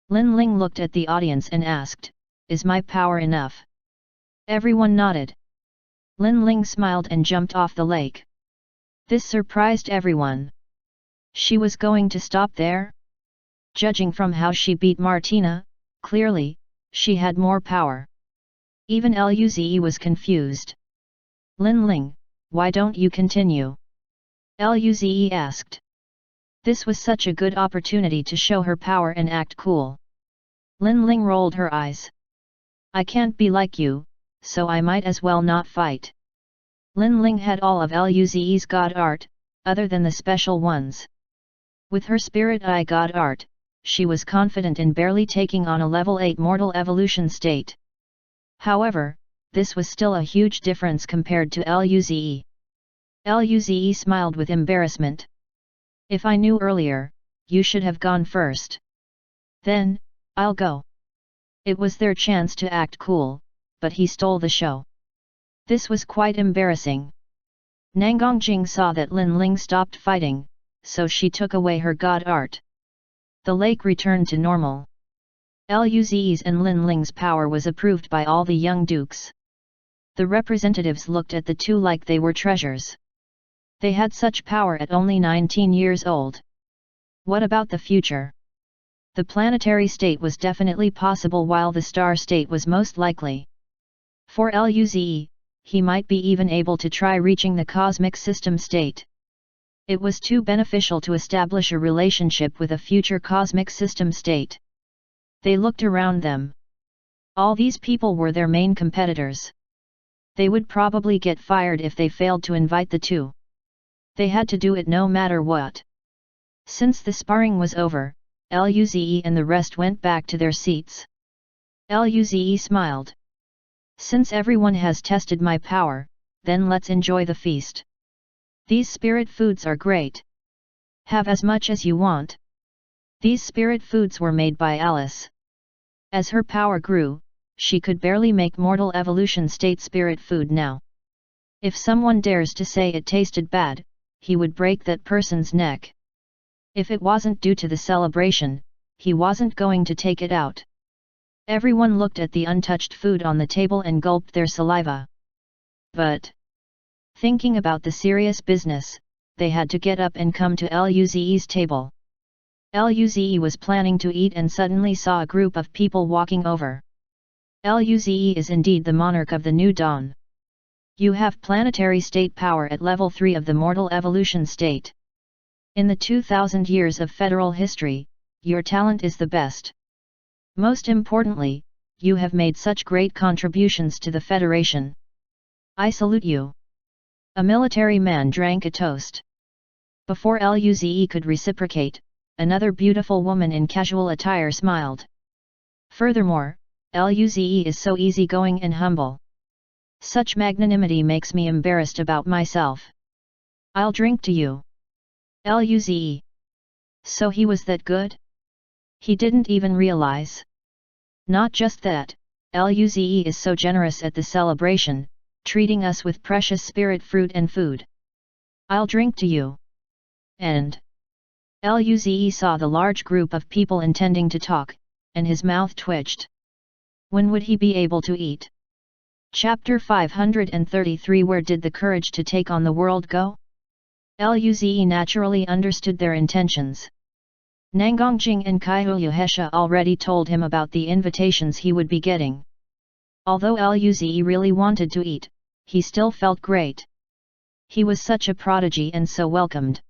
S1: Lin Ling looked at the audience and asked, is my power enough? Everyone nodded. Lin Ling smiled and jumped off the lake. This surprised everyone. She was going to stop there? Judging from how she beat Martina, clearly, she had more power. Even Luze was confused. Lin Ling, why don't you continue? Luze asked. This was such a good opportunity to show her power and act cool. Lin Ling rolled her eyes. I can't be like you, so I might as well not fight. Lin Ling had all of Luze's god art, other than the special ones. With her spirit god art, she was confident in barely taking on a level 8 mortal evolution state. However, this was still a huge difference compared to Luze. Luze smiled with embarrassment. If I knew earlier, you should have gone first. Then, I'll go. It was their chance to act cool, but he stole the show. This was quite embarrassing. Nangongjing saw that Lin Ling stopped fighting, so she took away her god art. The lake returned to normal. Luze's and Lin Ling's power was approved by all the young dukes. The representatives looked at the two like they were treasures. They had such power at only 19 years old. What about the future? The planetary state was definitely possible while the star state was most likely. For Luze, he might be even able to try reaching the cosmic system state. It was too beneficial to establish a relationship with a future cosmic system state. They looked around them. All these people were their main competitors. They would probably get fired if they failed to invite the two. They had to do it no matter what. Since the sparring was over, Luze and the rest went back to their seats. Luze smiled. Since everyone has tested my power, then let's enjoy the feast. These spirit foods are great. Have as much as you want. These spirit foods were made by Alice. As her power grew, she could barely make mortal evolution state spirit food now. If someone dares to say it tasted bad, he would break that person's neck. If it wasn't due to the celebration, he wasn't going to take it out. Everyone looked at the untouched food on the table and gulped their saliva. But, thinking about the serious business, they had to get up and come to Luze's table. Luze was planning to eat and suddenly saw a group of people walking over. Luze is indeed the monarch of the new dawn. You have planetary state power at level 3 of the mortal evolution state. In the 2000 years of federal history, your talent is the best. Most importantly, you have made such great contributions to the Federation. I salute you. A military man drank a toast. Before Luze could reciprocate, another beautiful woman in casual attire smiled. Furthermore, Luze is so easygoing and humble. Such magnanimity makes me embarrassed about myself. I'll drink to you. Luze. So he was that good? He didn't even realize. Not just that, Luze is so generous at the celebration, treating us with precious spirit fruit and food. I'll drink to you. And Luze saw the large group of people intending to talk, and his mouth twitched. When would he be able to eat? Chapter 533 Where did the courage to take on the world go? Luze naturally understood their intentions. Nangongjing and Kaiyuhesha already told him about the invitations he would be getting. Although Luze really wanted to eat, he still felt great. He was such a prodigy and so welcomed.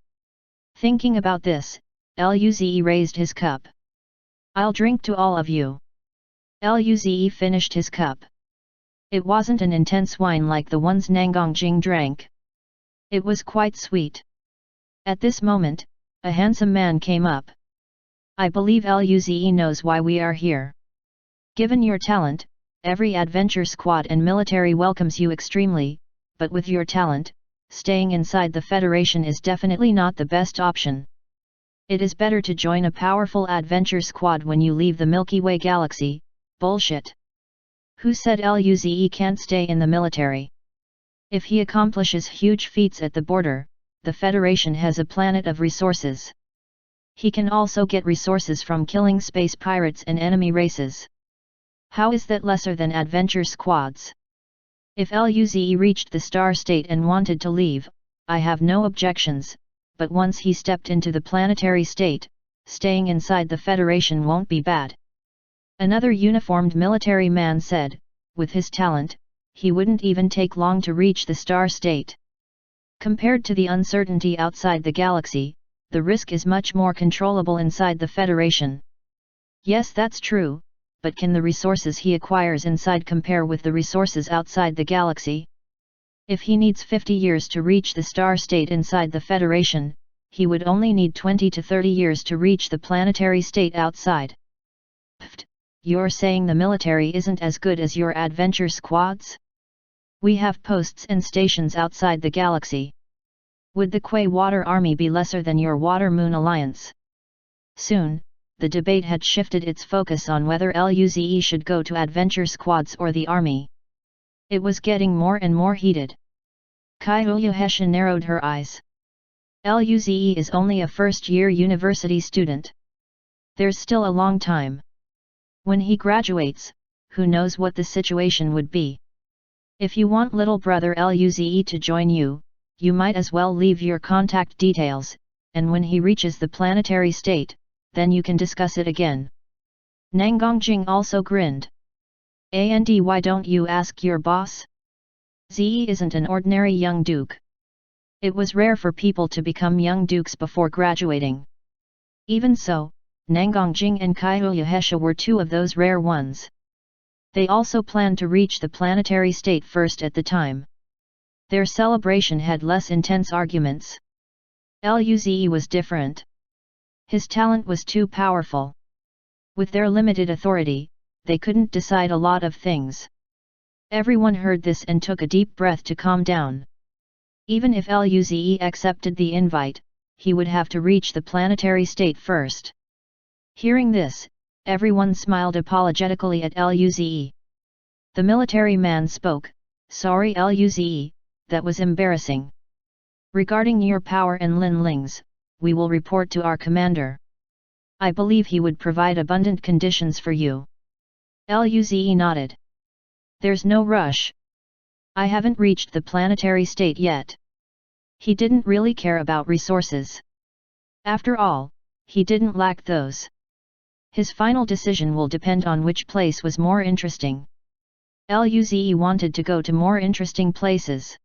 S1: Thinking about this, Luze raised his cup. I'll drink to all of you. Luze finished his cup. It wasn't an intense wine like the ones Nangongjing drank. It was quite sweet. At this moment, a handsome man came up. I believe Luze knows why we are here. Given your talent, every adventure squad and military welcomes you extremely, but with your talent, staying inside the Federation is definitely not the best option. It is better to join a powerful adventure squad when you leave the Milky Way galaxy. Bullshit. Who said Luze can't stay in the military? If he accomplishes huge feats at the border, the Federation has a planet of resources. He can also get resources from killing space pirates and enemy races. How is that lesser than adventure squads? If Luze reached the star state and wanted to leave, I have no objections, but once he stepped into the planetary state, staying inside the Federation won't be bad. Another uniformed military man said, with his talent, he wouldn't even take long to reach the star state. Compared to the uncertainty outside the galaxy, the risk is much more controllable inside the Federation. Yes, that's true, but can the resources he acquires inside compare with the resources outside the galaxy? If he needs 50 years to reach the star state inside the Federation, he would only need 20 to 30 years to reach the planetary state outside. Pfft. You're saying the military isn't as good as your adventure squads? We have posts and stations outside the galaxy. Would the Quay Water Army be lesser than your Water Moon Alliance? Soon, the debate had shifted its focus on whether Luze should go to adventure squads or the army. It was getting more and more heated. Kaiyuhesha narrowed her eyes. Luze is only a first-year university student. There's still a long time. When he graduates, who knows what the situation would be. If you want little brother Luze to join you, you might as well leave your contact details, and when he reaches the planetary state, then you can discuss it again. Nangongjing also grinned. And why don't you ask your boss? Ze isn't an ordinary young duke. It was rare for people to become young dukes before graduating. Even so, Nangongjing and Kaiyuhesha were two of those rare ones. They also planned to reach the planetary state first at the time. Their celebration had less intense arguments. Luze was different. His talent was too powerful. With their limited authority, they couldn't decide a lot of things. Everyone heard this and took a deep breath to calm down. Even if Luze accepted the invite, he would have to reach the planetary state first. Hearing this, everyone smiled apologetically at Luze. The military man spoke, "Sorry Luze, that was embarrassing. Regarding your power and Linling's, we will report to our commander. I believe he would provide abundant conditions for you." Luze nodded. "There's no rush. I haven't reached the planetary state yet." He didn't really care about resources. After all, he didn't lack those. His final decision will depend on which place was more interesting. Luze wanted to go to more interesting places.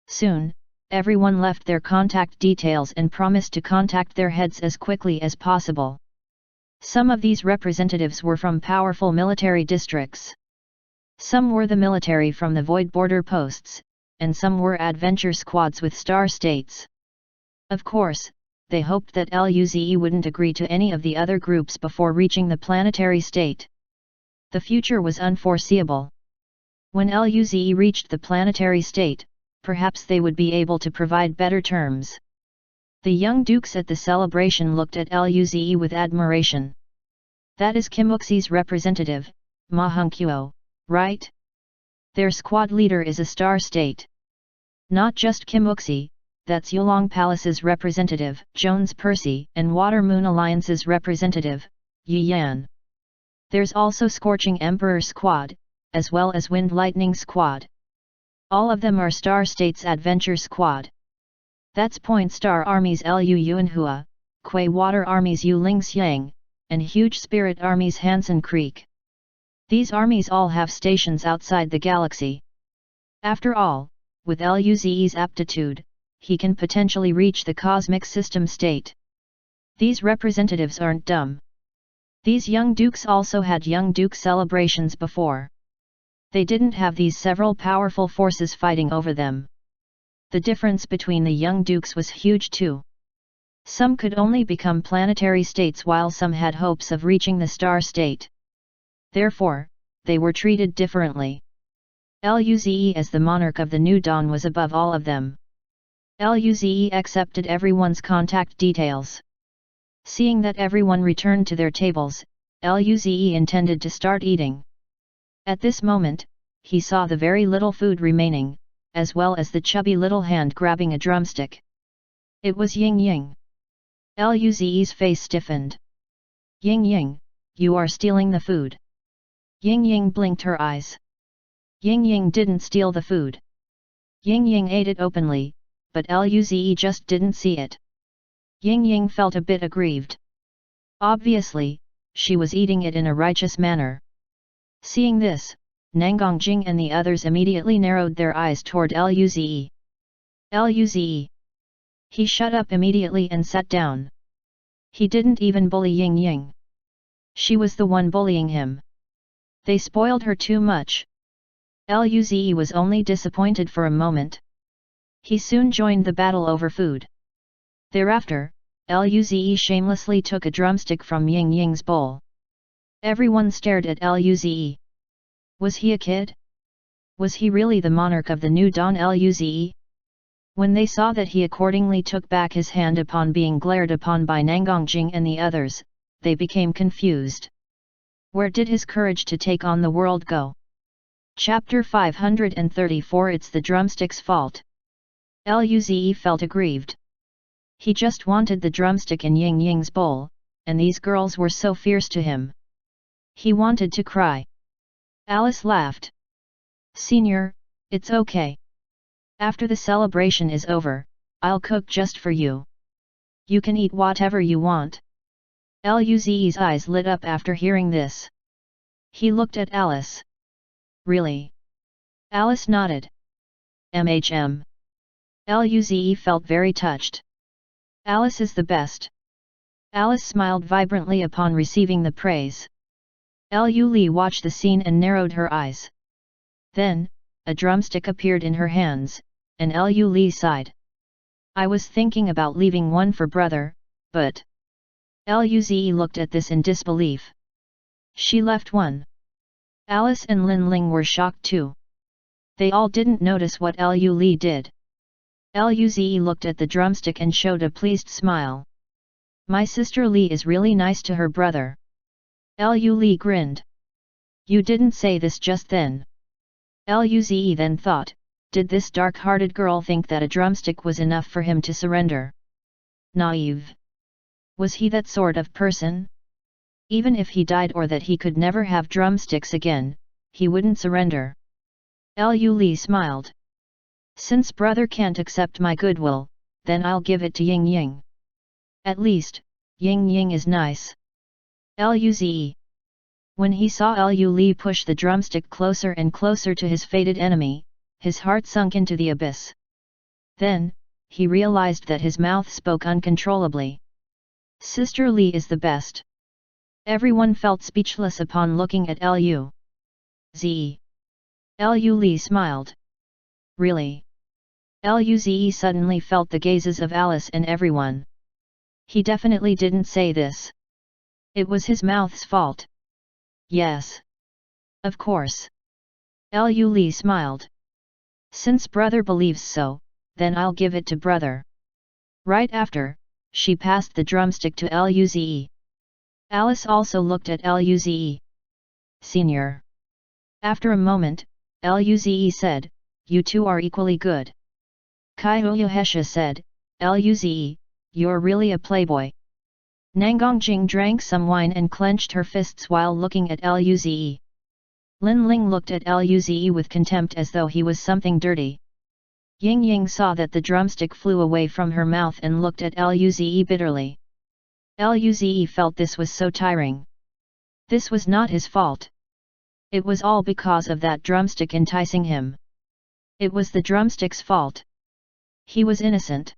S1: Soon, everyone left their contact details and promised to contact their heads as quickly as possible. Some of these representatives were from powerful military districts. Some were the military from the Void border posts, and some were adventure squads with star states. Of course, they hoped that Luze wouldn't agree to any of the other groups before reaching the planetary state. The future was unforeseeable. When Luze reached the planetary state, perhaps they would be able to provide better terms. The young dukes at the celebration looked at Luze with admiration. That is Kimuxi's representative, Ma Hunkuo, right? Their squad leader is a star state. Not just Kimuxi, that's Yulong Palace's representative, Jones Percy, and Water Moon Alliance's representative, Yi Yan. There's also Scorching Emperor Squad, as well as Wind Lightning Squad. All of them are Star States Adventure Squad. That's Point Star Armies Lu Yuanhua, Kui Water Armies Yu Ling Xiang, and Huge Spirit Armies Hansen Creek. These armies all have stations outside the galaxy. After all, with Luze's aptitude, he can potentially reach the cosmic system state. These representatives aren't dumb. These young dukes also had young duke celebrations before. They didn't have these several powerful forces fighting over them. The difference between the young dukes was huge too. Some could only become planetary states while some had hopes of reaching the star state. Therefore, they were treated differently. Luze as the monarch of the New Dawn was above all of them. Luze accepted everyone's contact details. Seeing that everyone returned to their tables, Luze intended to start eating. At this moment, he saw the very little food remaining, as well as the chubby little hand grabbing a drumstick. It was Ying Ying. Luze's face stiffened. Ying Ying, you are stealing the food. Ying Ying blinked her eyes. Ying Ying didn't steal the food. Ying Ying ate it openly, but Luze just didn't see it. Ying Ying felt a bit aggrieved. Obviously, she was eating it in a righteous manner. Seeing this, Nangongjing and the others immediately narrowed their eyes toward Luze. Luze. He shut up immediately and sat down. He didn't even bully Ying Ying. She was the one bullying him. They spoiled her too much. Luze was only disappointed for a moment. He soon joined the battle over food. Thereafter, Luze shamelessly took a drumstick from Ying Ying's bowl. Everyone stared at Luze. Was he a kid? Was he really the monarch of the New Dawn Luze? When they saw that he accordingly took back his hand upon being glared upon by Nangongjing and the others, they became confused. Where did his courage to take on the world go? Chapter 534 It's the drumstick's fault. Luze felt aggrieved. He just wanted the drumstick in Ying Ying's bowl, and these girls were so fierce to him. He wanted to cry. Alice laughed. Senior, it's okay. After the celebration is over, I'll cook just for you. You can eat whatever you want. Luze's eyes lit up after hearing this. He looked at Alice. Really? Alice nodded. Luze felt very touched. Alice is the best. Alice smiled vibrantly upon receiving the praise. Lu watched the scene and narrowed her eyes. Then, a drumstick appeared in her hands, and Lu sighed. I was thinking about leaving one for brother, but... Luze looked at this in disbelief. She left one. Alice and Lin Ling were shocked too. They all didn't notice what Lu did. Luze looked at the drumstick and showed a pleased smile. My sister Li is really nice to her brother. Lu grinned. You didn't say this just then. Luze then thought, did this dark-hearted girl think that a drumstick was enough for him to surrender? Naive. Was he that sort of person? Even if he died or that he could never have drumsticks again, he wouldn't surrender. Lu smiled. Since brother can't accept my goodwill, then I'll give it to Ying Ying. At least, Ying Ying is nice. Luze. When he saw Liu Li push the drumstick closer and closer to his fated enemy, his heart sunk into the abyss. Then, he realized that his mouth spoke uncontrollably. Sister Li is the best. Everyone felt speechless upon looking at Liu Zi. Liu Li smiled. Really? Liu Zi suddenly felt the gazes of Alice and everyone. He definitely didn't say this. It was his mouth's fault. Yes. Of course. Liu Li smiled. Since brother believes so, then I'll give it to brother. Right after, she passed the drumstick to Liu Zi. Alice also looked at Liu Zi. Senior. After a moment, Liu Zi said, you two are equally good. Kaiyu Hesha said, Liu Zi, you're really a playboy. Nangongjing drank some wine and clenched her fists while looking at Liu Zi. Lin Ling looked at Liu Zi with contempt as though he was something dirty. Ying Ying saw that the drumstick flew away from her mouth and looked at Liu Zi bitterly. Liu Zi felt this was so tiring. This was not his fault. It was all because of that drumstick enticing him. It was the drumstick's fault. He was innocent.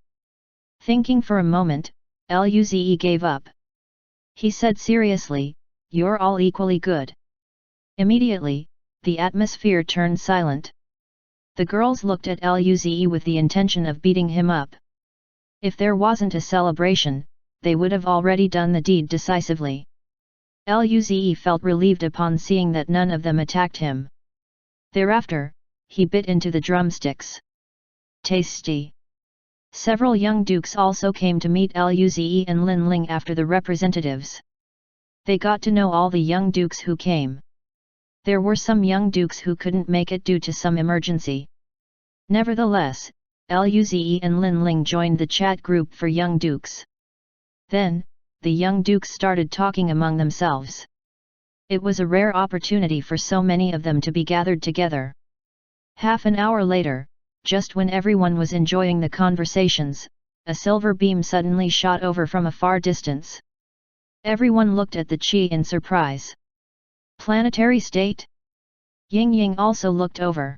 S1: Thinking for a moment, Liu Zi gave up. He said seriously, you're all equally good. Immediately, the atmosphere turned silent. The girls looked at Liu Zi with the intention of beating him up. If there wasn't a celebration, they would have already done the deed decisively. Liu Zi felt relieved upon seeing that none of them attacked him. Thereafter, he bit into the drumsticks. Tasty! Several young dukes also came to meet Liu Zi and Lin Ling after the representatives. They got to know all the young dukes who came. There were some young dukes who couldn't make it due to some emergency. Nevertheless, Liu Zi and Lin Ling joined the chat group for young dukes. Then, the young dukes started talking among themselves. It was a rare opportunity for so many of them to be gathered together. Half an hour later, just when everyone was enjoying the conversations, a silver beam suddenly shot over from a far distance. Everyone looked at the chi in surprise. Planetary state? Ying Ying also looked over.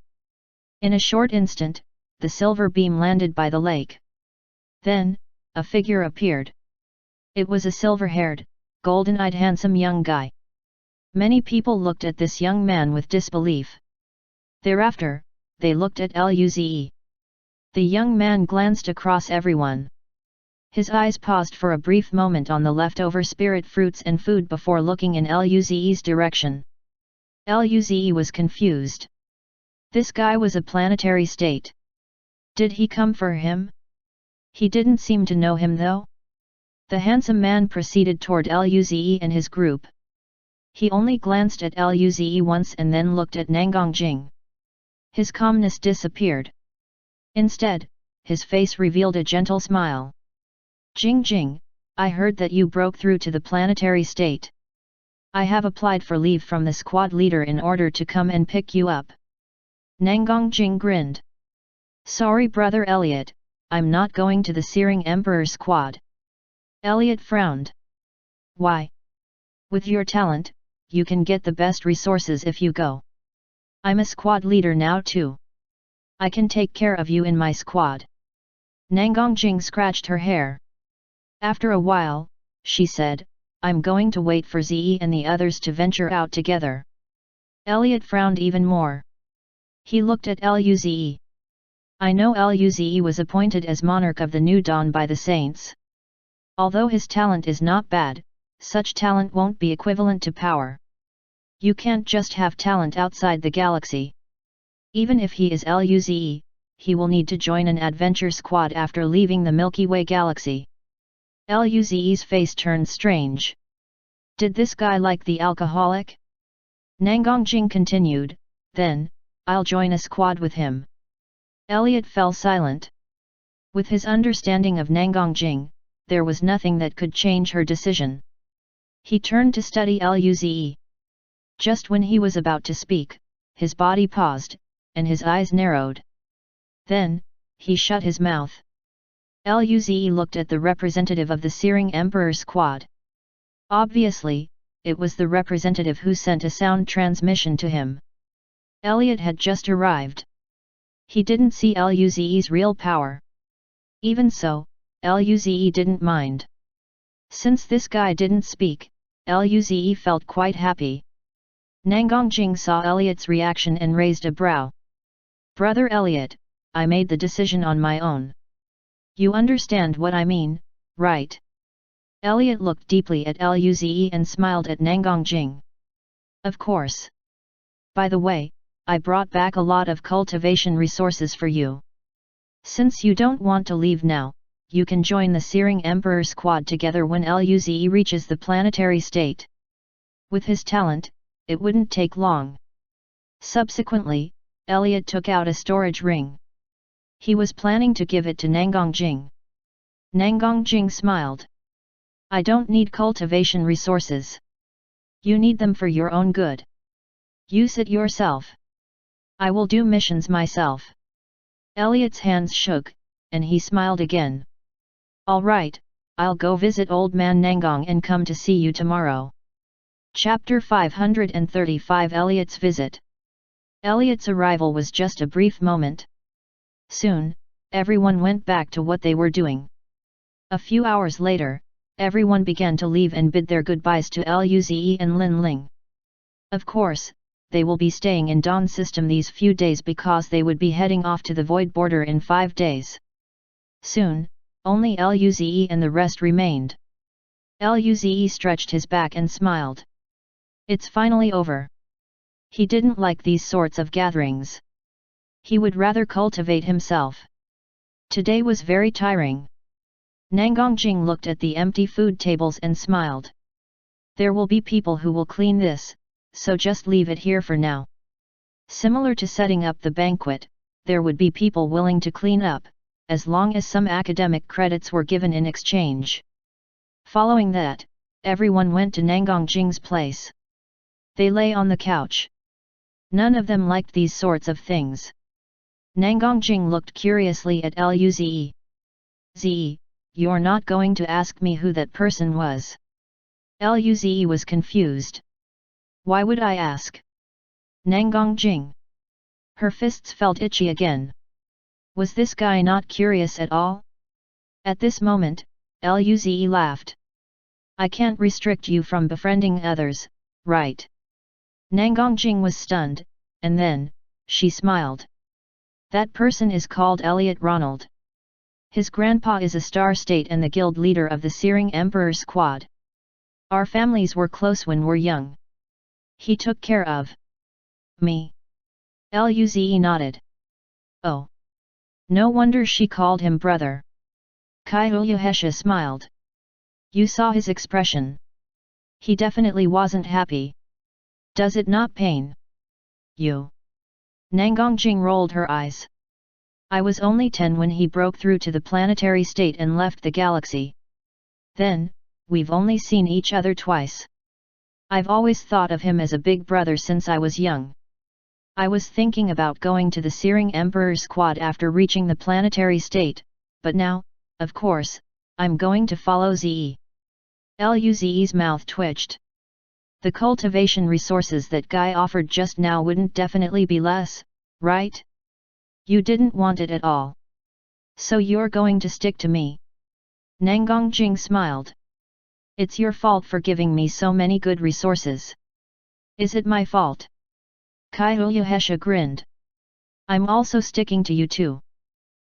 S1: In a short instant, the silver beam landed by the lake. Then, a figure appeared. It was a silver-haired, golden-eyed handsome young guy. Many people looked at this young man with disbelief. Thereafter, they looked at Liu Zi. The young man glanced across everyone. His eyes paused for a brief moment on the leftover spirit fruits and food before looking in Liu Zi's direction. Liu Zi was confused. This guy was a planetary state. Did he come for him? He didn't seem to know him though. The handsome man proceeded toward Liu Zi and his group. He only glanced at Liu Zi once and then looked at Nangongjing. His calmness disappeared. Instead, his face revealed a gentle smile. Jing Jing, I heard that you broke through to the planetary state. I have applied for leave from the squad leader in order to come and pick you up. Nangongjing grinned. Sorry brother Elliot, I'm not going to the Searing Emperor squad. Elliot frowned. Why? With your talent, you can get the best resources if you go. I'm a squad leader now too. I can take care of you in my squad. Nangongjing scratched her hair. After a while, she said, I'm going to wait for Zi and the others to venture out together. Elliot frowned even more. He looked at Liu Zi. I know Liu Zi was appointed as monarch of the New Dawn by the saints. Although his talent is not bad, such talent won't be equivalent to power. You can't just have talent outside the galaxy. Even if he is Liu Zi, he will need to join an adventure squad after leaving the Milky Way galaxy. Liu Zi's face turned strange. Did this guy like the alcoholic? Nangongjing continued, then, I'll join a squad with him. Elliot fell silent. With his understanding of Nangongjing, there was nothing that could change her decision. He turned to study Liu Zi. Just when he was about to speak, his body paused, and his eyes narrowed. Then, he shut his mouth. Liu Zi looked at the representative of the Searing Emperor squad. Obviously, it was the representative who sent a sound transmission to him. Elliot had just arrived. He didn't see Luze's real power. Even so, Luze didn't mind. Since this guy didn't speak, Luze felt quite happy. Nangongjing saw Elliot's reaction and raised a brow. "Brother Elliot, I made the decision on my own. You understand what I mean, right?" Elliot looked deeply at Luze and smiled at Nangongjing. "Of course. By the way, I brought back a lot of cultivation resources for you. Since you don't want to leave now, you can join the Searing Emperor squad together when Luze reaches the planetary state. With his talent, it wouldn't take long." Subsequently, Elliot took out a storage ring. He was planning to give it to Nangongjing. Nangongjing smiled. "I don't need cultivation resources. You need them for your own good. Use it yourself. I will do missions myself." Elliot's hands shook, and he smiled again. "All right, I'll go visit Old Man Nangong and come to see you tomorrow." Chapter 535 Elliot's Visit. Elliot's arrival was just a brief moment. Soon, everyone went back to what they were doing. A few hours later, everyone began to leave and bid their goodbyes to Luze and Lin Ling. Of course, they will be staying in Dawn system these few days because they would be heading off to the Void Border in 5 days. Soon, only Luze and the rest remained. Luze stretched his back and smiled. It's finally over. He didn't like these sorts of gatherings. He would rather cultivate himself. Today was very tiring. Nangongjing looked at the empty food tables and smiled. "There will be people who will clean this, so just leave it here for now." Similar to setting up the banquet, there would be people willing to clean up, as long as some academic credits were given in exchange. Following that, everyone went to Nangongjing's place. They lay on the couch. None of them liked these sorts of things. Nangongjing looked curiously at Luze. "Ze, you're not going to ask me who that person was?" Luze was confused. "Why would I ask?" Nangongjing. Her fists felt itchy again. Was this guy not curious at all? At this moment, Luze laughed. "I can't restrict you from befriending others, right?" Nangongjing was stunned, and then, she smiled. "That person is called Elliot Ronald. His grandpa is a star state and the guild leader of the Searing Emperor squad. Our families were close when we're young. He took care of me." Luze nodded. "Oh. No wonder she called him brother." Kaiyuhesha smiled. "You saw his expression. He definitely wasn't happy. Does it not pain you?" Nangongjing rolled her eyes. "I was only 10 when he broke through to the planetary state and left the galaxy. Then, we've only seen each other twice. I've always thought of him as a big brother since I was young. I was thinking about going to the Searing Emperor squad after reaching the planetary state, but now, of course, I'm going to follow Ze." Luze's mouth twitched. The cultivation resources that guy offered just now wouldn't definitely be less, right? You didn't want it at all. So you're going to stick to me? Nangongjing smiled. It's your fault for giving me so many good resources. Is it my fault? Kaiyuhesha grinned. I'm also sticking to you too.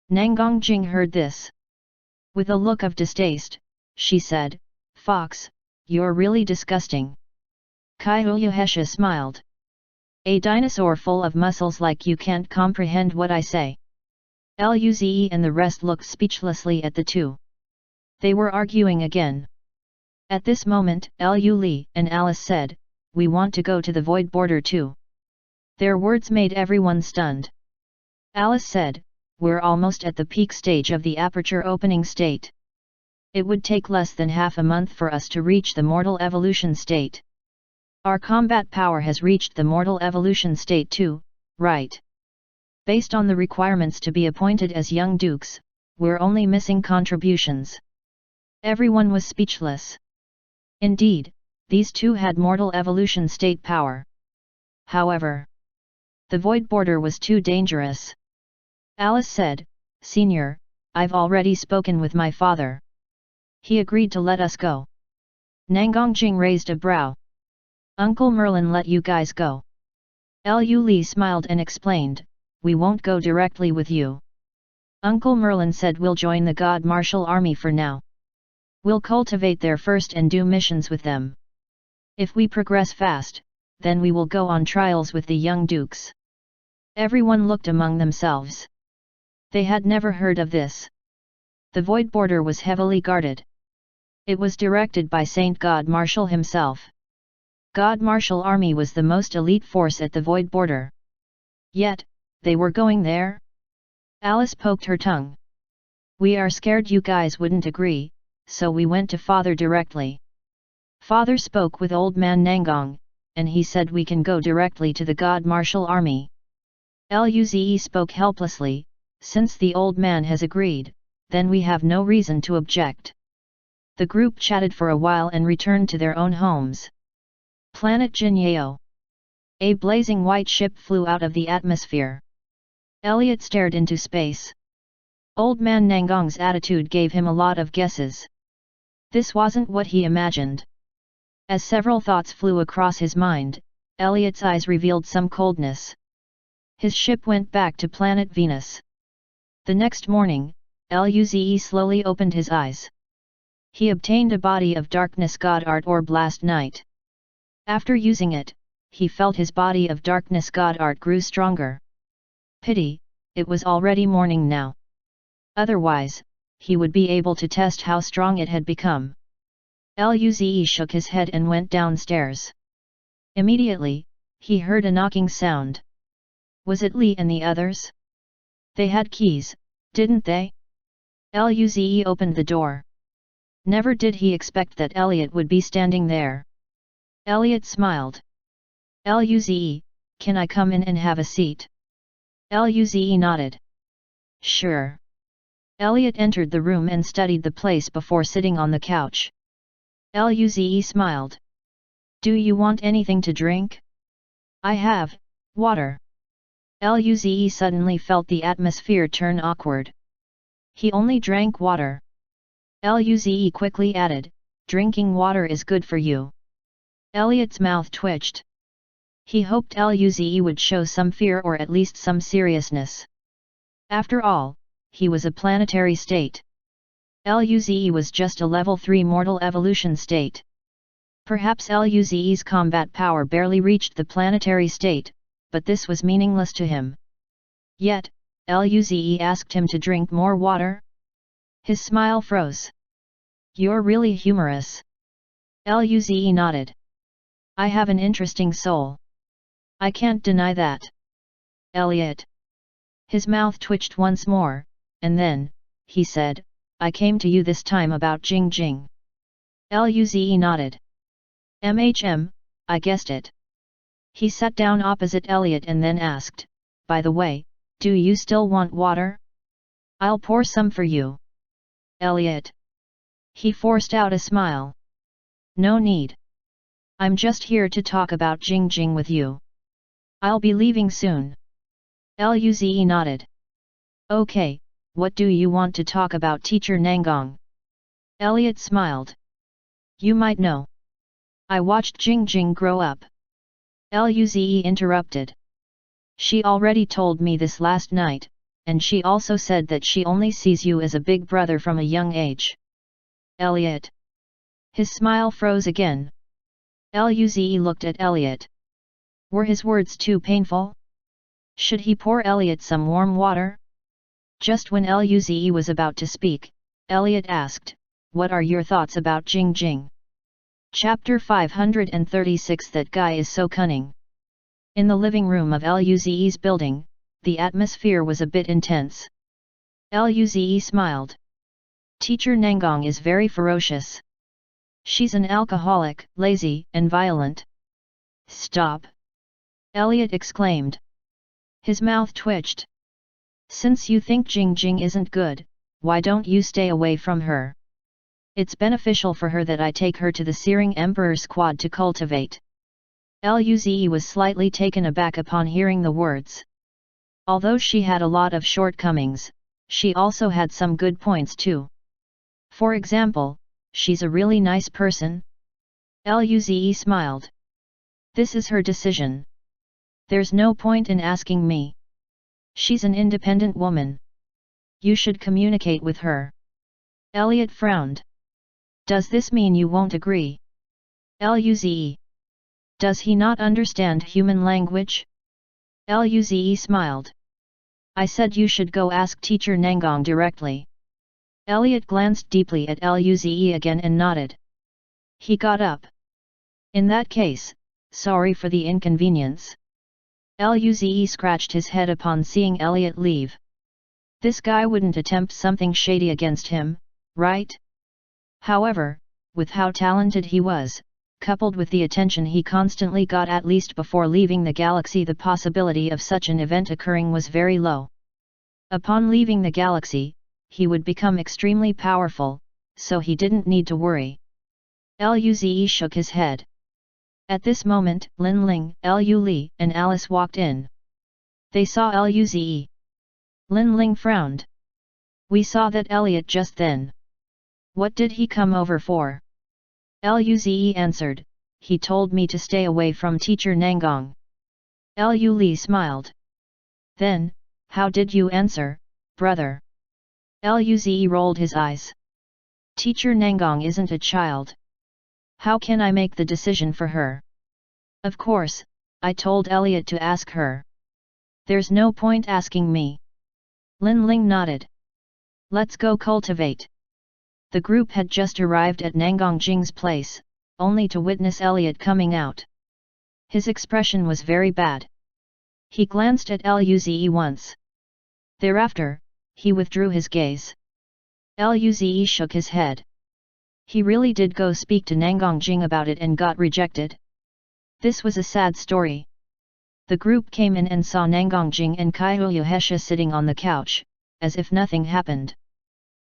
S1: Nangongjing heard this. With a look of distaste, she said, Fox, you're really disgusting. Kaiyuhesha smiled. A dinosaur full of muscles like you can't comprehend what I say. Luze and the rest looked speechlessly at the two. They were arguing again. At this moment, Lu Li and Alice said, We want to go to the Void Border too. Their words made everyone stunned. Alice said, We're almost at the peak stage of the aperture opening state. It would take less than half a month for us to reach the mortal evolution state. Our combat power has reached the mortal evolution state too, right? Based on the requirements to be appointed as young dukes, we're only missing contributions. Everyone was speechless. Indeed, these two had mortal evolution state power. However, the void border was too dangerous. Alice said, "Senior, I've already spoken with my father. He agreed to let us go." Nangongjing raised a brow. "Uncle Merlin let you guys go?" Lu Li smiled and explained, "We won't go directly with you. Uncle Merlin said we'll join the God Martial Army for now. We'll cultivate there first and do missions with them. If we progress fast, then we will go on trials with the young dukes." Everyone looked among themselves. They had never heard of this. The void border was heavily guarded. It was directed by Saint God Martial himself. God Martial Army was the most elite force at the void border. Yet, they were going there? Alice poked her tongue. "We are scared you guys wouldn't agree, so we went to Father directly. Father spoke with old man Nangong, and he said we can go directly to the God Martial Army." Luze spoke helplessly, "Since the old man has agreed, then we have no reason to object." The group chatted for a while and returned to their own homes. Planet Jinyeo. A blazing white ship flew out of the atmosphere. Elliot stared into space. Old man Nangong's attitude gave him a lot of guesses. This wasn't what he imagined. As several thoughts flew across his mind, Elliot's eyes revealed some coldness. His ship went back to planet Venus. The next morning, Luze slowly opened his eyes. He obtained a body of darkness god art orb last night. After using it, he felt his body of darkness god art grew stronger. Pity, it was already morning now. Otherwise, he would be able to test how strong it had become. Luze shook his head and went downstairs. Immediately, he heard a knocking sound. Was it Li and the others? They had keys, didn't they? Luze opened the door. Never did he expect that Elliot would be standing there. Elliot smiled. "Luze, can I come in and have a seat?" Luze nodded. "Sure." Elliot entered the room and studied the place before sitting on the couch. Luze smiled. "Do you want anything to drink?" "I have, water." Luze suddenly felt the atmosphere turn awkward. He only drank water. Luze quickly added, "Drinking water is good for you." Elliot's mouth twitched. He hoped Luze would show some fear or at least some seriousness. After all, he was a planetary state. Luze was just a level 3 mortal evolution state. Perhaps Luze's combat power barely reached the planetary state, but this was meaningless to him. Yet, Luze asked him to drink more water? His smile froze. "You're really humorous." Luze nodded. "I have an interesting soul. I can't deny that." "Elliot." His mouth twitched once more, and then, he said, "I came to you this time about Jing Jing." Luze nodded. I guessed it." He sat down opposite Elliot and then asked, "By the way, do you still want water? I'll pour some for you." "Elliot." He forced out a smile. "No need. I'm just here to talk about Jing Jing with you. I'll be leaving soon." Luze nodded. "Okay, what do you want to talk about, Teacher Nangong?" Elliot smiled. "You might know. I watched Jing Jing grow up." Luze interrupted. "She already told me this last night, and she also said that she only sees you as a big brother from a young age." "Elliot." His smile froze again. Luze looked at Elliot. Were his words too painful? Should he pour Elliot some warm water? Just when Luze was about to speak, Elliot asked, "What are your thoughts about Jing Jing?" Chapter 536. That guy is so cunning. In the living room of Luze's building, the atmosphere was a bit intense. Luze smiled. "Teacher Nangong is very ferocious. She's an alcoholic, lazy, and violent." "Stop!" Elliot exclaimed. His mouth twitched. "Since you think Jing Jing isn't good, why don't you stay away from her?" It's beneficial for her that I take her to the Searing Emperor's quad to cultivate. Luze was slightly taken aback upon hearing the words. Although she had a lot of shortcomings, she also had some good points too. For example, she's a really nice person. Luze smiled. This is her decision. There's no point in asking me. She's an independent woman. You should communicate with her. Elliot frowned. Does this mean you won't agree? Luze. Does he not understand human language? Luze smiled. I said you should go ask teacher Nangong directly. Elliot glanced deeply at Luze again and nodded. He got up. In that case, sorry for the inconvenience. Luze scratched his head upon seeing Elliot leave. This guy wouldn't attempt something shady against him, right? However, with how talented he was, coupled with the attention he constantly got at least before leaving the galaxy, the possibility of such an event occurring was very low. Upon leaving the galaxy, he would become extremely powerful, so he didn't need to worry. Luze shook his head. At this moment, Lin Ling, Lu Li, and Alice walked in. They saw Luze. Lin Ling frowned. We saw that Elliot just then. What did he come over for? Luze answered, he told me to stay away from teacher Nangong. Lu Li smiled. Then, how did you answer, brother? Luze rolled his eyes. Teacher Nangong isn't a child. How can I make the decision for her? Of course, I told Elliot to ask her. There's no point asking me. Lin Ling nodded. Let's go cultivate. The group had just arrived at Nangong Jing's place, only to witness Elliot coming out. His expression was very bad. He glanced at Luze once. Thereafter, he withdrew his gaze. Luze shook his head. He really did go speak to Nangong Jing about it and got rejected. This was a sad story. The group came in and saw Nangong Jing and Kaiyu Hesha sitting on the couch, as if nothing happened.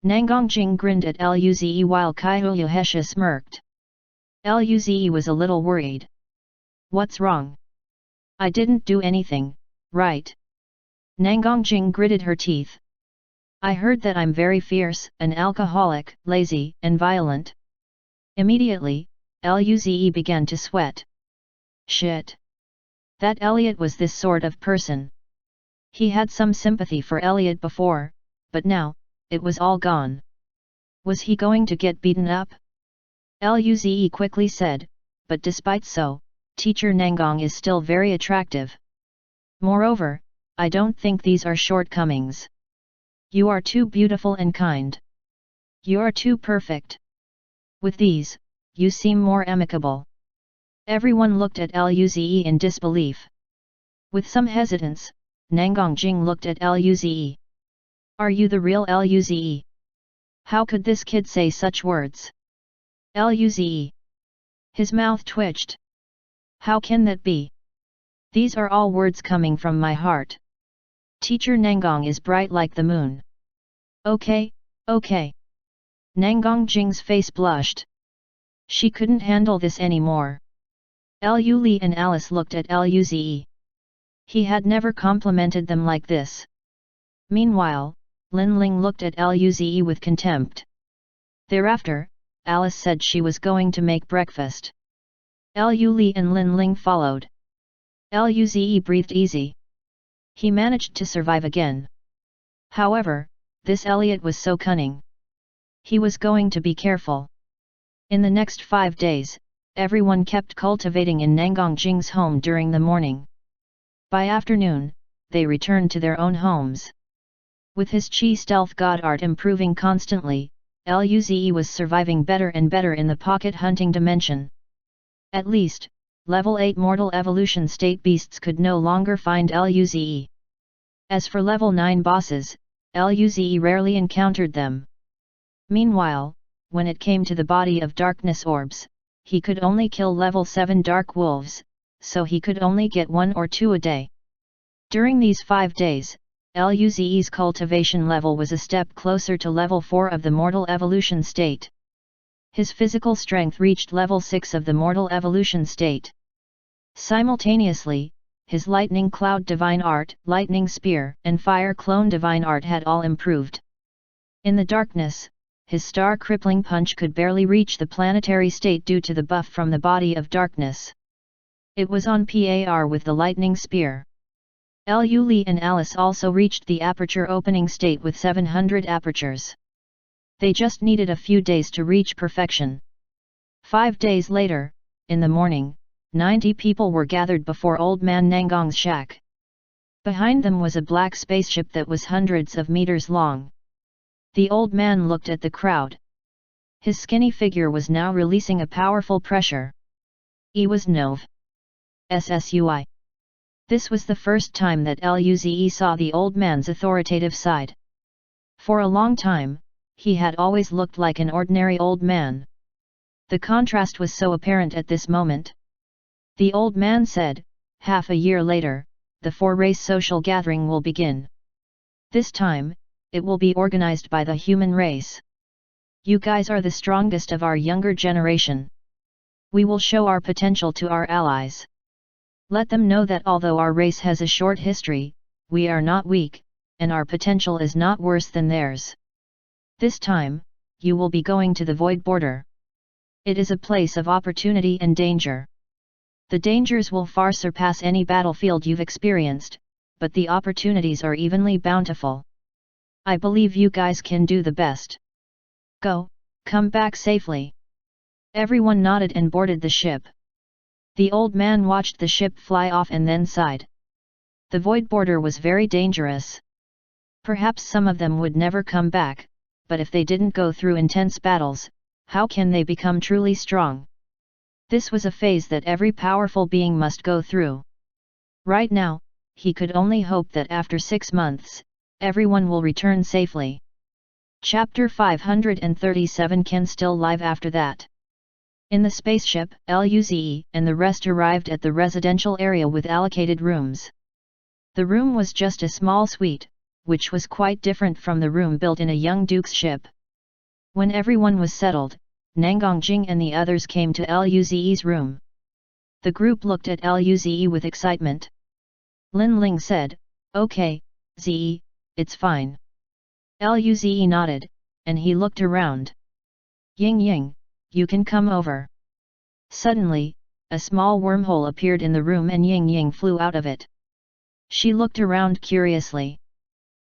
S1: Nangong Jing grinned at Luze while Kaiyu Hesha smirked. Luze was a little worried. What's wrong? I didn't do anything, right? Nangong Jing gritted her teeth. I heard that I'm very fierce, an alcoholic, lazy, and violent. Immediately, Luze began to sweat. Shit. That Elliot was this sort of person. He had some sympathy for Elliot before, but now, it was all gone. Was he going to get beaten up? Luze quickly said, but despite so, teacher Nangong is still very attractive. Moreover, I don't think these are shortcomings. You are too beautiful and kind. You are too perfect. With these, you seem more amicable. Everyone looked at Luze in disbelief. With some hesitance, Nangong Jing looked at Luze. Are you the real Luze? How could this kid say such words? Luze. His mouth twitched. How can that be? These are all words coming from my heart. Teacher Nangong is bright like the moon. Okay, okay. Nangong Jing's face blushed. She couldn't handle this anymore. Lu Li and Alice looked at Luze. He had never complimented them like this. Meanwhile, Lin Ling looked at Luze with contempt. Thereafter, Alice said she was going to make breakfast. Lu Li and Lin Ling followed. Luze breathed easy. He managed to survive again. However, this Elliot was so cunning. He was going to be careful. In the next 5 days, everyone kept cultivating in Nangong Jing's home during the morning. By afternoon, they returned to their own homes. With his chi stealth god art improving constantly, Luze was surviving better and better in the pocket hunting dimension. At least, level 8 mortal evolution state beasts could no longer find Luze. As for level 9 bosses, Luze rarely encountered them. Meanwhile, when it came to the body of darkness orbs, he could only kill level 7 dark wolves, so he could only get 1 or 2 a day. During these 5 days, Luze's cultivation level was a step closer to level 4 of the mortal evolution state. His physical strength reached level 6 of the mortal evolution state. Simultaneously, his lightning cloud divine art, lightning spear, and fire clone divine art had all improved. In the darkness, his star crippling punch could barely reach the planetary state due to the buff from the body of darkness. It was on par with the lightning spear. Lu Li and Alice also reached the aperture opening state with 700 apertures. They just needed a few days to reach perfection. 5 days later, in the morning, 90 people were gathered before Old Man Nangong's shack. Behind them was a black spaceship that was hundreds of meters long. The old man looked at the crowd. His skinny figure was now releasing a powerful pressure. It was Nov. SSUI. This was the first time that Luze saw the old man's authoritative side. For a long time, he had always looked like an ordinary old man. The contrast was so apparent at this moment. The old man said, half a year later, the four-race social gathering will begin. This time, it will be organized by the human race. You guys are the strongest of our younger generation. We will show our potential to our allies. Let them know that although our race has a short history, we are not weak, and our potential is not worse than theirs. This time, you will be going to the Void Border. It is a place of opportunity and danger. The dangers will far surpass any battlefield you've experienced, but the opportunities are evenly bountiful. I believe you guys can do the best. Come back safely. Everyone nodded and boarded the ship. The old man watched the ship fly off and then sighed. The Void Border was very dangerous. Perhaps some of them would never come back, but if they didn't go through intense battles, how can they become truly strong? This was a phase that every powerful being must go through. Right now, he could only hope that after 6 months, everyone will return safely. Chapter 537 Ken still live after that. In the spaceship, Luze and the rest arrived at the residential area with allocated rooms. The room was just a small suite, which was quite different from the room built in a young duke's ship. When everyone was settled, Nangongjing and the others came to Luze's room. The group looked at Luze with excitement. Lin Ling said, "Okay, Ze, it's fine." Luze nodded, and he looked around. "Ying Ying, you can come over." Suddenly, a small wormhole appeared in the room and Ying Ying flew out of it. She looked around curiously.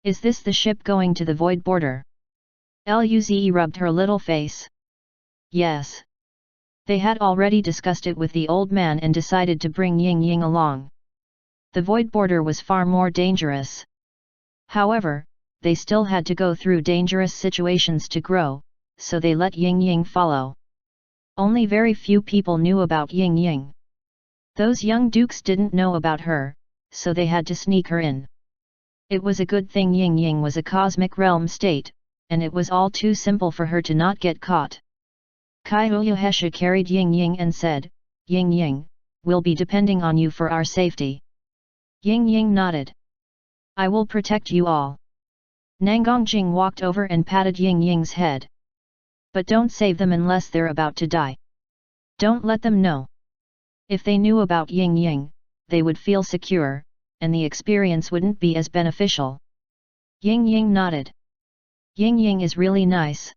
S1: "Is this the ship going to the Void Border?" Luze rubbed her little face. Yes. They had already discussed it with the old man and decided to bring Ying Ying along. The Void Border was far more dangerous. However, they still had to go through dangerous situations to grow, so they let Ying Ying follow. Only very few people knew about Ying Ying. Those young dukes didn't know about her, so they had to sneak her in. It was a good thing Ying Ying was a cosmic realm state, and it was all too simple for her to not get caught. Kaiyuhesha carried Ying Ying and said, "Ying Ying, we'll be depending on you for our safety." Ying Ying nodded. "I will protect you all." Nangongjing walked over and patted Ying Ying's head. "But don't save them unless they're about to die. Don't let them know." If they knew about Ying Ying, they would feel secure, and the experience wouldn't be as beneficial. Ying Ying nodded. "Ying Ying is really nice."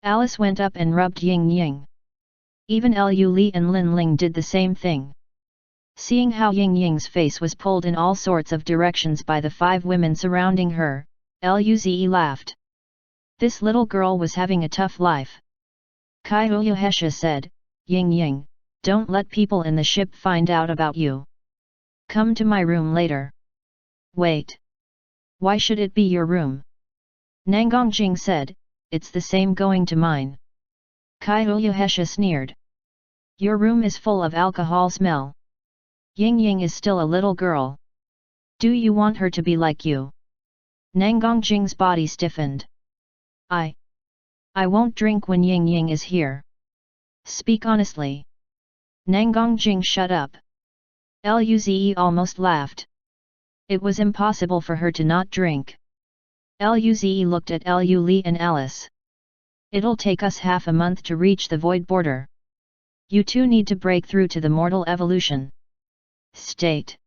S1: Alice went up and rubbed Ying Ying. Even Lu Li and Lin Ling did the same thing. Seeing how Ying Ying's face was pulled in all sorts of directions by the 5 women surrounding her, Luze laughed. This little girl was having a tough life. Kaiyuhesha said, "Ying Ying, don't let people in the ship find out about you. Come to my room later." "Wait. Why should it be your room?" Nangongjing said, "It's the same going to mine." Kaiyuhesha sneered. "Your room is full of alcohol smell. Ying Ying is still a little girl. Do you want her to be like you?" Nangongjing's body stiffened. I won't drink when Ying Ying is here. Speak honestly." Nangongjing shut up. Luze almost laughed. It was impossible for her to not drink. Luze looked at Lu Li and Alice. It'll take us half a month to reach the void border. You two need to break through to the mortal evolution state.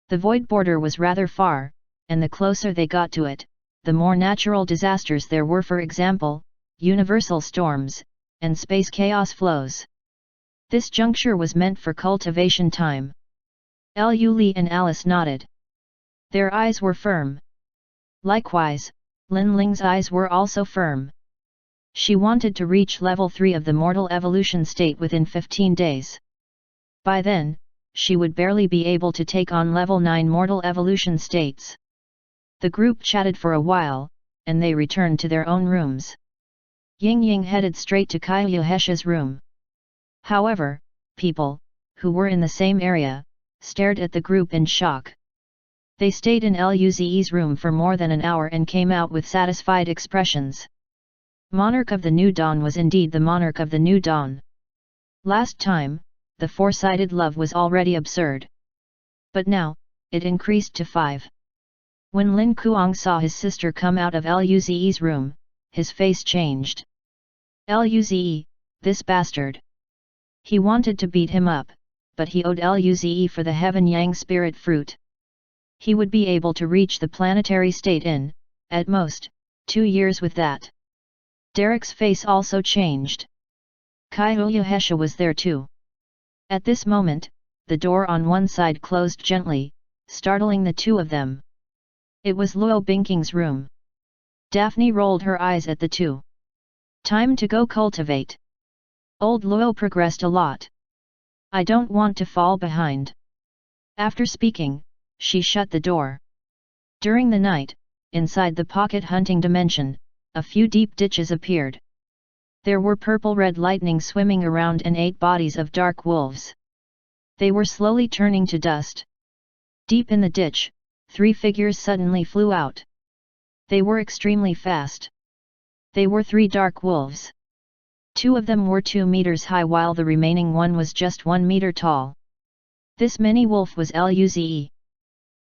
S1: The void border was rather far, and the closer they got to it, the more natural disasters there were, for example, universal storms, and space chaos flows. This juncture was meant for cultivation time. Lu Li and Alice nodded. Their eyes were firm. Likewise, Lin Ling's eyes were also firm. She wanted to reach level 3 of the mortal evolution state within 15 days. By then, she would barely be able to take on level 9 mortal evolution states. The group chatted for a while, and they returned to their own rooms. Ying Ying headed straight to Kaiyu Hesha's room. However, people, who were in the same area, stared at the group in shock. They stayed in Luze's room for more than an hour and came out with satisfied expressions. Monarch of the New Dawn was indeed the Monarch of the New Dawn. Last time, the four-sided love was already absurd. But now, it increased to 5. When Lin Kuang saw his sister come out of Luze's room, his face changed. Luze, this bastard. He wanted to beat him up, but he owed Luze for the Heaven Yang spirit fruit. He would be able to reach the planetary state in, at most, 2 years with that. Derek's face also changed. Kaiyu Hesha was there too. At this moment, the door on one side closed gently, startling the two of them. It was Luo Bingqing's room. Daphne rolled her eyes at the two. Time to go cultivate. Old Luo progressed a lot. I don't want to fall behind. After speaking, she shut the door. During the night, inside the pocket hunting dimension, a few deep ditches appeared. There were purple-red lightning swimming around and 8 bodies of dark wolves. They were slowly turning to dust. Deep in the ditch, 3 figures suddenly flew out. They were extremely fast. They were 3 dark wolves. 2 of them were 2 meters high while the remaining one was just 1 meter tall. This mini-wolf was Luze.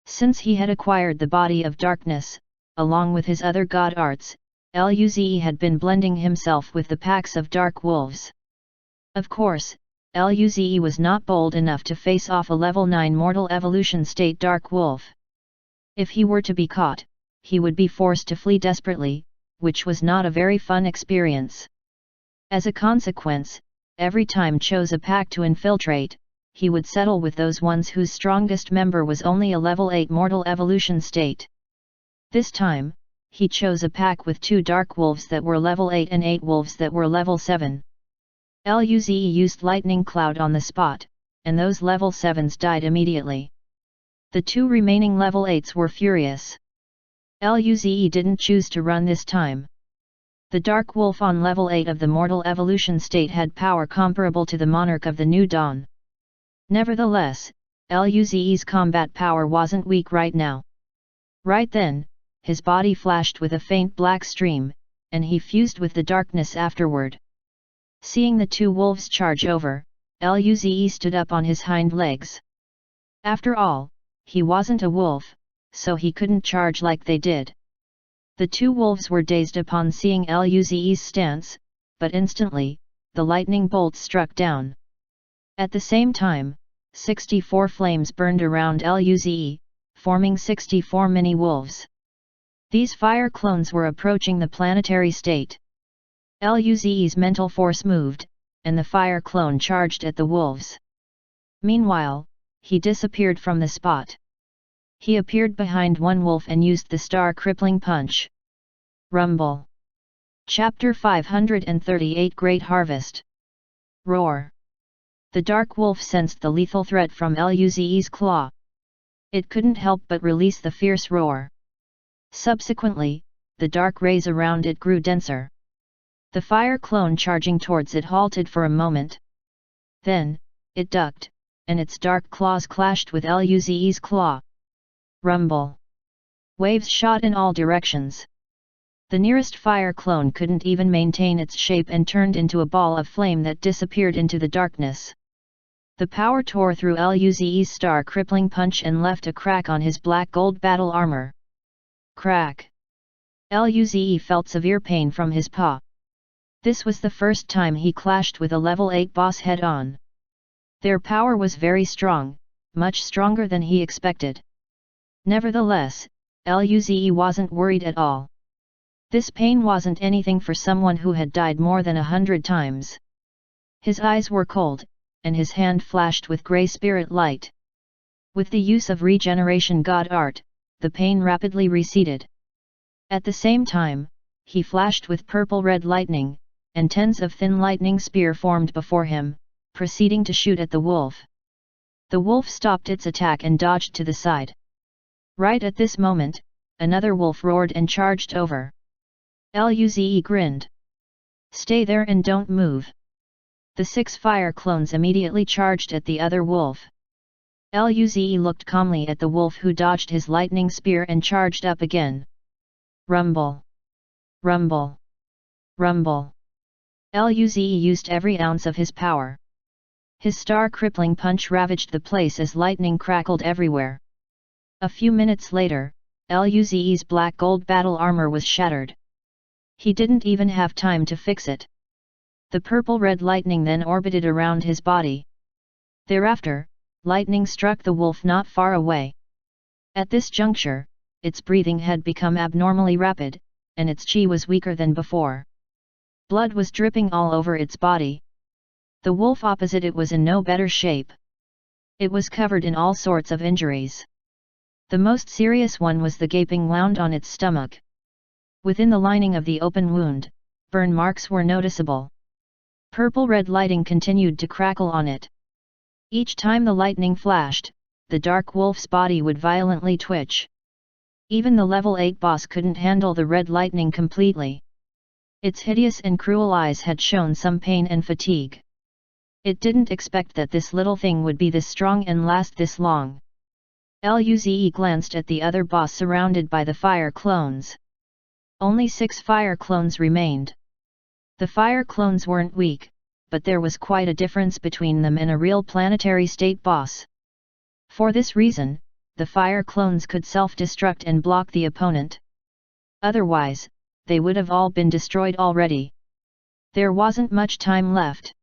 S1: Since he had acquired the body of darkness, along with his other god arts, Luze had been blending himself with the packs of dark wolves. Of course, Luze was not bold enough to face off a level 9 mortal evolution state dark wolf. If he were to be caught, he would be forced to flee desperately, which was not a very fun experience. As a consequence, every time chose a pack to infiltrate, he would settle with those ones whose strongest member was only a level 8 mortal evolution state. This time, he chose a pack with 2 dark wolves that were level 8 and 8 wolves that were level 7. Luze used lightning cloud on the spot, and those level 7s died immediately. The 2 remaining level 8s were furious. Luze didn't choose to run this time. The dark wolf on level 8 of the mortal evolution state had power comparable to the Monarch of the New Dawn. Nevertheless, Luze's combat power wasn't weak right now. Right then, his body flashed with a faint black stream, and he fused with the darkness afterward. Seeing the 2 wolves charge over, Luze stood up on his hind legs. After all, he wasn't a wolf, so he couldn't charge like they did. The 2 wolves were dazed upon seeing Luze's stance, but instantly, the lightning bolts struck down. At the same time, 64 flames burned around Luze, forming 64 mini-wolves. These fire clones were approaching the planetary state. Luze's mental force moved, and the fire clone charged at the wolves. Meanwhile, he disappeared from the spot. He appeared behind one wolf and used the star crippling punch. Rumble. Chapter 538 Great Harvest. Roar. The dark wolf sensed the lethal threat from Luze's claw. It couldn't help but release the fierce roar. Subsequently, the dark rays around it grew denser. The fire clone charging towards it halted for a moment. Then, it ducked, and its dark claws clashed with Luze's claw. Rumble. Waves shot in all directions. The nearest fire clone couldn't even maintain its shape and turned into a ball of flame that disappeared into the darkness. The power tore through Luze's star crippling punch and left a crack on his black gold battle armor. Crack. Luze felt severe pain from his paw. This was the first time he clashed with a level 8 boss head-on. Their power was very strong, much stronger than he expected. Nevertheless, Luze wasn't worried at all. This pain wasn't anything for someone who had died more than 100 times. His eyes were cold, and his hand flashed with grey spirit light. With the use of regeneration god art, the pain rapidly receded. At the same time, he flashed with purple-red lightning, and tens of thin lightning spears formed before him, proceeding to shoot at the wolf. The wolf stopped its attack and dodged to the side. Right at this moment, another wolf roared and charged over. Luze grinned. "Stay there and don't move." The 6 fire clones immediately charged at the other wolf. Luze looked calmly at the wolf who dodged his lightning spear and charged up again. Rumble! Rumble! Rumble! Luze used every ounce of his power. His star-crippling punch ravaged the place as lightning crackled everywhere. A few minutes later, Luze's black gold battle armor was shattered. He didn't even have time to fix it. The purple-red lightning then orbited around his body. Thereafter, lightning struck the wolf not far away. At this juncture, its breathing had become abnormally rapid, and its chi was weaker than before. Blood was dripping all over its body. The wolf opposite it was in no better shape. It was covered in all sorts of injuries. The most serious one was the gaping wound on its stomach. Within the lining of the open wound, burn marks were noticeable. Purple-red lighting continued to crackle on it. Each time the lightning flashed, the dark wolf's body would violently twitch. Even the level 8 boss couldn't handle the red lightning completely. Its hideous and cruel eyes had shown some pain and fatigue. It didn't expect that this little thing would be this strong and last this long. Luze glanced at the other boss surrounded by the fire clones. Only 6 fire clones remained. The fire clones weren't weak, but there was quite a difference between them and a real planetary state boss. For this reason, the fire clones could self-destruct and block the opponent. Otherwise, they would have all been destroyed already. There wasn't much time left.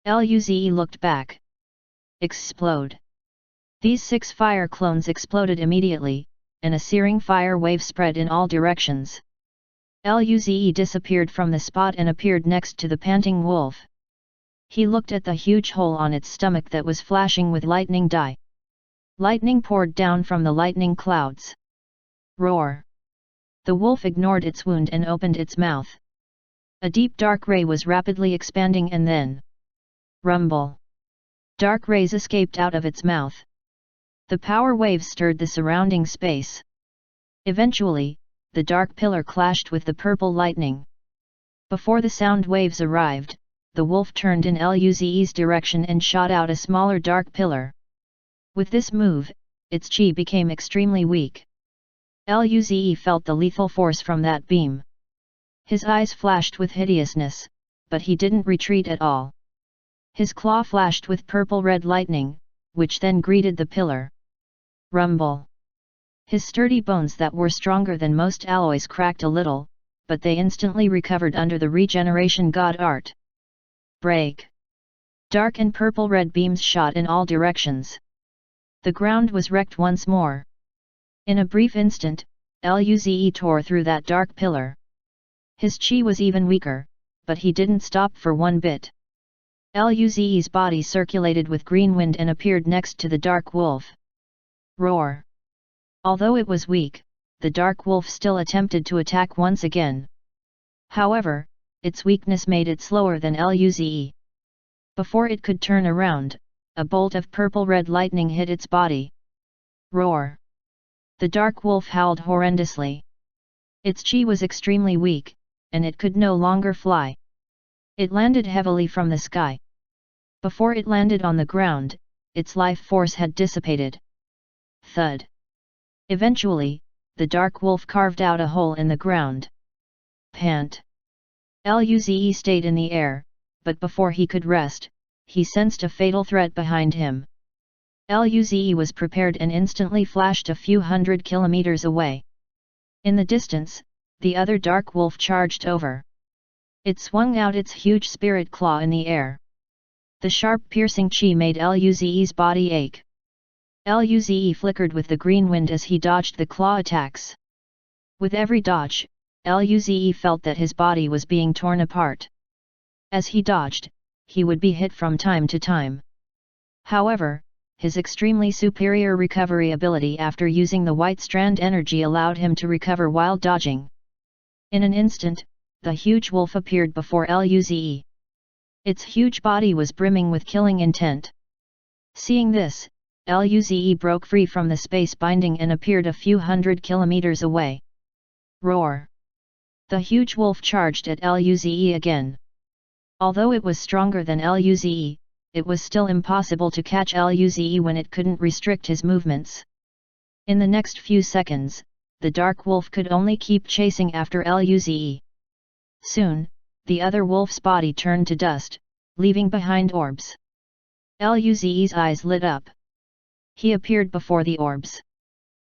S1: Luze looked back. Explode! These 6 fire clones exploded immediately, and a searing fire wave spread in all directions. Luze disappeared from the spot and appeared next to the panting wolf. He looked at the huge hole on its stomach that was flashing with lightning dye. Lightning poured down from the lightning clouds. Roar! The wolf ignored its wound and opened its mouth. A deep dark ray was rapidly expanding and then... rumble! Dark rays escaped out of its mouth. The power waves stirred the surrounding space. Eventually, the dark pillar clashed with the purple lightning. Before the sound waves arrived, the wolf turned in Luze's direction and shot out a smaller dark pillar. With this move, its chi became extremely weak. Luze felt the lethal force from that beam. His eyes flashed with hideousness, but he didn't retreat at all. His claw flashed with purple-red lightning, which then greeted the pillar. Rumble! His sturdy bones that were stronger than most alloys cracked a little, but they instantly recovered under the regeneration god art. Break! Dark and purple-red beams shot in all directions. The ground was wrecked once more. In a brief instant, Luze tore through that dark pillar. His chi was even weaker, but he didn't stop for one bit. Luze's body circulated with green wind and appeared next to the dark wolf. Roar! Although it was weak, the dark wolf still attempted to attack once again. However, its weakness made it slower than Luze. Before it could turn around, a bolt of purple-red lightning hit its body. Roar! The dark wolf howled horrendously. Its chi was extremely weak, and it could no longer fly. It landed heavily from the sky. Before it landed on the ground, its life force had dissipated. Thud! Eventually, the dark wolf carved out a hole in the ground. Pant! Luze stayed in the air, but before he could rest, he sensed a fatal threat behind him. Luze was prepared and instantly flashed a few hundred kilometers away. In the distance, the other dark wolf charged over. It swung out its huge spirit claw in the air. The sharp piercing chi made Luze's body ache. Luze flickered with the green wind as he dodged the claw attacks. With every dodge, Luze felt that his body was being torn apart. As he dodged, he would be hit from time to time. However, his extremely superior recovery ability after using the white strand energy allowed him to recover while dodging. In an instant, the huge wolf appeared before Luze. Its huge body was brimming with killing intent. Seeing this, Luze broke free from the space binding and appeared a few hundred kilometers away. Roar! The huge wolf charged at Luze again. Although it was stronger than Luze, it was still impossible to catch Luze when it couldn't restrict his movements. In the next few seconds, the dark wolf could only keep chasing after Luze. Soon, the other wolf's body turned to dust, leaving behind orbs. Luze's eyes lit up. He appeared before the orbs.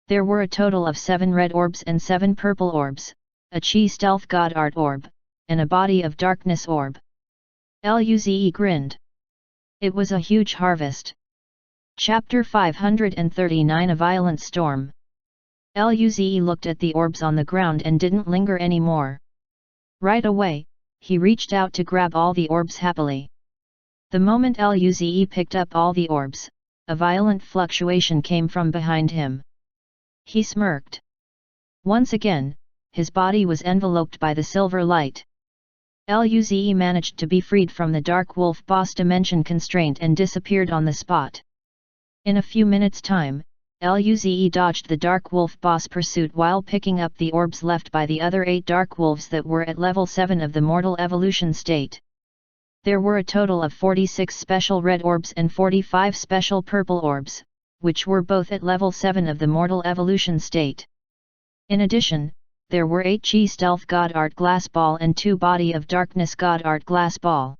S1: There were a total of 7 red orbs and 7 purple orbs, a Chi Stealth God Art orb, and a Body of Darkness orb. Luze grinned. It was a huge harvest. Chapter 539 A Violent Storm. Luze looked at the orbs on the ground and didn't linger anymore. Right away, he reached out to grab all the orbs happily. The moment Luze picked up all the orbs, a violent fluctuation came from behind him. He smirked. Once again, his body was enveloped by the silver light. Luze managed to be freed from the Dark Wolf boss dimension constraint and disappeared on the spot. In a few minutes' time, Luze dodged the Dark Wolf boss pursuit while picking up the orbs left by the other 8 Dark Wolves that were at level 7 of the mortal evolution state. There were a total of 46 special red orbs and 45 special purple orbs, which were both at level 7 of the mortal evolution state. In addition, there were 8 Chi Stealth God Art Glass Ball and 2 Body of Darkness God Art Glass Ball.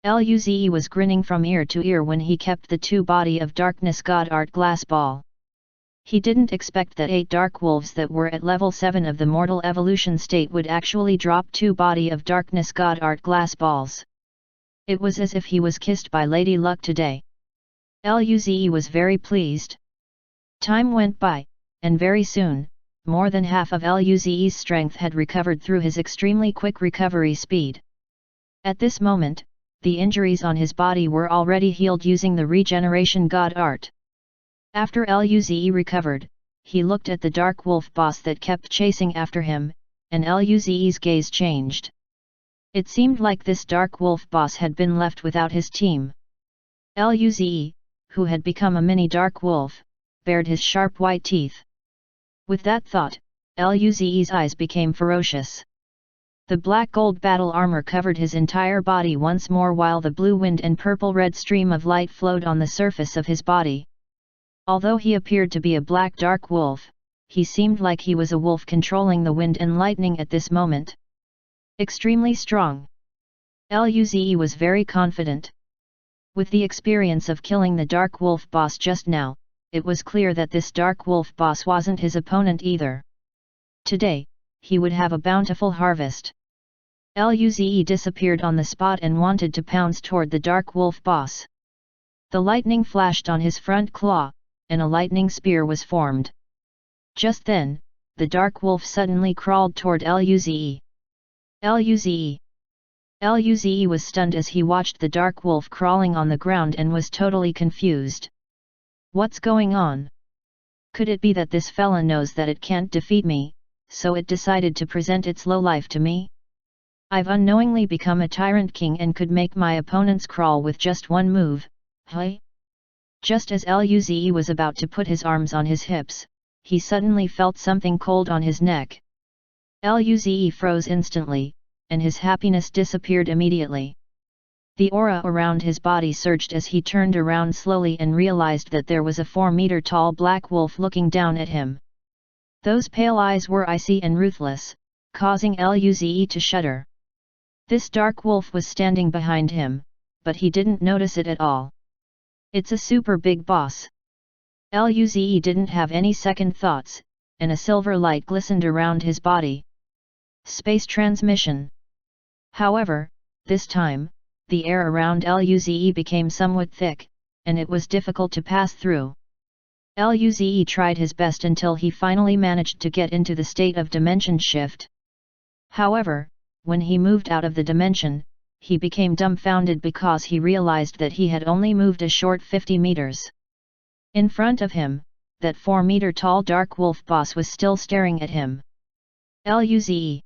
S1: Luze was grinning from ear to ear when he kept the 2 Body of Darkness God Art Glass Ball. He didn't expect that 8 Dark Wolves that were at level 7 of the mortal evolution state would actually drop 2 Body of Darkness God Art Glass Balls. It was as if he was kissed by Lady Luck today. Luze was very pleased. Time went by, and very soon, more than half of Luze's strength had recovered through his extremely quick recovery speed. At this moment, the injuries on his body were already healed using the Regeneration God Art. After Luze recovered, he looked at the Dark Wolf boss that kept chasing after him, and Luze's gaze changed. It seemed like this Dark Wolf boss had been left without his team. Luze, who had become a mini Dark Wolf, bared his sharp white teeth. With that thought, Luze's eyes became ferocious. The black gold battle armor covered his entire body once more while the blue wind and purple-red stream of light flowed on the surface of his body. Although he appeared to be a black dark wolf, he seemed like he was a wolf controlling the wind and lightning at this moment. Extremely strong. Luze was very confident. With the experience of killing the Dark Wolf boss just now, it was clear that this Dark Wolf boss wasn't his opponent either. Today, he would have a bountiful harvest. Luze disappeared on the spot and wanted to pounce toward the Dark Wolf boss. The lightning flashed on his front claw, and a lightning spear was formed. Just then, the Dark Wolf suddenly crawled toward Luze. Luze was stunned as he watched the Dark Wolf crawling on the ground and was totally confused. What's going on? Could it be that this fella knows that it can't defeat me, so it decided to present its lowlife to me? I've unknowingly become a tyrant king and could make my opponents crawl with just one move, hey? Just as Luze was about to put his arms on his hips, he suddenly felt something cold on his neck. Luze froze instantly, and his happiness disappeared immediately. The aura around his body surged as he turned around slowly and realized that there was a 4-meter-tall black wolf looking down at him. Those pale eyes were icy and ruthless, causing Luze to shudder. This dark wolf was standing behind him, but he didn't notice it at all. It's a super big boss. Luze didn't have any second thoughts, and a silver light glistened around his body. Space transmission. However, this time, the air around Luze became somewhat thick, and it was difficult to pass through. Luze tried his best until he finally managed to get into the state of dimension shift. However, when he moved out of the dimension, he became dumbfounded because he realized that he had only moved a short 50 meters. In front of him, that 4-meter-tall dark wolf boss was still staring at him. Luze.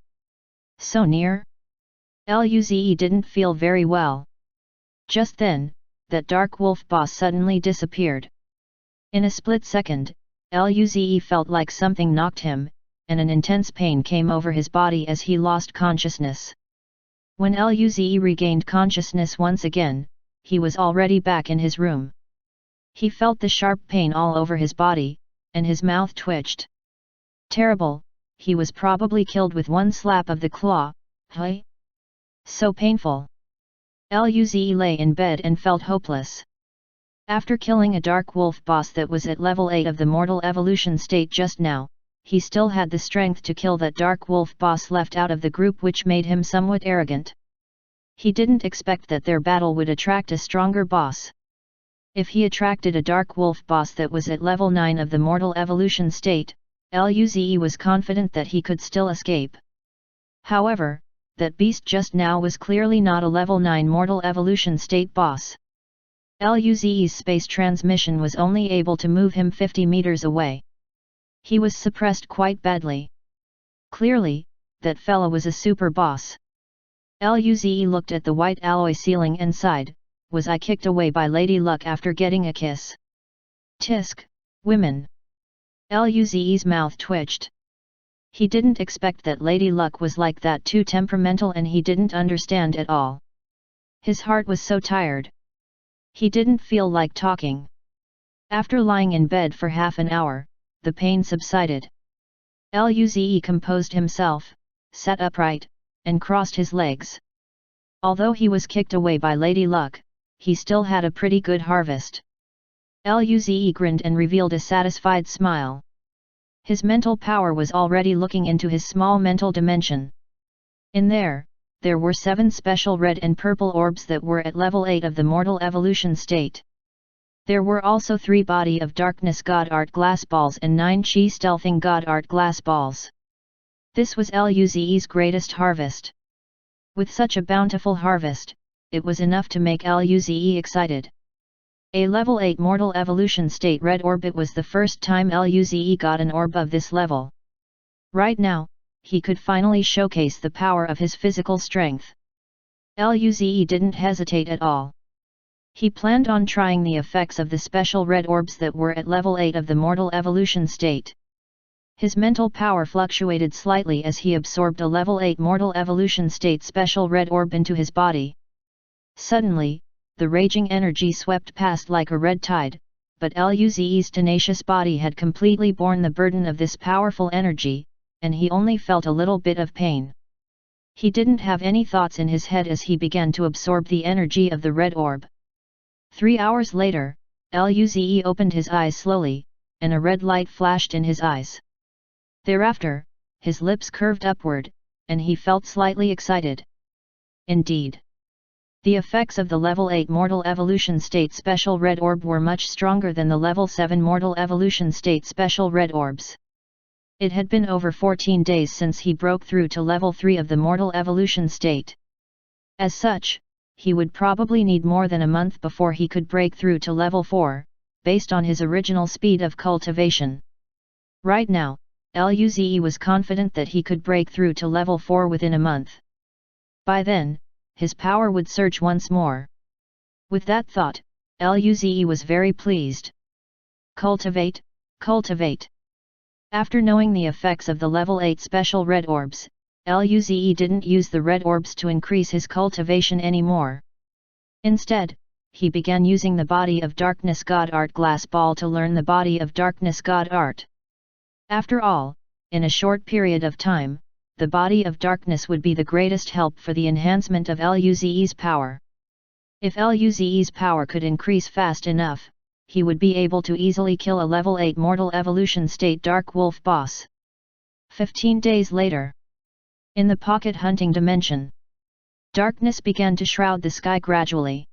S1: So near? Luze didn't feel very well. Just then, that dark wolf boss suddenly disappeared. In a split second, Luze felt like something knocked him, and an intense pain came over his body as he lost consciousness. When Luze regained consciousness once again, he was already back in his room. He felt the sharp pain all over his body, and his mouth twitched. Terrible, he was probably killed with one slap of the claw. Hey? So painful. Luze lay in bed and felt hopeless. After killing a dark wolf boss that was at level 8 of the mortal evolution state just now, he still had the strength to kill that dark wolf boss left out of the group, which made him somewhat arrogant. He didn't expect that their battle would attract a stronger boss. If he attracted a dark wolf boss that was at level 9 of the mortal evolution state, Luze was confident that he could still escape. However, that beast just now was clearly not a level 9 mortal evolution state boss. Luze's space transmission was only able to move him 50 meters away. He was suppressed quite badly. Clearly, that fella was a super boss. Luze looked at the white alloy ceiling and sighed, was I kicked away by Lady Luck after getting a kiss? Tisk, women. Luze's mouth twitched. He didn't expect that Lady Luck was like that, too temperamental, and he didn't understand at all. His heart was so tired. He didn't feel like talking. After lying in bed for half an hour, the pain subsided. Luze composed himself, sat upright, and crossed his legs. Although he was kicked away by Lady Luck, he still had a pretty good harvest. Luze grinned and revealed a satisfied smile. His mental power was already looking into his small mental dimension. In there were 7 special red and purple orbs that were at level 8 of the mortal evolution state. There were also 3 body of darkness god art glass balls and 9 chi stealthing god art glass balls. This was Luze's greatest harvest. With such a bountiful harvest, it was enough to make Luze excited. A level 8 mortal evolution state red orb. It was the first time Luze got an orb of this level. Right now, he could finally showcase the power of his physical strength. Luze didn't hesitate at all. He planned on trying the effects of the special red orbs that were at level 8 of the mortal evolution state. His mental power fluctuated slightly as he absorbed a level 8 mortal evolution state special red orb into his body. Suddenly, the raging energy swept past like a red tide, but Luze's tenacious body had completely borne the burden of this powerful energy, and he only felt a little bit of pain. He didn't have any thoughts in his head as he began to absorb the energy of the red orb. 3 hours later, Luze opened his eyes slowly, and a red light flashed in his eyes. Thereafter, his lips curved upward, and he felt slightly excited. Indeed, the effects of the level 8 mortal evolution state special red orb were much stronger than the level 7 mortal evolution state special red orbs. It had been over 14 days since he broke through to level 3 of the mortal evolution state. As such, he would probably need more than a month before he could break through to level 4, based on his original speed of cultivation. Right now, Luze was confident that he could break through to level 4 within a month. By then, his power would surge once more. With that thought, Luze was very pleased. Cultivate, cultivate. After knowing the effects of the level 8 special red orbs, Luze didn't use the red orbs to increase his cultivation anymore. Instead, he began using the body of darkness god art glass ball to learn the body of darkness god art. After all, in a short period of time, the body of darkness would be the greatest help for the enhancement of Luze's power. If Luze's power could increase fast enough, he would be able to easily kill a level 8 mortal evolution state dark wolf boss. 15 days later. In the pocket hunting dimension. Darkness began to shroud the sky gradually.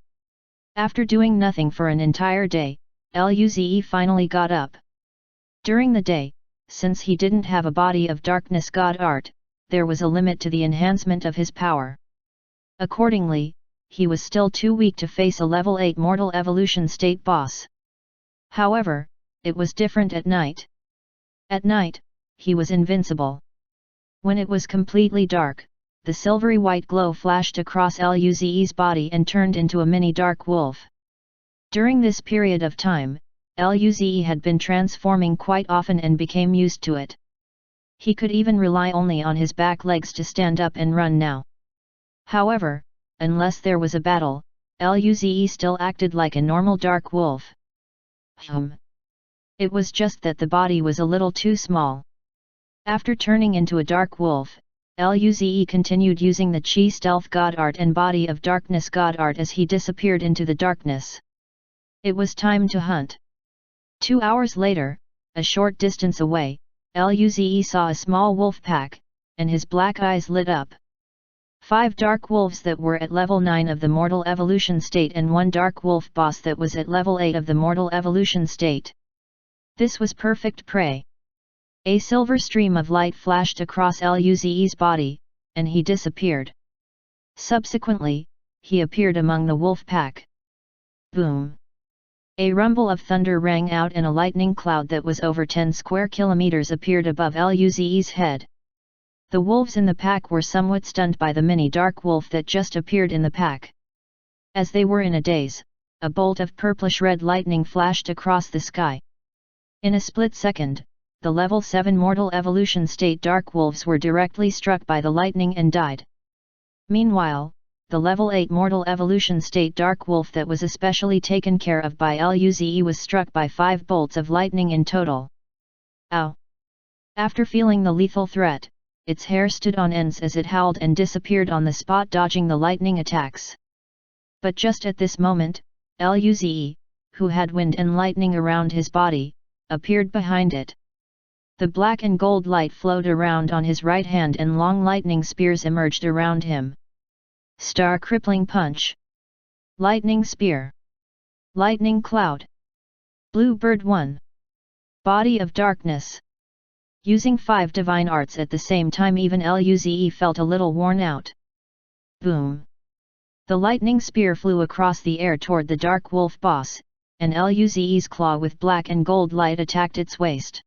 S1: After doing nothing for an entire day, Luze finally got up. During the day, since he didn't have a body of darkness god art, there was a limit to the enhancement of his power. Accordingly, he was still too weak to face a level 8 mortal evolution state boss. However, it was different at night. At night, he was invincible. When it was completely dark, the silvery white glow flashed across Luze's body and turned into a mini dark wolf. During this period of time, Luze had been transforming quite often and became used to it. He could even rely only on his back legs to stand up and run now. However, unless there was a battle, Luze still acted like a normal dark wolf. It was just that the body was a little too small. After turning into a dark wolf, Luze continued using the Chi Stealth God Art and Body of Darkness God Art as he disappeared into the darkness. It was time to hunt. 2 hours later, a short distance away, Luze saw a small wolf pack, and his black eyes lit up. 5 dark wolves that were at level 9 of the mortal evolution state and 1 dark wolf boss that was at level 8 of the mortal evolution state. This was perfect prey. A silver stream of light flashed across Luze's body, and he disappeared. Subsequently, he appeared among the wolf pack. Boom! A rumble of thunder rang out and a lightning cloud that was over 10 square kilometers appeared above Luze's head. The wolves in the pack were somewhat stunned by the mini dark wolf that just appeared in the pack. As they were in a daze, a bolt of purplish-red lightning flashed across the sky. In a split second, the level 7 mortal evolution state dark wolves were directly struck by the lightning and died. Meanwhile, the level 8 mortal evolution state dark wolf that was especially taken care of by Luze was struck by 5 bolts of lightning in total. Ow! After feeling the lethal threat, its hair stood on ends as it howled and disappeared on the spot, dodging the lightning attacks. But just at this moment, Luze, who had wind and lightning around his body, appeared behind it. The black and gold light flowed around on his right hand and long lightning spears emerged around him. Star Crippling Punch. Lightning Spear. Lightning Cloud. Blue Bird 1. Body of Darkness. Using 5 divine arts at the same time, even Luze felt a little worn out. Boom! The lightning spear flew across the air toward the dark wolf boss, and Luze's claw with black and gold light attacked its waist.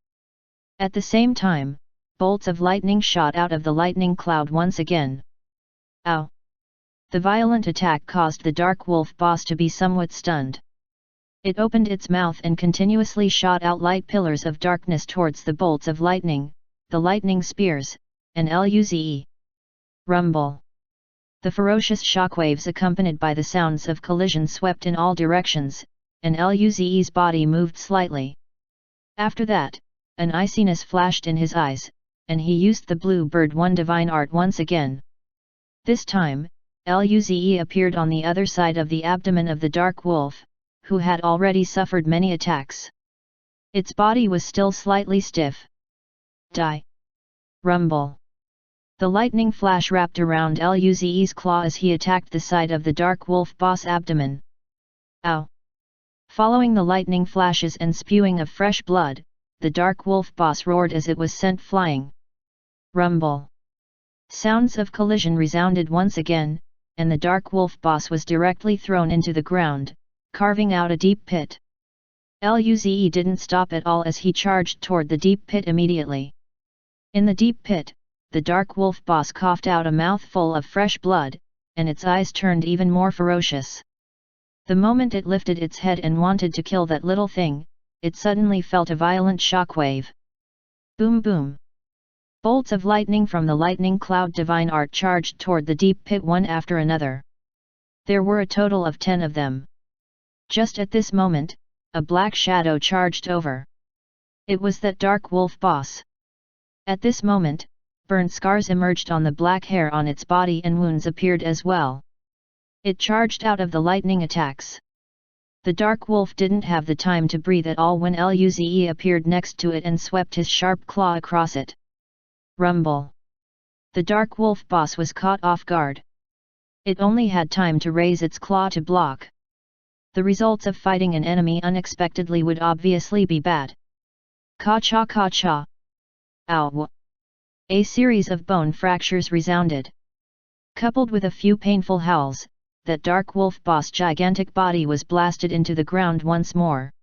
S1: At the same time, bolts of lightning shot out of the lightning cloud once again. Ow! The violent attack caused the dark wolf boss to be somewhat stunned. It opened its mouth and continuously shot out light pillars of darkness towards the bolts of lightning, the lightning spears, and Luze. Rumble! The ferocious shockwaves accompanied by the sounds of collision swept in all directions, and Luze's body moved slightly. After that, an iciness flashed in his eyes, and he used the Blue Bird 1 divine art once again. This time, Luze appeared on the other side of the abdomen of the dark wolf, who had already suffered many attacks. Its body was still slightly stiff. Die! Rumble! The lightning flash wrapped around Luze's claw as he attacked the side of the dark wolf boss abdomen. Ow! Following the lightning flashes and spewing of fresh blood, the dark wolf boss roared as it was sent flying. Rumble! Sounds of collision resounded once again, and the dark wolf boss was directly thrown into the ground, carving out a deep pit. Luze didn't stop at all as he charged toward the deep pit immediately. In the deep pit, the dark wolf boss coughed out a mouthful of fresh blood, and its eyes turned even more ferocious. The moment it lifted its head and wanted to kill that little thing, it suddenly felt a violent shockwave. Boom boom! Bolts of lightning from the lightning cloud divine art charged toward the deep pit one after another. There were a total of 10 of them. Just at this moment, a black shadow charged over. It was that dark wolf boss. At this moment, burn scars emerged on the black hair on its body and wounds appeared as well. It charged out of the lightning attacks. The dark wolf didn't have the time to breathe at all when Luze appeared next to it and swept his sharp claw across it. Rumble! The dark wolf boss was caught off guard. It only had time to raise its claw to block. The results of fighting an enemy unexpectedly would obviously be bad. Ka-cha ka-cha. Ow! A series of bone fractures resounded. Coupled with a few painful howls, that dark wolf boss' gigantic body was blasted into the ground once more.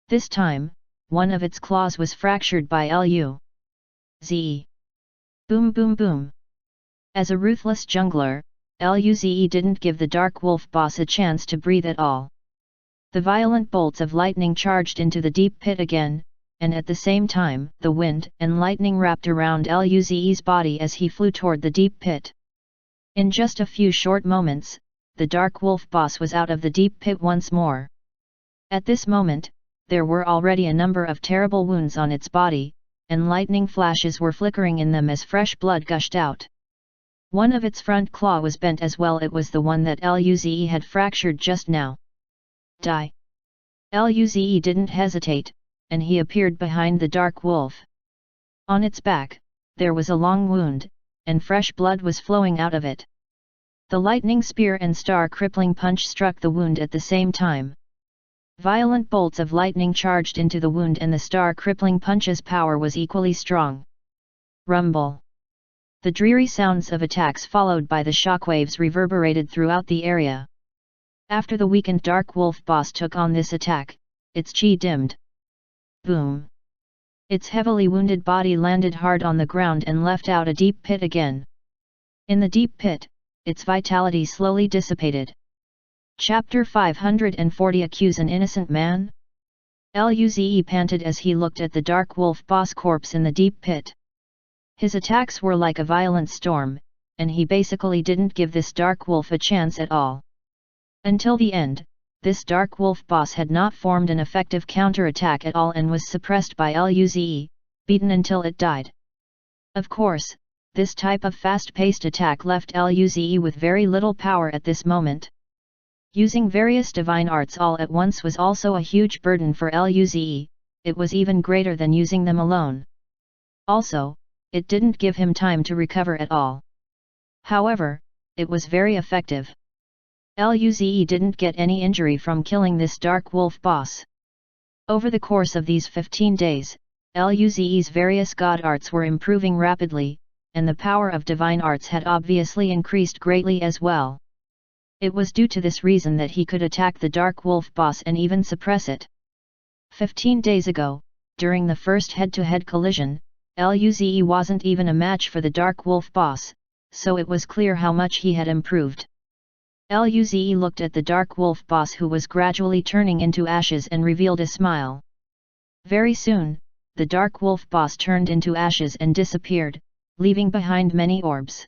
S1: This time, one of its claws was fractured by Luze. Boom boom boom. As a ruthless jungler, Luze didn't give the dark wolf boss a chance to breathe at all. The violent bolts of lightning charged into the deep pit again, and at the same time the wind and lightning wrapped around Luze's body as he flew toward the deep pit. In just a few short moments, the dark wolf boss was out of the deep pit once more. At this moment, there were already a number of terrible wounds on its body, and lightning flashes were flickering in them as fresh blood gushed out. One of its front claw was bent as well. It was the one that Luze had fractured just now. Die! Luze didn't hesitate, and he appeared behind the dark wolf. On its back, there was a long wound, and fresh blood was flowing out of it. The lightning spear and star crippling punch struck the wound at the same time. Violent bolts of lightning charged into the wound, and the star crippling punch's power was equally strong. Rumble! The dreary sounds of attacks followed by the shockwaves reverberated throughout the area. After the weakened dark wolf boss took on this attack, its chi dimmed. Boom! Its heavily wounded body landed hard on the ground and left out a deep pit again. In the deep pit, its vitality slowly dissipated. Chapter 540 Accuse an innocent man? Luze panted as he looked at the dark wolf boss corpse in the deep pit. His attacks were like a violent storm, and he basically didn't give this dark wolf a chance at all. Until the end, this dark wolf boss had not formed an effective counter-attack at all and was suppressed by Luze, beaten until it died. Of course, this type of fast-paced attack left Luze with very little power at this moment. Using various divine arts all at once was also a huge burden for Luze, it was even greater than using them alone. Also, it didn't give him time to recover at all. However, it was very effective. Luze didn't get any injury from killing this dark wolf boss. Over the course of these 15 days, Luze's various god arts were improving rapidly, and the power of divine arts had obviously increased greatly as well. It was due to this reason that he could attack the dark wolf boss and even suppress it. 15 days ago, during the first head-to-head collision, Luze wasn't even a match for the dark wolf boss, so it was clear how much he had improved. Luze looked at the dark wolf boss, who was gradually turning into ashes, and revealed a smile. Very soon, the dark wolf boss turned into ashes and disappeared, leaving behind many orbs.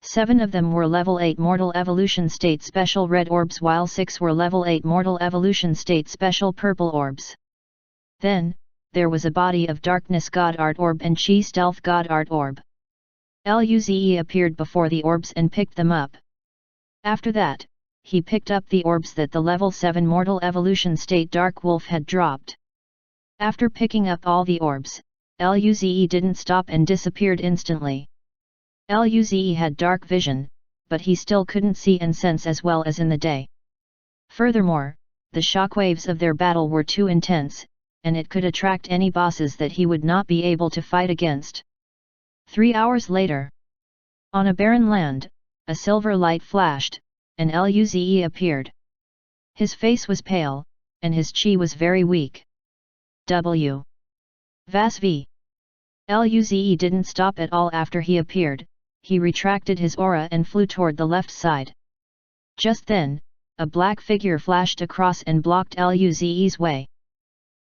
S1: 7 of them were level 8 Mortal Evolution State Special Red Orbs, while 6 were level 8 Mortal Evolution State Special Purple Orbs. Then, there was a Body of Darkness God Art Orb and Chi Stealth God Art Orb. Luze appeared before the orbs and picked them up. After that, he picked up the orbs that the level 7 Mortal Evolution State Dark Wolf had dropped. After picking up all the orbs, Luze didn't stop and disappeared instantly. Luze had dark vision, but he still couldn't see and sense as well as in the day. Furthermore, the shockwaves of their battle were too intense, and it could attract any bosses that he would not be able to fight against. 3 hours later, on a barren land, a silver light flashed, and Luze appeared. His face was pale, and his chi was very weak. Vasvi. Luze didn't stop at all after he appeared. He retracted his aura and flew toward the left side. Just then, a black figure flashed across and blocked Luze's way.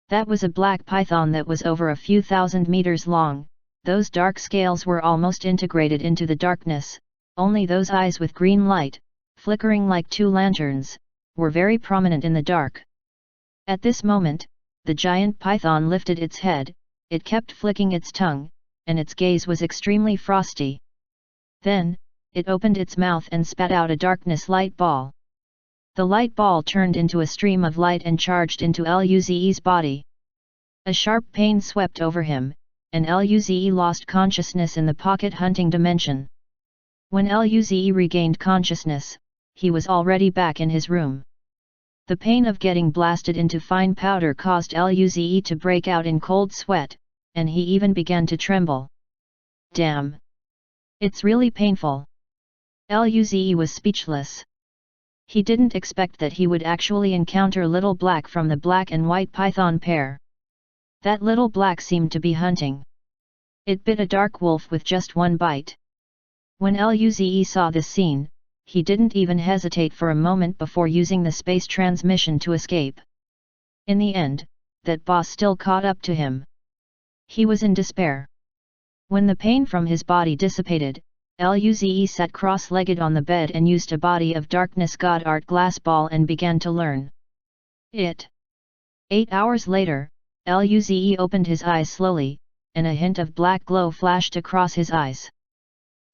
S1: That was a black python that was over a few thousand meters long. Those dark scales were almost integrated into the darkness. Only those eyes with green light, flickering like 2 lanterns, were very prominent in the dark. At this moment, the giant python lifted its head, it kept flicking its tongue, and its gaze was extremely frosty. Then, it opened its mouth and spat out a darkness light ball. The light ball turned into a stream of light and charged into Luze's body. A sharp pain swept over him, and Luze lost consciousness in the pocket hunting dimension. When Luze regained consciousness, he was already back in his room. The pain of getting blasted into fine powder caused Luze to break out in cold sweat, and he even began to tremble. Damn! It's really painful. Luze was speechless. He didn't expect that he would actually encounter Little Black from the Black and White Python pair. That Little Black seemed to be hunting. It bit a dark wolf with just one bite. When Luze saw this scene, he didn't even hesitate for a moment before using the space transmission to escape. In the end, that boss still caught up to him. He was in despair. When the pain from his body dissipated, Luze sat cross-legged on the bed and used a body of darkness god art glass ball and began to learn it. 8 hours later, Luze opened his eyes slowly, and a hint of black glow flashed across his eyes.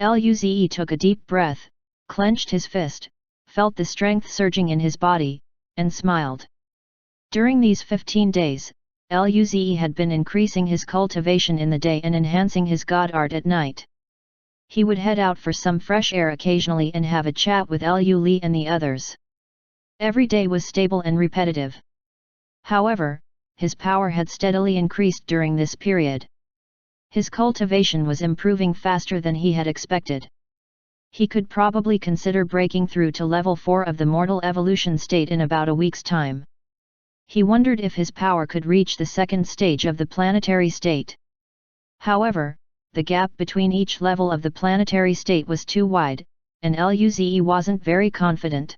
S1: Luze took a deep breath, clenched his fist, felt the strength surging in his body, and smiled. During these 15 days, Luze had been increasing his cultivation in the day and enhancing his god art at night. He would head out for some fresh air occasionally and have a chat with Lu and the others. Every day was stable and repetitive. However, his power had steadily increased during this period. His cultivation was improving faster than he had expected. He could probably consider breaking through to level 4 of the mortal evolution state in about a week's time. He wondered if his power could reach the second stage of the planetary state. However, the gap between each level of the planetary state was too wide, and Luze wasn't very confident.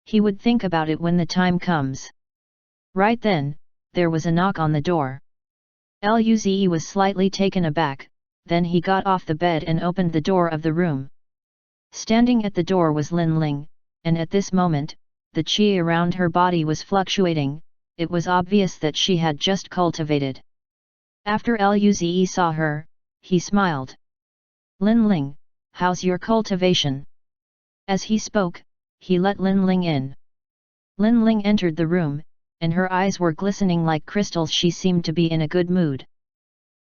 S1: He would think about it when the time comes. Right then, there was a knock on the door. Luze was slightly taken aback, then he got off the bed and opened the door of the room. Standing at the door was Lin Ling, and at this moment, the qi around her body was fluctuating. It was obvious that she had just cultivated. After Luze saw her, he smiled. Lin Ling, how's your cultivation? As he spoke, he let Lin Ling in. Lin Ling entered the room, and her eyes were glistening like crystals. She seemed to be in a good mood.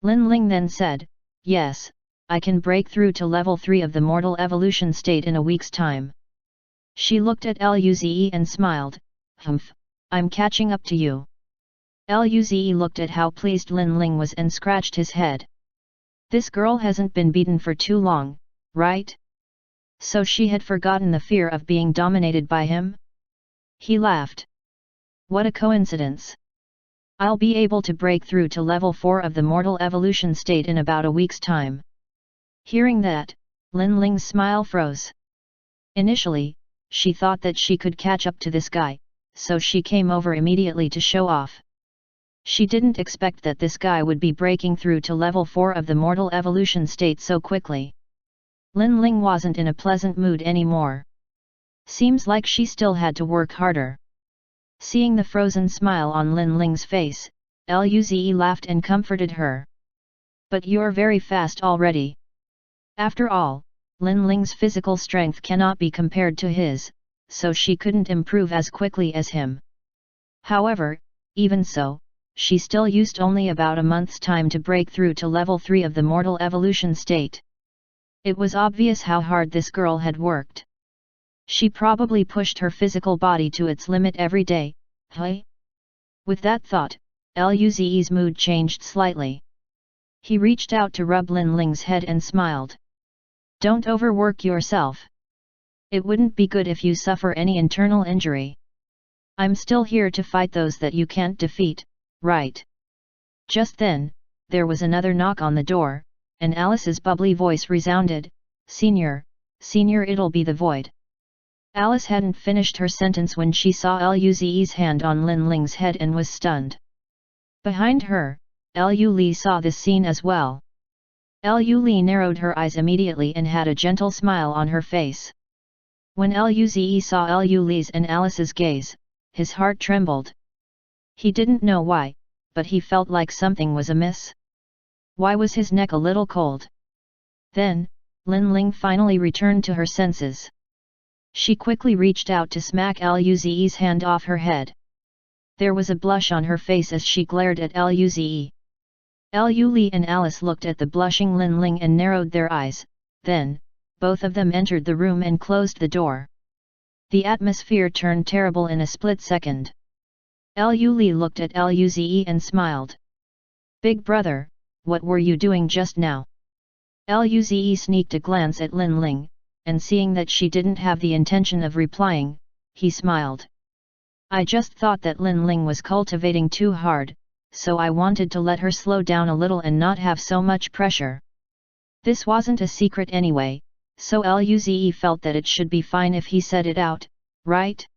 S1: Lin Ling then said, yes, I can break through to level 3 of the mortal evolution state in a week's time. She looked at Luze and smiled, humph, I'm catching up to you. Luze looked at how pleased Lin Ling was and scratched his head. This girl hasn't been beaten for too long, right? So she had forgotten the fear of being dominated by him? He laughed. What a coincidence. I'll be able to break through to level 4 of the mortal evolution state in about a week's time. Hearing that, Lin Ling's smile froze. Initially, she thought that she could catch up to this guy, so she came over immediately to show off. She didn't expect that this guy would be breaking through to level 4 of the mortal evolution state so quickly. Lin Ling wasn't in a pleasant mood anymore. Seems like she still had to work harder. Seeing the frozen smile on Lin Ling's face, Luze laughed and comforted her. But you're very fast already. After all, Lin Ling's physical strength cannot be compared to his, so she couldn't improve as quickly as him. However, even so, she still used only about a month's time to break through to level 3 of the mortal evolution state. It was obvious how hard this girl had worked. She probably pushed her physical body to its limit every day, hey? With that thought, Luze's mood changed slightly. He reached out to rub Lin Ling's head and smiled. Don't overwork yourself. It wouldn't be good if you suffer any internal injury. I'm still here to fight those that you can't defeat, right? Just then, there was another knock on the door, and Alice's bubbly voice resounded, Senior, it'll be the Void. Alice hadn't finished her sentence when she saw Luze's hand on Lin Ling's head and was stunned. Behind her, Lu saw this scene as well. Lu narrowed her eyes immediately and had a gentle smile on her face. When Luze saw Lu's and Alice's gaze, his heart trembled. He didn't know why, but he felt like something was amiss. Why was his neck a little cold? Then, Lin Ling finally returned to her senses. She quickly reached out to smack Luze's hand off her head. There was a blush on her face as she glared at Luze. Lu and Alice looked at the blushing Lin Ling and narrowed their eyes, then, both of them entered the room and closed the door. The atmosphere turned terrible in a split second. Lu Li looked at Luze and smiled. "Big brother, what were you doing just now?" Luze sneaked a glance at Lin Ling, and seeing that she didn't have the intention of replying, he smiled. "I just thought that Lin Ling was cultivating too hard, so I wanted to let her slow down a little and not have so much pressure. This wasn't a secret anyway, so Luze felt that it should be fine if he said it out, right?"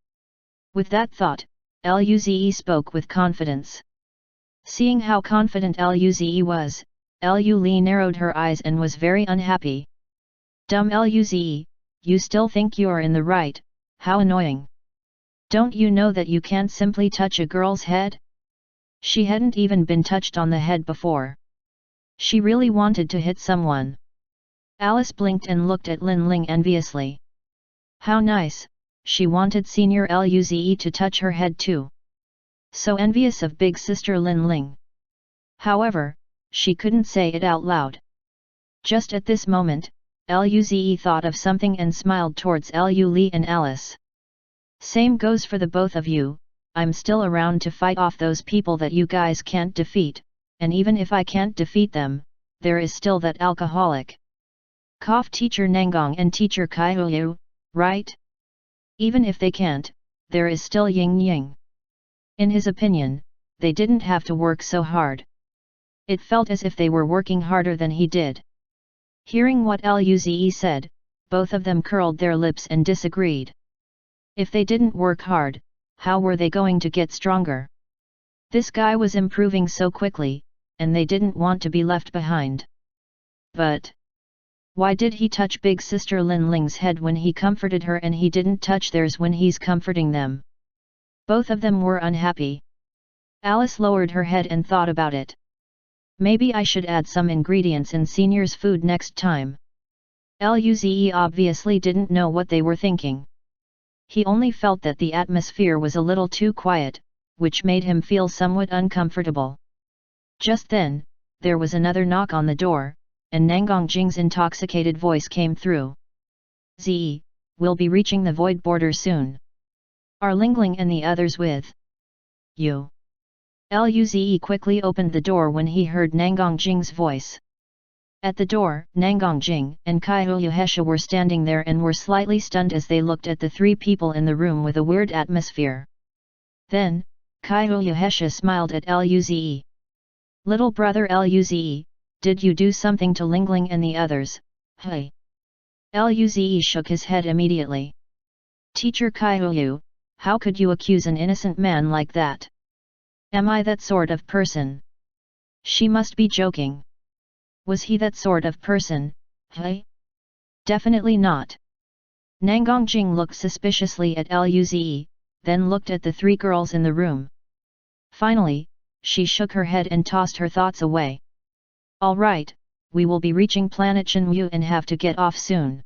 S1: With that thought, Luze spoke with confidence. Seeing how confident Luze was, Lu Li narrowed her eyes and was very unhappy. "Dumb Luze, you still think you're in the right, how annoying. Don't you know that you can't simply touch a girl's head?" She hadn't even been touched on the head before. She really wanted to hit someone. Alice blinked and looked at Lin Ling enviously. How nice, she wanted Senior Luze to touch her head too. So envious of big sister Lin Ling. However, she couldn't say it out loud. Just at this moment, Luze thought of something and smiled towards Lu Li and Alice. "Same goes for the both of you, I'm still around to fight off those people that you guys can't defeat, and even if I can't defeat them, there is still that alcoholic. Cough Teacher Nanggong and Teacher Kaihuyu, right? Even if they can't, there is still Ying Ying." In his opinion, they didn't have to work so hard. It felt as if they were working harder than he did. Hearing what Luze said, both of them curled their lips and disagreed. If they didn't work hard, how were they going to get stronger? This guy was improving so quickly, and they didn't want to be left behind. But why did he touch big sister Lin Ling's head when he comforted her and he didn't touch theirs when he's comforting them? Both of them were unhappy. Alice lowered her head and thought about it. Maybe I should add some ingredients in Senior's food next time. Luze obviously didn't know what they were thinking. He only felt that the atmosphere was a little too quiet, which made him feel somewhat uncomfortable. Just then, there was another knock on the door, and Nanggong Jing's intoxicated voice came through. "Ze, we'll be reaching the void border soon. Are Lingling and the others with you?" Luze quickly opened the door when he heard Nanggong Jing's voice. At the door, Nanggong Jing and Kaihuyu Hesha were standing there and were slightly stunned as they looked at the three people in the room with a weird atmosphere. Then, Kaihuyu Hesha smiled at Luze. "Little brother Luze, did you do something to Lingling and the others, hey?" Luze shook his head immediately. "Teacher Kaihuyu, how could you accuse an innocent man like that? Am I that sort of person?" She must be joking. Was he that sort of person, hey? Definitely not. Nanggong Jing looked suspiciously at Luze, then looked at the three girls in the room. Finally, she shook her head and tossed her thoughts away. "All right, we will be reaching planet Shenwu and have to get off soon.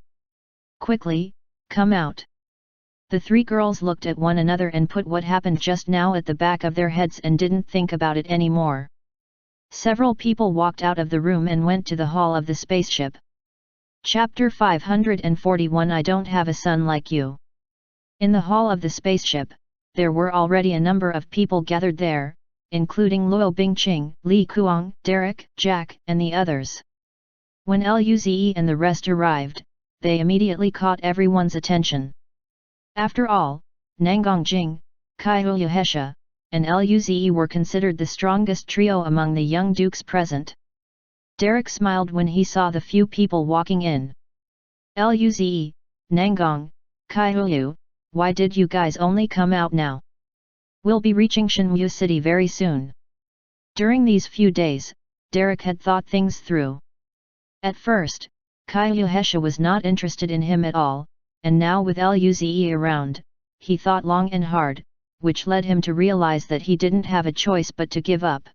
S1: Quickly, come out." The three girls looked at one another and put what happened just now at the back of their heads and didn't think about it anymore. Several people walked out of the room and went to the hall of the spaceship. Chapter 541 I Don't Have a Son Like You. In the hall of the spaceship, there were already a number of people gathered there, including Luo Bingqing, Li Kuang, Derek, Jack, and the others. When Luze and the rest arrived, they immediately caught everyone's attention. After all, Nanggong Jing, Kaihuyu Hesha, and Luze were considered the strongest trio among the young dukes present. Derek smiled when he saw the few people walking in. "Luze, Nanggong, Kaihuyu, why did you guys only come out now? We'll be reaching Shenwu City very soon." During these few days, Derek had thought things through. At first, Kaihuyu Hesha was not interested in him at all, and now with Luze around, he thought long and hard, which led him to realize that he didn't have a choice but to give up.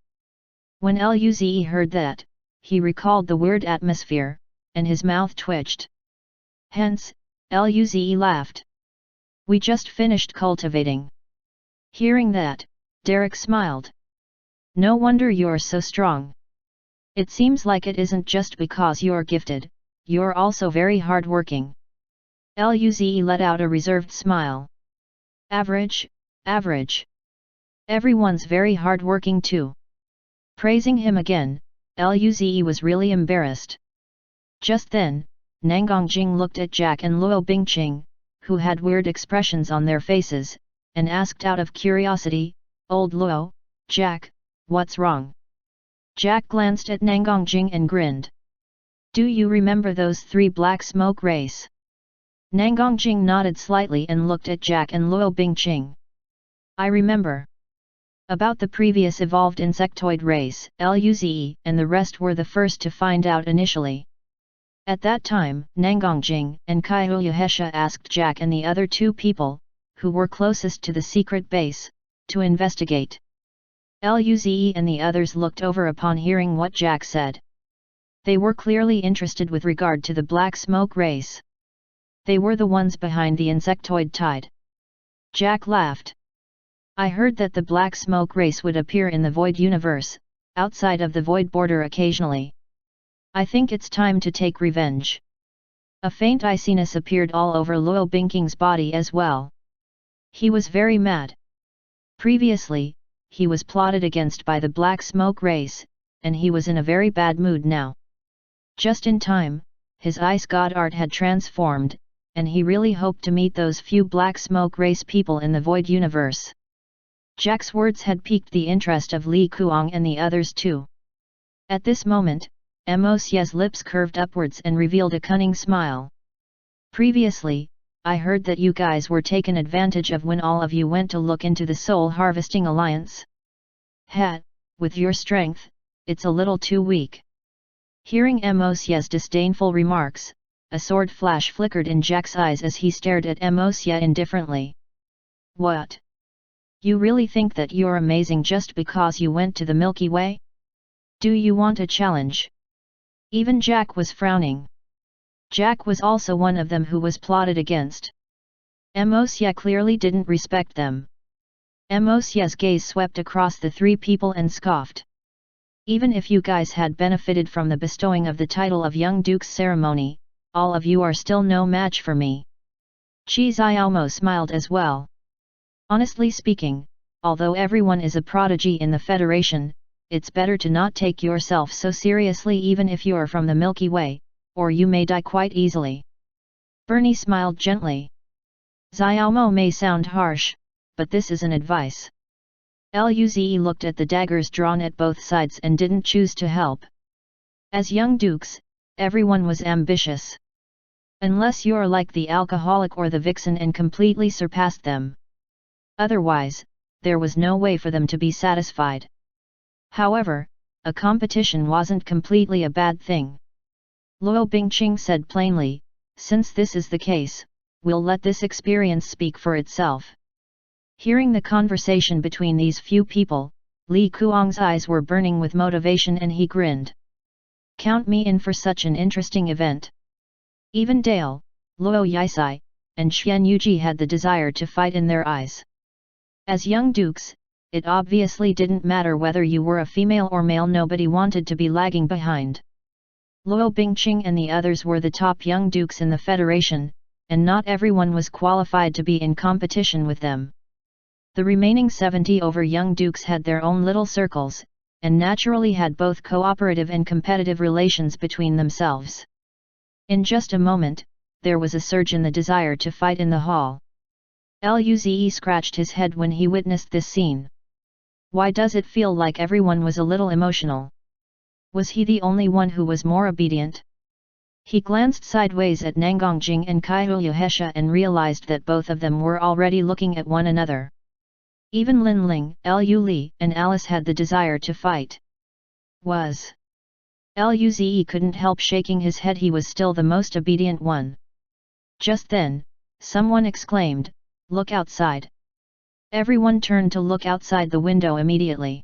S1: When Luze heard that, he recalled the weird atmosphere, and his mouth twitched. Hence, Luze laughed. "We just finished cultivating." Hearing that, Derek smiled. "No wonder you're so strong. It seems like it isn't just because you're gifted, you're also very hard-working. Luze let out a reserved smile. Average, average. Everyone's very hard-working too. Praising him again, Luze was really embarrassed. Just then, Nangongjing looked at Jack and Luo Bingqing, who had weird expressions on their faces, and asked out of curiosity, "Old Luo, Jack, what's wrong?" Jack glanced at Nangongjing and grinned. "Do you remember those 3 black smoke rays?" Nangongjing nodded slightly and looked at Jack and Luo Bingqing. "I remember. About the previous evolved insectoid race, Luze and the rest were the first to find out initially. At that time, Nangongjing and Kaiyuhesha asked Jack and the other 2 people, who were closest to the secret base, to investigate. Luze and the others looked over upon hearing what Jack said. They were clearly interested with regard to the black smoke race. They were the ones behind the insectoid tide." Jack laughed. "I heard that the black smoke race would appear in the void universe, outside of the void border occasionally. I think it's time to take revenge." A faint iciness appeared all over Luo Bingqing's body as well. He was very mad. Previously, he was plotted against by the black smoke race, and he was in a very bad mood now. Just in time, his ice god art had transformed, and he really hoped to meet those few black smoke race people in the void universe. Jack's words had piqued the interest of Li Kuang and the others too. At this moment, Mosye's lips curved upwards and revealed a cunning smile. "Previously, I heard that you guys were taken advantage of when all of you went to look into the Soul Harvesting Alliance. With your strength, it's a little too weak." Hearing Mosye's disdainful remarks, a sword flash flickered in Jack's eyes as he stared at Mosye indifferently. "What? You really think that you're amazing just because you went to the Milky Way? Do you want a challenge?" Even Jack was frowning. Jack was also one of them who was plotted against. Mosye clearly didn't respect them. Mosye's gaze swept across the 3 people and scoffed. "Even if you guys had benefited from the bestowing of the title of Young Duke's ceremony, all of you are still no match for me." Chi Xiaomo smiled as well. "Honestly speaking, although everyone is a prodigy in the Federation, it's better to not take yourself so seriously even if you're from the Milky Way, or you may die quite easily." Bernie smiled gently. "Xiaomo may sound harsh, but this is an advice." Luze looked at the daggers drawn at both sides and didn't choose to help. As young dukes, everyone was ambitious. Unless you're like the alcoholic or the vixen and completely surpassed them. Otherwise, there was no way for them to be satisfied. However, a competition wasn't completely a bad thing. Luo Bingqing said plainly, "Since this is the case, we'll let this experience speak for itself." Hearing the conversation between these few people, Li Kuang's eyes were burning with motivation and he grinned. "Count me in for such an interesting event." Even Dale, Luo Yisai, and Xian Yuji had the desire to fight in their eyes. As young dukes, it obviously didn't matter whether you were a female or male, nobody wanted to be lagging behind. Luo Bingqing and the others were the top young dukes in the Federation, and not everyone was qualified to be in competition with them. The remaining 70 over young dukes had their own little circles, and naturally had both cooperative and competitive relations between themselves. In just a moment, there was a surge in the desire to fight in the hall. Luze scratched his head when he witnessed this scene. Why does it feel like everyone was a little emotional? Was he the only one who was more obedient? He glanced sideways at Nangongjing and Kaiyuhesha and realized that both of them were already looking at one another. Even Lin Ling, Lu Li, and Alice had the desire to fight. Luze couldn't help shaking his head. He was still the most obedient one. Just then, someone exclaimed, "Look outside!" Everyone turned to look outside the window immediately.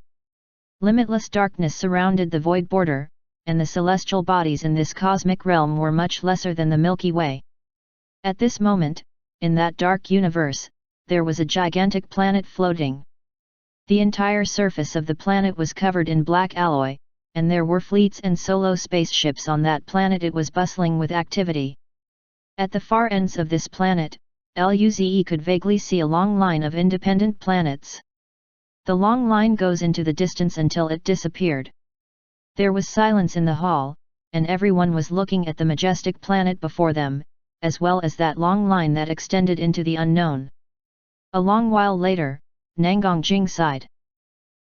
S1: Limitless darkness surrounded the void border, and the celestial bodies in this cosmic realm were much lesser than the Milky Way. At this moment, in that dark universe, there was a gigantic planet floating. The entire surface of the planet was covered in black alloy, and there were fleets and solo spaceships on that planet. It was bustling with activity. At the far ends of this planet, Luze could vaguely see a long line of independent planets. The long line goes into the distance until it disappeared. There was silence in the hall, and everyone was looking at the majestic planet before them, as well as that long line that extended into the unknown. A long while later, Nangang Jing sighed.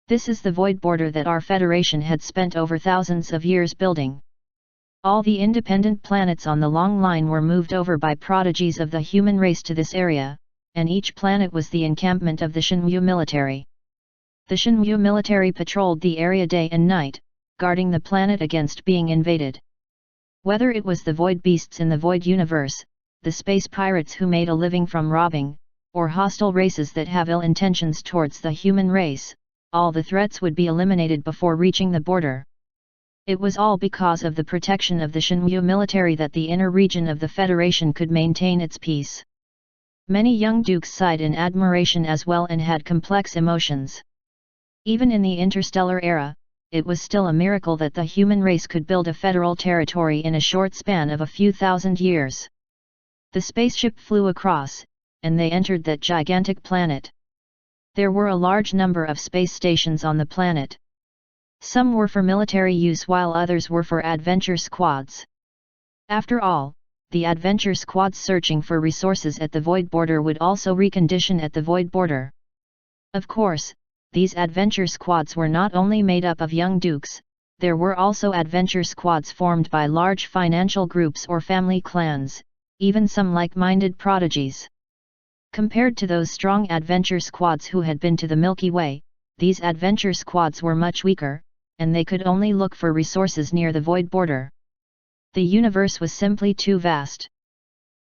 S1: This is the void border that our Federation had spent over thousands of years building. All the independent planets on the long line were moved over by prodigies of the human race to this area, and each planet was the encampment of the Shenwu military. The Shenwu military patrolled the area day and night, guarding the planet against being invaded. Whether it was the void beasts in the void universe, the space pirates who made a living from robbing, or hostile races that have ill intentions towards the human race, all the threats would be eliminated before reaching the border. It was all because of the protection of the Shenwu military that the inner region of the Federation could maintain its peace. Many young dukes sighed in admiration as well and had complex emotions. Even in the interstellar era, it was still a miracle that the human race could build a federal territory in a short span of a few thousand years. The spaceship flew across, and they entered that gigantic planet. There were a large number of space stations on the planet. Some were for military use while others were for adventure squads. After all, the adventure squads searching for resources at the void border would also recondition at the void border. Of course, these adventure squads were not only made up of young dukes, there were also adventure squads formed by large financial groups or family clans, even some like-minded prodigies. Compared to those strong adventure squads who had been to the Milky Way, these adventure squads were much weaker, and they could only look for resources near the void border. The universe was simply too vast.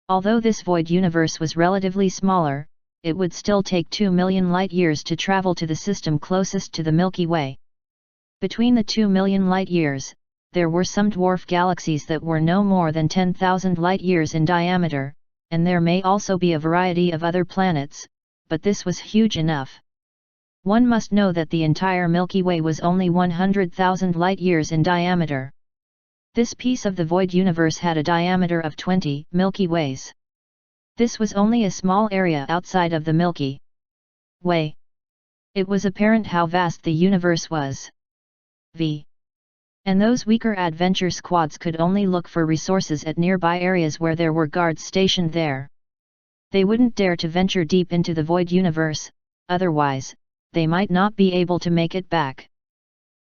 S1: Although this void universe was relatively smaller, it would still take 2 million light-years to travel to the system closest to the Milky Way. Between the 2 million light-years, there were some dwarf galaxies that were no more than 10,000 light-years in diameter, and there may also be a variety of other planets, but this was huge enough. One must know that the entire Milky Way was only 100,000 light-years in diameter. This piece of the void universe had a diameter of 20 Milky Ways. This was only a small area outside of the Milky Way. It was apparent how vast the universe was. And those weaker adventure squads could only look for resources at nearby areas where there were guards stationed there. They wouldn't dare to venture deep into the void universe, otherwise, they might not be able to make it back.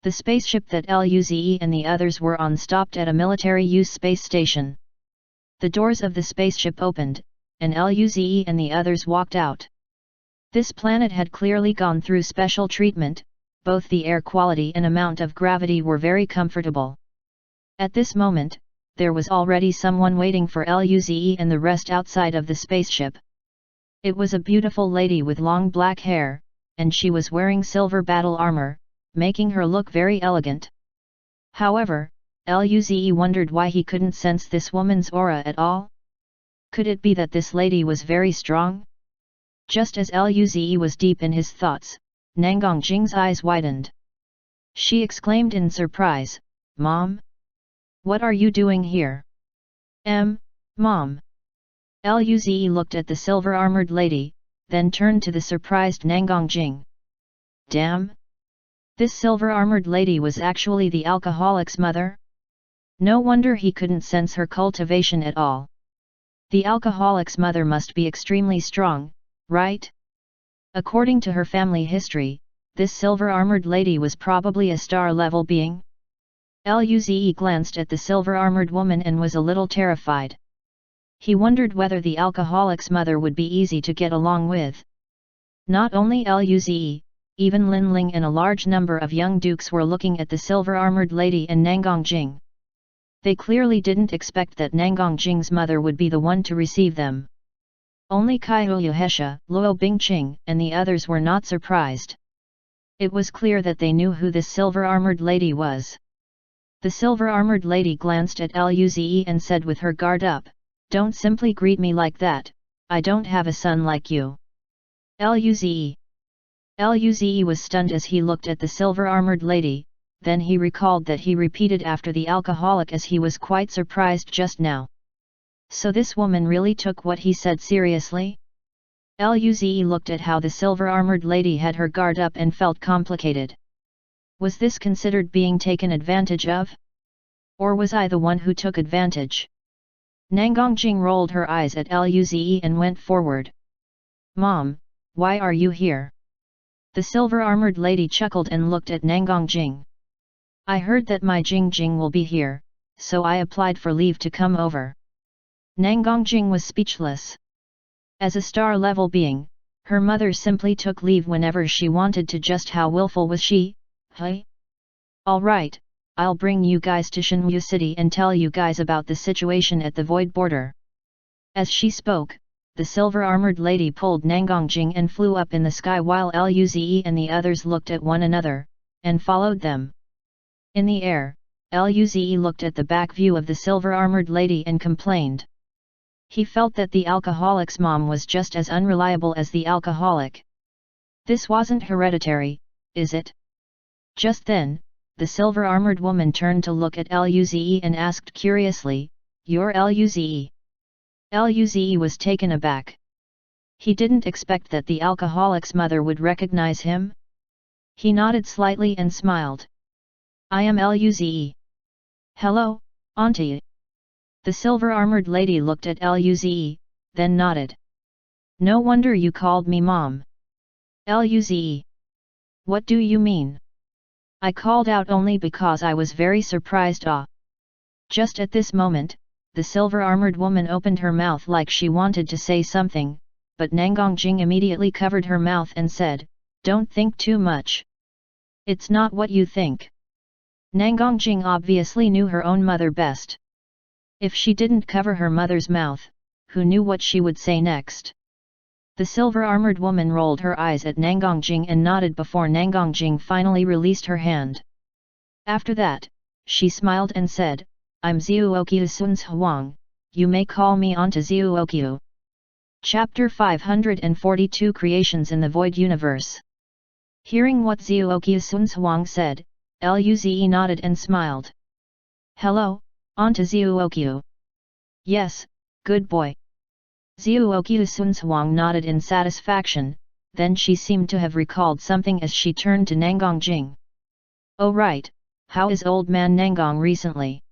S1: The spaceship that Luze and the others were on stopped at a military-use space station. The doors of the spaceship opened, and Luze and the others walked out. This planet had clearly gone through special treatment, both the air quality and amount of gravity were very comfortable. At this moment, there was already someone waiting for Luze and the rest outside of the spaceship. It was a beautiful lady with long black hair, and she was wearing silver battle armor, making her look very elegant. However, Luze wondered why he couldn't sense this woman's aura at all. Could it be that this lady was very strong? Just as Luze was deep in his thoughts, Nangang Jing's eyes widened. She exclaimed in surprise, "Mom? What are you doing here?" Mom." Luze looked at the silver-armored lady, then turned to the surprised Nangang Jing. Damn! This silver-armored lady was actually the alcoholic's mother? No wonder he couldn't sense her cultivation at all. The alcoholic's mother must be extremely strong, right? According to her family history, this silver-armored lady was probably a star-level being. Luze glanced at the silver-armored woman and was a little terrified. He wondered whether the alcoholic's mother would be easy to get along with. Not only Luze, even Lin Ling and a large number of young dukes were looking at the silver-armored lady and Nangang Jing. They clearly didn't expect that Nangang Jing's mother would be the one to receive them. Only Kaiyu Hesha, Luo Bingqing, and the others were not surprised. It was clear that they knew who this silver-armored lady was. The silver-armored lady glanced at Luze and said with her guard up, "Don't simply greet me like that, I don't have a son like you." Luze was stunned as he looked at the silver-armored lady, then he recalled that he repeated after the alcoholic as he was quite surprised just now. So this woman really took what he said seriously? Luze looked at how the silver-armored lady had her guard up and felt complicated. Was this considered being taken advantage of? Or was I the one who took advantage? Nangongjing rolled her eyes at Luze and went forward. Mom, why are you here? The silver-armored lady chuckled and looked at Nangongjing. I heard that my Jingjing will be here, so I applied for leave to come over. Nangongjing was speechless. As a star-level being, her mother simply took leave whenever she wanted to. Just how willful was she? Hey? Alright, I'll bring you guys to Shenmue City and tell you guys about the situation at the Void Border. As she spoke, the silver-armored lady pulled Nangongjing and flew up in the sky while Luze and the others looked at one another, and followed them. In the air, Luze looked at the back view of the silver-armored lady and complained. He felt that the alcoholic's mom was just as unreliable as the alcoholic. This wasn't hereditary, is it? Just then, the silver-armored woman turned to look at Luze and asked curiously, "You're Luze?" Luze was taken aback. He didn't expect that the alcoholic's mother would recognize him. He nodded slightly and smiled. I am Luze. Hello, Auntie. The silver-armored lady looked at Luze, then nodded. No wonder you called me Mom. Luze. What do you mean? I called out only because I was very surprised. Just at this moment, the silver-armored woman opened her mouth like she wanted to say something, but Nangongjing immediately covered her mouth and said, Don't think too much. It's not what you think. Nangongjing obviously knew her own mother best. If she didn't cover her mother's mouth, who knew what she would say next? The silver-armored woman rolled her eyes at Nangongjing and nodded before Nangongjing finally released her hand. After that, she smiled and said, I'm Zhuokyu Sun's Huang, you may call me Auntie Zhuokyu. Chapter 542 Creations in the Void Universe. Hearing what Zhuokyu Sun's Huang said, Luze nodded and smiled. Hello, Auntie Zhuokyu. Yes, good boy. Zhuokyu Sun's Huang nodded in satisfaction, then she seemed to have recalled something as she turned to Nangongjing. Oh right, how is old man Nangong recently?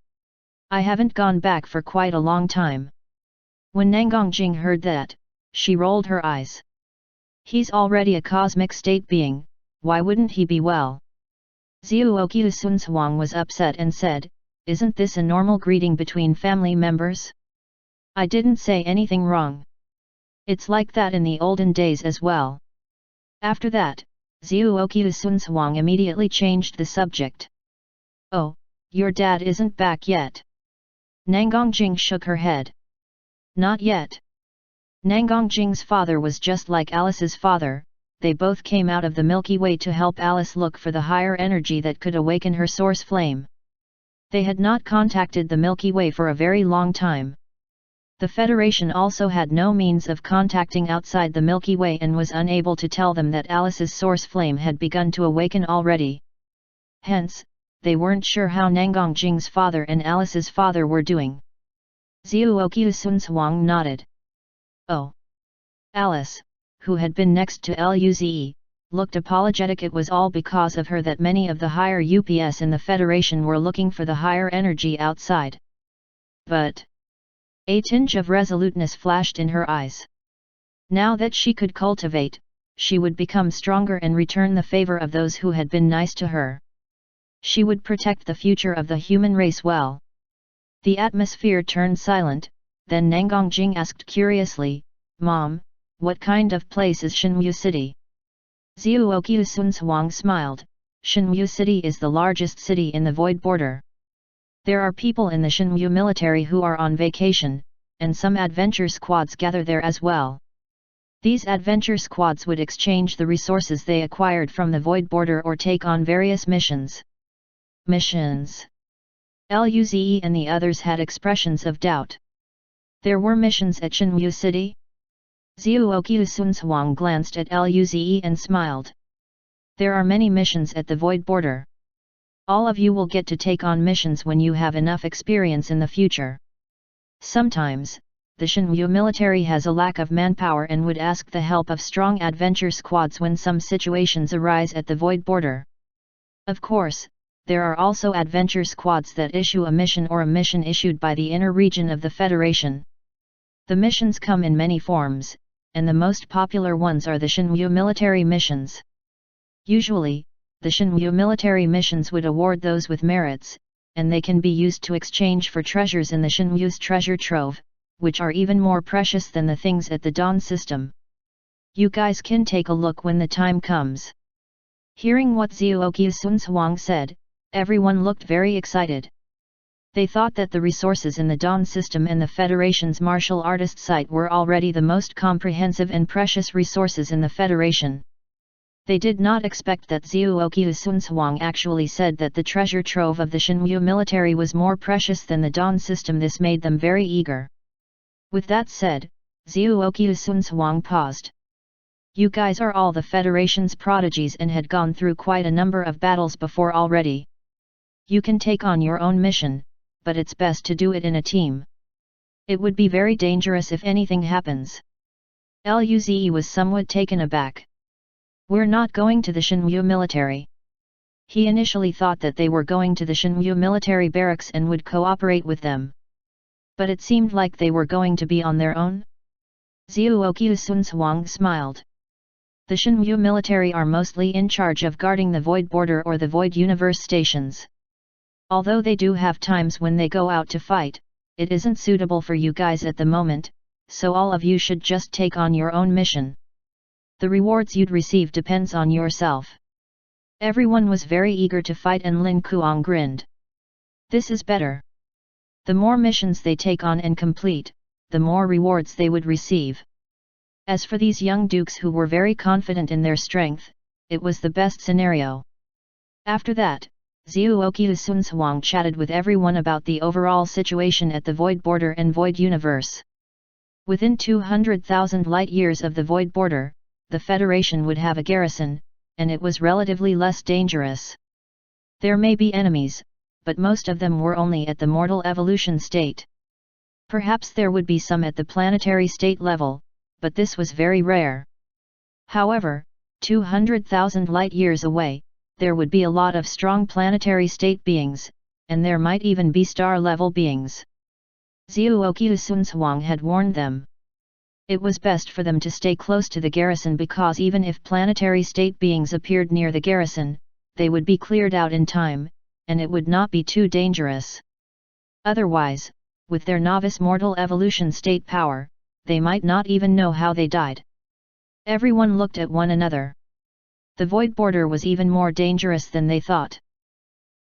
S1: I haven't gone back for quite a long time. When Nangongjing heard that, she rolled her eyes. He's already a cosmic state being, why wouldn't he be well? Zhuokyu Sun's Huang was upset and said, Isn't this a normal greeting between family members? I didn't say anything wrong. It's like that in the olden days as well. After that, Zhuokyu Sun's Huang immediately changed the subject. Oh, your dad isn't back yet. Nangongjing shook her head. Not yet. Nangongjing's father was just like Alice's father, they both came out of the Milky Way to help Alice look for the higher energy that could awaken her source flame. They had not contacted the Milky Way for a very long time. The Federation also had no means of contacting outside the Milky Way and was unable to tell them that Alice's source flame had begun to awaken already. Hence, they weren't sure how Nangongjing's father and Alice's father were doing. Zhuokyu Sun's Huang nodded. Oh. Alice, who had been next to Luze, looked apologetic. It was all because of her that many of the higher UPS in the Federation were looking for the higher energy outside. But a tinge of resoluteness flashed in her eyes. Now that she could cultivate, she would become stronger and return the favor of those who had been nice to her. She would protect the future of the human race well. The atmosphere turned silent, then Nangongjing asked curiously, Mom, what kind of place is Shenmue City? Zhuokyu Sun's Huang smiled, Shenmue City is the largest city in the Void Border. There are people in the Shenmue military who are on vacation, and some adventure squads gather there as well. These adventure squads would exchange the resources they acquired from the Void Border or take on various missions. Missions. Luze and the others had expressions of doubt. There were missions at Shenmue City? Zhuokyu Sun's Huang glanced at Luze and smiled. There are many missions at the Void Border. All of you will get to take on missions when you have enough experience in the future. Sometimes, the Shinryu military has a lack of manpower and would ask the help of strong adventure squads when some situations arise at the void border. Of course, there are also adventure squads that issue a mission or a mission issued by the inner region of the Federation. The missions come in many forms, and the most popular ones are the Shinryu military missions. Usually, the Shinryu military missions would award those with merits, and they can be used to exchange for treasures in the Shinryu's treasure trove, which are even more precious than the things at the Dawn system. You guys can take a look when the time comes. Hearing what Zhuoqiu Sunhuang said, everyone looked very excited. They thought that the resources in the Dawn system and the Federation's martial artist site were already the most comprehensive and precious resources in the Federation. They did not expect that Zhuoqiu Sunhuang actually said that the treasure trove of the Shinryu military was more precious than the Dawn system. This made them very eager. With that said, Zhuoqiu Sunhuang paused. You guys are all the Federation's prodigies and had gone through quite a number of battles before already. You can take on your own mission, but it's best to do it in a team. It would be very dangerous if anything happens. Luze was somewhat taken aback. We're not going to the Shinryu military. He initially thought that they were going to the Shinryu military barracks and would cooperate with them. But it seemed like they were going to be on their own. Zhuoqiu Sunhuang smiled. The Shinryu military are mostly in charge of guarding the Void Border or the Void Universe stations. Although they do have times when they go out to fight, it isn't suitable for you guys at the moment, so all of you should just take on your own mission. The rewards you'd receive depends on yourself. Everyone was very eager to fight and Lin Kuang grinned. This is better. The more missions they take on and complete, the more rewards they would receive. As for these young dukes who were very confident in their strength, it was the best scenario. After that, Zhuoqiu Sunhuang chatted with everyone about the overall situation at the Void Border and Void Universe. Within 200,000 light-years of the Void Border, the Federation would have a garrison, and it was relatively less dangerous. There may be enemies, but most of them were only at the mortal evolution state. Perhaps there would be some at the planetary state level, but this was very rare. However, 200,000 light-years away, there would be a lot of strong planetary state beings, and there might even be star-level beings. Zhuoqiu Sunhuang had warned them. It was best for them to stay close to the garrison because even if planetary state beings appeared near the garrison, they would be cleared out in time, and it would not be too dangerous. Otherwise, with their novice mortal evolution state power, they might not even know how they died. Everyone looked at one another. The Void Border was even more dangerous than they thought.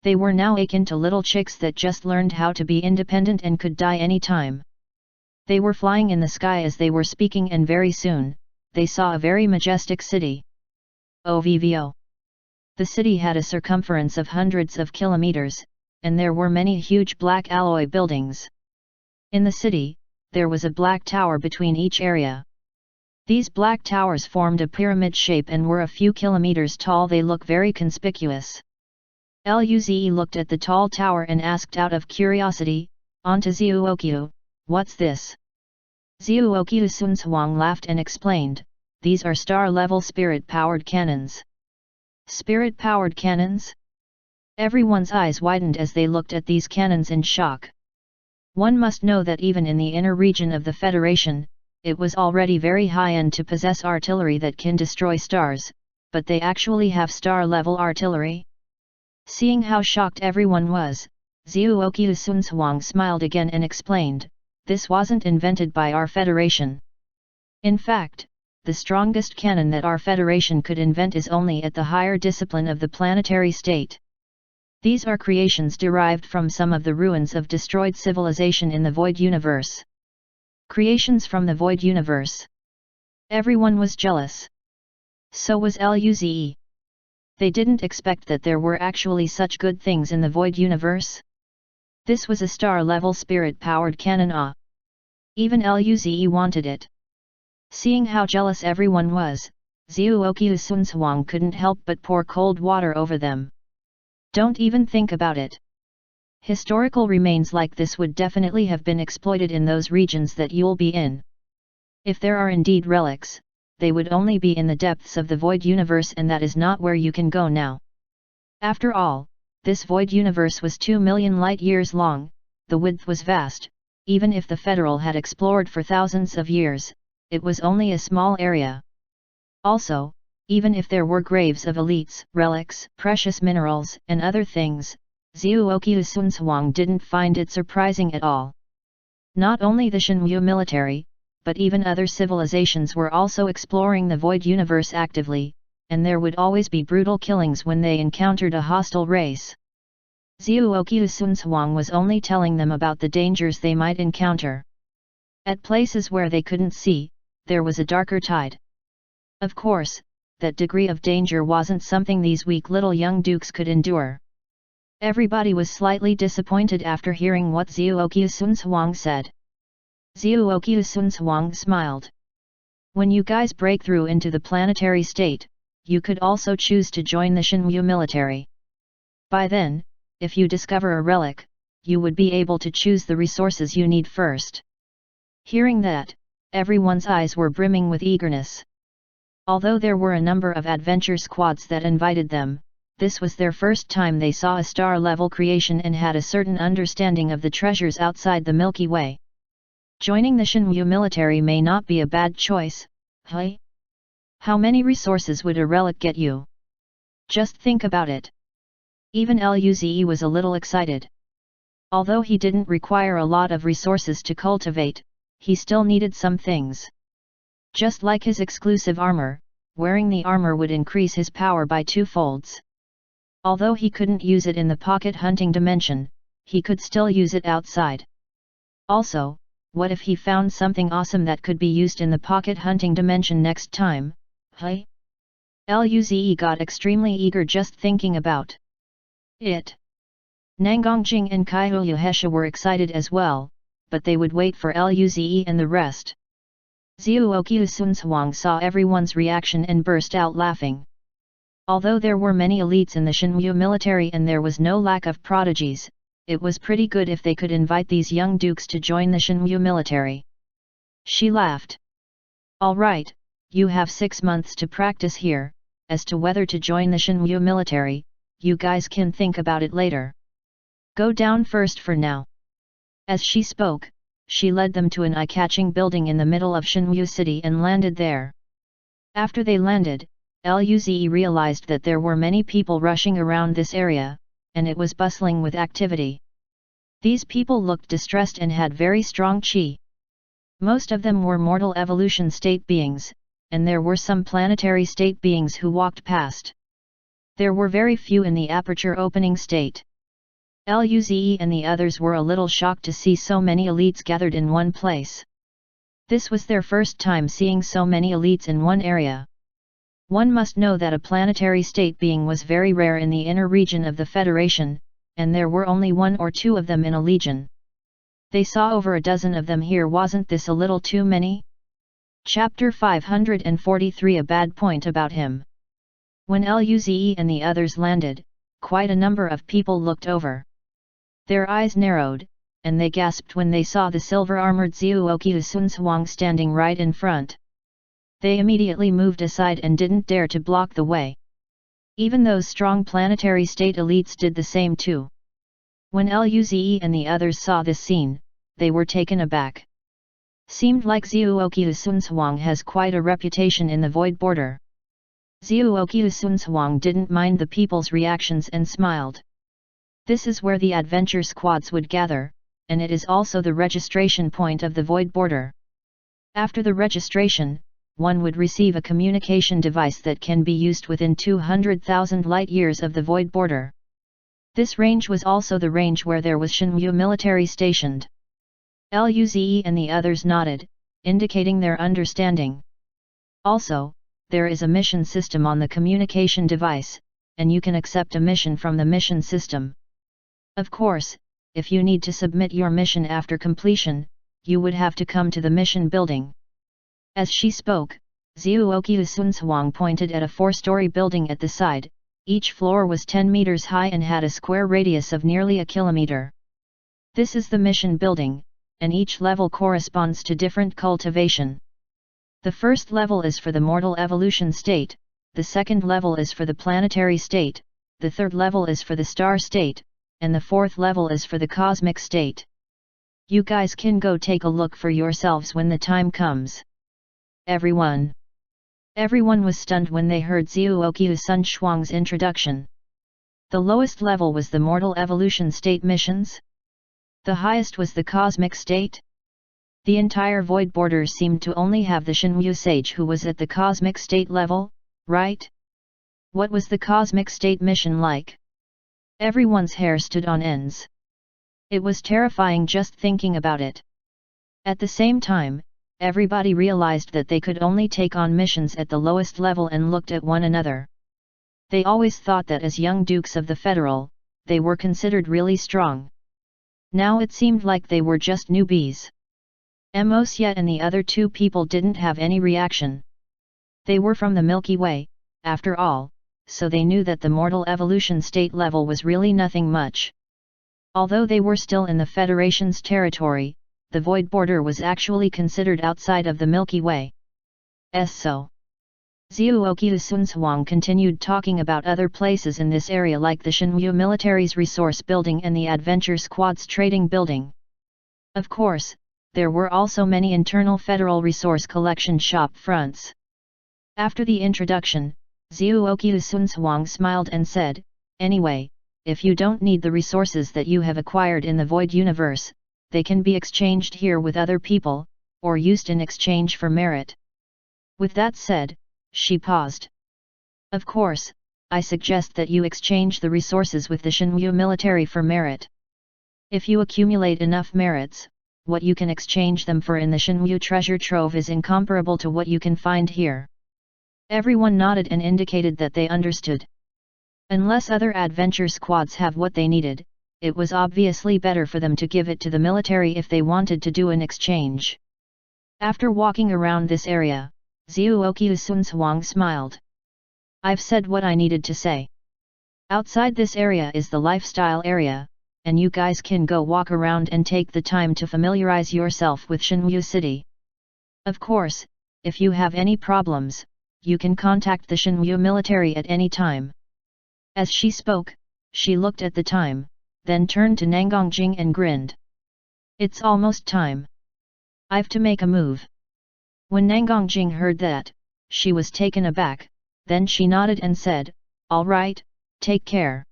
S1: They were now akin to little chicks that just learned how to be independent and could die any time. They were flying in the sky as they were speaking and very soon, they saw a very majestic city. OVVO. The city had a circumference of hundreds of kilometers, and there were many huge black alloy buildings. In the city, there was a black tower between each area. These black towers formed a pyramid shape and were a few kilometers tall. They look very conspicuous. Luze looked at the tall tower and asked out of curiosity, "Onto Zhuoqiu, what's this?" Zhuoqiu Sunhuang laughed and explained, "These are star-level spirit-powered cannons." Spirit-powered cannons? Everyone's eyes widened as they looked at these cannons in shock. One must know that even in the inner region of the Federation, it was already very high-end to possess artillery that can destroy stars, but they actually have star-level artillery? Seeing how shocked everyone was, Zhuoqiu Sunhuang smiled again and explained, "This wasn't invented by our Federation. In fact, the strongest cannon that our Federation could invent is only at the higher discipline of the planetary state. These are creations derived from some of the ruins of destroyed civilization in the Void Universe." Creations from the Void Universe. Everyone was jealous. So was Luze. They didn't expect that there were actually such good things in the Void Universe. This was a star-level spirit-powered cannon. Even Luze wanted it. Seeing how jealous everyone was, Zhuoqiu Sunhuang couldn't help but pour cold water over them. Don't even think about it. Historical remains like this would definitely have been exploited in those regions that you'll be in. If there are indeed relics, they would only be in the depths of the void universe, and that is not where you can go now. After all, this void universe was 2 million light-years long, the width was vast. Even if the Federal had explored for thousands of years, it was only a small area. Also, even if there were graves of elites, relics, precious minerals, and other things, Zhuoqiu Sunzhuang didn't find it surprising at all. Not only the Shenwu military, but even other civilizations were also exploring the void universe actively, and there would always be brutal killings when they encountered a hostile race. Zhuoqiu Sunzhuang was only telling them about the dangers they might encounter. At places where they couldn't see, there was a darker tide. Of course, that degree of danger wasn't something these weak little young dukes could endure. Everybody was slightly disappointed after hearing what Zhuoqiu Sunzhuang said. Zhuoqiu Sunzhuang smiled. When you guys break through into the planetary state, you could also choose to join the Shenwu military. By then, if you discover a relic, you would be able to choose the resources you need first. Hearing that, everyone's eyes were brimming with eagerness. Although there were a number of adventure squads that invited them, this was their first time they saw a star-level creation and had a certain understanding of the treasures outside the Milky Way. Joining the Shenwu military may not be a bad choice, hey? How many resources would a relic get you? Just think about it. Even Luze was a little excited. Although he didn't require a lot of resources to cultivate, he still needed some things. Just like his exclusive armor, wearing the armor would increase his power by 2 folds. Although he couldn't use it in the pocket hunting dimension, he could still use it outside. Also, what if he found something awesome that could be used in the pocket hunting dimension next time, hey? Luze got extremely eager just thinking about it. Nangongjing and Kaihu Hesha were excited as well, but they would wait for Luze and the rest. Zhuoqiu Sunzhuang saw everyone's reaction and burst out laughing. Although there were many elites in the Shenwu military and there was no lack of prodigies, it was pretty good if they could invite these young dukes to join the Shenwu military. She laughed. All right, you have 6 months to practice here. As to whether to join the Shenwu military, you guys can think about it later. Go down first for now. As she spoke, she led them to an eye-catching building in the middle of Shenwu City and landed there. After they landed, Luze realized that there were many people rushing around this area, and it was bustling with activity. These people looked distressed and had very strong qi. Most of them were mortal evolution state beings, and there were some planetary state beings who walked past. There were very few in the aperture opening state. Luze and the others were a little shocked to see so many elites gathered in one place. This was their first time seeing so many elites in one area. One must know that a planetary state being was very rare in the inner region of the Federation, and there were only 1 or 2 of them in a legion. They saw over a dozen of them here. Wasn't this a little too many? Chapter 543 A bad point about him. When Luze and the others landed, quite a number of people looked over. Their eyes narrowed, and they gasped when they saw the silver-armored Zhuoqiu Sunzhuang standing right in front. They immediately moved aside and didn't dare to block the way. Even those strong planetary state elites did the same too. When Luze and the others saw this scene, they were taken aback. Seemed like Zhuoqiu Sunzhuang has quite a reputation in the void border. Zhuoqiu Sunzhuang didn't mind the people's reactions and smiled. This is where the adventure squads would gather, and it is also the registration point of the void border. After the registration, one would receive a communication device that can be used within 200,000 light-years of the void border. This range was also the range where there was Shenwu military stationed. Luze and the others nodded, indicating their understanding. Also, there is a mission system on the communication device, and you can accept a mission from the mission system. Of course, if you need to submit your mission after completion, you would have to come to the mission building. As she spoke, Zhuoqiu Sunzhuang pointed at a 4-story building at the side. each floor was 10 meters high and had a square radius of nearly a kilometer. This is the mission building, and each level corresponds to different cultivation. The first level is for the mortal evolution state, the second level is for the planetary state, the third level is for the star state, and the fourth level is for the cosmic state. You guys can go take a look for yourselves when the time comes. Everyone was stunned when they heard Zhuoqiu Sun Shuang's introduction. The lowest level was the mortal evolution state missions. The highest was the cosmic state. The entire void border seemed to only have the Shenwu sage who was at the cosmic state level, right? What was the cosmic state mission like? Everyone's hair stood on ends. It was terrifying just thinking about it. At the same time, everybody realized that they could only take on missions at the lowest level and looked at one another. They always thought that as young dukes of the Federal, they were considered really strong. Now it seemed like they were just newbies. Mosye and the other two people didn't have any reaction. They were from the Milky Way, after all, so they knew that the mortal evolution state level was really nothing much. Although they were still in the Federation's territory, the void border was actually considered outside of the Milky Way. So Zhuoqiu Sun Huang continued talking about other places in this area like the Shenwu Military's resource building and the Adventure Squad's trading building. Of course, there were also many internal Federal resource collection shop fronts. After the introduction, Zhuoqiu Sun Huang smiled and said, "Anyway, if you don't need the resources that you have acquired in the Void Universe, they can be exchanged here with other people, or used in exchange for merit." With that said, she paused. "Of course, I suggest that you exchange the resources with the Shenwu military for merit. If you accumulate enough merits, what you can exchange them for in the Shenwu treasure trove is incomparable to what you can find here." Everyone nodded and indicated that they understood. Unless other adventure squads have what they needed, it was obviously better for them to give it to the military if they wanted to do an exchange. After walking around this area, Zhuoqiu Sun Huang smiled. "I've said what I needed to say. Outside this area is the lifestyle area, and you guys can go walk around and take the time to familiarize yourself with Shenwu City. Of course, if you have any problems, you can contact the Shenwu military at any time." As she spoke, she looked at the time, then turned to Nangongjing and grinned. "It's almost time. I've to make a move." When Nangongjing heard that, she was taken aback, then she nodded and said, "All right, take care."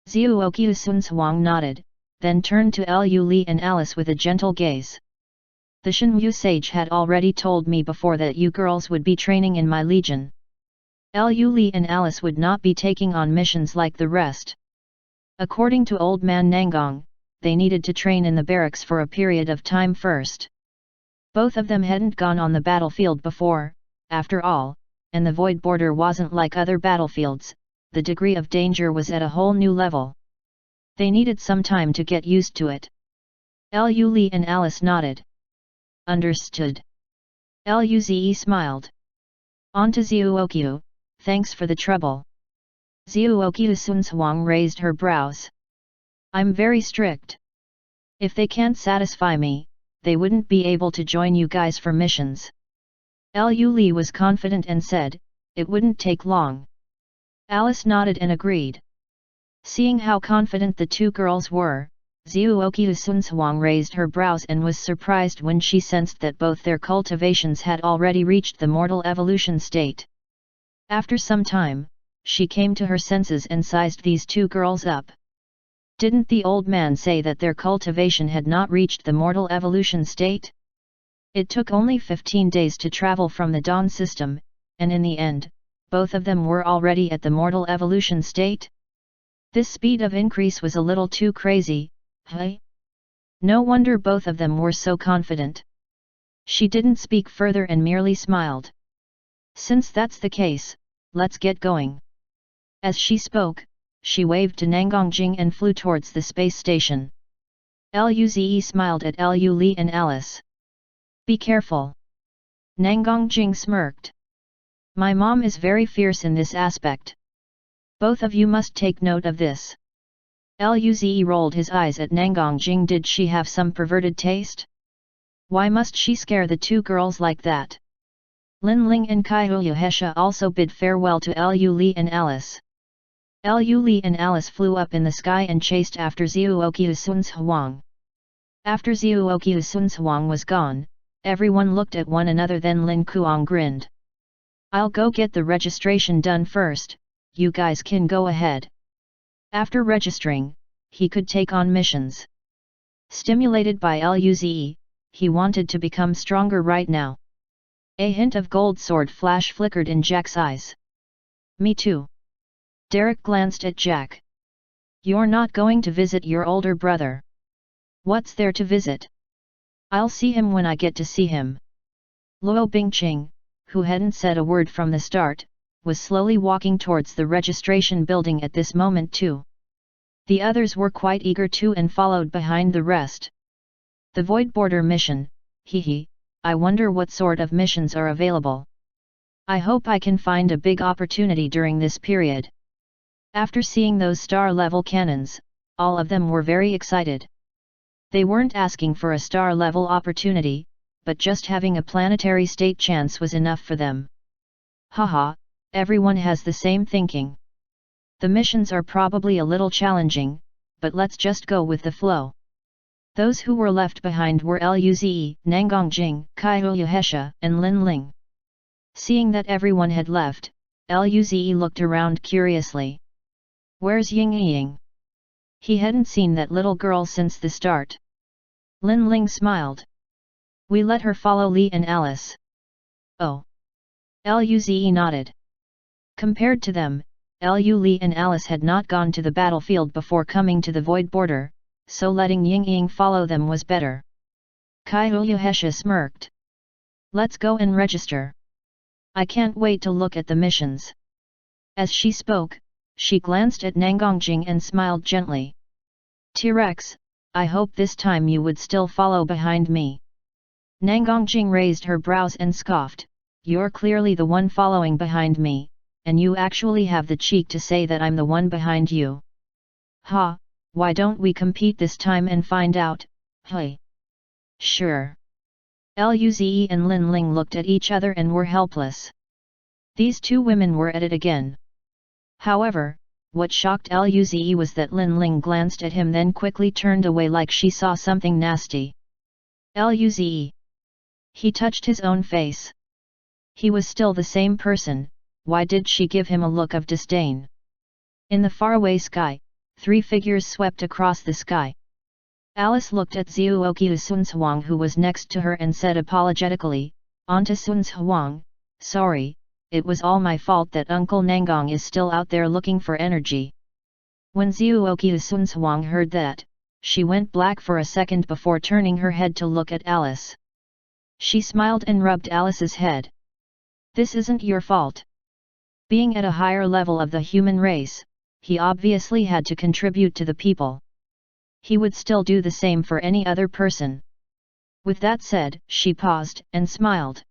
S1: Zhuoqiu Sun Huang nodded, then turned to Lu Li and Alice with a gentle gaze. "The Shenwu sage had already told me before that you girls would be training in my legion. Lu Li and Alice would not be taking on missions like the rest. According to Old Man Nangong, they needed to train in the barracks for a period of time first. Both of them hadn't gone on the battlefield before, after all, and the void border wasn't like other battlefields, the degree of danger was at a whole new level. They needed some time to get used to it." Lu Li and Alice nodded. "Understood." Luze smiled. "On to Zhuoqiu, thanks for the trouble." Zhuoqiu Sun Huang raised her brows. "I'm very strict. If they can't satisfy me, they wouldn't be able to join you guys for missions." Lu Li was confident and said, "It wouldn't take long." Alice nodded and agreed. Seeing how confident the two girls were, Zhuoqiu Sun Huang raised her brows and was surprised when she sensed that both their cultivations had already reached the mortal evolution state. After some time, she came to her senses and sized these two girls up. Didn't the old man say that their cultivation had not reached the mortal evolution state? It took only 15 days to travel from the Dawn system, and in the end, both of them were already at the mortal evolution state? This speed of increase was a little too crazy, hey? No wonder both of them were so confident. She didn't speak further and merely smiled. "Since that's the case, let's get going." As she spoke, she waved to Nangongjing and flew towards the space station. Luze smiled at Lu Li and Alice. "Be careful." Nangongjing smirked. "My mom is very fierce in this aspect." Both of you must take note of this. Luze rolled his eyes at Nangang Jing. Did she have some perverted taste? Why must she scare the two girls like that? Lin Ling and Kaiyu Hesha also bid farewell to Lu Li and Alice. Lu Li and Alice flew up in the sky and chased after Zhuoqiu Sun's Huang. After Zhuoqiu Sun's Huang was gone, everyone looked at one another. Then Lin Kuang grinned. I'll go get the registration done first, you guys can go ahead. After registering, he could take on missions. Stimulated by Luze, he wanted to become stronger right now. A hint of gold sword flash flickered in Jack's eyes. Me too. Derek glanced at Jack. You're not going to visit your older brother. What's there to visit? I'll see him when I get to see him. Luo Bingqing, who hadn't said a word from the start, was slowly walking towards the registration building at this moment too. The others were quite eager too and followed behind the rest. The Void Border mission, hehe, I wonder what sort of missions are available. I hope I can find a big opportunity during this period. After seeing those star-level cannons, all of them were very excited. They weren't asking for a star-level opportunity, but just having a planetary state chance was enough for them. Haha, everyone has the same thinking. The missions are probably a little challenging, but let's just go with the flow. Those who were left behind were Luze, Nangang Jing, Kaiyu Hesha, and Lin Ling. Seeing that everyone had left, Luze looked around curiously. Where's Ying Ying? He hadn't seen that little girl since the start. Lin Ling smiled. We let her follow Li and Alice. Oh. Luze nodded. Compared to them, Li and Alice had not gone to the battlefield before coming to the Void Border, so letting Ying Ying follow them was better. Kaiyu Hesha smirked. Let's go and register. I can't wait to look at the missions. As she spoke, she glanced at Nangang Jing and smiled gently. T-Rex, I hope this time you would still follow behind me. Nangang Jing raised her brows and scoffed, you're clearly the one following behind me, and you actually have the cheek to say that I'm the one behind you. Ha, why don't we compete this time and find out, hey? Sure. Luze and Lin Ling looked at each other and were helpless. These two women were at it again. However, what shocked Luze was that Lin Ling glanced at him then quickly turned away like she saw something nasty. Luze. He touched his own face. He was still the same person, why did she give him a look of disdain? In the faraway sky, three figures swept across the sky. Alice looked at Zhuoqiu Sun's Huang who was next to her and said apologetically, Auntie Sun's Huang, sorry. It was all my fault that Uncle Nangang is still out there looking for energy. When Zhuoqiu Sun's Huang heard that, she went black for a second before turning her head to look at Alice. She smiled and rubbed Alice's head. This isn't your fault. Being at a higher level of the human race, he obviously had to contribute to the people. He would still do the same for any other person. With that said, she paused and smiled.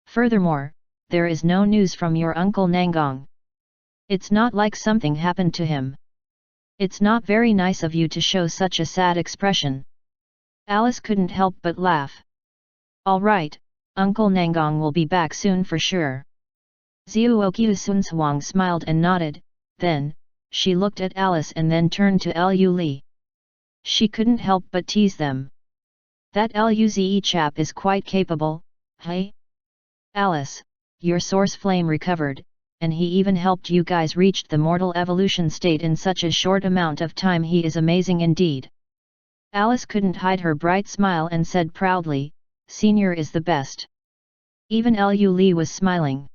S1: Furthermore, there is no news from your Uncle Nangang. It's not like something happened to him. It's not very nice of you to show such a sad expression. Alice couldn't help but laugh. All right, Uncle Nangang will be back soon for sure. Zhuoqiu Sun's Huang smiled and nodded, then, she looked at Alice and then turned to Lu Li. She couldn't help but tease them. That Luze chap is quite capable, hey? Alice, your source flame recovered, and he even helped you guys reach the mortal evolution state in such a short amount of time. He is amazing indeed. Alice couldn't hide her bright smile and said proudly, Senior is the best. Even Lu Li was smiling.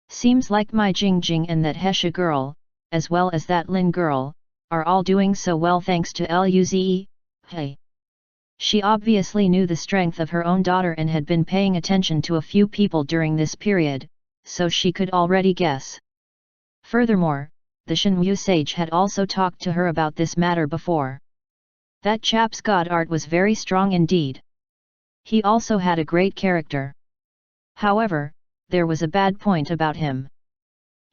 S1: Seems like my Jing Jing and that Hesha girl, as well as that Lin girl, are all doing so well thanks to Luze, hey. She obviously knew the strength of her own daughter and had been paying attention to a few people during this period, so she could already guess. Furthermore, the Shenwu sage had also talked to her about this matter before. That chap's god art was very strong indeed. He also had a great character. However, there was a bad point about him.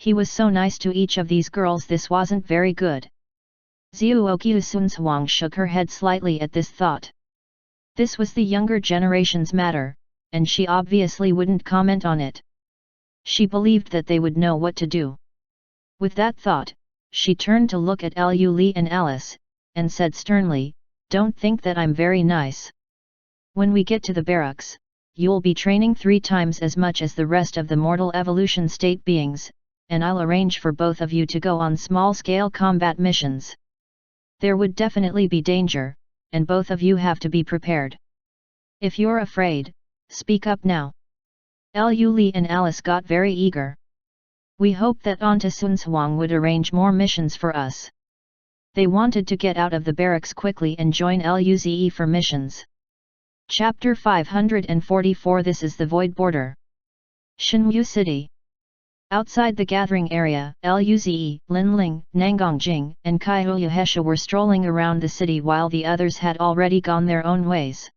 S1: He was so nice to each of these girls, this wasn't very good. Zhuoqiu Sunhuang shook her head slightly at this thought. This was the younger generation's matter, and she obviously wouldn't comment on it. She believed that they would know what to do. With that thought, she turned to look at Liu Li and Alice, and said sternly, "Don't think that I'm very nice. When we get to the barracks, you'll be training 3 times as much as the rest of the mortal evolution state beings, and I'll arrange for both of you to go on small-scale combat missions. There would definitely be danger, and both of you have to be prepared. If you're afraid, speak up now." Liu Li and Alice got very eager. "We hope that Anta Sunhuang would arrange more missions for us." They wanted to get out of the barracks quickly and join Luze for missions. Chapter 544 This is the Void Border. Shenwu City. Outside the gathering area, Luze, Linling, Nangongjing, and Kaiyuhesha were strolling around the city while the others had already gone their own ways.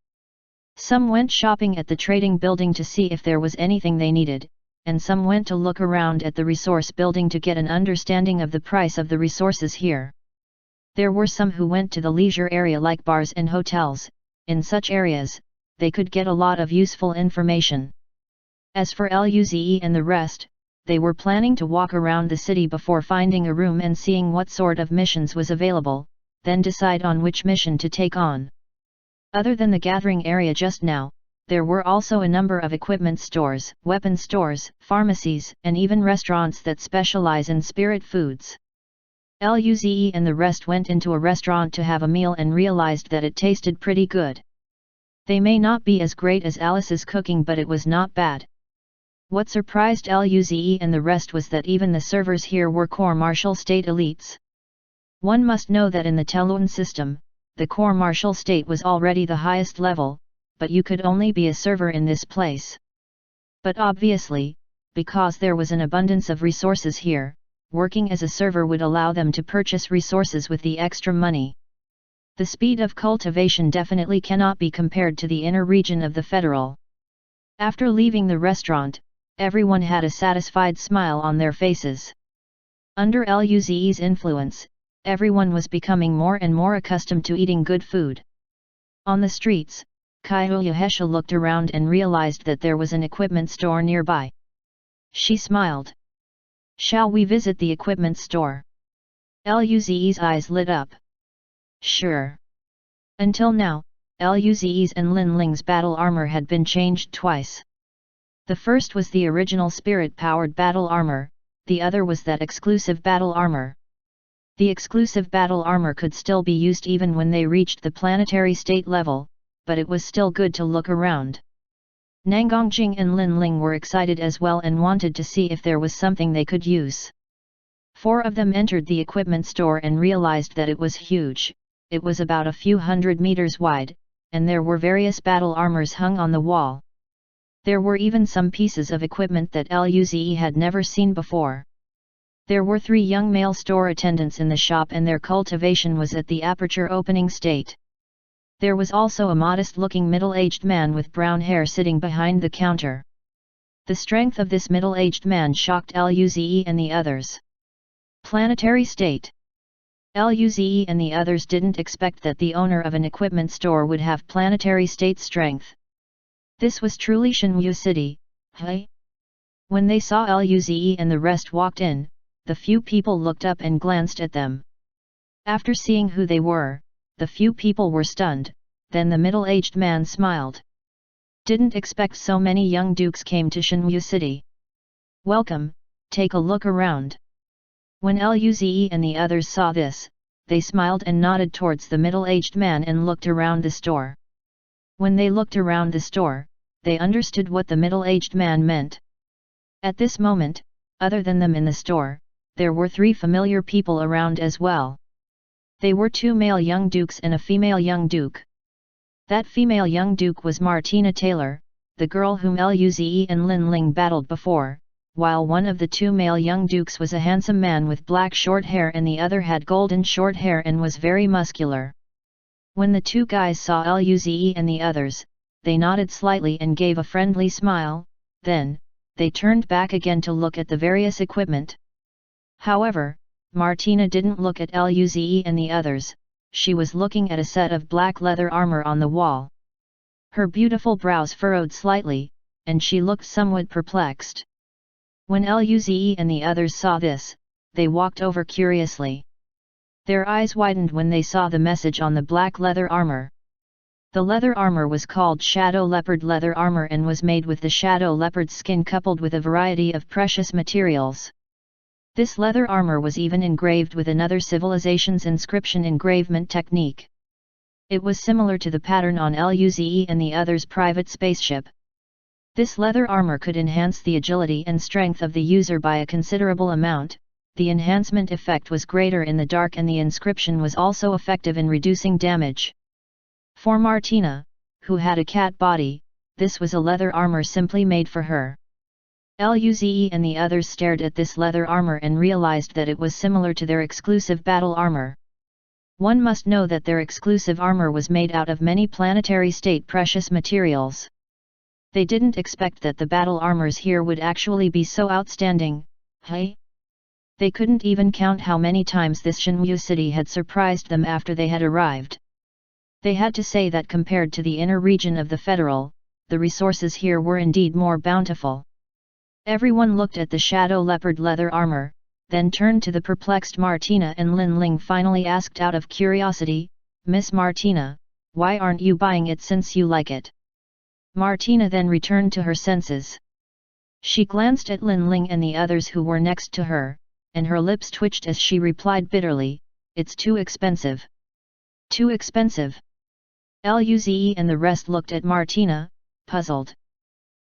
S1: Some went shopping at the trading building to see if there was anything they needed, and some went to look around at the resource building to get an understanding of the price of the resources here. There were some who went to the leisure area like bars and hotels. In such areas, they could get a lot of useful information. As for Luze and the rest, they were planning to walk around the city before finding a room and seeing what sort of missions was available, then decide on which mission to take on. Other than the gathering area just now, there were also a number of equipment stores, weapon stores, pharmacies, and even restaurants that specialize in spirit foods. Luze and the rest went into a restaurant to have a meal and realized that it tasted pretty good. They may not be as great as Alice's cooking, but it was not bad. What surprised Luze and the rest was that even the servers here were core martial state elites. One must know that in the Telun system, the core martial state was already the highest level, but you could only be a server in this place. But obviously, because there was an abundance of resources here, working as a server would allow them to purchase resources with the extra money. The speed of cultivation definitely cannot be compared to the inner region of the Federal. After leaving the restaurant, everyone had a satisfied smile on their faces. Under Luze's influence, everyone was becoming more and more accustomed to eating good food. On the streets, Kaiyuhesha looked around and realized that there was an equipment store nearby. She smiled. "Shall we visit the equipment store?" Luze's eyes lit up. "Sure." Until now, Luze's and Linling's battle armor had been changed twice. The first was the original spirit-powered battle armor, the other was that exclusive battle armor. The exclusive battle armor could still be used even when they reached the planetary state level, but it was still good to look around. Nangongjing and Linling were excited as well and wanted to see if there was something they could use. 4 of them entered the equipment store and realized that it was huge. It was about a few hundred meters wide, and there were various battle armors hung on the wall. There were even some pieces of equipment that Luze had never seen before. There were 3 young male store attendants in the shop and their cultivation was at the aperture opening state. There was also a modest-looking middle-aged man with brown hair sitting behind the counter. The strength of this middle-aged man shocked Luze and the others. Planetary state. Luze and the others didn't expect that the owner of an equipment store would have planetary state strength. This was truly Shenwu City, hey? When they saw Luze and the rest walked in, the few people looked up and glanced at them. After seeing who they were, the few people were stunned, then the middle-aged man smiled. "Didn't expect so many young dukes came to Shenwu City. Welcome, take a look around." When Luze and the others saw this, they smiled and nodded towards the middle-aged man and looked around the store. When they looked around the store, they understood what the middle-aged man meant. At this moment, other than them in the store, there were 3 familiar people around as well. They were 2 male young dukes and a female young duke. That female young duke was Martina Taylor, the girl whom Luze and Linling battled before, while one of the 2 male young dukes was a handsome man with black short hair and the other had golden short hair and was very muscular. When the 2 guys saw Luze and the others, they nodded slightly and gave a friendly smile, then, they turned back again to look at the various equipment. However, Martina didn't look at Luze and the others, she was looking at a set of black leather armor on the wall. Her beautiful brows furrowed slightly, and she looked somewhat perplexed. When Luze and the others saw this, they walked over curiously. Their eyes widened when they saw the message on the black leather armor. The leather armor was called Shadow Leopard leather armor and was made with the shadow leopard skin coupled with a variety of precious materials. This leather armor was even engraved with another civilization's inscription engravement technique. It was similar to the pattern on Luze and the others' private spaceship. This leather armor could enhance the agility and strength of the user by a considerable amount. The enhancement effect was greater in the dark and the inscription was also effective in reducing damage. For Martina, who had a cat body, this was a leather armor simply made for her. Luze and the others stared at this leather armor and realized that it was similar to their exclusive battle armor. One must know that their exclusive armor was made out of many planetary state precious materials. They didn't expect that the battle armors here would actually be so outstanding. Hey? They couldn't even count how many times this Shenmue city had surprised them after they had arrived. They had to say that compared to the inner region of the Federal, the resources here were indeed more bountiful. Everyone looked at the Shadow Leopard leather armor, then turned to the perplexed Martina and Lin Ling finally asked out of curiosity, "Miss Martina, why aren't you buying it since you like it?" Martina then returned to her senses. She glanced at Lin Ling and the others who were next to her, and her lips twitched as she replied bitterly, "It's too expensive." Too expensive? Luze and the rest looked at Martina, puzzled.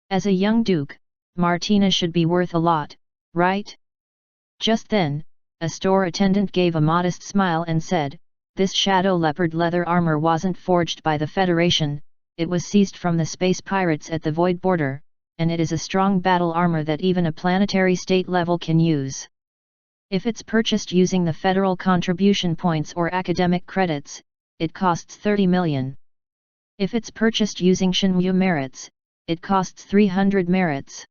S1: As a young duke, Martina should be worth a lot, right? Just then, a store attendant gave a modest smile and said, "This Shadow Leopard leather armor wasn't forged by the Federation, it was seized from the space pirates at the Void Border, and it is a strong battle armor that even a planetary state level can use. If it's purchased using the Federal contribution points or academic credits, it costs 30 million. If it's purchased using Shenmue merits, it costs 300 merits.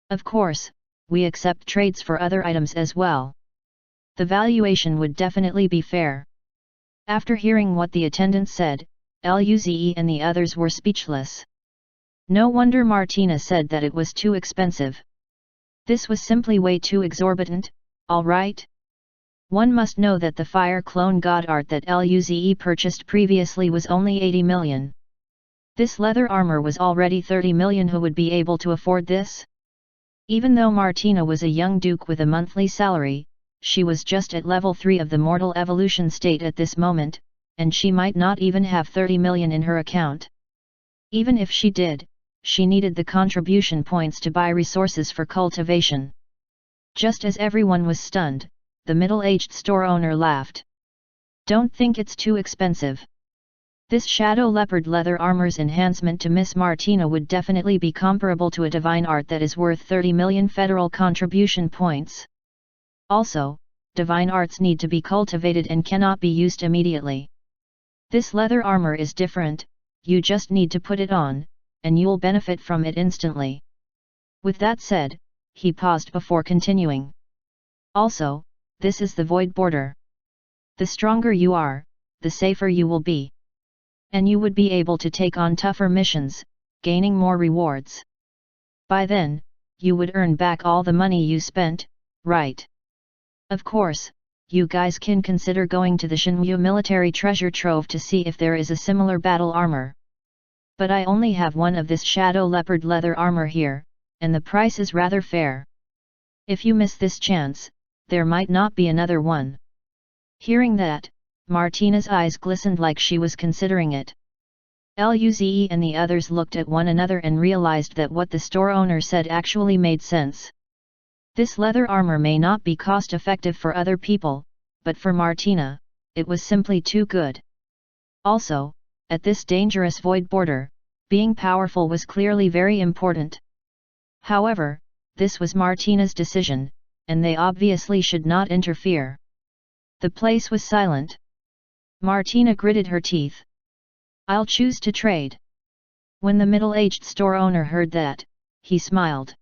S1: Of course, we accept trades for other items as well. The valuation would definitely be fair." After hearing what the attendant said, Luze and the others were speechless. No wonder Martina said that it was too expensive. This was simply way too exorbitant, all right? One must know that the Fire Clone God art that Luze purchased previously was only 80 million. This leather armor was already 30 million. Who would be able to afford this? Even though Martina was a young duke with a monthly salary, she was just at level 3 of the mortal evolution state at this moment, and she might not even have 30 million in her account. Even if she did, she needed the contribution points to buy resources for cultivation. Just as everyone was stunned, the middle-aged store owner laughed. "Don't think it's too expensive. This Shadow Leopard leather armor's enhancement to Miss Martina would definitely be comparable to a divine art that is worth 30 million federal contribution points. Also, divine arts need to be cultivated and cannot be used immediately. This leather armor is different, you just need to put it on, and you'll benefit from it instantly." With that said, he paused before continuing. "Also, this is the Void Border. The stronger you are, the safer you will be. And you would be able to take on tougher missions, gaining more rewards. By then, you would earn back all the money you spent, right? Of course, you guys can consider going to the Shenmue military treasure trove to see if there is a similar battle armor. But I only have one of this Shadow Leopard leather armor here, and the price is rather fair. If you miss this chance, there might not be another one." Hearing that, Martina's eyes glistened like she was considering it. Luze and the others looked at one another and realized that what the store owner said actually made sense. This leather armor may not be cost-effective for other people, but for Martina, it was simply too good. Also, at this dangerous Void Border, being powerful was clearly very important. However, this was Martina's decision, and they obviously should not interfere. The place was silent. Martina gritted her teeth. "I'll choose to trade." When the middle-aged store owner heard that, he smiled.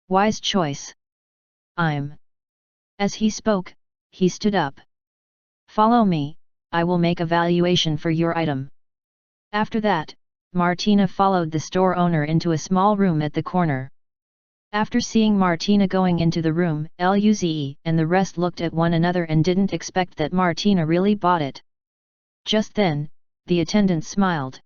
S1: "Wise choice. I'm As he spoke, he stood up. Follow me, I will make a valuation for your item. After that, Martina followed the store owner into a small room at the corner. After seeing Martina going into the room, Luze and the rest looked at one another and didn't expect that Martina really bought it. Just then, the attendant smiled.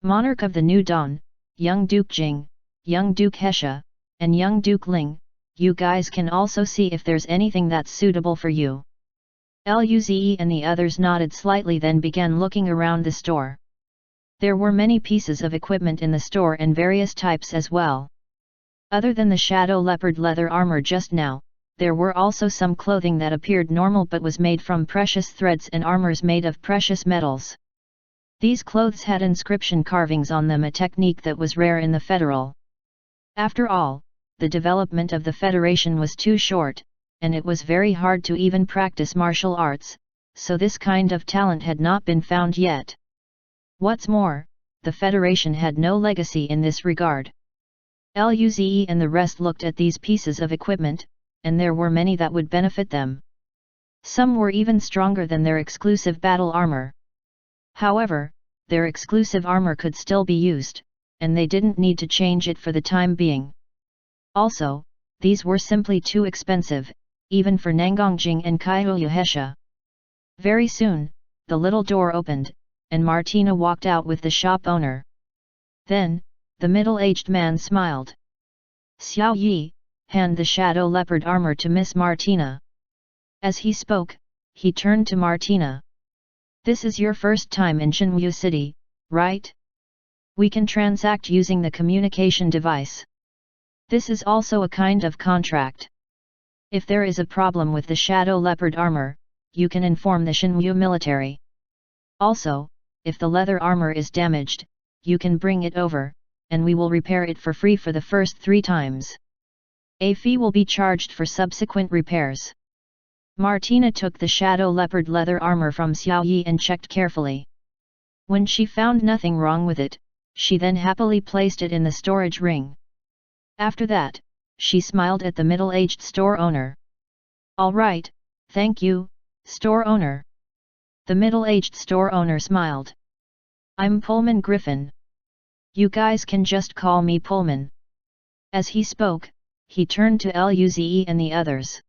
S1: Monarch of the New Dawn, young Duke Jing, young Duke Hesha, and young Duke Ling, you guys can also see if there's anything that's suitable for you. Luze and the others nodded slightly, then began looking around the store. There were many pieces of equipment in the store and various types as well. Other than the shadow leopard leather armor just now, there were also some clothing that appeared normal but was made from precious threads and armors made of precious metals. These clothes had inscription carvings on them, a technique that was rare in the Federal. After all, the development of the Federation was too short, and it was very hard to even practice martial arts, so this kind of talent had not been found yet. What's more, the Federation had no legacy in this regard. Luze and the rest looked at these pieces of equipment, and there were many that would benefit them. Some were even stronger than their exclusive battle armor. However, their exclusive armor could still be used, and they didn't need to change it for the time being. Also, these were simply too expensive, even for Nangongjing and Kaiyu Hesha. Very soon, the little door opened, and Martina walked out with the shop owner. Then, the middle-aged man smiled. Xiao Yi, hand the shadow leopard armor to Miss Martina. As he spoke, he turned to Martina. This is your first time in Xinyu City, right? We can transact using the communication device. This is also a kind of contract. If there is a problem with the shadow leopard armor, you can inform the Xinyu military. Also, if the leather armor is damaged, you can bring it over, and we will repair it for free for the first 3 times. A fee will be charged for subsequent repairs. Martina took the shadow leopard leather armor from Xiao Yi and checked carefully. When she found nothing wrong with it, she then happily placed it in the storage ring. After that, she smiled at the middle-aged store owner. All right, thank you, store owner. The middle-aged store owner smiled. I'm Pullman Griffin. You guys can just call me Pullman. As he spoke, he turned to Luze and the others.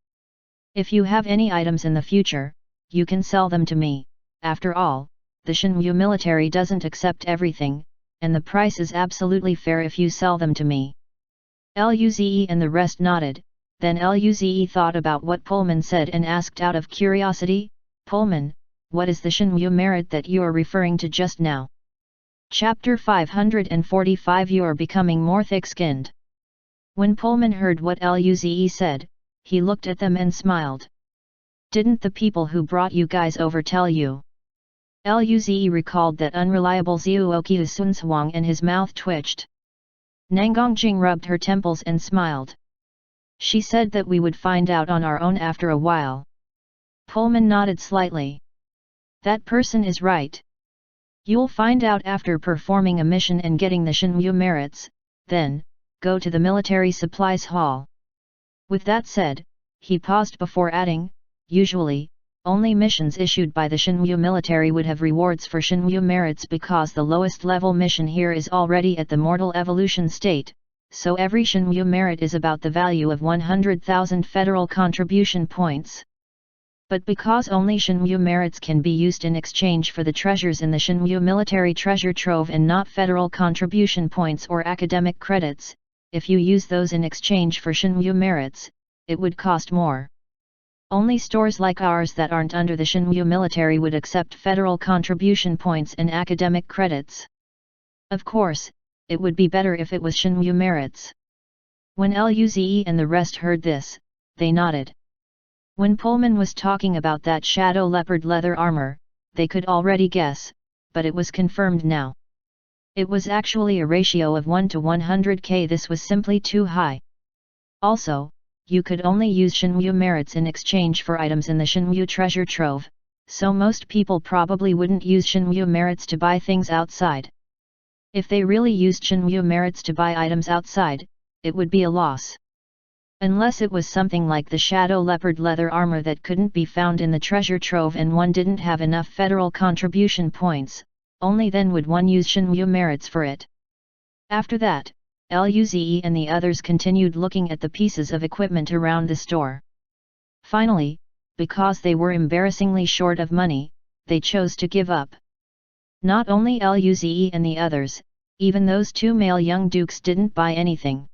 S1: If you have any items in the future, you can sell them to me. After all, the Xinyu military doesn't accept everything, and the price is absolutely fair if you sell them to me. Luze and the rest nodded, then Luze thought about what Pullman said and asked out of curiosity, Pullman, what is the Xinyu merit that you are referring to just now? Chapter 545 You are becoming more thick-skinned. When Pullman heard what Luze said, he looked at them and smiled. Didn't the people who brought you guys over tell you? Luze recalled that unreliable Zuoqiu Sun Huang and his mouth twitched. Nangongjing rubbed her temples and smiled. She said that we would find out on our own after a while. Pullman nodded slightly. That person is right. You'll find out after performing a mission and getting the Xinyu merits, then, go to the military supplies hall. With that said, he paused before adding, usually, only missions issued by the Xinyu military would have rewards for Xinyu merits because the lowest level mission here is already at the mortal evolution state, so every Xinyu merit is about the value of 100,000 federal contribution points. But because only Xinyu merits can be used in exchange for the treasures in the Xinyu military treasure trove and not federal contribution points or academic credits, if you use those in exchange for Xinyu merits, it would cost more. Only stores like ours that aren't under the Xinyu military would accept federal contribution points and academic credits. Of course, it would be better if it was Xinyu merits. When Luze and the rest heard this, they nodded. When Pullman was talking about that shadow leopard leather armor, they could already guess, but it was confirmed now. It was actually a ratio of 1 to 100k. This was simply too high. Also, you could only use Xinyu merits in exchange for items in the Xinyu treasure trove, so most people probably wouldn't use Xinyu merits to buy things outside. If they really used Xinyu merits to buy items outside, it would be a loss. Unless it was something like the Shadow Leopard leather armor that couldn't be found in the treasure trove and one didn't have enough federal contribution points, only then would one use Shenmue merits for it. After that, Luze and the others continued looking at the pieces of equipment around the store. Finally, because they were embarrassingly short of money, they chose to give up. Not only Luze and the others, even those two male young dukes didn't buy anything.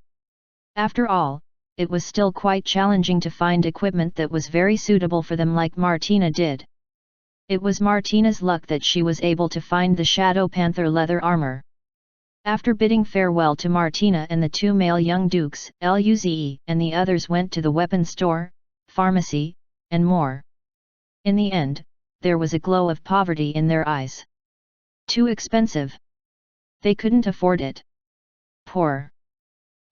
S1: After all, it was still quite challenging to find equipment that was very suitable for them like Martina did. It was Martina's luck that she was able to find the Shadow Panther leather armor. After bidding farewell to Martina and the two male young dukes, Luze and the others went to the weapon store, pharmacy, and more. In the end, there was a glow of poverty in their eyes. Too expensive. They couldn't afford it. Poor.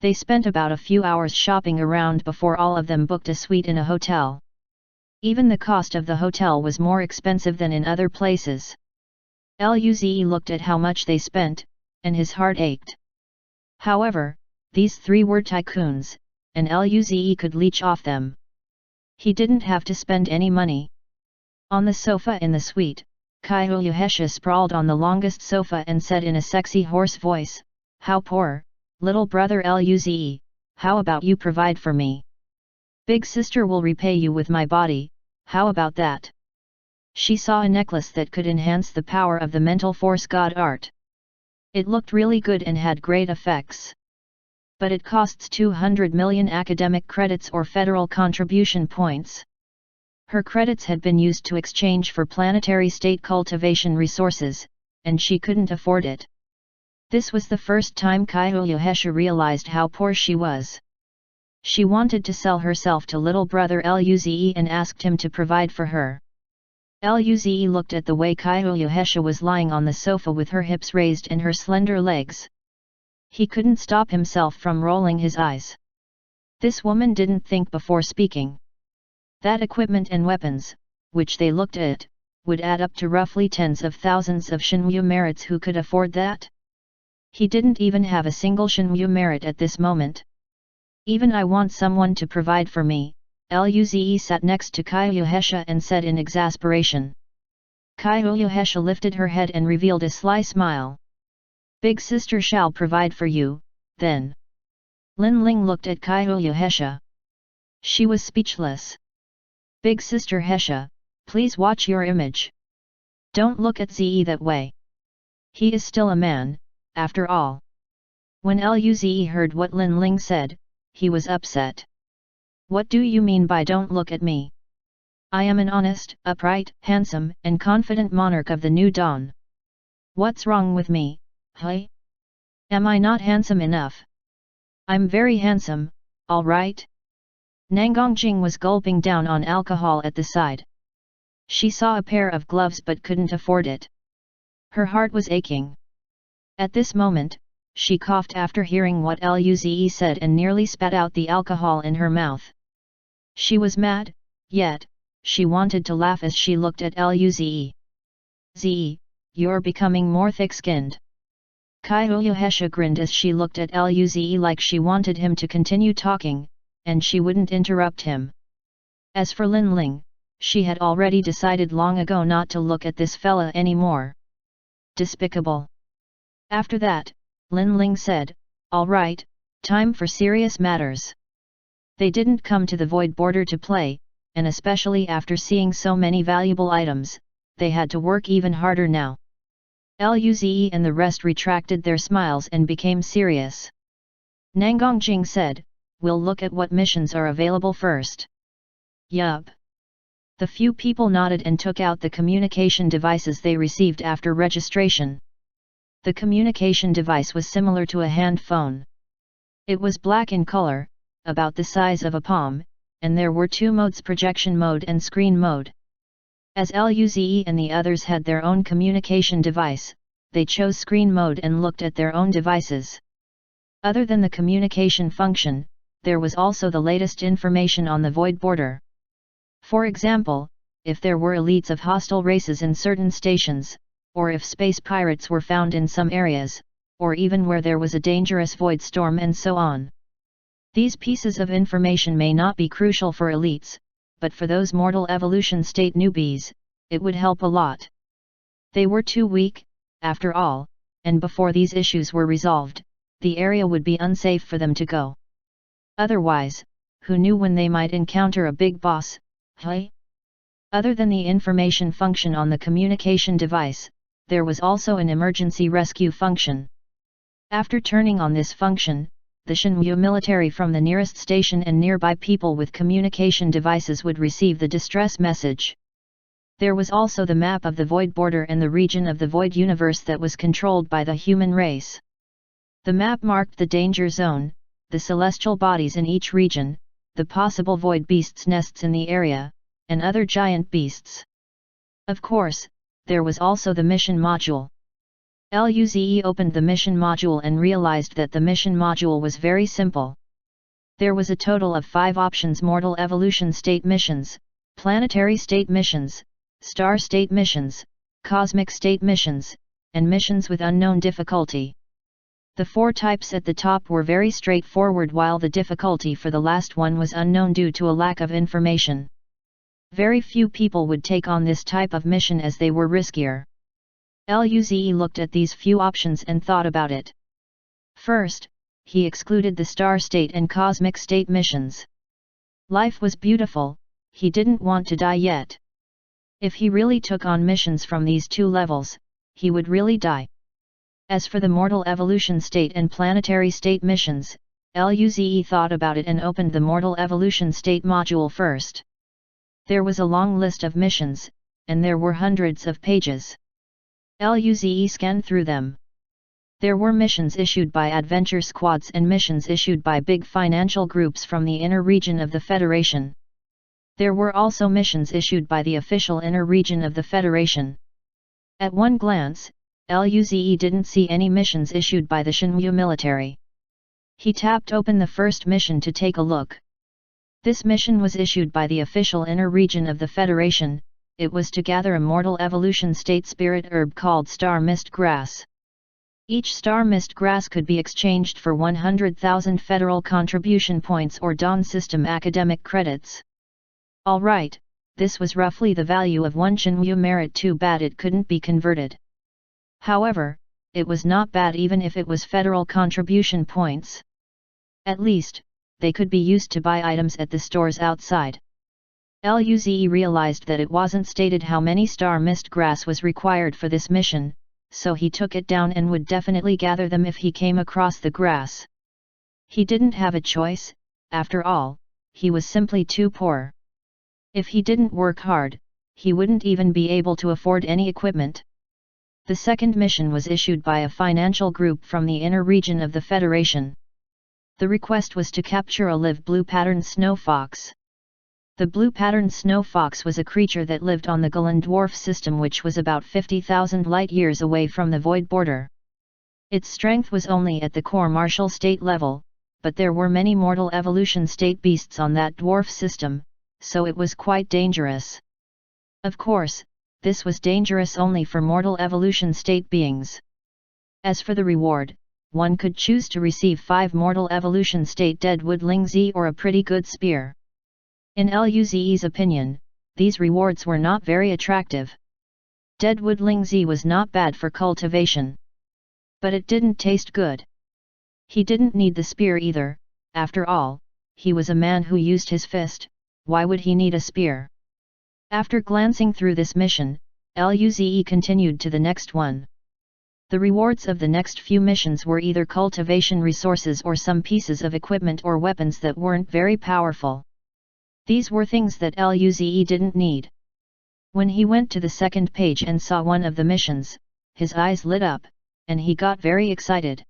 S1: They spent about a few hours shopping around before all of them booked a suite in a hotel. Even the cost of the hotel was more expensive than in other places. Luze looked at how much they spent, and his heart ached. However, these three were tycoons, and Luze could leech off them. He didn't have to spend any money. On the sofa in the suite, Kyohesha sprawled on the longest sofa and said in a sexy hoarse voice, "How poor, little brother Luze, how about you provide for me? Big sister will repay you with my body, how about that?" She saw a necklace that could enhance the power of the mental force god art. It looked really good and had great effects. But it costs 200 million academic credits or federal contribution points. Her credits had been used to exchange for planetary state cultivation resources, and she couldn't afford it. This was the first time Kyohesha realized how poor she was. She wanted to sell herself to little brother Luze and asked him to provide for her. Luze looked at the way Kyohesha was lying on the sofa with her hips raised and her slender legs. He couldn't stop himself from rolling his eyes. This woman didn't think before speaking. That equipment and weapons, which they looked at, would add up to roughly tens of thousands of Shenmue merits. Who could afford that? He didn't even have a single Shenmue merit at this moment. Even I want someone to provide for me, Luze sat next to Kyohesha and said in exasperation. Kyohesha lifted her head and revealed a sly smile. Big sister shall provide for you, then. Lin Ling looked at Kyohesha. She was speechless. Big sister Hesha, please watch your image. Don't look at Ze that way. He is still a man, after all. When Luze heard what Lin Ling said, he was upset. What do you mean by don't look at me? I am an honest, upright, handsome, and confident monarch of the new dawn. What's wrong with me, hey? Am I not handsome enough? I'm very handsome, all right? Nangongjing was gulping down on alcohol at the side. She saw a pair of gloves but couldn't afford it. Her heart was aching. At this moment, she coughed after hearing what Luze said and nearly spat out the alcohol in her mouth. She was mad, yet, she wanted to laugh as she looked at Luze. "Ze, you're becoming more thick-skinned." Kyohesha grinned as she looked at Luze like she wanted him to continue talking, and she wouldn't interrupt him. As for Lin Ling, she had already decided long ago not to look at this fella anymore. Despicable. After that, Lin Ling said, "All right, time for serious matters." They didn't come to the Void Border to play, and especially after seeing so many valuable items, they had to work even harder now. Luze and the rest retracted their smiles and became serious. Nangongjing said, "We'll look at what missions are available first." Yup. The few people nodded and took out the communication devices they received after registration. The communication device was similar to a hand phone. It was black in color, about the size of a palm, and there were two modes: projection mode and screen mode. As Luze and the others had their own communication device, they chose screen mode and looked at their own devices. Other than the communication function, there was also the latest information on the Void Border. For example, if there were elites of hostile races in certain stations, or if space pirates were found in some areas, or even where there was a dangerous void storm and so on. These pieces of information may not be crucial for elites, but for those mortal evolution state newbies, it would help a lot. They were too weak, after all, and before these issues were resolved, the area would be unsafe for them to go. Otherwise, who knew when they might encounter a big boss, hey? Other than the information function on the communication device, there was also an emergency rescue function. After turning on this function, the Shinryu military from the nearest station and nearby people with communication devices would receive the distress message. There was also the map of the void border and the region of the void universe that was controlled by the human race. The map marked the danger zone, the celestial bodies in each region, the possible void beasts' nests in the area, and other giant beasts. Of course, there was also the mission module. Luze opened the mission module and realized that the mission module was very simple. There was a total of 5 options: mortal evolution state missions, planetary state missions, star state missions, cosmic state missions, and missions with unknown difficulty. The 4 types at the top were very straightforward, while the difficulty for the last one was unknown due to a lack of information. Very few people would take on this type of mission as they were riskier. Luze looked at these few options and thought about it. First, he excluded the star state and cosmic state missions. Life was beautiful, he didn't want to die yet. If he really took on missions from these 2 levels, he would really die. As for the mortal evolution state and planetary state missions, Luze thought about it and opened the mortal evolution state module first. There was a long list of missions, and there were hundreds of pages. Luze scanned through them. There were missions issued by adventure squads and missions issued by big financial groups from the inner region of the Federation. There were also missions issued by the official inner region of the Federation. At one glance, Luze didn't see any missions issued by the Shinryu military. He tapped open the first mission to take a look. This mission was issued by the official inner region of the Federation. It was to gather a mortal evolution state spirit herb called star mist grass. Each star mist grass could be exchanged for 100,000 federal contribution points or Dawn system academic credits. Alright, this was roughly the value of 1 Shinryu merit. Too bad it couldn't be converted. However, it was not bad even if it was federal contribution points. At least, they could be used to buy items at the stores outside. Luze realized that it wasn't stated how many star mist grass was required for this mission, so he took it down and would definitely gather them if he came across the grass. He didn't have a choice, after all, he was simply too poor. If he didn't work hard, he wouldn't even be able to afford any equipment. The second mission was issued by a financial group from the inner region of the Federation. The request was to capture a live blue patterned snow fox. The blue patterned snow fox was a creature that lived on the Galan dwarf system, which was about 50,000 light-years away from the void border. Its strength was only at the core martial state level, but there were many mortal evolution state beasts on that dwarf system, so it was quite dangerous. Of course, this was dangerous only for mortal evolution state beings. As for the reward, one could choose to receive 5 mortal evolution state deadwood lingzi or a pretty good spear. In Luze's opinion, these rewards were not very attractive. Deadwood lingzi was not bad for cultivation. But it didn't taste good. He didn't need the spear either, after all, he was a man who used his fist, why would he need a spear? After glancing through this mission, Luze continued to the next one. The rewards of the next few missions were either cultivation resources or some pieces of equipment or weapons that weren't very powerful. These were things that Luze didn't need. When he went to the second page and saw one of the missions, his eyes lit up, and he got very excited.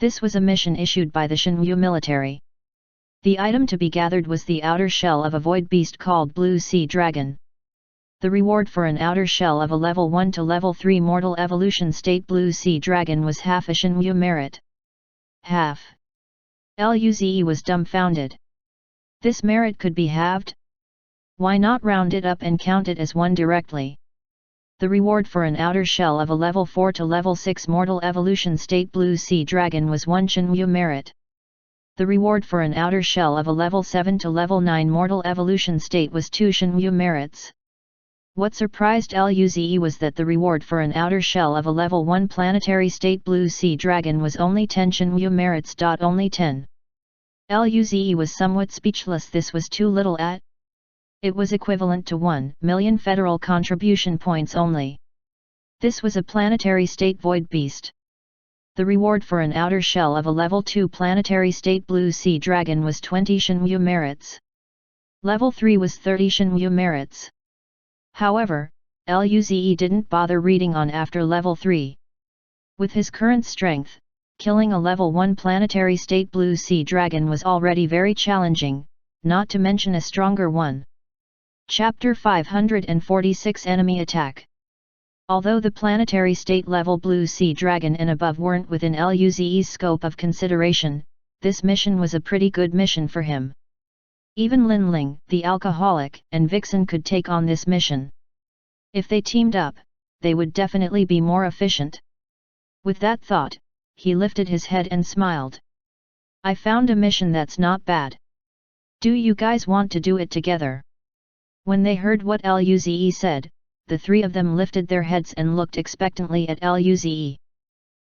S1: This was a mission issued by the Shinryu military. The item to be gathered was the outer shell of a void beast called Blue Sea Dragon. The reward for an outer shell of a level 1 to level 3 mortal evolution state Blue Sea Dragon was half a Shinryu merit. Half. Luze was dumbfounded. This merit could be halved? Why not round it up and count it as 1 directly? The reward for an outer shell of a level 4 to level 6 mortal evolution state Blue Sea Dragon was 1 Shinryu merit. The reward for an outer shell of a level 7 to level 9 mortal evolution state was 2 Shinryu merits. What surprised Luze was that the reward for an outer shell of a level 1 planetary state blue sea dragon was only 10 Shinryu merits. Only 10. Luze was somewhat speechless. This was too little. It was equivalent to 1 million federal contribution points only. This was a planetary state void beast. The reward for an outer shell of a level 2 planetary state blue sea dragon was 20 Shinryu merits. Level 3 was 30 Shinryu merits. However, Luze didn't bother reading on after level 3. With his current strength, killing a level 1 planetary state blue sea dragon was already very challenging, not to mention a stronger one. Chapter 546 Enemy Attack. Although the planetary state level blue sea dragon and above weren't within Luze's scope of consideration, this mission was a pretty good mission for him. Even Linling, the alcoholic, and Vixen could take on this mission. If they teamed up, they would definitely be more efficient. With that thought, he lifted his head and smiled. I found a mission that's not bad. Do you guys want to do it together? When they heard what Luze said, the three of them lifted their heads and looked expectantly at Luze.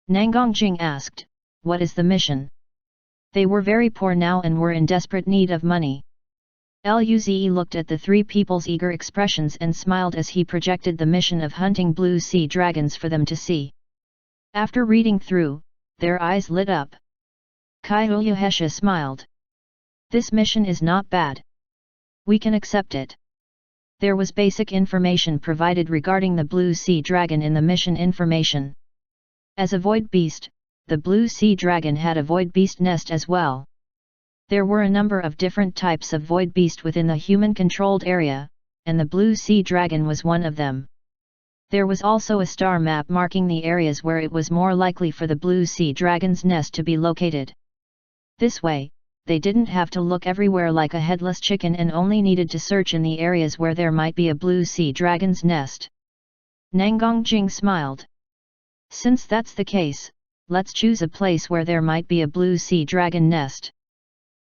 S1: Nangongjing asked, what is the mission? They were very poor now and were in desperate need of money. Luze looked at the three people's eager expressions and smiled as he projected the mission of hunting blue sea dragons for them to see. After reading through, their eyes lit up. Kaiyuhesha smiled. This mission is not bad. We can accept it. There was basic information provided regarding the blue sea dragon in the mission information. As a void beast, the blue sea dragon had a void beast nest as well. There were a number of different types of void beast within the human-controlled area, and the blue sea dragon was one of them. There was also a star map marking the areas where it was more likely for the blue sea dragon's nest to be located. This way, they didn't have to look everywhere like a headless chicken and only needed to search in the areas where there might be a blue sea dragon's nest. Nangongjing smiled. Since that's the case, let's choose a place where there might be a blue sea dragon nest.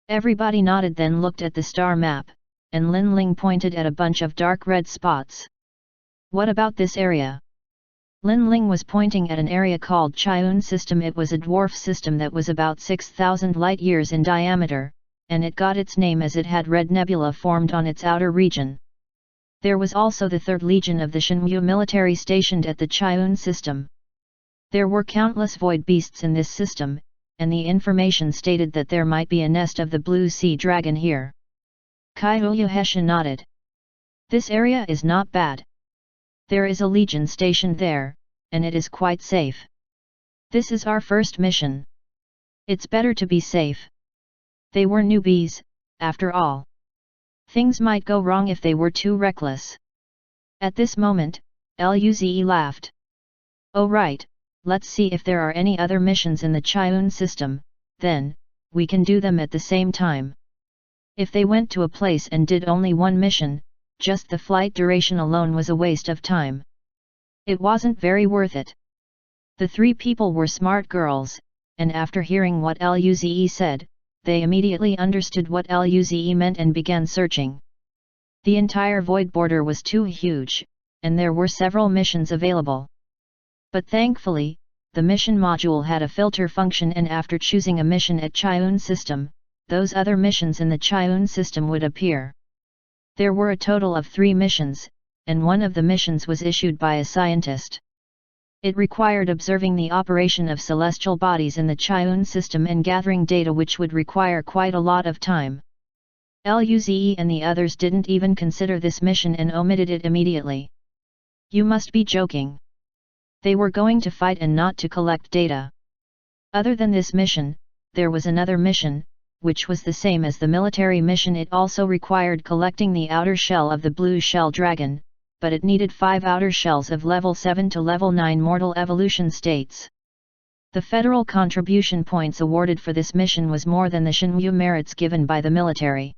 S1: Everybody nodded, then looked at the star map, and Linling pointed at a bunch of dark red spots. What about this area? Linling was pointing at an area called Chiun system. It was a dwarf system that was about 6,000 light-years in diameter, and it got its name as it had red nebula formed on its outer region. There was also the 3rd Legion of the Shinryu military stationed at the Chiun system. There were countless void beasts in this system, and the information stated that there might be a nest of the blue sea dragon here. Kaiyuhesha nodded. This area is not bad. There is a legion stationed there, and it is quite safe. This is our first mission. It's better to be safe. They were newbies, after all. Things might go wrong if they were too reckless. At this moment, Luze laughed. Oh right, let's see if there are any other missions in the Chiun system, then, we can do them at the same time. If they went to a place and did only one mission, just the flight duration alone was a waste of time. It wasn't very worth it. The three people were smart girls, and after hearing what Luze said, they immediately understood what Luze meant and began searching. The entire void border was too huge, and there were several missions available. But thankfully, the mission module had a filter function, and after choosing a mission at Chiun system, those other missions in the Chiun system would appear. There were a total of 3 missions, and one of the missions was issued by a scientist. It required observing the operation of celestial bodies in the Chiun system and gathering data, which would require quite a lot of time. Luze and the others didn't even consider this mission and omitted it immediately. You must be joking. They were going to fight and not to collect data. Other than this mission, there was another mission, which was the same as the military mission. It also required collecting the outer shell of the blue shell dragon, but it needed 5 outer shells of level 7 to level 9 mortal evolution states. The federal contribution points awarded for this mission was more than the Shinryu merits given by the military.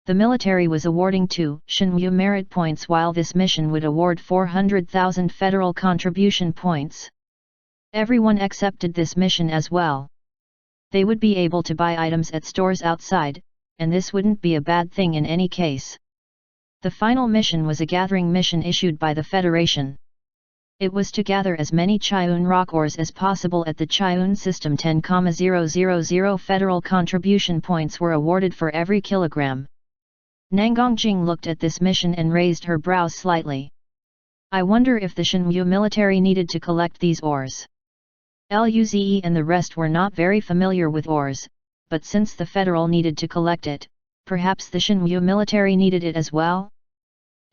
S1: The military was awarding 2 Shinryu merit points, while this mission would award 400,000 federal contribution points. Everyone accepted this mission as well. They would be able to buy items at stores outside, and this wouldn't be a bad thing in any case. The final mission was a gathering mission issued by the Federation. It was to gather as many Chiun rock ores as possible at the Chiun system. 10,000 federal contribution points were awarded for every kilogram. Nangongjing looked at this mission and raised her brows slightly. I wonder if the Shenwu military needed to collect these ores. Luze and the rest were not very familiar with ores, but since the federal needed to collect it, perhaps the Shenwu military needed it as well?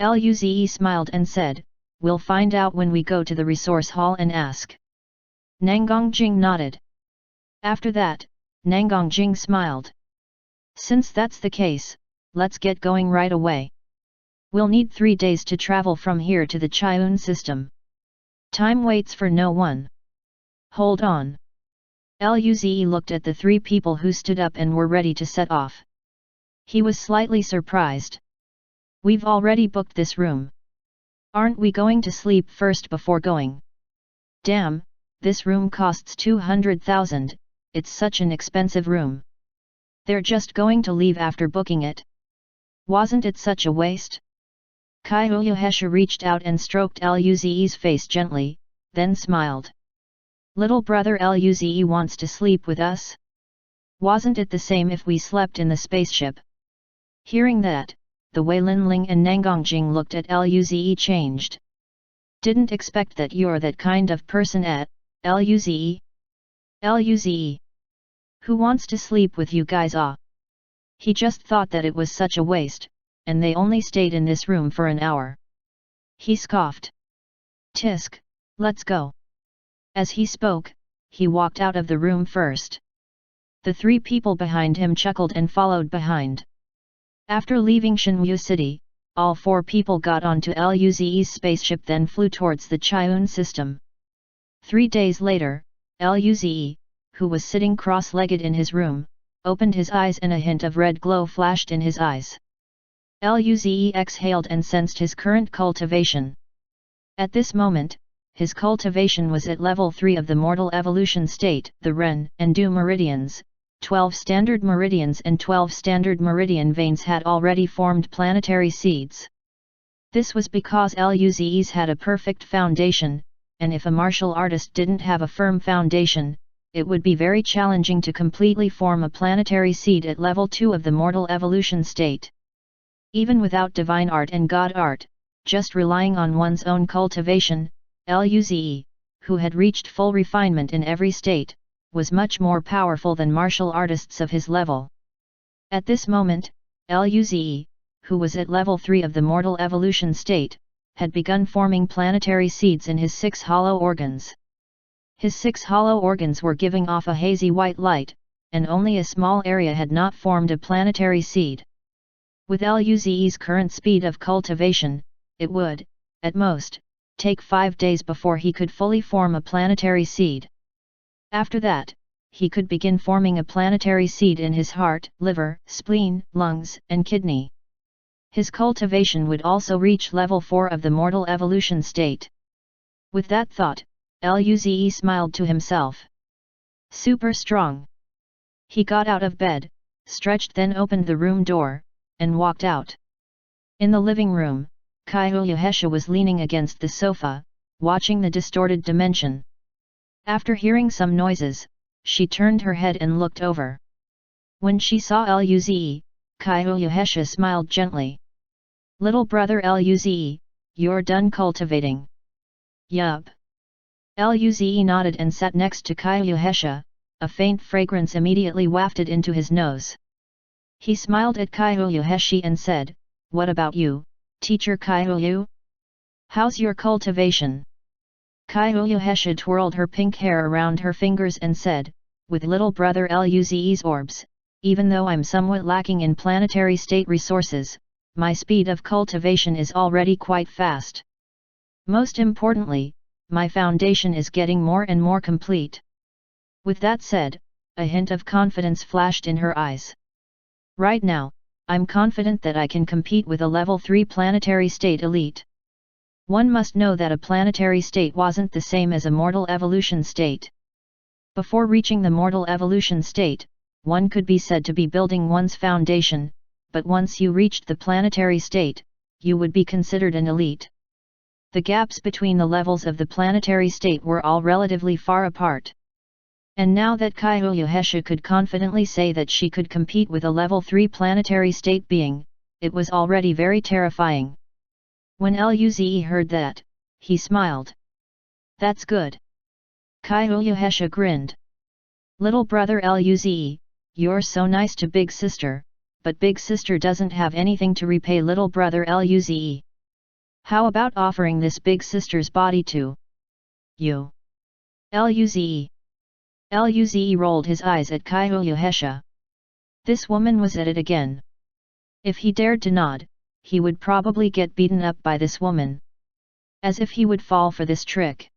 S1: Luze smiled and said, "We'll find out when we go to the resource hall and ask." Nangongjing nodded. After that, Nangongjing smiled. "Since that's the case, let's get going right away. We'll need 3 days to travel from here to the Chiun system. Time waits for no one. Hold on." Luze looked at the 3 people who stood up and were ready to set off. He was slightly surprised. "We've already booked this room. Aren't we going to sleep first before going? Damn, this room costs 200,000, it's such an expensive room. They're just going to leave after booking it. Wasn't it such a waste?" Kaiyuhesha reached out and stroked Luze's face gently, then smiled. "Little brother Luze wants to sleep with us? Wasn't it the same if we slept in the spaceship?" Hearing that, the Wei Linling and Nangongjing looked at Luze changed. "Didn't expect that you're that kind of person at Luze. Luze. Who wants to sleep with you guys? Ah. He just thought that it was such a waste, and they only stayed in this room for an hour." He scoffed. "Tisk, let's go." As he spoke, he walked out of the room first. The 3 people behind him chuckled and followed behind. After leaving Shenwu City, all 4 people got onto Luze's spaceship then flew towards the Chiun system. 3 days later, Luze, who was sitting cross-legged in his room, opened his eyes and a hint of red glow flashed in his eyes. Luze exhaled and sensed his current cultivation. At this moment, his cultivation was at level 3 of the mortal evolution state. The Ren and Du meridians, 12 standard meridians and 12 standard meridian veins had already formed planetary seeds. This was because Luze's had a perfect foundation, and if a martial artist didn't have a firm foundation, it would be very challenging to completely form a planetary seed at level 2 of the mortal evolution state. Even without divine art and god art, just relying on one's own cultivation, Luze, who had reached full refinement in every state, was much more powerful than martial artists of his level. At this moment, Luze, who was at level 3 of the mortal evolution state, had begun forming planetary seeds in his 6 hollow organs. His 6 hollow organs were giving off a hazy white light, and only a small area had not formed a planetary seed. With Luze's current speed of cultivation, it would, at most, take 5 days before he could fully form a planetary seed. After that, he could begin forming a planetary seed in his heart, liver, spleen, lungs, and kidney. His cultivation would also reach level 4 of the mortal evolution state. With that thought, Luze smiled to himself. Super strong. He got out of bed, stretched, then opened the room door, and walked out. In the living room, Kaiyuhesha was leaning against the sofa, watching the distorted dimension. After hearing some noises, she turned her head and looked over. When she saw Luze, Kaiyuhesha smiled gently. "Little brother Luze, you're done cultivating?" "Yup." Luze nodded and sat next to Kaiyuhesha, a faint fragrance immediately wafted into his nose. He smiled at Kaiyuhesha and said, "What about you, teacher Kaiyu? How's your cultivation?" Kaiyuhesha twirled her pink hair around her fingers and said, "With little brother Luze's orbs, even though I'm somewhat lacking in planetary state resources, my speed of cultivation is already quite fast. Most importantly, my foundation is getting more and more complete." With that said, a hint of confidence flashed in her eyes. "Right now, I'm confident that I can compete with a level 3 planetary state elite. One must know that a planetary state wasn't the same as a mortal evolution state. Before reaching the mortal evolution state, one could be said to be building one's foundation, but once you reached the planetary state, you would be considered an elite. The gaps between the levels of the planetary state were all relatively far apart. And now that Kaiouya could confidently say that she could compete with a level 3 planetary state being, it was already very terrifying. When Luze heard that, he smiled. That's good. Kaiouya grinned. Little brother Luze, you're so nice to big sister, but big sister doesn't have anything to repay little brother Luze. How about offering this big sister's body to you? Luze. Luze rolled his eyes at Kaiouya. This woman was at it again. If he dared to nod, he would probably get beaten up by this woman. As if he would fall for this trick.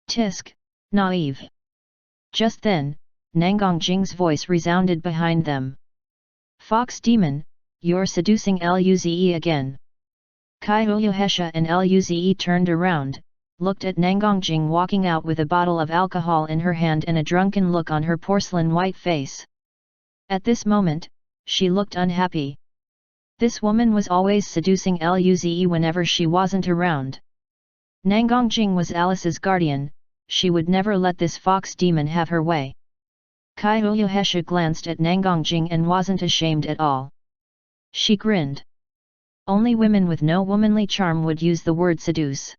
S1: Tisk, naive. Just then, Nangongjing's voice resounded behind them. Fox demon, you're seducing Luze again. Kaiouya and Luze turned around, looked at Nangongjing walking out with a bottle of alcohol in her hand and a drunken look on her porcelain white face. At this moment, she looked unhappy. This woman was always seducing Luze whenever she wasn't around. Nangongjing was Alice's guardian, she would never let this fox demon have her way. Kaiouya glanced at Nangongjing and wasn't ashamed at all. She grinned. Only women with no womanly charm would use the word seduce.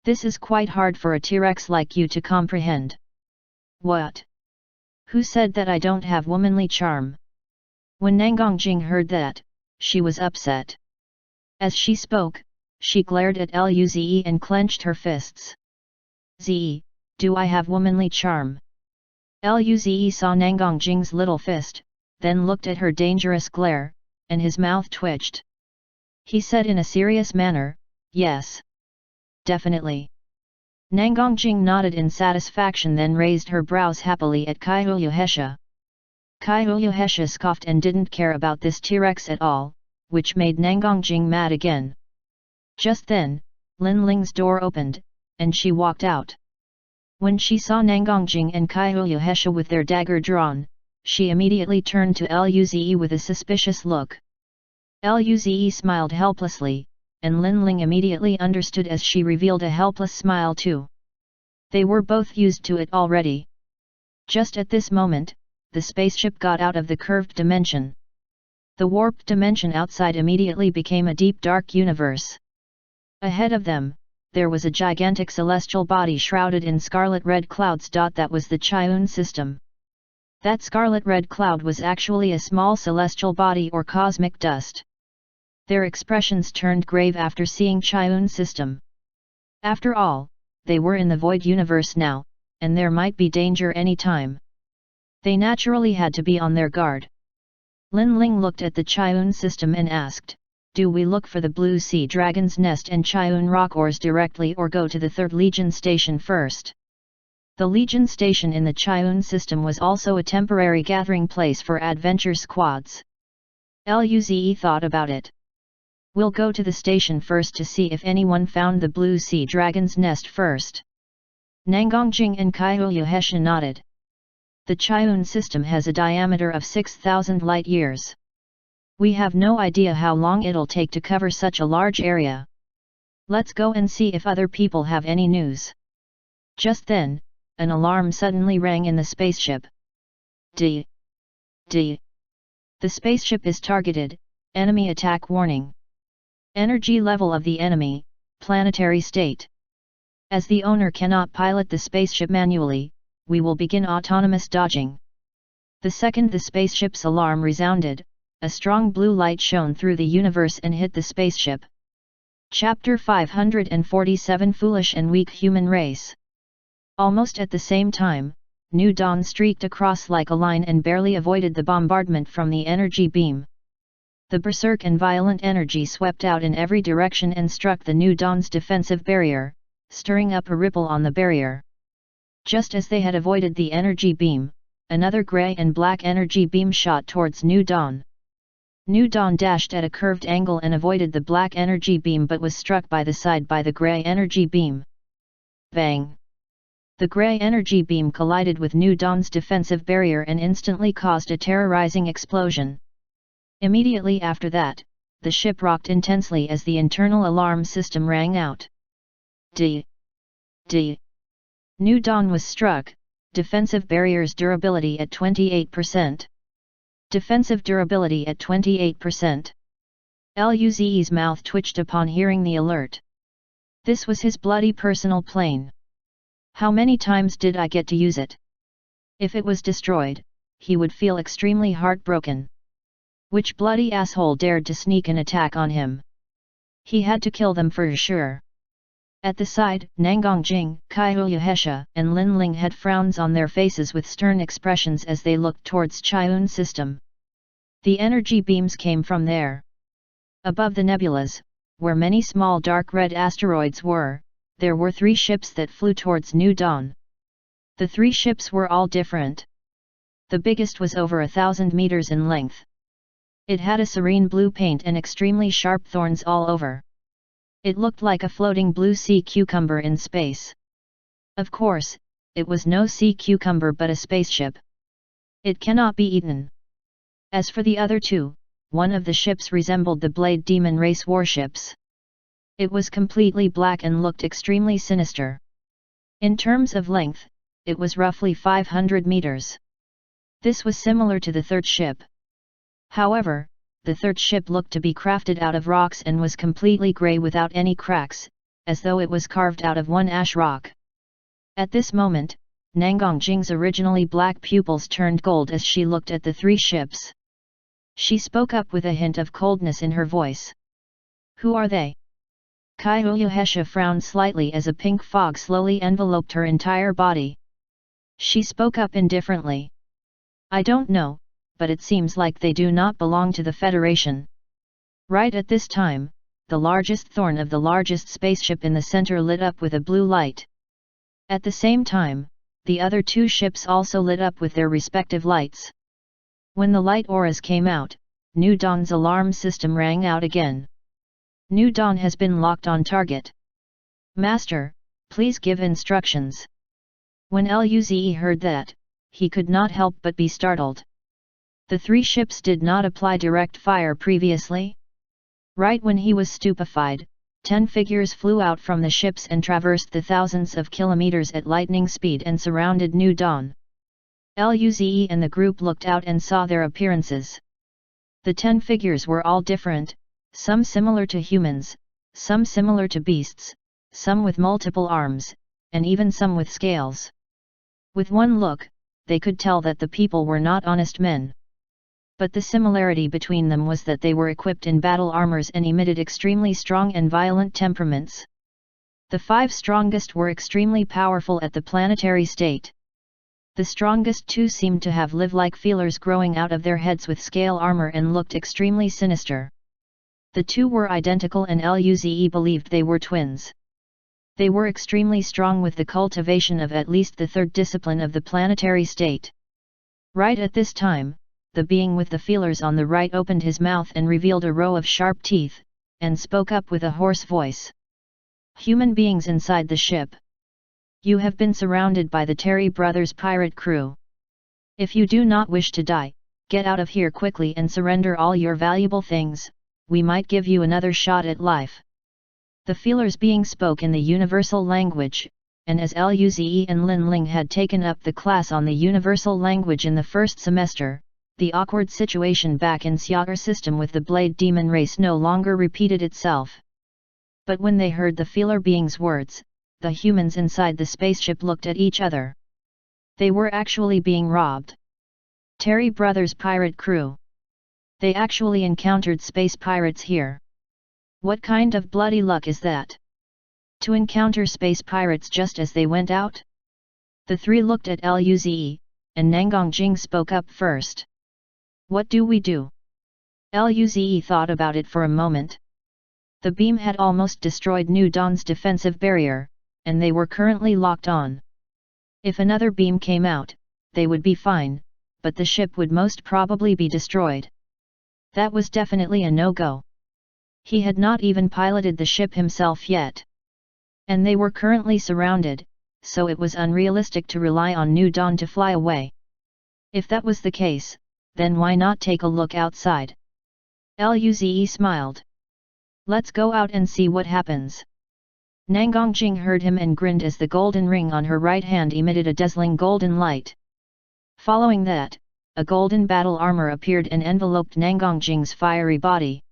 S1: This is quite hard for a T-Rex like you to comprehend. What? Who said that I don't have womanly charm? When Nangongjing heard that, she was upset. As she spoke, she glared at Luze and clenched her fists. Ze, do I have womanly charm? Luze saw Nangongjing's little fist, then looked at her dangerous glare, and his mouth twitched. He said in a serious manner, yes. Definitely. Nangongjing nodded in satisfaction, then raised her brows happily at Kaiouya. Kaiouya scoffed and didn't care about this T-Rex at all, which made Nangongjing mad again. Just then, Lin Ling's door opened, and she walked out. When she saw Nangongjing and Kaiouya with their dagger drawn, she immediately turned to Luze with a suspicious look. Luze smiled helplessly, and Lin Ling immediately understood as she revealed a helpless smile too. They were both used to it already. Just at this moment, the spaceship got out of the curved dimension. The warped dimension outside immediately became a deep dark universe. Ahead of them, there was a gigantic celestial body shrouded in scarlet-red clouds. That was the Chiun system. That scarlet-red cloud was actually a small celestial body or cosmic dust. Their expressions turned grave after seeing Chiun system. After all, they were in the void universe now, and there might be danger any time. They naturally had to be on their guard. Lin Ling looked at the Chiun system and asked, do we look for the Blue Sea Dragon's Nest and Chiun rock ores directly or go to the 3rd Legion Station first? The Legion Station in the Chiun system was also a temporary gathering place for adventure squads. Luze thought about it. We'll go to the station first to see if anyone found the Blue Sea Dragon's Nest first. Nangongjing and Kaiouya nodded. The Chiun system has a diameter of 6,000 light-years. We have no idea how long it'll take to cover such a large area. Let's go and see if other people have any news. Just then, an alarm suddenly rang in the spaceship. D. The spaceship is targeted, enemy attack warning. Energy level of the enemy, planetary state. As the owner cannot pilot the spaceship manually, we will begin autonomous dodging. The second the spaceship's alarm resounded, a strong blue light shone through the universe and hit the spaceship. Chapter 547 Foolish and Weak Human Race. Almost at the same time, New Dawn streaked across like a line and barely avoided the bombardment from the energy beam. The berserk and violent energy swept out in every direction and struck the New Dawn's defensive barrier, stirring up a ripple on the barrier. Just as they had avoided the energy beam, another grey and black energy beam shot towards New Dawn. New Dawn dashed at a curved angle and avoided the black energy beam but was struck by the side by the grey energy beam. Bang! The gray energy beam collided with New Dawn's defensive barrier and instantly caused a terrorizing explosion. Immediately after that, the ship rocked intensely as the internal alarm system rang out. D. New Dawn was struck, defensive barrier's durability at 28%. Defensive durability at 28%. Luze's mouth twitched upon hearing the alert. This was his bloody personal plane. How many times did I get to use it? If it was destroyed, he would feel extremely heartbroken. Which bloody asshole dared to sneak an attack on him? He had to kill them for sure. At the side, Nangongjing, Kaiyuhesha, and Linling had frowns on their faces with stern expressions as they looked towards Chiun's system. The energy beams came from there. Above the nebulas, where many small dark red asteroids were, there were 3 ships that flew towards New Dawn. The 3 ships were all different. The biggest was over 1,000 meters in length. It had a serene blue paint and extremely sharp thorns all over. It looked like a floating blue sea cucumber in space. Of course, it was no sea cucumber but a spaceship. It cannot be eaten. As for the other 2, one of the ships resembled the Blade Demon race warships. It was completely black and looked extremely sinister. In terms of length, it was roughly 500 meters. This was similar to the 3rd ship. However, the 3rd ship looked to be crafted out of rocks and was completely grey without any cracks, as though it was carved out of one ash rock. At this moment, Nangongjing's originally black pupils turned gold as she looked at the 3 ships. She spoke up with a hint of coldness in her voice. Who are they? Kaiyuhesha frowned slightly as a pink fog slowly enveloped her entire body. She spoke up indifferently. I don't know, but it seems like they do not belong to the Federation. Right at this time, the largest thorn of the largest spaceship in the center lit up with a blue light. At the same time, the other 2 ships also lit up with their respective lights. When the light auras came out, New Dawn's alarm system rang out again. New Dawn has been locked on target. Master, please give instructions. When Luze heard that, he could not help but be startled. The 3 ships did not apply direct fire previously. Right when he was stupefied, 10 figures flew out from the ships and traversed the thousands of kilometers at lightning speed and surrounded New Dawn. Luze and the group looked out and saw their appearances. The 10 figures were all different, some similar to humans, some similar to beasts, some with multiple arms, and even some with scales. With one look, they could tell that the people were not honest men. But the similarity between them was that they were equipped in battle armors and emitted extremely strong and violent temperaments. The 5 strongest were extremely powerful at the planetary state. The strongest 2 seemed to have live-like feelers growing out of their heads with scale armor and looked extremely sinister. The 2 were identical and Luze believed they were twins. They were extremely strong with the cultivation of at least the 3rd discipline of the planetary state. Right at this time, the being with the feelers on the right opened his mouth and revealed a row of sharp teeth, and spoke up with a hoarse voice. Human beings inside the ship. You have been surrounded by the Terry brothers' pirate crew. If you do not wish to die, get out of here quickly and surrender all your valuable things, we might give you another shot at life. The feelers being spoke in the universal language, and as Luze and Linling had taken up the class on the universal language in the 1st semester, the awkward situation back in Xiao'er system with the Blade Demon race no longer repeated itself. But when they heard the feeler being's words, the humans inside the spaceship looked at each other. They were actually being robbed. Terry Brothers' pirate crew. They actually encountered space pirates here. What kind of bloody luck is that? To encounter space pirates just as they went out? The 3 looked at Luze, and Nangongjing spoke up first. What do we do? Luze thought about it for a moment. The beam had almost destroyed New Dawn's defensive barrier, and they were currently locked on. If another beam came out, they would be fine, but the ship would most probably be destroyed. That was definitely a no-go. He had not even piloted the ship himself yet. And they were currently surrounded, so it was unrealistic to rely on New Dawn to fly away. If that was the case, then why not take a look outside? Luze smiled. Let's go out and see what happens. Nangongjing heard him and grinned as the golden ring on her right hand emitted a dazzling golden light. Following that, a golden battle armor appeared and enveloped Nangongjing's fiery body.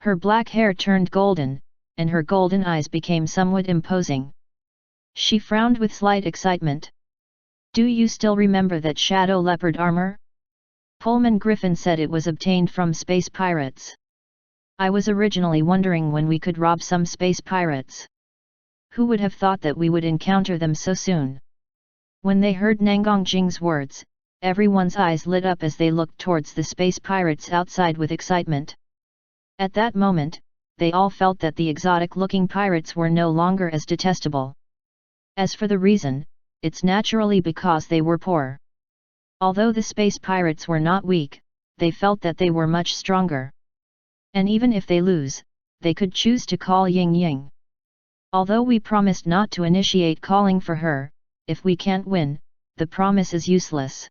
S1: Her black hair turned golden, and her golden eyes became somewhat imposing. She frowned with slight excitement. Do you still remember that shadow leopard armor? Pullman Griffin said it was obtained from space pirates. I was originally wondering when we could rob some space pirates. Who would have thought that we would encounter them so soon? When they heard Nangongjing's words, everyone's eyes lit up as they looked towards the space pirates outside with excitement. At that moment, they all felt that the exotic-looking pirates were no longer as detestable. As for the reason, it's naturally because they were poor. Although the space pirates were not weak, they felt that they were much stronger. And even if they lose, they could choose to call Ying Ying. Although we promised not to initiate calling for her, if we can't win, the promise is useless.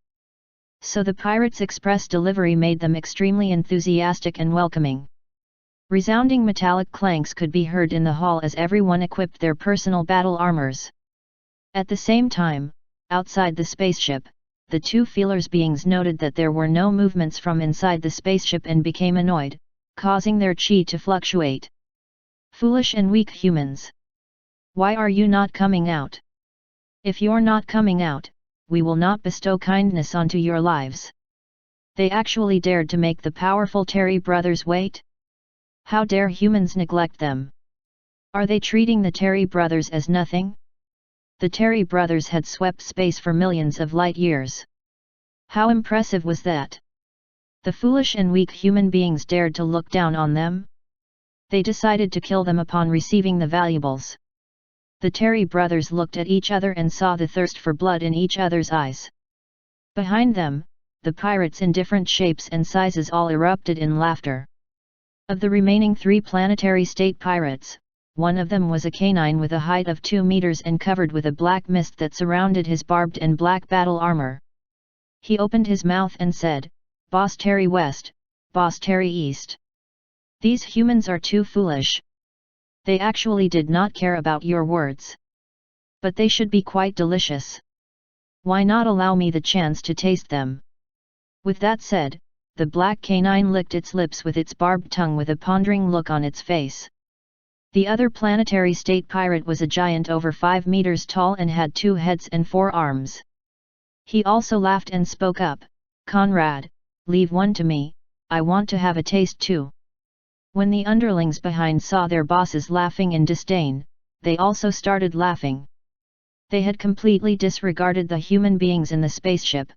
S1: So the pirates' express delivery made them extremely enthusiastic and welcoming. Resounding metallic clanks could be heard in the hall as everyone equipped their personal battle armors. At the same time, outside the spaceship, the two feelers beings noted that there were no movements from inside the spaceship and became annoyed, causing their chi to fluctuate. Foolish and weak humans! Why are you not coming out? If you're not coming out, we will not bestow kindness onto your lives. They actually dared to make the powerful Terry brothers wait? How dare humans neglect them? Are they treating the Terry brothers as nothing? The Terry brothers had swept space for millions of light years. How impressive was that? The foolish and weak human beings dared to look down on them? They decided to kill them upon receiving the valuables. The Terry brothers looked at each other and saw the thirst for blood in each other's eyes. Behind them, the pirates in different shapes and sizes all erupted in laughter. Of the remaining 3 planetary state pirates, one of them was a canine with a height of 2 meters and covered with a black mist that surrounded his barbed and black battle armor. He opened his mouth and said, "Boss Terry West, Boss Terry East. These humans are too foolish. They actually did not care about your words. But they should be quite delicious. Why not allow me the chance to taste them?" With that said, the black canine licked its lips with its barbed tongue with a pondering look on its face. The other planetary state pirate was a giant over 5 meters tall and had 2 heads and 4 arms. He also laughed and spoke up, "Conrad, leave one to me, I want to have a taste too." When the underlings behind saw their bosses laughing in disdain, they also started laughing. They had completely disregarded the human beings in the spaceship.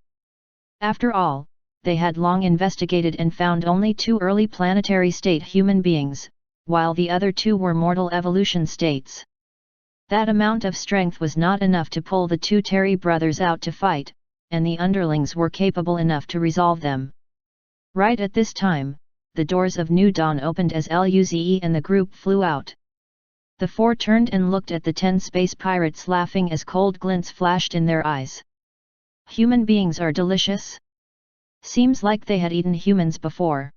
S1: After all, they had long investigated and found only 2 early planetary state human beings, while the other 2 were mortal evolution states. That amount of strength was not enough to pull the 2 Terry brothers out to fight, and the underlings were capable enough to resolve them. Right at this time, the doors of New Dawn opened as Luze and the group flew out. The 4 turned and looked at the 10 space pirates laughing as cold glints flashed in their eyes. Human beings are delicious? Seems like they had eaten humans before.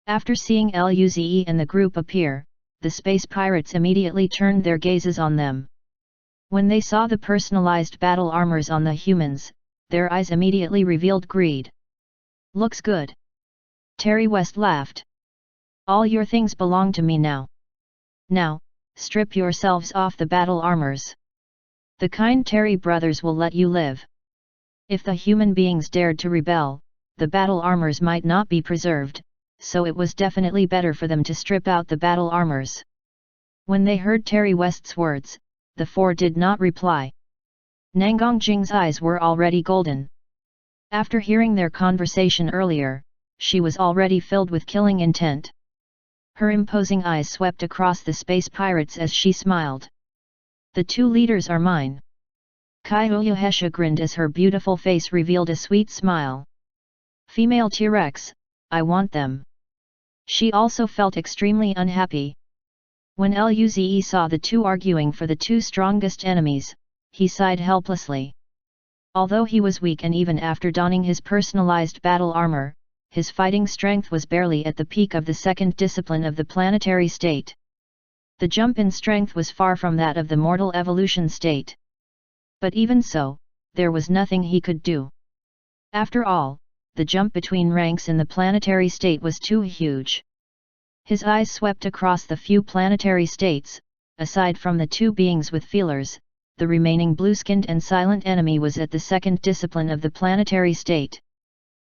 S1: After seeing Luze and the group appear, the space pirates immediately turned their gazes on them. When they saw the personalized battle armors on the humans, their eyes immediately revealed greed. "Looks good." Terry West laughed. "All your things belong to me now. Now, strip yourselves off the battle armors. The kind Terry brothers will let you live." If the human beings dared to rebel, the battle armors might not be preserved, so it was definitely better for them to strip out the battle armors. When they heard Terry West's words, the 4 did not reply. Nangongjing's eyes were already golden. After hearing their conversation earlier, she was already filled with killing intent. Her imposing eyes swept across the space pirates as she smiled. "The 2 leaders are mine." Kyohesha grinned as her beautiful face revealed a sweet smile. "Female T-Rex, I want them." She also felt extremely unhappy. When Luze saw the 2 arguing for the 2 strongest enemies, he sighed helplessly. Although he was weak and even after donning his personalized battle armor, his fighting strength was barely at the peak of the second discipline of the planetary state. The jump in strength was far from that of the mortal evolution state. But even so, there was nothing he could do. After all, the jump between ranks in the planetary state was too huge. His eyes swept across the few planetary states. Aside from the two beings with feelers, the remaining blue-skinned and silent enemy was at the second discipline of the planetary state.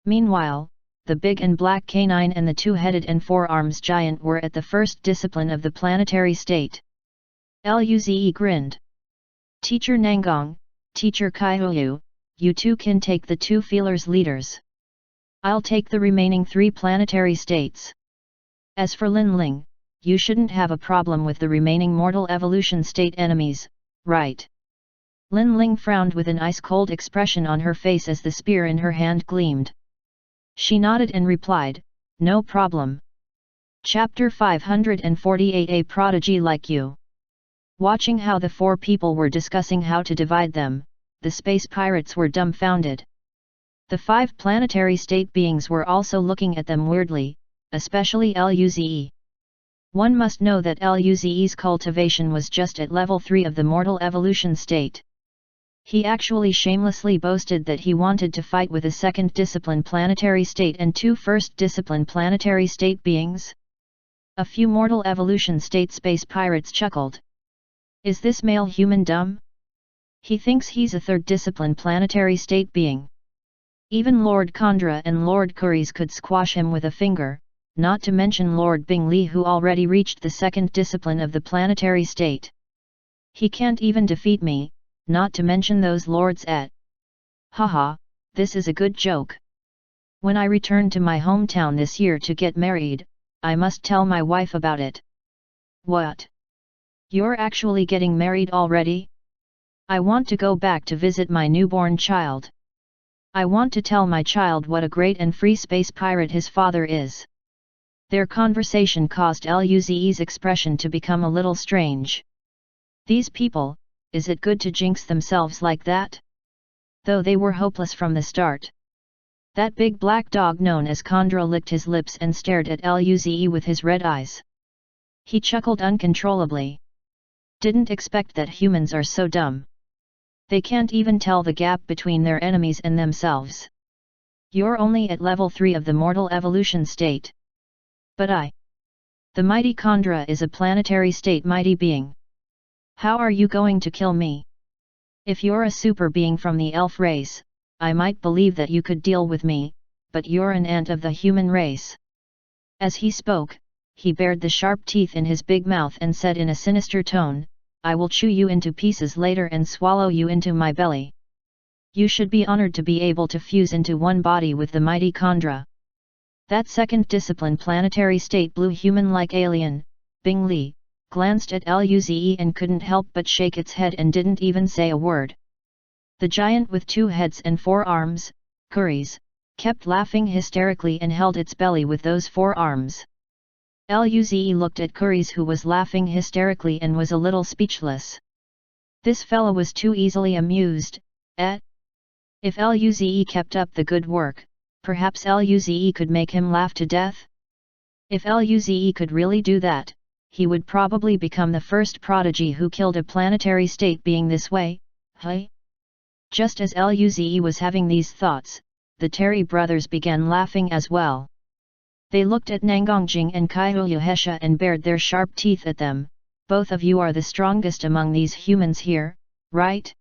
S1: Meanwhile, the big and black canine and the two-headed and four-arms giant were at the first discipline of the planetary state. Luze grinned. Teacher Nangong, Teacher Kaihuyu, you two can take the two feelers leaders. I'll take the remaining three planetary states. As for Lin Ling, you shouldn't have a problem with the remaining mortal evolution state enemies, right? Lin Ling frowned with an ice-cold expression on her face as the spear in her hand gleamed. She nodded and replied, no problem. Chapter 548 A Prodigy Like You. Watching how the four people were discussing how to divide them, the space pirates were dumbfounded. The five planetary state beings were also looking at them weirdly, especially Luze. One must know that Luze's cultivation was just at level 3 of the mortal evolution state. He actually shamelessly boasted that he wanted to fight with a second discipline planetary state and two first discipline planetary state beings. A few mortal evolution state space pirates chuckled. Is this male human dumb? He thinks he's a third discipline planetary state being. Even Lord Kondra and Lord Curies could squash him with a finger, not to mention Lord Bingli, who already reached the second discipline of the planetary state. He can't even defeat me, not to mention those lords at. Haha, this is a good joke. When I return to my hometown this year to get married, I must tell my wife about it. What? You're actually getting married already? I want to go back to visit my newborn child. I want to tell my child what a great and free space pirate his father is. Their conversation caused Luze's expression to become a little strange. These people, is it good to jinx themselves like that? Though they were hopeless from the start. That big black dog known as Kondra licked his lips and stared at Luze with his red eyes. He chuckled uncontrollably. Didn't expect that humans are so dumb. They can't even tell the gap between their enemies and themselves. You're only at level 3 of the mortal evolution state. But the mighty Kondra is a planetary state mighty being. How are you going to kill me? If you're a super being from the elf race, I might believe that you could deal with me, but you're an ant of the human race. As he spoke, he bared the sharp teeth in his big mouth and said in a sinister tone, I will chew you into pieces later and swallow you into my belly. You should be honored to be able to fuse into one body with the mighty Kondra. That second discipline planetary state blue human-like alien, Bing Li, glanced at Luze and couldn't help but shake its head and didn't even say a word. The giant with 2 heads and 4 arms, Curies, kept laughing hysterically and held its belly with those 4 arms. Luze looked at Curies, who was laughing hysterically and was a little speechless. This fellow was too easily amused. If Luze kept up the good work, perhaps Luze could make him laugh to death? If Luze could really do that, he would probably become the first prodigy who killed a planetary state being this way. Hey? Just as Luze was having these thoughts, the Terry brothers began laughing as well. They looked at Nangongjing and Kaihuyu and bared their sharp teeth at them. Both of you are the strongest among these humans here, right?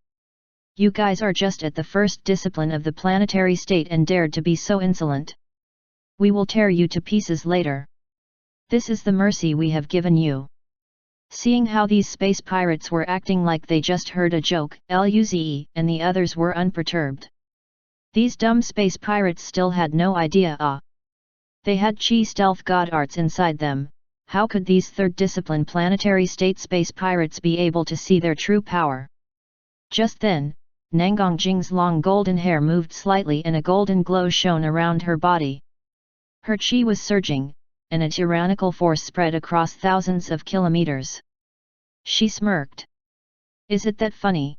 S1: You guys are just at the first discipline of the planetary state and dared to be so insolent. We will tear you to pieces later. This is the mercy we have given you. Seeing how these space pirates were acting like they just heard a joke, Luze and the others were unperturbed. These dumb space pirates still had no idea. They had chi stealth god arts inside them. How could these third discipline planetary state space pirates be able to see their true power? Just then, Nangongjing's long golden hair moved slightly and a golden glow shone around her body. Her chi was surging, and a tyrannical force spread across thousands of kilometers. She smirked. Is it that funny?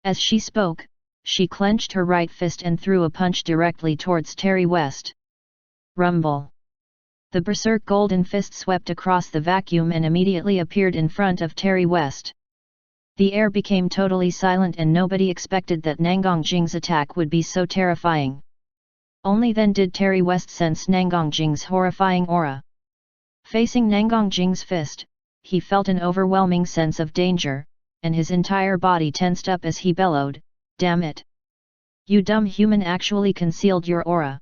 S1: As she spoke, she clenched her right fist and threw a punch directly towards Terry West. Rumble! The berserk golden fist swept across the vacuum and immediately appeared in front of Terry West. The air became totally silent and nobody expected that Nangang Jing's attack would be so terrifying. Only then did Terry West sense Nangang Jing's horrifying aura. Facing Nangang Jing's fist, he felt an overwhelming sense of danger, and his entire body tensed up as he bellowed, "Damn it! You dumb human actually concealed your aura."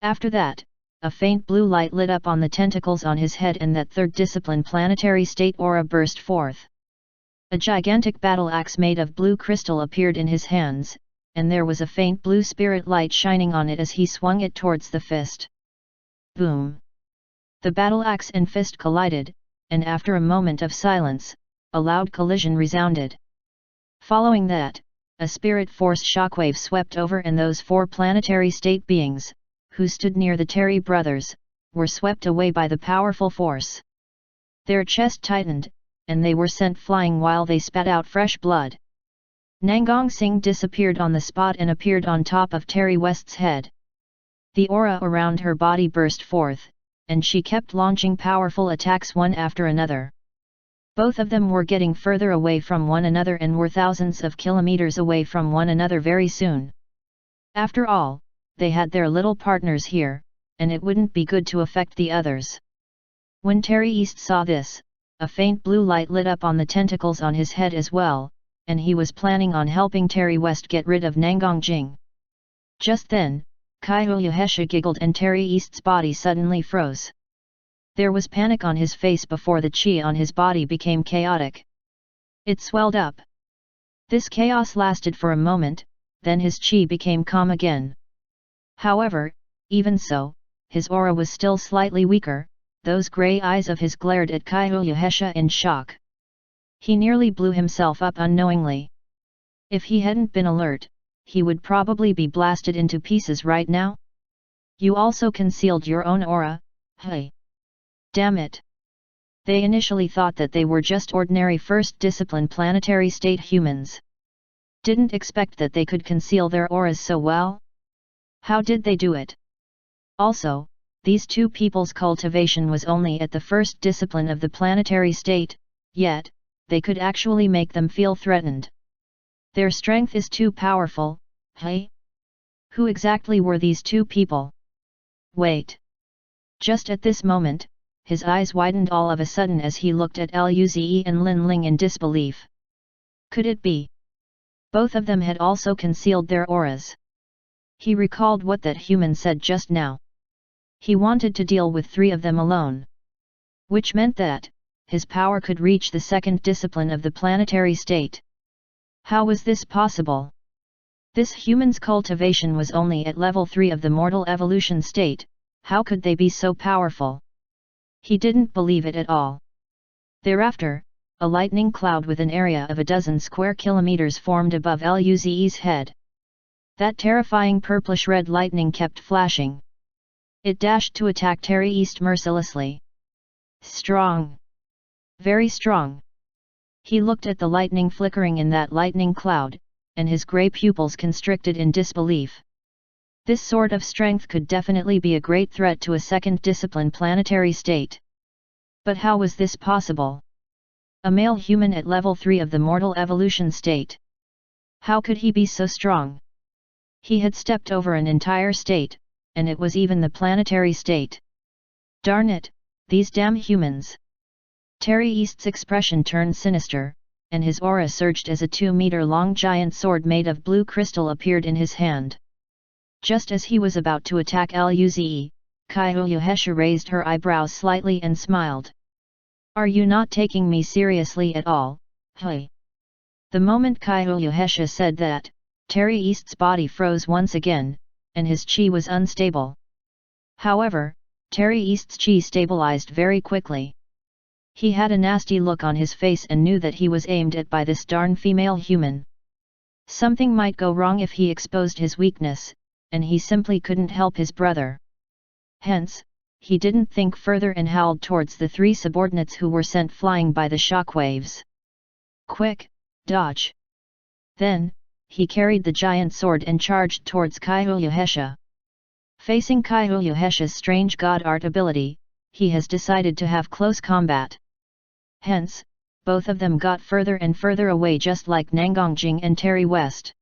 S1: After that, a faint blue light lit up on the tentacles on his head and that third discipline planetary state aura burst forth. A gigantic battle axe made of blue crystal appeared in his hands, and there was a faint blue spirit light shining on it as he swung it towards the fist. Boom! The battle axe and fist collided, and after a moment of silence, a loud collision resounded. Following that, a spirit force shockwave swept over and those four planetary state beings, who stood near the Terry brothers, were swept away by the powerful force. Their chest tightened, and they were sent flying while they spat out fresh blood. Nangang Singh disappeared on the spot and appeared on top of Terry West's head. The aura around her body burst forth, and she kept launching powerful attacks one after another. Both of them were getting further away from one another and were thousands of kilometers away from one another very soon. After all, they had their little partners here, and it wouldn't be good to affect the others. When Terry East saw this, a faint blue light lit up on the tentacles on his head as well, and he was planning on helping Terry West get rid of Nangang Jing. Just then, Kaiyuhesha giggled and Terry East's body suddenly froze. There was panic on his face before the chi on his body became chaotic. It swelled up. This chaos lasted for a moment, then his chi became calm again. However, even so, his aura was still slightly weaker, those grey eyes of his glared at Kaiyuhesha in shock. He nearly blew himself up unknowingly. If he hadn't been alert, he would probably be blasted into pieces right now. You also concealed your own aura, hey! Damn it! They initially thought that they were just ordinary first discipline planetary state humans. Didn't expect that they could conceal their auras so well. How did they do it? Also, these two people's cultivation was only at the first discipline of the planetary state, yet, they could actually make them feel threatened. Their strength is too powerful, hey? Who exactly were these two people? Wait! Just at this moment, his eyes widened all of a sudden as he looked at Luze and Lin Ling in disbelief. Could it be? Both of them had also concealed their auras. He recalled what that human said just now. He wanted to deal with three of them alone. Which meant that, his power could reach the second discipline of the planetary state. How was this possible? This human's cultivation was only at level 3 of the mortal evolution state, how could they be so powerful? He didn't believe it at all. Thereafter, a lightning cloud with an area of 12 square kilometers formed above Luze's head. That terrifying purplish-red lightning kept flashing. It dashed to attack Terry East mercilessly. Strong. Very strong. He looked at the lightning flickering in that lightning cloud, and his grey pupils constricted in disbelief. This sort of strength could definitely be a great threat to a second discipline planetary state. But how was this possible? A male human at level 3 of the mortal evolution state. How could he be so strong? He had stepped over an entire state, and it was even the planetary state. Darn it, these damn humans! Terry East's expression turned sinister, and his aura surged as a 2-meter-long giant sword made of blue crystal appeared in his hand. Just as he was about to attack Luze, Kaiyuhesha raised her eyebrows slightly and smiled. Are you not taking me seriously at all, hey? The moment Kaiyuhesha said that, Terry East's body froze once again, and his chi was unstable. However, Terry East's chi stabilized very quickly. He had a nasty look on his face and knew that he was aimed at by this darn female human. Something might go wrong if he exposed his weakness, and he simply couldn't help his brother. Hence, he didn't think further and howled towards the 3 subordinates who were sent flying by the shockwaves. Quick, dodge! Then, he carried the giant sword and charged towards Kaihulyuhesha. Facing Kaihulyuhesha's strange god art ability, he has decided to have close combat. Hence, both of them got further and further away, just like Nangongjing and Terry West.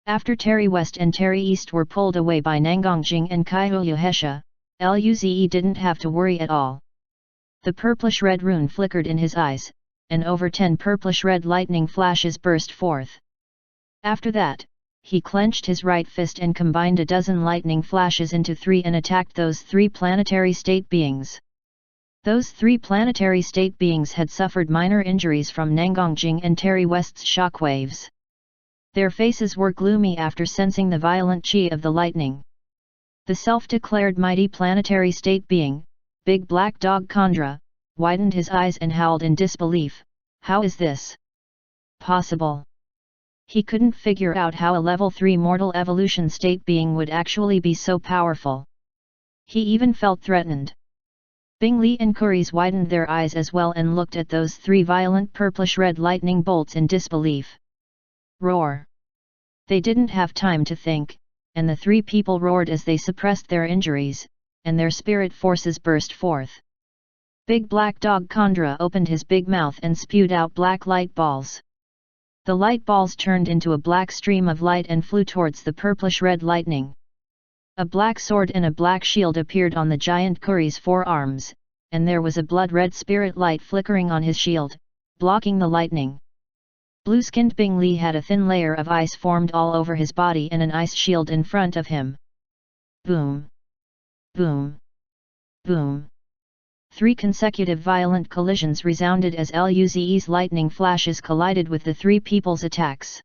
S1: After Terry West and Terry East were pulled away by Nangongjing and Kaihulyuhesha, Luze didn't have to worry at all. The purplish-red rune flickered in his eyes, and over 10 purplish-red lightning flashes burst forth. After that, he clenched his right fist and combined a dozen lightning flashes into 3 and attacked those 3 planetary state beings. Those 3 planetary state beings had suffered minor injuries from Nangongjing and Terry West's shockwaves. Their faces were gloomy after sensing the violent chi of the lightning. The self-declared mighty planetary state being, Big Black Dog Khandra, widened his eyes and howled in disbelief. How is this possible? He couldn't figure out how a level 3 mortal evolution state being would actually be so powerful. He even felt threatened. Bing Li and Kuris widened their eyes as well and looked at those 3 violent purplish-red lightning bolts in disbelief. Roar! They didn't have time to think, and the 3 people roared as they suppressed their injuries, and their spirit forces burst forth. Big Black Dog Khandra opened his big mouth and spewed out black light balls. The light balls turned into a black stream of light and flew towards the purplish-red lightning. A black sword and a black shield appeared on the giant Kuri's forearms, and there was a blood-red spirit light flickering on his shield, blocking the lightning. Blue-skinned Bing Li had a thin layer of ice formed all over his body and an ice shield in front of him. Boom! Boom! Boom! 3 consecutive violent collisions resounded as Luze's lightning flashes collided with the 3 people's attacks.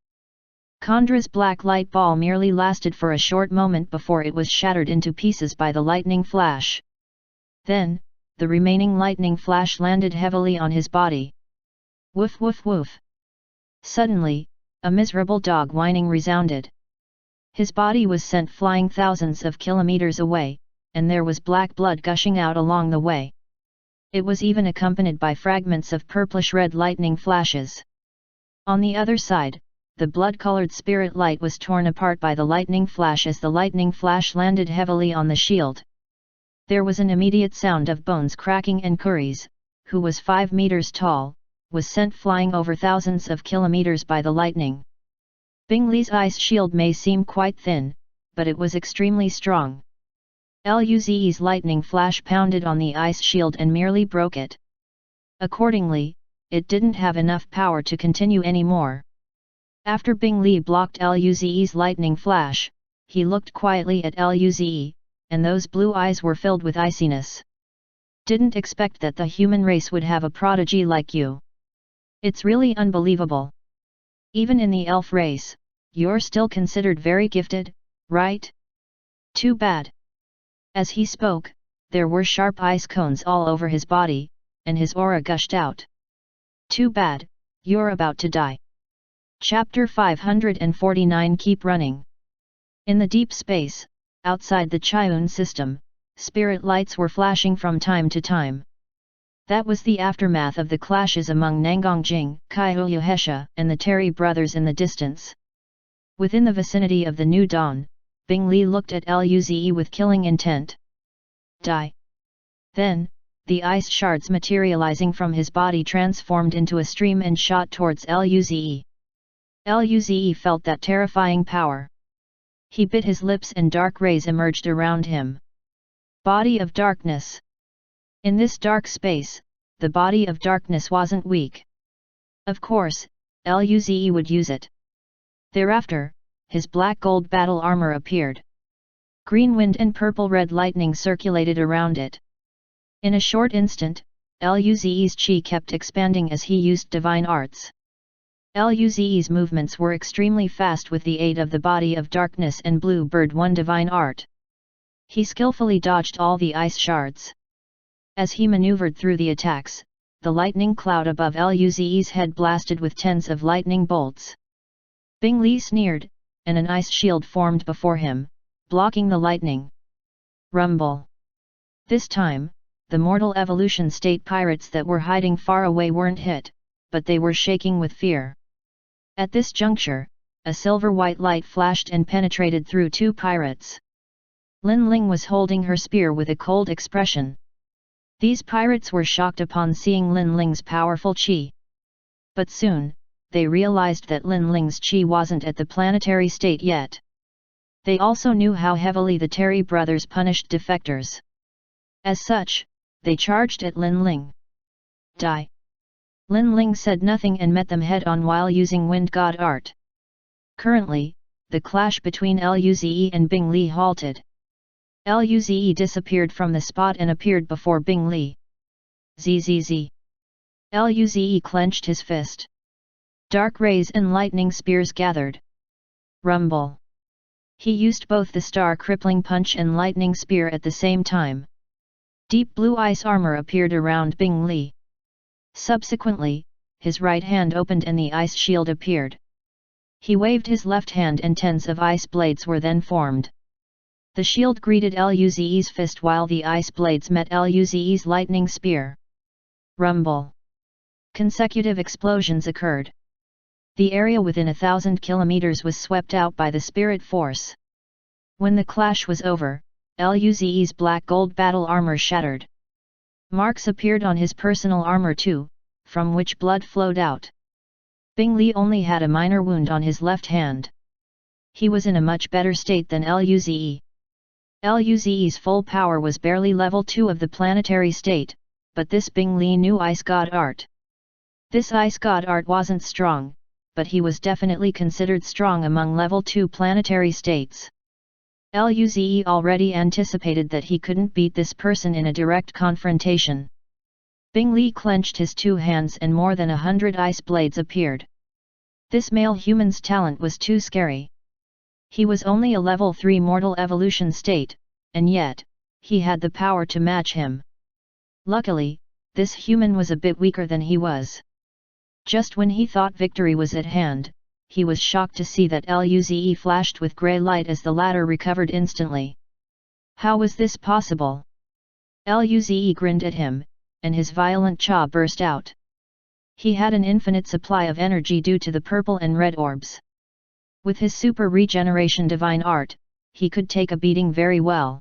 S1: Khandra's black light ball merely lasted for a short moment before it was shattered into pieces by the lightning flash. Then, the remaining lightning flash landed heavily on his body. Woof woof woof! Suddenly, a miserable dog whining resounded. His body was sent flying thousands of kilometers away, and there was black blood gushing out along the way. It was even accompanied by fragments of purplish-red lightning flashes. On the other side, the blood-colored spirit light was torn apart by the lightning flash as the lightning flash landed heavily on the shield. There was an immediate sound of bones cracking and Kuris, who was 5 meters tall, was sent flying over thousands of kilometers by the lightning. Bing Li's ice shield may seem quite thin, but it was extremely strong. Luze's lightning flash pounded on the ice shield and merely broke it. Accordingly, it didn't have enough power to continue anymore. After Bing Li blocked Luze's lightning flash, he looked quietly at Luze, and those blue eyes were filled with iciness. Didn't expect that the human race would have a prodigy like you. It's really unbelievable. Even in the elf race, you're still considered very gifted, right? Too bad. As he spoke, there were sharp ice cones all over his body, and his aura gushed out. Too bad, you're about to die. Chapter 549 Keep running. In the deep space, outside the Chiun system, spirit lights were flashing from time to time. That was the aftermath of the clashes among Nangongjing, Kaihulyuhesha, and the Terry brothers in the distance. Within the vicinity of the New Dawn, Bing Li looked at Luze with killing intent. Die! Then, the ice shards materializing from his body transformed into a stream and shot towards Luze. Luze felt that terrifying power. He bit his lips and dark rays emerged around him. Body of darkness. In this dark space, the body of darkness wasn't weak. Of course, Luze would use it. Thereafter, his black gold battle armor appeared. Green wind and purple-red lightning circulated around it. In a short instant, Luze's chi kept expanding as he used divine arts. Luze's movements were extremely fast with the aid of the body of darkness and Blue Bird 1 divine art. He skillfully dodged all the ice shards. As he maneuvered through the attacks, the lightning cloud above Luze's head blasted with tens of lightning bolts. Bing Li sneered, and an ice shield formed before him, blocking the lightning. Rumble. This time, the mortal evolution state pirates that were hiding far away weren't hit, but they were shaking with fear. At this juncture, a silver-white light flashed and penetrated through two pirates. Lin Ling was holding her spear with a cold expression. These pirates were shocked upon seeing Lin Ling's powerful qi. But soon, they realized that Lin Ling's qi wasn't at the planetary state yet. They also knew how heavily the Terry brothers punished defectors. As such, they charged at Lin Ling. Die! Lin Ling said nothing and met them head-on while using Wind God art. Currently, the clash between Luze and Bing Li halted. Luze disappeared from the spot and appeared before Bing Li. Zzz. Luze clenched his fist. Dark rays and lightning spears gathered. Rumble. He used both the star crippling punch and lightning spear at the same time. Deep blue ice armor appeared around Bing Li. Subsequently, his right hand opened and the ice shield appeared. He waved his left hand and tens of ice blades were then formed. The shield greeted Luze's fist while the ice blades met Luze's lightning spear. Rumble. Consecutive explosions occurred. The area within 1,000 kilometers was swept out by the spirit force. When the clash was over, Luze's black gold battle armor shattered. Marks appeared on his personal armor too, from which blood flowed out. Bing Li only had a minor wound on his left hand. He was in a much better state than Luze. Luze's full power was barely level 2 of the planetary state, but this Bing Li knew Ice God art. This Ice God art wasn't strong, but he was definitely considered strong among level 2 planetary states. Luze already anticipated that he couldn't beat this person in a direct confrontation. Bing Li clenched his two hands and more than 100 ice blades appeared. This male human's talent was too scary. He was only a level 3 mortal evolution state, and yet, he had the power to match him. Luckily, this human was a bit weaker than he was. Just when he thought victory was at hand, he was shocked to see that Luze flashed with grey light as the latter recovered instantly. How was this possible? Luze grinned at him, and his violent jaw burst out. He had an infinite supply of energy due to the purple and red orbs. With his super regeneration divine art, he could take a beating very well.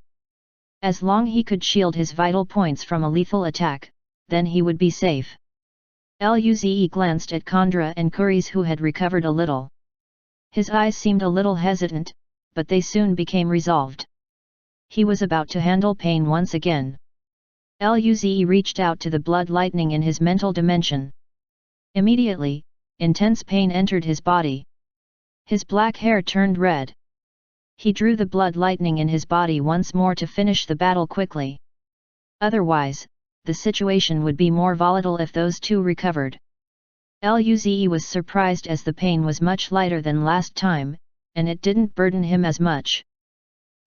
S1: As long he could shield his vital points from a lethal attack, then he would be safe. Luze glanced at Khandra and Kuris who had recovered a little. His eyes seemed a little hesitant, but they soon became resolved. He was about to handle pain once again. Luze reached out to the blood lightning in his mental dimension. Immediately, intense pain entered his body. His black hair turned red. He drew the blood lightning in his body once more to finish the battle quickly. Otherwise, the situation would be more volatile if those two recovered. Luze was surprised as the pain was much lighter than last time, and it didn't burden him as much.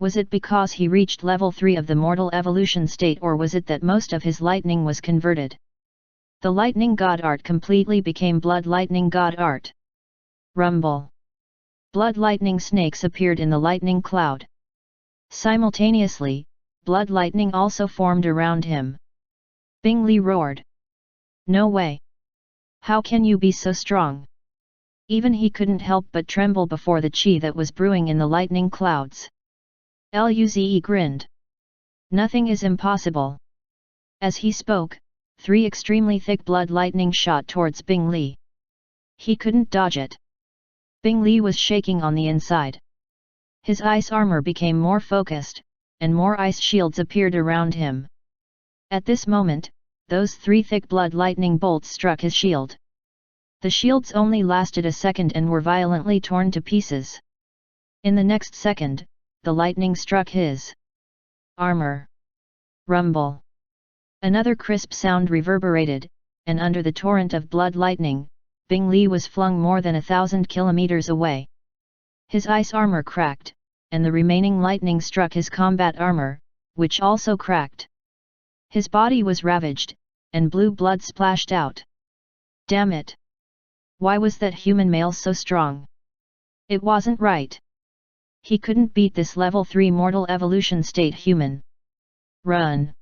S1: Was it because he reached level 3 of the mortal evolution state, or was it that most of his lightning was converted? The lightning god art completely became blood lightning god art. Rumble. Blood lightning snakes appeared in the lightning cloud. Simultaneously, blood lightning also formed around him. Bing Li roared. No way! How can you be so strong? Even he couldn't help but tremble before the qi that was brewing in the lightning clouds. Luze grinned. Nothing is impossible. As he spoke, 3 extremely thick blood lightning shot towards Bing Li. He couldn't dodge it. Bing Li was shaking on the inside. His ice armor became more focused, and more ice shields appeared around him. At this moment, those 3 thick blood lightning bolts struck his shield. The shields only lasted a second and were violently torn to pieces. In the next second, the lightning struck his armor. Rumble. Another crisp sound reverberated, and under the torrent of blood lightning, Bing Li was flung more than 1,000 kilometers away. His ice armor cracked, and the remaining lightning struck his combat armor, which also cracked. His body was ravaged, and blue blood splashed out. Damn it! Why was that human male so strong? It wasn't right. He couldn't beat this level 3 mortal evolution state human. Run!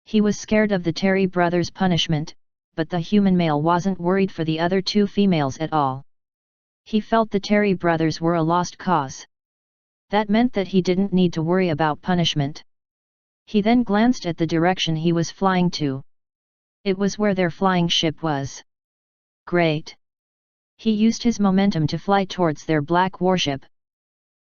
S1: He was scared of the Terry brothers' punishment, but the human male wasn't worried for the other 2 females at all. He felt the Terry brothers were a lost cause. That meant that he didn't need to worry about punishment. He then glanced at the direction he was flying to. It was where their flying ship was. Great! He used his momentum to fly towards their black warship.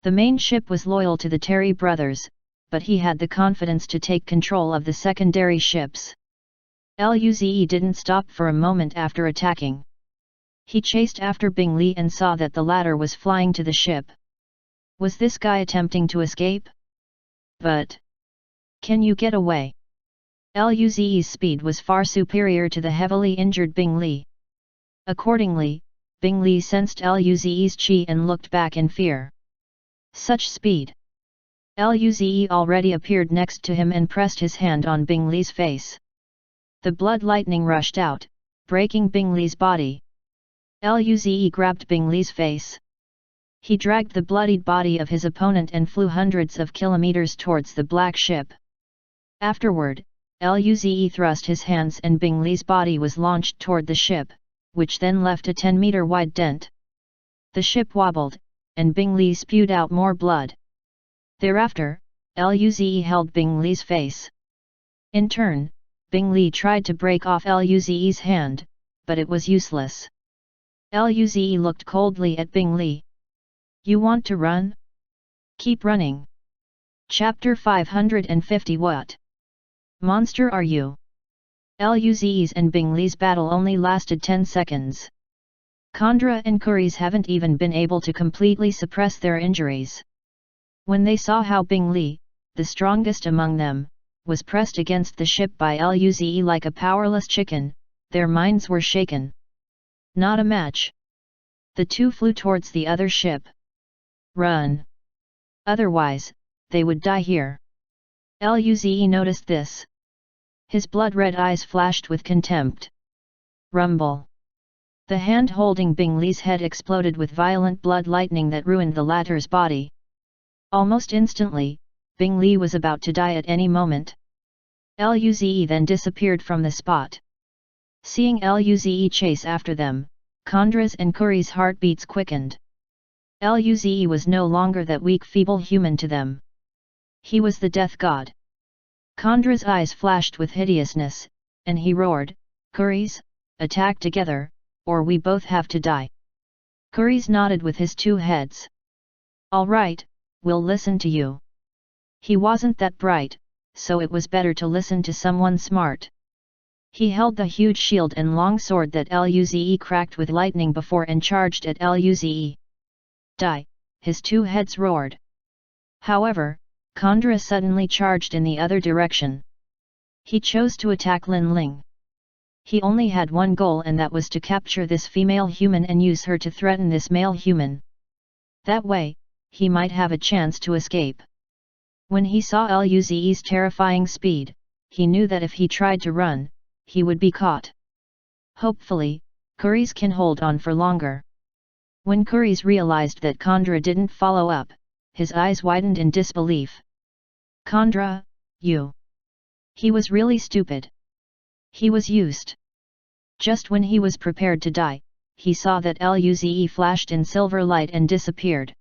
S1: The main ship was loyal to the Terry brothers, but he had the confidence to take control of the secondary ships. Luze didn't stop for a moment after attacking. He chased after Bing Li and saw that the latter was flying to the ship. Was this guy attempting to escape? But... Can you get away? Luze's speed was far superior to the heavily injured Bing Li. Accordingly, Bing Li sensed Luze's chi and looked back in fear. Such speed! Luze already appeared next to him and pressed his hand on Bing Li's face. The blood lightning rushed out, breaking Bing Li's body. Luze grabbed Bing Li's face. He dragged the bloodied body of his opponent and flew hundreds of kilometers towards the black ship. Afterward, Luze thrust his hands and Bing Li's body was launched toward the ship, which then left a 10-meter wide dent. The ship wobbled, and Bing Li spewed out more blood. Thereafter, Luze held Bing Li's face. In turn, Bing Li tried to break off Luze's hand, but it was useless. Luze looked coldly at Bing Li. You want to run? Keep running. Chapter 550. What monster are you? Luze's and Bing Li's battle only lasted 10 seconds. Khandra and Kuris haven't even been able to completely suppress their injuries. When they saw how Bing Li, the strongest among them, was pressed against the ship by Luze like a powerless chicken, their minds were shaken. Not a match. The two flew towards the other ship. Run! Otherwise, they would die here. Luze noticed this. His blood-red eyes flashed with contempt. Rumble! The hand holding Bing Li's head exploded with violent blood lightning that ruined the latter's body. Almost instantly, Bing Li was about to die at any moment. Luze then disappeared from the spot. Seeing Luze chase after them, Khandra's and Kuris' heartbeats quickened. Luze was no longer that weak feeble human to them. He was the death god. Khandra's eyes flashed with hideousness, and he roared, Kuris, attack together, or we both have to die. Kuris nodded with his two heads. All right, we'll listen to you. He wasn't that bright, so it was better to listen to someone smart. He held the huge shield and long sword that Luze cracked with lightning before and charged at Luze. Die, his two heads roared. However, Khandra suddenly charged in the other direction. He chose to attack Lin Ling. He only had one goal, and that was to capture this female human and use her to threaten this male human. That way, he might have a chance to escape. When he saw Luze's terrifying speed, he knew that if he tried to run, he would be caught. Hopefully, Kuris can hold on for longer. When Kuris realized that Khandra didn't follow up, his eyes widened in disbelief. Khandra, you! He was really stupid. He was used. Just when he was prepared to die, he saw that Luze flashed in silver light and disappeared.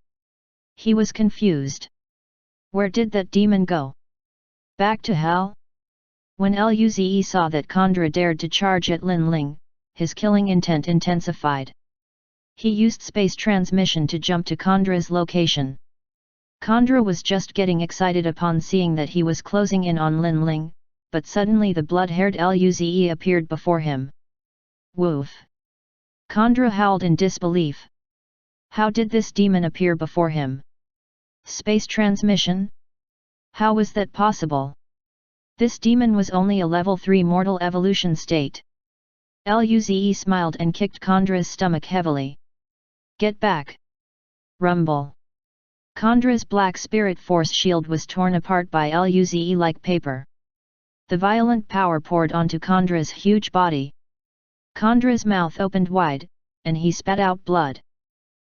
S1: He was confused. Where did that demon go? Back to hell? When Luze saw that Khandra dared to charge at Lin Ling, his killing intent intensified. He used space transmission to jump to Khandra's location. Khandra was just getting excited upon seeing that he was closing in on Lin Ling, but suddenly the blood-haired Luze appeared before him. Woof! Khandra howled in disbelief. How did this demon appear before him? Space transmission? How was that possible? This demon was only a level 3 mortal evolution state. Luze smiled and kicked Khandra's stomach heavily. Get back! Rumble! Khandra's black spirit force shield was torn apart by Luze like paper. The violent power poured onto Khandra's huge body. Khandra's mouth opened wide, and he spat out blood.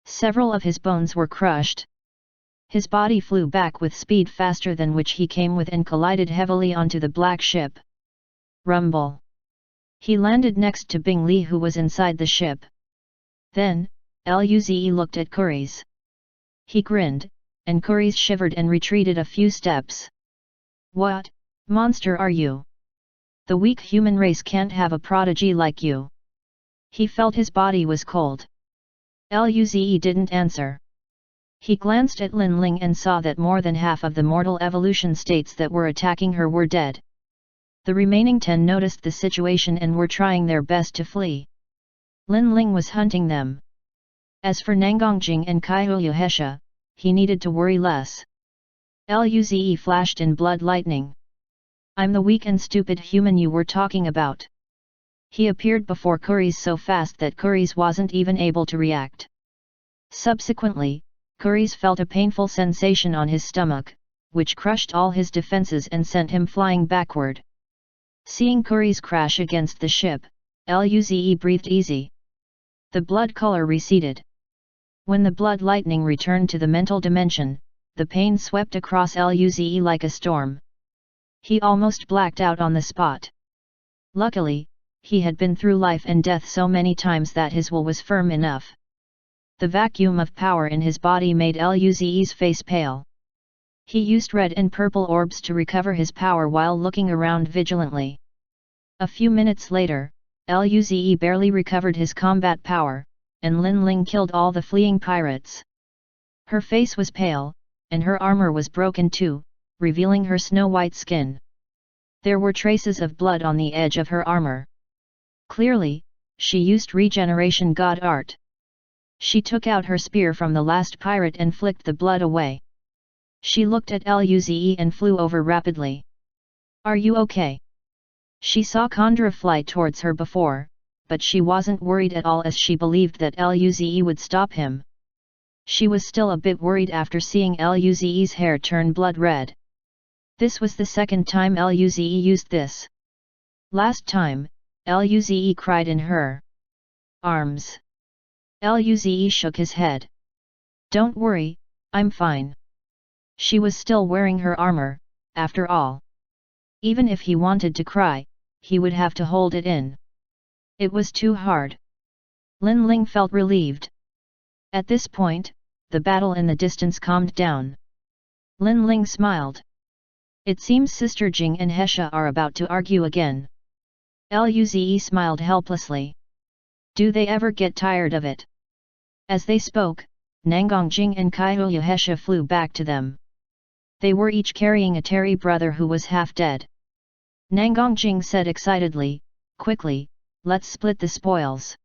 S1: Several of his bones were crushed. His body flew back with speed faster than which he came with and collided heavily onto the black ship. Rumble! He landed next to Bing Li, who was inside the ship. Then, Luze looked at Kuriz. He grinned, and Kuriz shivered and retreated a few steps. What monster are you? The weak human race can't have a prodigy like you. He felt his body was cold. Luze didn't answer. He glanced at Lin Ling and saw that more than half of the mortal evolution states that were attacking her were dead. The remaining 10 noticed the situation and were trying their best to flee. Lin Ling was hunting them. As for Nangongjing and Kaiyu Hesha, he needed to worry less. Luze flashed in blood lightning. I'm the weak and stupid human you were talking about. He appeared before Kuriz so fast that Kuriz wasn't even able to react. Subsequently, Kuriz felt a painful sensation on his stomach, which crushed all his defenses and sent him flying backward. Seeing Kuriz crash against the ship, Luze breathed easy. The blood color receded. When the blood lightning returned to the mental dimension, the pain swept across Luze like a storm. He almost blacked out on the spot. Luckily, he had been through life and death so many times that his will was firm enough. The vacuum of power in his body made Luze's face pale. He used red and purple orbs to recover his power while looking around vigilantly. A few minutes later, Luze barely recovered his combat power, and Lin Ling killed all the fleeing pirates. Her face was pale, and her armor was broken too, revealing her snow-white skin. There were traces of blood on the edge of her armor. Clearly, she used regeneration god art. She took out her spear from the last pirate and flicked the blood away. She looked at Luze and flew over rapidly. Are you okay? She saw Khandra fly towards her before, but she wasn't worried at all as she believed that Luze would stop him. She was still a bit worried after seeing Luze's hair turn blood red. This was the second time Luze used this. Last time, Luze cried in her arms. Luze shook his head. Don't worry, I'm fine. She was still wearing her armor, after all. Even if he wanted to cry, he would have to hold it in. It was too hard. Lin Ling felt relieved. At this point, the battle in the distance calmed down. Lin Ling smiled. It seems Sister Jing and Hesha are about to argue again. Luze smiled helplessly. Do they ever get tired of it? As they spoke, Nangongjing and Kaiyu Hesha flew back to them. They were each carrying a Terry brother who was half dead. Nangongjing said excitedly, quickly, let's split the spoils.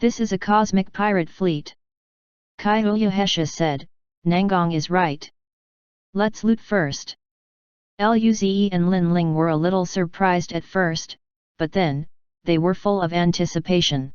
S1: This is a cosmic pirate fleet. Kaiyu Hesha said, Nangong is right. Let's loot first. Luze and Lin Ling were a little surprised at first, but then, they were full of anticipation.